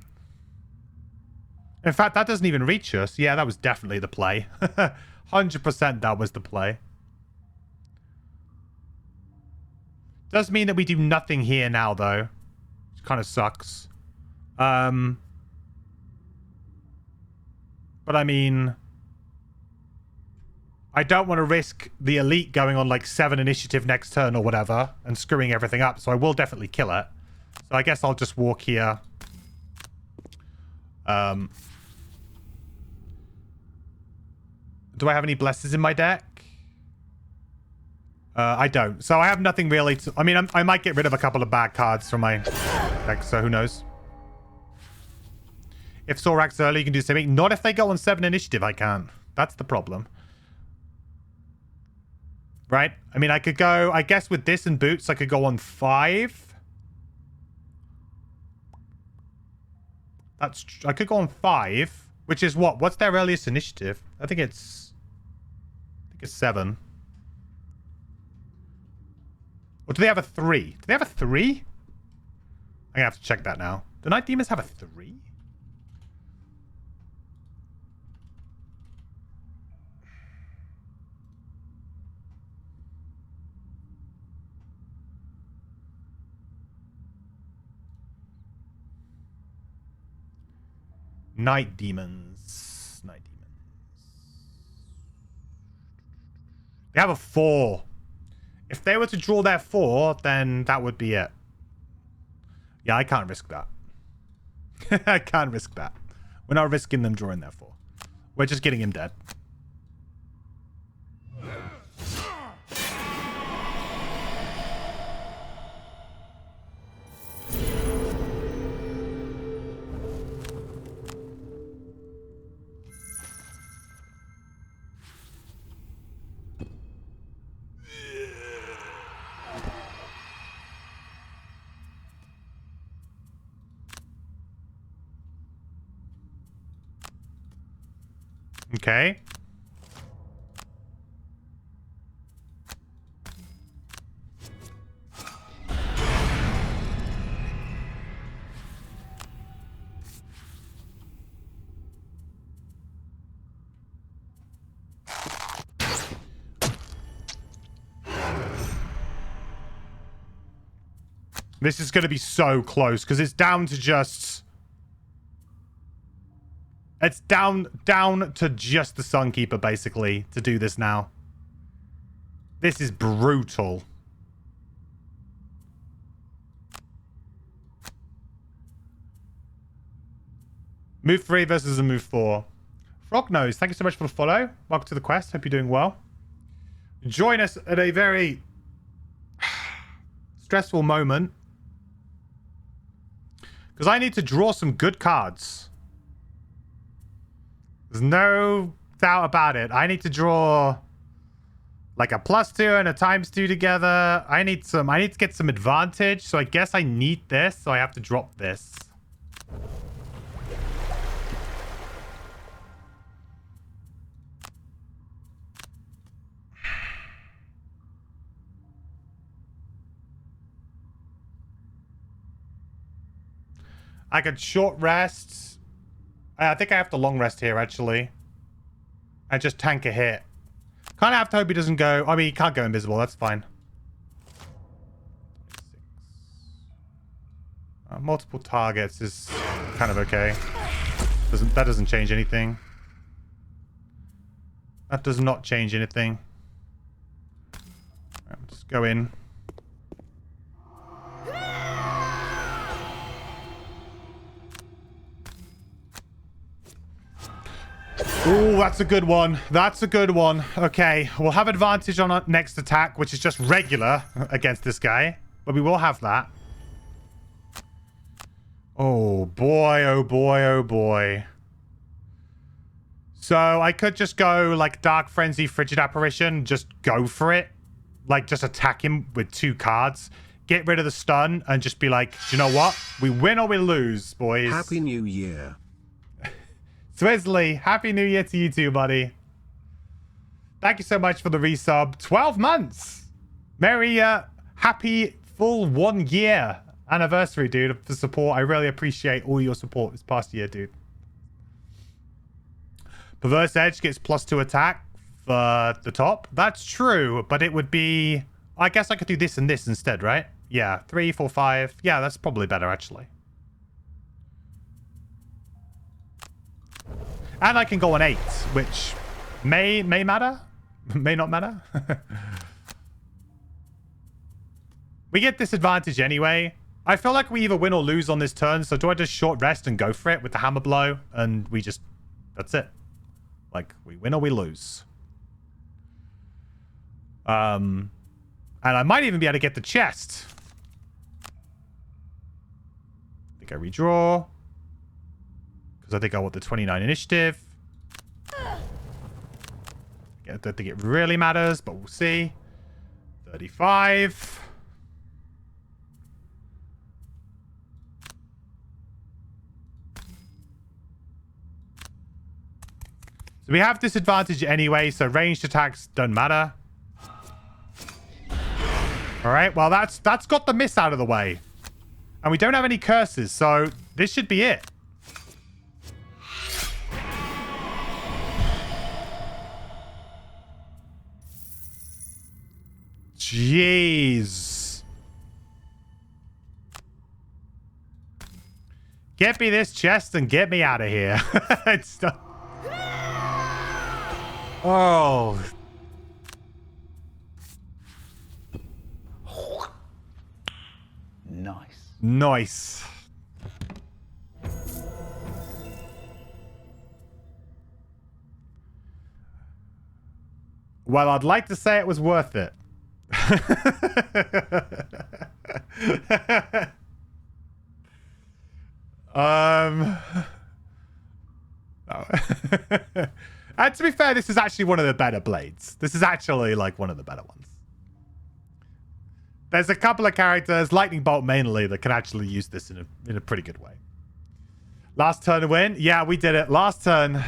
In fact, that doesn't even reach us. Yeah, that was definitely the play. 100% that was the play. Does mean that we do nothing here now, though. Which kind of sucks. But I mean... I don't want to risk the Elite going on like 7 initiative next turn or whatever and screwing everything up, so I will definitely kill it. So I guess I'll just walk here. Do I have any blesses in my deck? I don't. So I have nothing really to... I mean, I might get rid of a couple of bad cards from my deck, so who knows? If Sorak's early, you can do something. Not if they go on 7 initiative, I can't. That's the problem. Right? I mean, I could go... I guess with this and boots, I could go on 5. I could go on 5, which is what? What's their earliest initiative? I think it's 7. Or do they have a 3? Do they have a 3? I'm gonna have to check that now. Do Night Demons have a 3? Night Demons. Night Demons. They have a 4. If they were to draw their 4, then that would be it. Yeah, I can't risk that. I can't risk that. We're not risking them drawing their 4. We're just getting him dead. Okay. This is going to be so close because it's down to just... It's down to just the Sunkeeper, basically, to do this now. This is brutal. Move 3 versus a move 4. Frognose, thank you so much for the follow. Welcome to the quest. Hope you're doing well. Join us at a very stressful moment. Because I need to draw some good cards. There's no doubt about it. I need to draw like a +2 and a ×2 together. I need to get some advantage. So I guess I need this. So I have to drop this. I could short rest. I think I have to long rest here, actually. And just tank a hit. Kind of have to hope he doesn't go... I mean, he can't go invisible. That's fine. Multiple targets is kind of okay. That doesn't change anything. That does not change anything. Right, just go in. Oh, that's a good one. That's a good one. Okay, we'll have advantage on our next attack, which is just regular against this guy. But we will have that. Oh, boy, oh, boy, oh, boy. So I could just go, like, Dark Frenzy, Frigid Apparition. Just go for it. Like, just attack him with 2 cards. Get rid of the stun and just be like, do you know what? We win or we lose, boys. Happy New Year. Swizzly, Happy New Year to you too, buddy. Thank you so much for the resub. 12 months. Merry, happy full 1 year anniversary, dude, for support. I really appreciate all your support this past year, dude. Perverse Edge gets +2 attack for the top. That's true, but it would be... I guess I could do this and this instead, right? Yeah, 3, 4, 5. Yeah, that's probably better, actually. And I can go on 8, which may matter. May not matter. We get disadvantage anyway. I feel like we either win or lose on this turn. So do I just short rest and go for it with the hammer blow? And we just... That's it. Like, we win or we lose. And I might even be able to get the chest. I think I redraw. Because I think I want the 29 initiative. I don't think it really matters, but we'll see. 35. So we have disadvantage anyway, so ranged attacks don't matter. All right, well, that's got the miss out of the way. And we don't have any curses, so this should be it. Jeez. Get me this chest and get me out of here. It's not... Oh. Nice. Nice. Well, I'd like to say it was worth it. And to be fair, this is actually one of the better blades. This is actually like one of the better ones. There's a couple of characters, Lightning Bolt mainly, that can actually use this in a pretty good way. Last turn to win? Yeah, we did it. Last turn.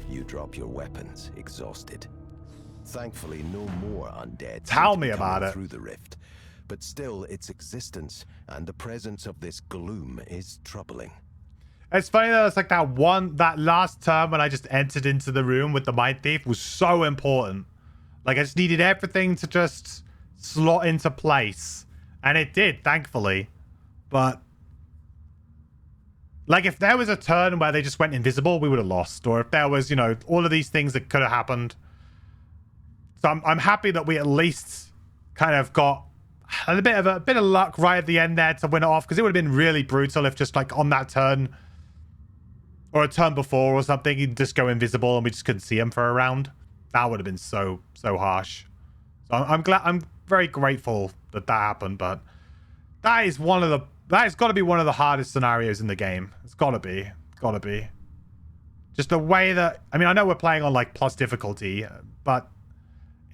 You drop your weapons, exhausted. Thankfully, no more undead Tell me about it. Through the rift, but still, its existence and the presence of this gloom is troubling. It's funny that it's like that last turn when I just entered into the room with the Mindthief was so important. Like I just needed everything to just slot into place, and it did, thankfully. But like if there was a turn where they just went invisible, we would have lost. Or if there was, you know, all of these things that could have happened. So I'm happy that we at least kind of got a bit of luck right at the end there to win it off, because it would have been really brutal if just like on that turn or a turn before or something, he'd just go invisible and we just couldn't see him for a round. That would have been so harsh. So I'm very grateful that happened, but that is that has got to be one of the hardest scenarios in the game. It's got to be. Just the way that, I mean, I know we're playing on like plus difficulty, but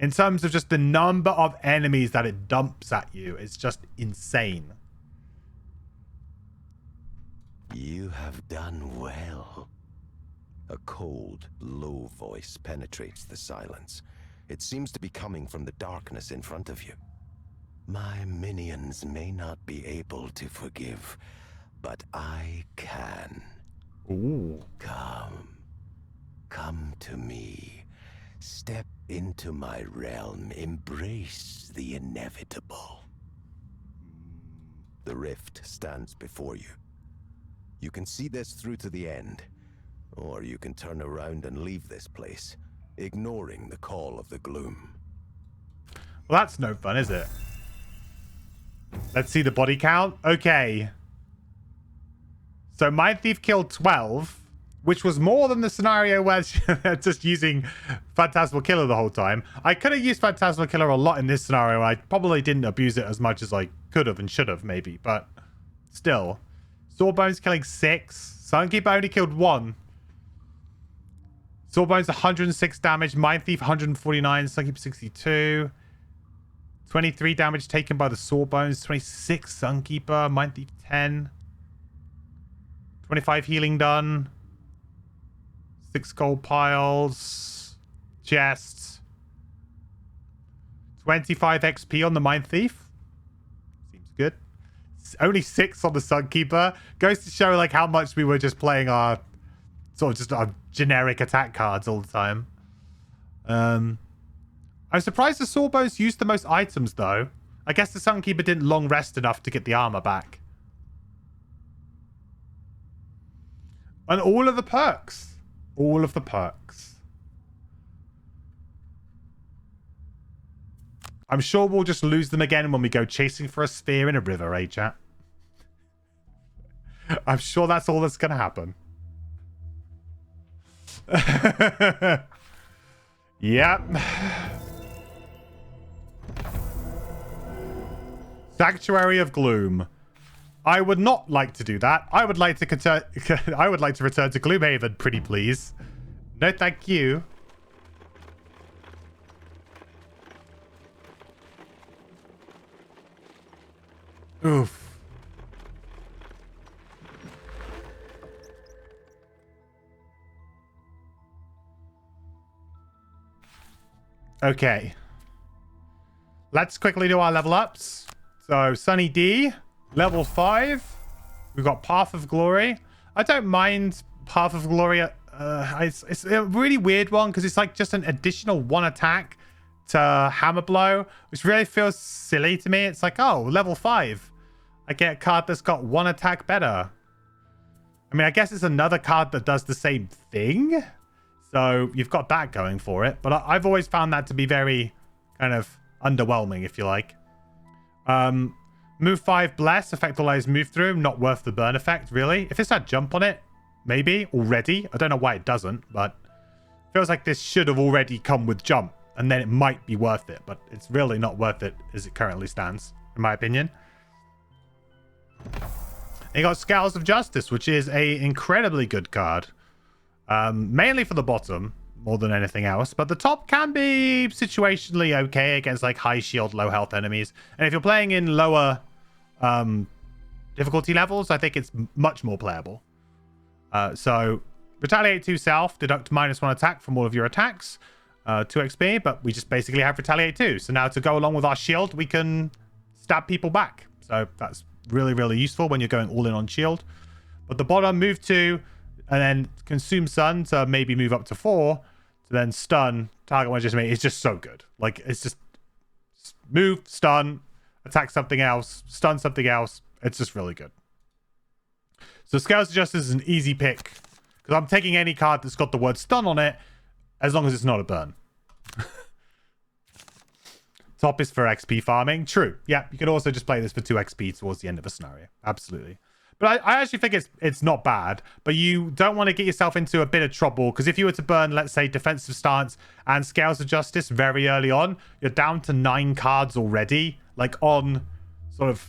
in terms of just the number of enemies that it dumps at you, it's just insane. You have done well. A cold, low voice penetrates the silence. It seems to be coming from the darkness in front of you. My minions may not be able to forgive, but I can. Ooh. Come to me. Step into my realm. Embrace the inevitable. The rift stands before you. You can see this through to the end, or you can turn around and leave this place, ignoring the call of the gloom. Well, that's no fun, is it? Let's see the body count. Okay. So Mindthief killed 12, which was more than the scenario where just using Phantasmal Killer the whole time. I could have used Phantasmal Killer a lot in this scenario. I probably didn't abuse it as much as I could have and should have, maybe, but still. Sawbones killing 6. Sunkeeper only killed 1. Sawbones 106 damage. Mindthief 149. Sunkeeper 62. 23 damage taken by the Sawbones. 26 Sunkeeper. Mindthief 10. 25 healing done. 6 gold piles. Chests. 25 XP on the Mindthief. Seems good. Only 6 on the Sunkeeper. Goes to show like how much we were just playing our sort of just our generic attack cards all the time. I'm surprised the Sawbones used the most items though. I guess the Sunkeeper didn't long rest enough to get the armor back. And all of the perks. All of the perks. I'm sure we'll just lose them again when we go chasing for a spear in a river, eh, chat? I'm sure that's all that's going to happen. Yep. Sanctuary of Gloom. I would not like to do that. I would like to return to Gloomhaven, pretty please. No, thank you. Oof. Okay. Let's quickly do our level ups. So, Sunny D, level 5. We've got Path of Glory. I don't mind Path of Glory. It's a really weird one because it's like just an additional 1 attack to Hammer Blow, which really feels silly to me. It's like, oh, level 5. I get a card that's got 1 attack better. I mean, I guess it's another card that does the same thing. So you've got that going for it. But I've always found that to be very kind of underwhelming, if you like. Move 5 Bless. Effect allows move through. Not worth the burn effect, really. If it's had jump on it, maybe already. I don't know why it doesn't, but feels like this should have already come with jump. And then it might be worth it. But it's really not worth it as it currently stands, in my opinion. You got Scales of Justice, which is a incredibly good card. Mainly for the bottom, more than anything else. But the top can be situationally okay against like high shield, low health enemies. And if you're playing in lower difficulty levels, I think it's much more playable. So Retaliate 2 self, deduct -1 attack from all of your attacks. 2 XP, but we just basically have Retaliate 2. So now to go along with our shield, we can stab people back. So that's really, really useful when you're going all in on shield. But the bottom, move 2, and then consume Sun to maybe move up to 4, to then stun target one just made. It's just so good. Like, it's just move, stun, attack something else, stun something else. It's just really good. So Scales of Justice is an easy pick because I'm taking any card that's got the word stun on it, as long as it's not a burn. Top is for XP farming. True. Yeah, you could also just play this for 2 XP towards the end of a scenario. Absolutely. But I actually think it's not bad. But you don't want to get yourself into a bit of trouble. Because if you were to burn, let's say, Defensive Stance and Scales of Justice very early on, you're down to 9 cards already. Like on sort of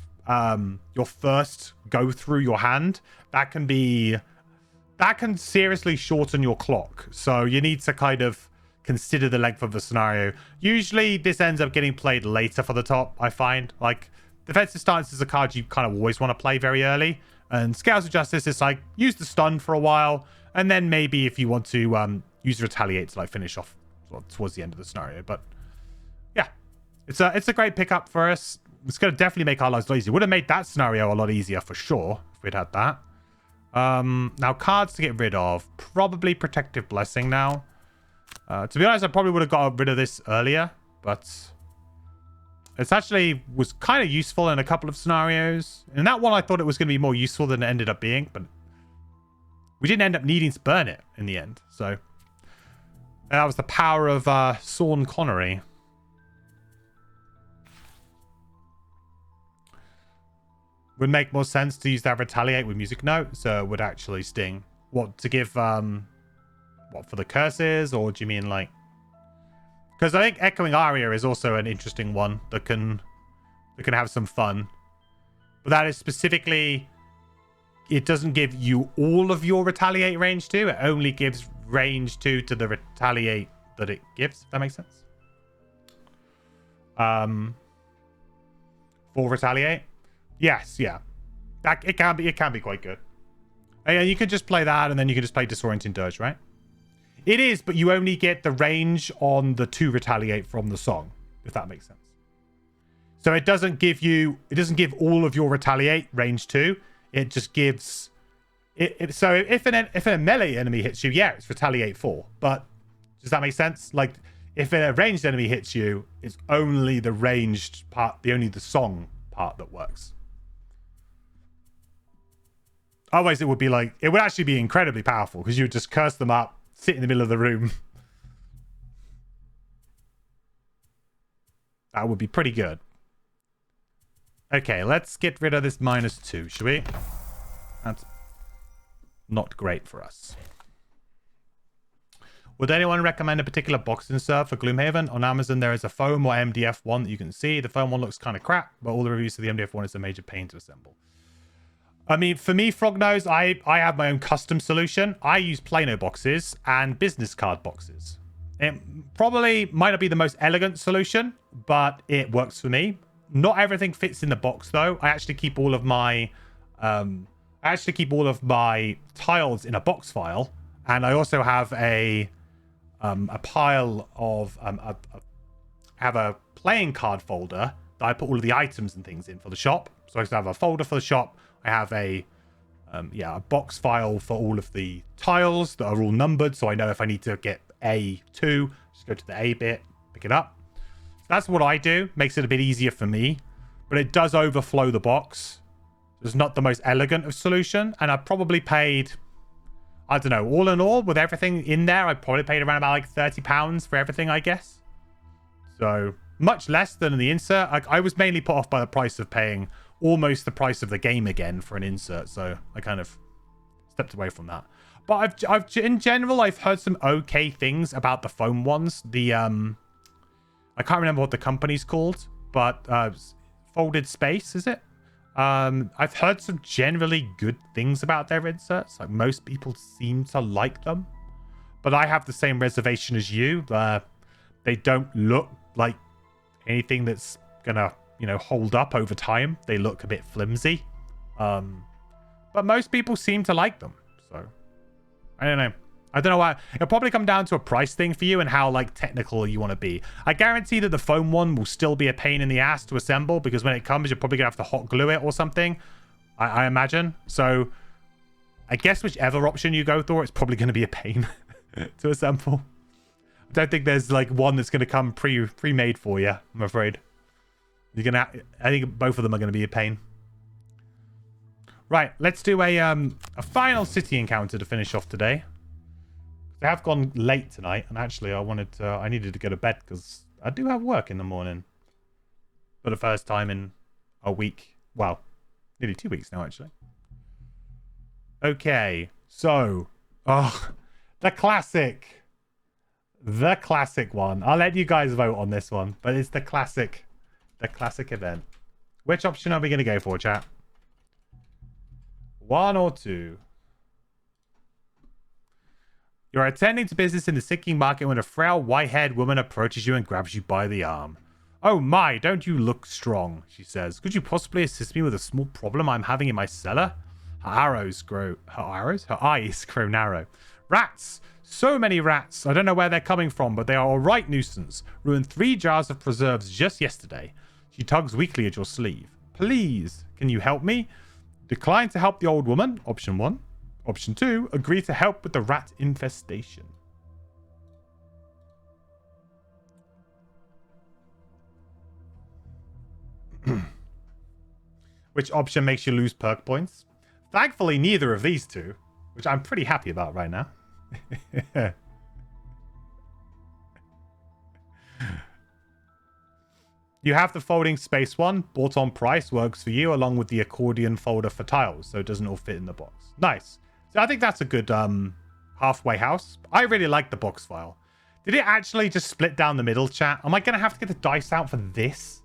your first go through your hand. That can seriously shorten your clock. So you need to kind of consider the length of the scenario. Usually this ends up getting played later for the top, I find. Like, Defensive Stance is a card you kind of always want to play very early. And Scales of Justice is like, use the stun for a while. And then maybe if you want to use Retaliate to like finish off towards the end of the scenario. But yeah, it's a great pickup for us. It's going to definitely make our lives a lot easier. Would have made that scenario a lot easier for sure if we'd had that. Now cards to get rid of. Probably Protective Blessing now. To be honest, I probably would have got rid of this earlier, but it's actually was kind of useful in a couple of scenarios. In that one, I thought it was going to be more useful than it ended up being, but we didn't end up needing to burn it in the end. So that was the power of Sean Connery. Would make more sense to use that Retaliate with Music Note, so it would actually sting. What, to give what, for the curses, or do you mean like, because I think Echoing Aria is also an interesting one that can have some fun, but that is specifically, it doesn't give you all of your Retaliate range 2. It only gives range 2 to the Retaliate that it gives, if that makes sense. For Retaliate, yes, yeah, that it can be quite good. And yeah, you could just play that, and then you can just play Disorienting Dirge, right? It is, but you only get the range on the 2 Retaliate from the song, if that makes sense. So it doesn't give all of your Retaliate range 2. It just gives so if a melee enemy hits you, yeah, it's Retaliate 4. But does that make sense? Like, if a ranged enemy hits you, it's only the ranged part, only the song part that works. Otherwise, it would be like, it would actually be incredibly powerful because you would just curse them up, sit in the middle of the room. That would be pretty good. Okay, let's get rid of this -2, shall we? That's not great for us. Would anyone recommend a particular box insert for Gloomhaven? On Amazon, there is a foam or MDF one that you can see. The foam one looks kind of crap, but all the reviews of the MDF one is a major pain to assemble. I mean, for me, Frognose, I have my own custom solution. I use Plano boxes and business card boxes. It probably might not be the most elegant solution, but it works for me. Not everything fits in the box, though. I actually keep all of my tiles in a box file, and I also have a pile of I have a playing card folder that I put all of the items and things in for the shop. So I have a folder for the shop. I have a box file for all of the tiles that are all numbered. So I know if I need to get A2, just go to the A bit, pick it up. So that's what I do. Makes it a bit easier for me. But it does overflow the box. It's not the most elegant of solution. And I probably paid, I don't know, all in all, with everything in there, I probably paid around about like £30 for everything, I guess. So much less than the insert. I was mainly put off by the price of paying almost the price of the game again for an insert. So I kind of stepped away from that. But I've in general, I've heard some okay things about the foam ones. The, I can't remember what the company's called, but Folded Space, is it? I've heard some generally good things about their inserts. Like most people seem to like them, but I have the same reservation as you. They don't look like anything that's gonna, hold up over time. They look a bit flimsy, but most people seem to like them. So I don't know. I don't know why. It'll probably come down to a price thing for you and how like technical you want to be. I guarantee that the foam one will still be a pain in the ass to assemble because when it comes, you're probably gonna have to hot glue it or something. I imagine. So I guess whichever option you go for, it's probably going to be a pain to assemble. I don't think there's like one that's going to come pre-made for you. I'm afraid. I think both of them are going to be a pain. Right, let's do a final city encounter to finish off today. I have gone late tonight, and actually I needed to go to bed because I do have work in the morning. For the first time in a week. Well, nearly 2 weeks now, actually. Okay, so, the classic one. I'll let you guys vote on this one, but it's the classic event. Which option are we going to go for, chat? 1 or 2? You're attending to business in the sinking market when a frail, white-haired woman approaches you and grabs you by the arm. Oh my, don't you look strong, she says. Could you possibly assist me with a small problem I'm having in my cellar? Her eyes grow narrow. Rats! So many rats. I don't know where they're coming from, but they are a right nuisance. Ruined 3 jars of preserves just yesterday. She tugs weakly at your sleeve. Please, can you help me? Decline to help the old woman, option 1. Option 2, agree to help with the rat infestation. Which option makes you lose perk points? Thankfully, neither of these two, which I'm pretty happy about right now. You have the folding space one, bought on price, works for you, along with the accordion folder for tiles, so it doesn't all fit in the box. Nice. So I think that's a good halfway house. I really like the box file. Did it actually just split down the middle, chat? Am I going to have to get the dice out for this?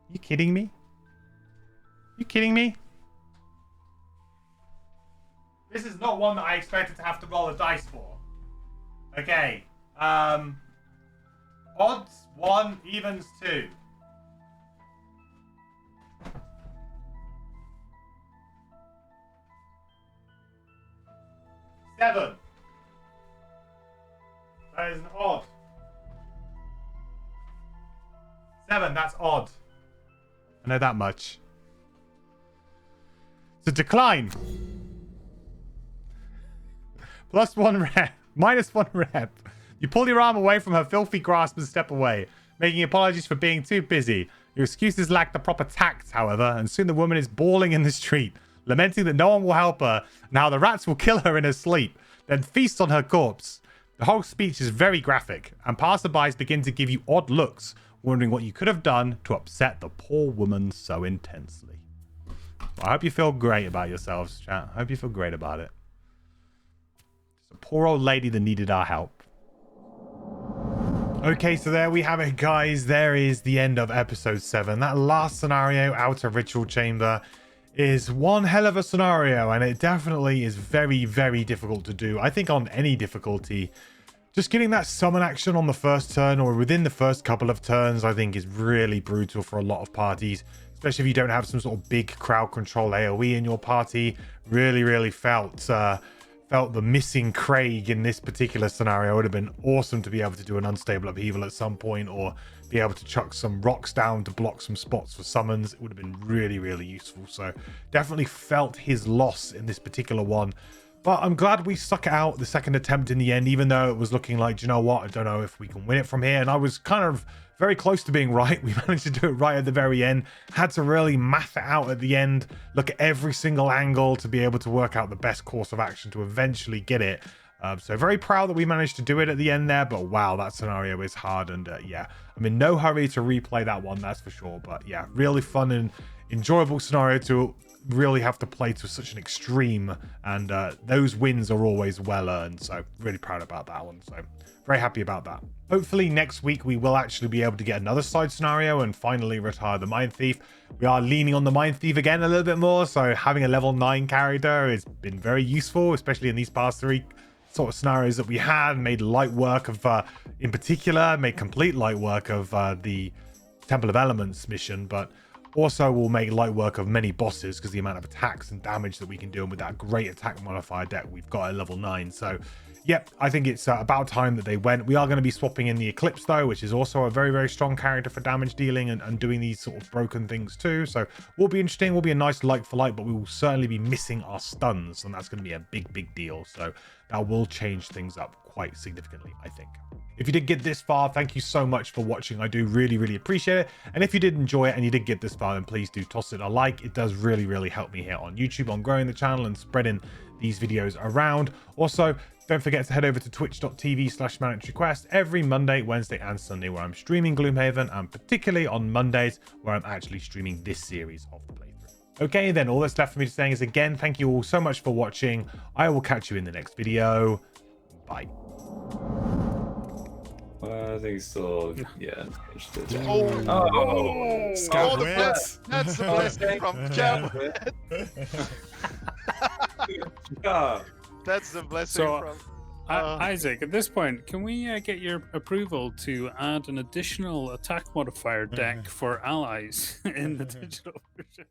Are you kidding me? You kidding me? This is not one that I expected to have to roll a dice for. Okay. Odds 1, evens 2. Seven. That is an odd. 7, that's odd. I know that much. So decline. +1 rep. -1 rep. You pull your arm away from her filthy grasp and step away, making apologies for being too busy. Your excuses lack the proper tact, however, and soon the woman is bawling in the street, lamenting that no one will help her, and how the rats will kill her in her sleep, then feast on her corpse. The whole speech is very graphic, and passerbys begin to give you odd looks, wondering what you could have done to upset the poor woman so intensely. Well, I hope you feel great about yourselves, chat. I hope you feel great about it. Just a poor old lady that needed our help. Okay, so there we have it, guys. There is the end of episode 7. That last scenario, Outer Ritual Chamber, is one hell of a scenario, and it definitely is very, very difficult to do. I think on any difficulty, just getting that summon action on the first turn or within the first couple of turns, I think is really brutal for a lot of parties, especially if you don't have some sort of big crowd control AoE in your party. Really felt the missing Craig in this particular scenario. It would have been awesome to be able to do an unstable upheaval at some point, or be able to chuck some rocks down to block some spots for summons. It would have been really, really useful. So definitely felt his loss in this particular one. But I'm glad we stuck it out the second attempt in the end, even though it was looking like, do you know what? I don't know if we can win it from here. And I was kind of very close to being right. We managed to do it right at the very end. Had to really math it out at the end, look at every single angle to be able to work out the best course of action to eventually get it. So very proud that we managed to do it at the end there. But wow, that scenario is hard. And yeah, I'm in no hurry to replay that one, that's for sure. But yeah, really fun and enjoyable scenario to really have to play to such an extreme, and those wins are always well earned, so really proud about that one. So very happy about that. Hopefully next week we will actually be able to get another side scenario and finally retire the Mindthief. We are leaning on the Mindthief again a little bit more, so having a level 9 character has been very useful, especially in these past 3 sort of scenarios that we had. Made light work of in particular, made complete light work of the Temple of Elements mission, but also will make light work of many bosses because the amount of attacks and damage that we can do, and with that great attack modifier deck we've got at level 9. So yep, I think it's about time that they went. We are going to be swapping in the Eclipse though, which is also a very, very strong character for damage dealing and doing these sort of broken things too. So will be interesting, will be a nice like for like, but we will certainly be missing our stuns, and that's going to be a big deal. So that will change things up quite significantly, I think. If you did get this far, thank you so much for watching. I do really appreciate it. And if you did enjoy it and you did get this far, then please do toss it a like. It does really help me here on YouTube on growing the channel and spreading these videos around. Also, don't forget to head over to twitch.tv/ManitoryQuest every Monday, Wednesday, and Sunday, where I'm streaming Gloomhaven, and particularly on Mondays, where I'm actually streaming this series of the playthrough. Okay, then all that's left for me to say is, again, thank you all so much for watching. I will catch you in the next video. Bye. I think so. Yeah. Oh, Scout the wins. bless. That's the blessing from Cap. Yeah. That's the blessing So, from. Isaac, at this point, can we get your approval to add an additional attack modifier deck for allies in the digital version?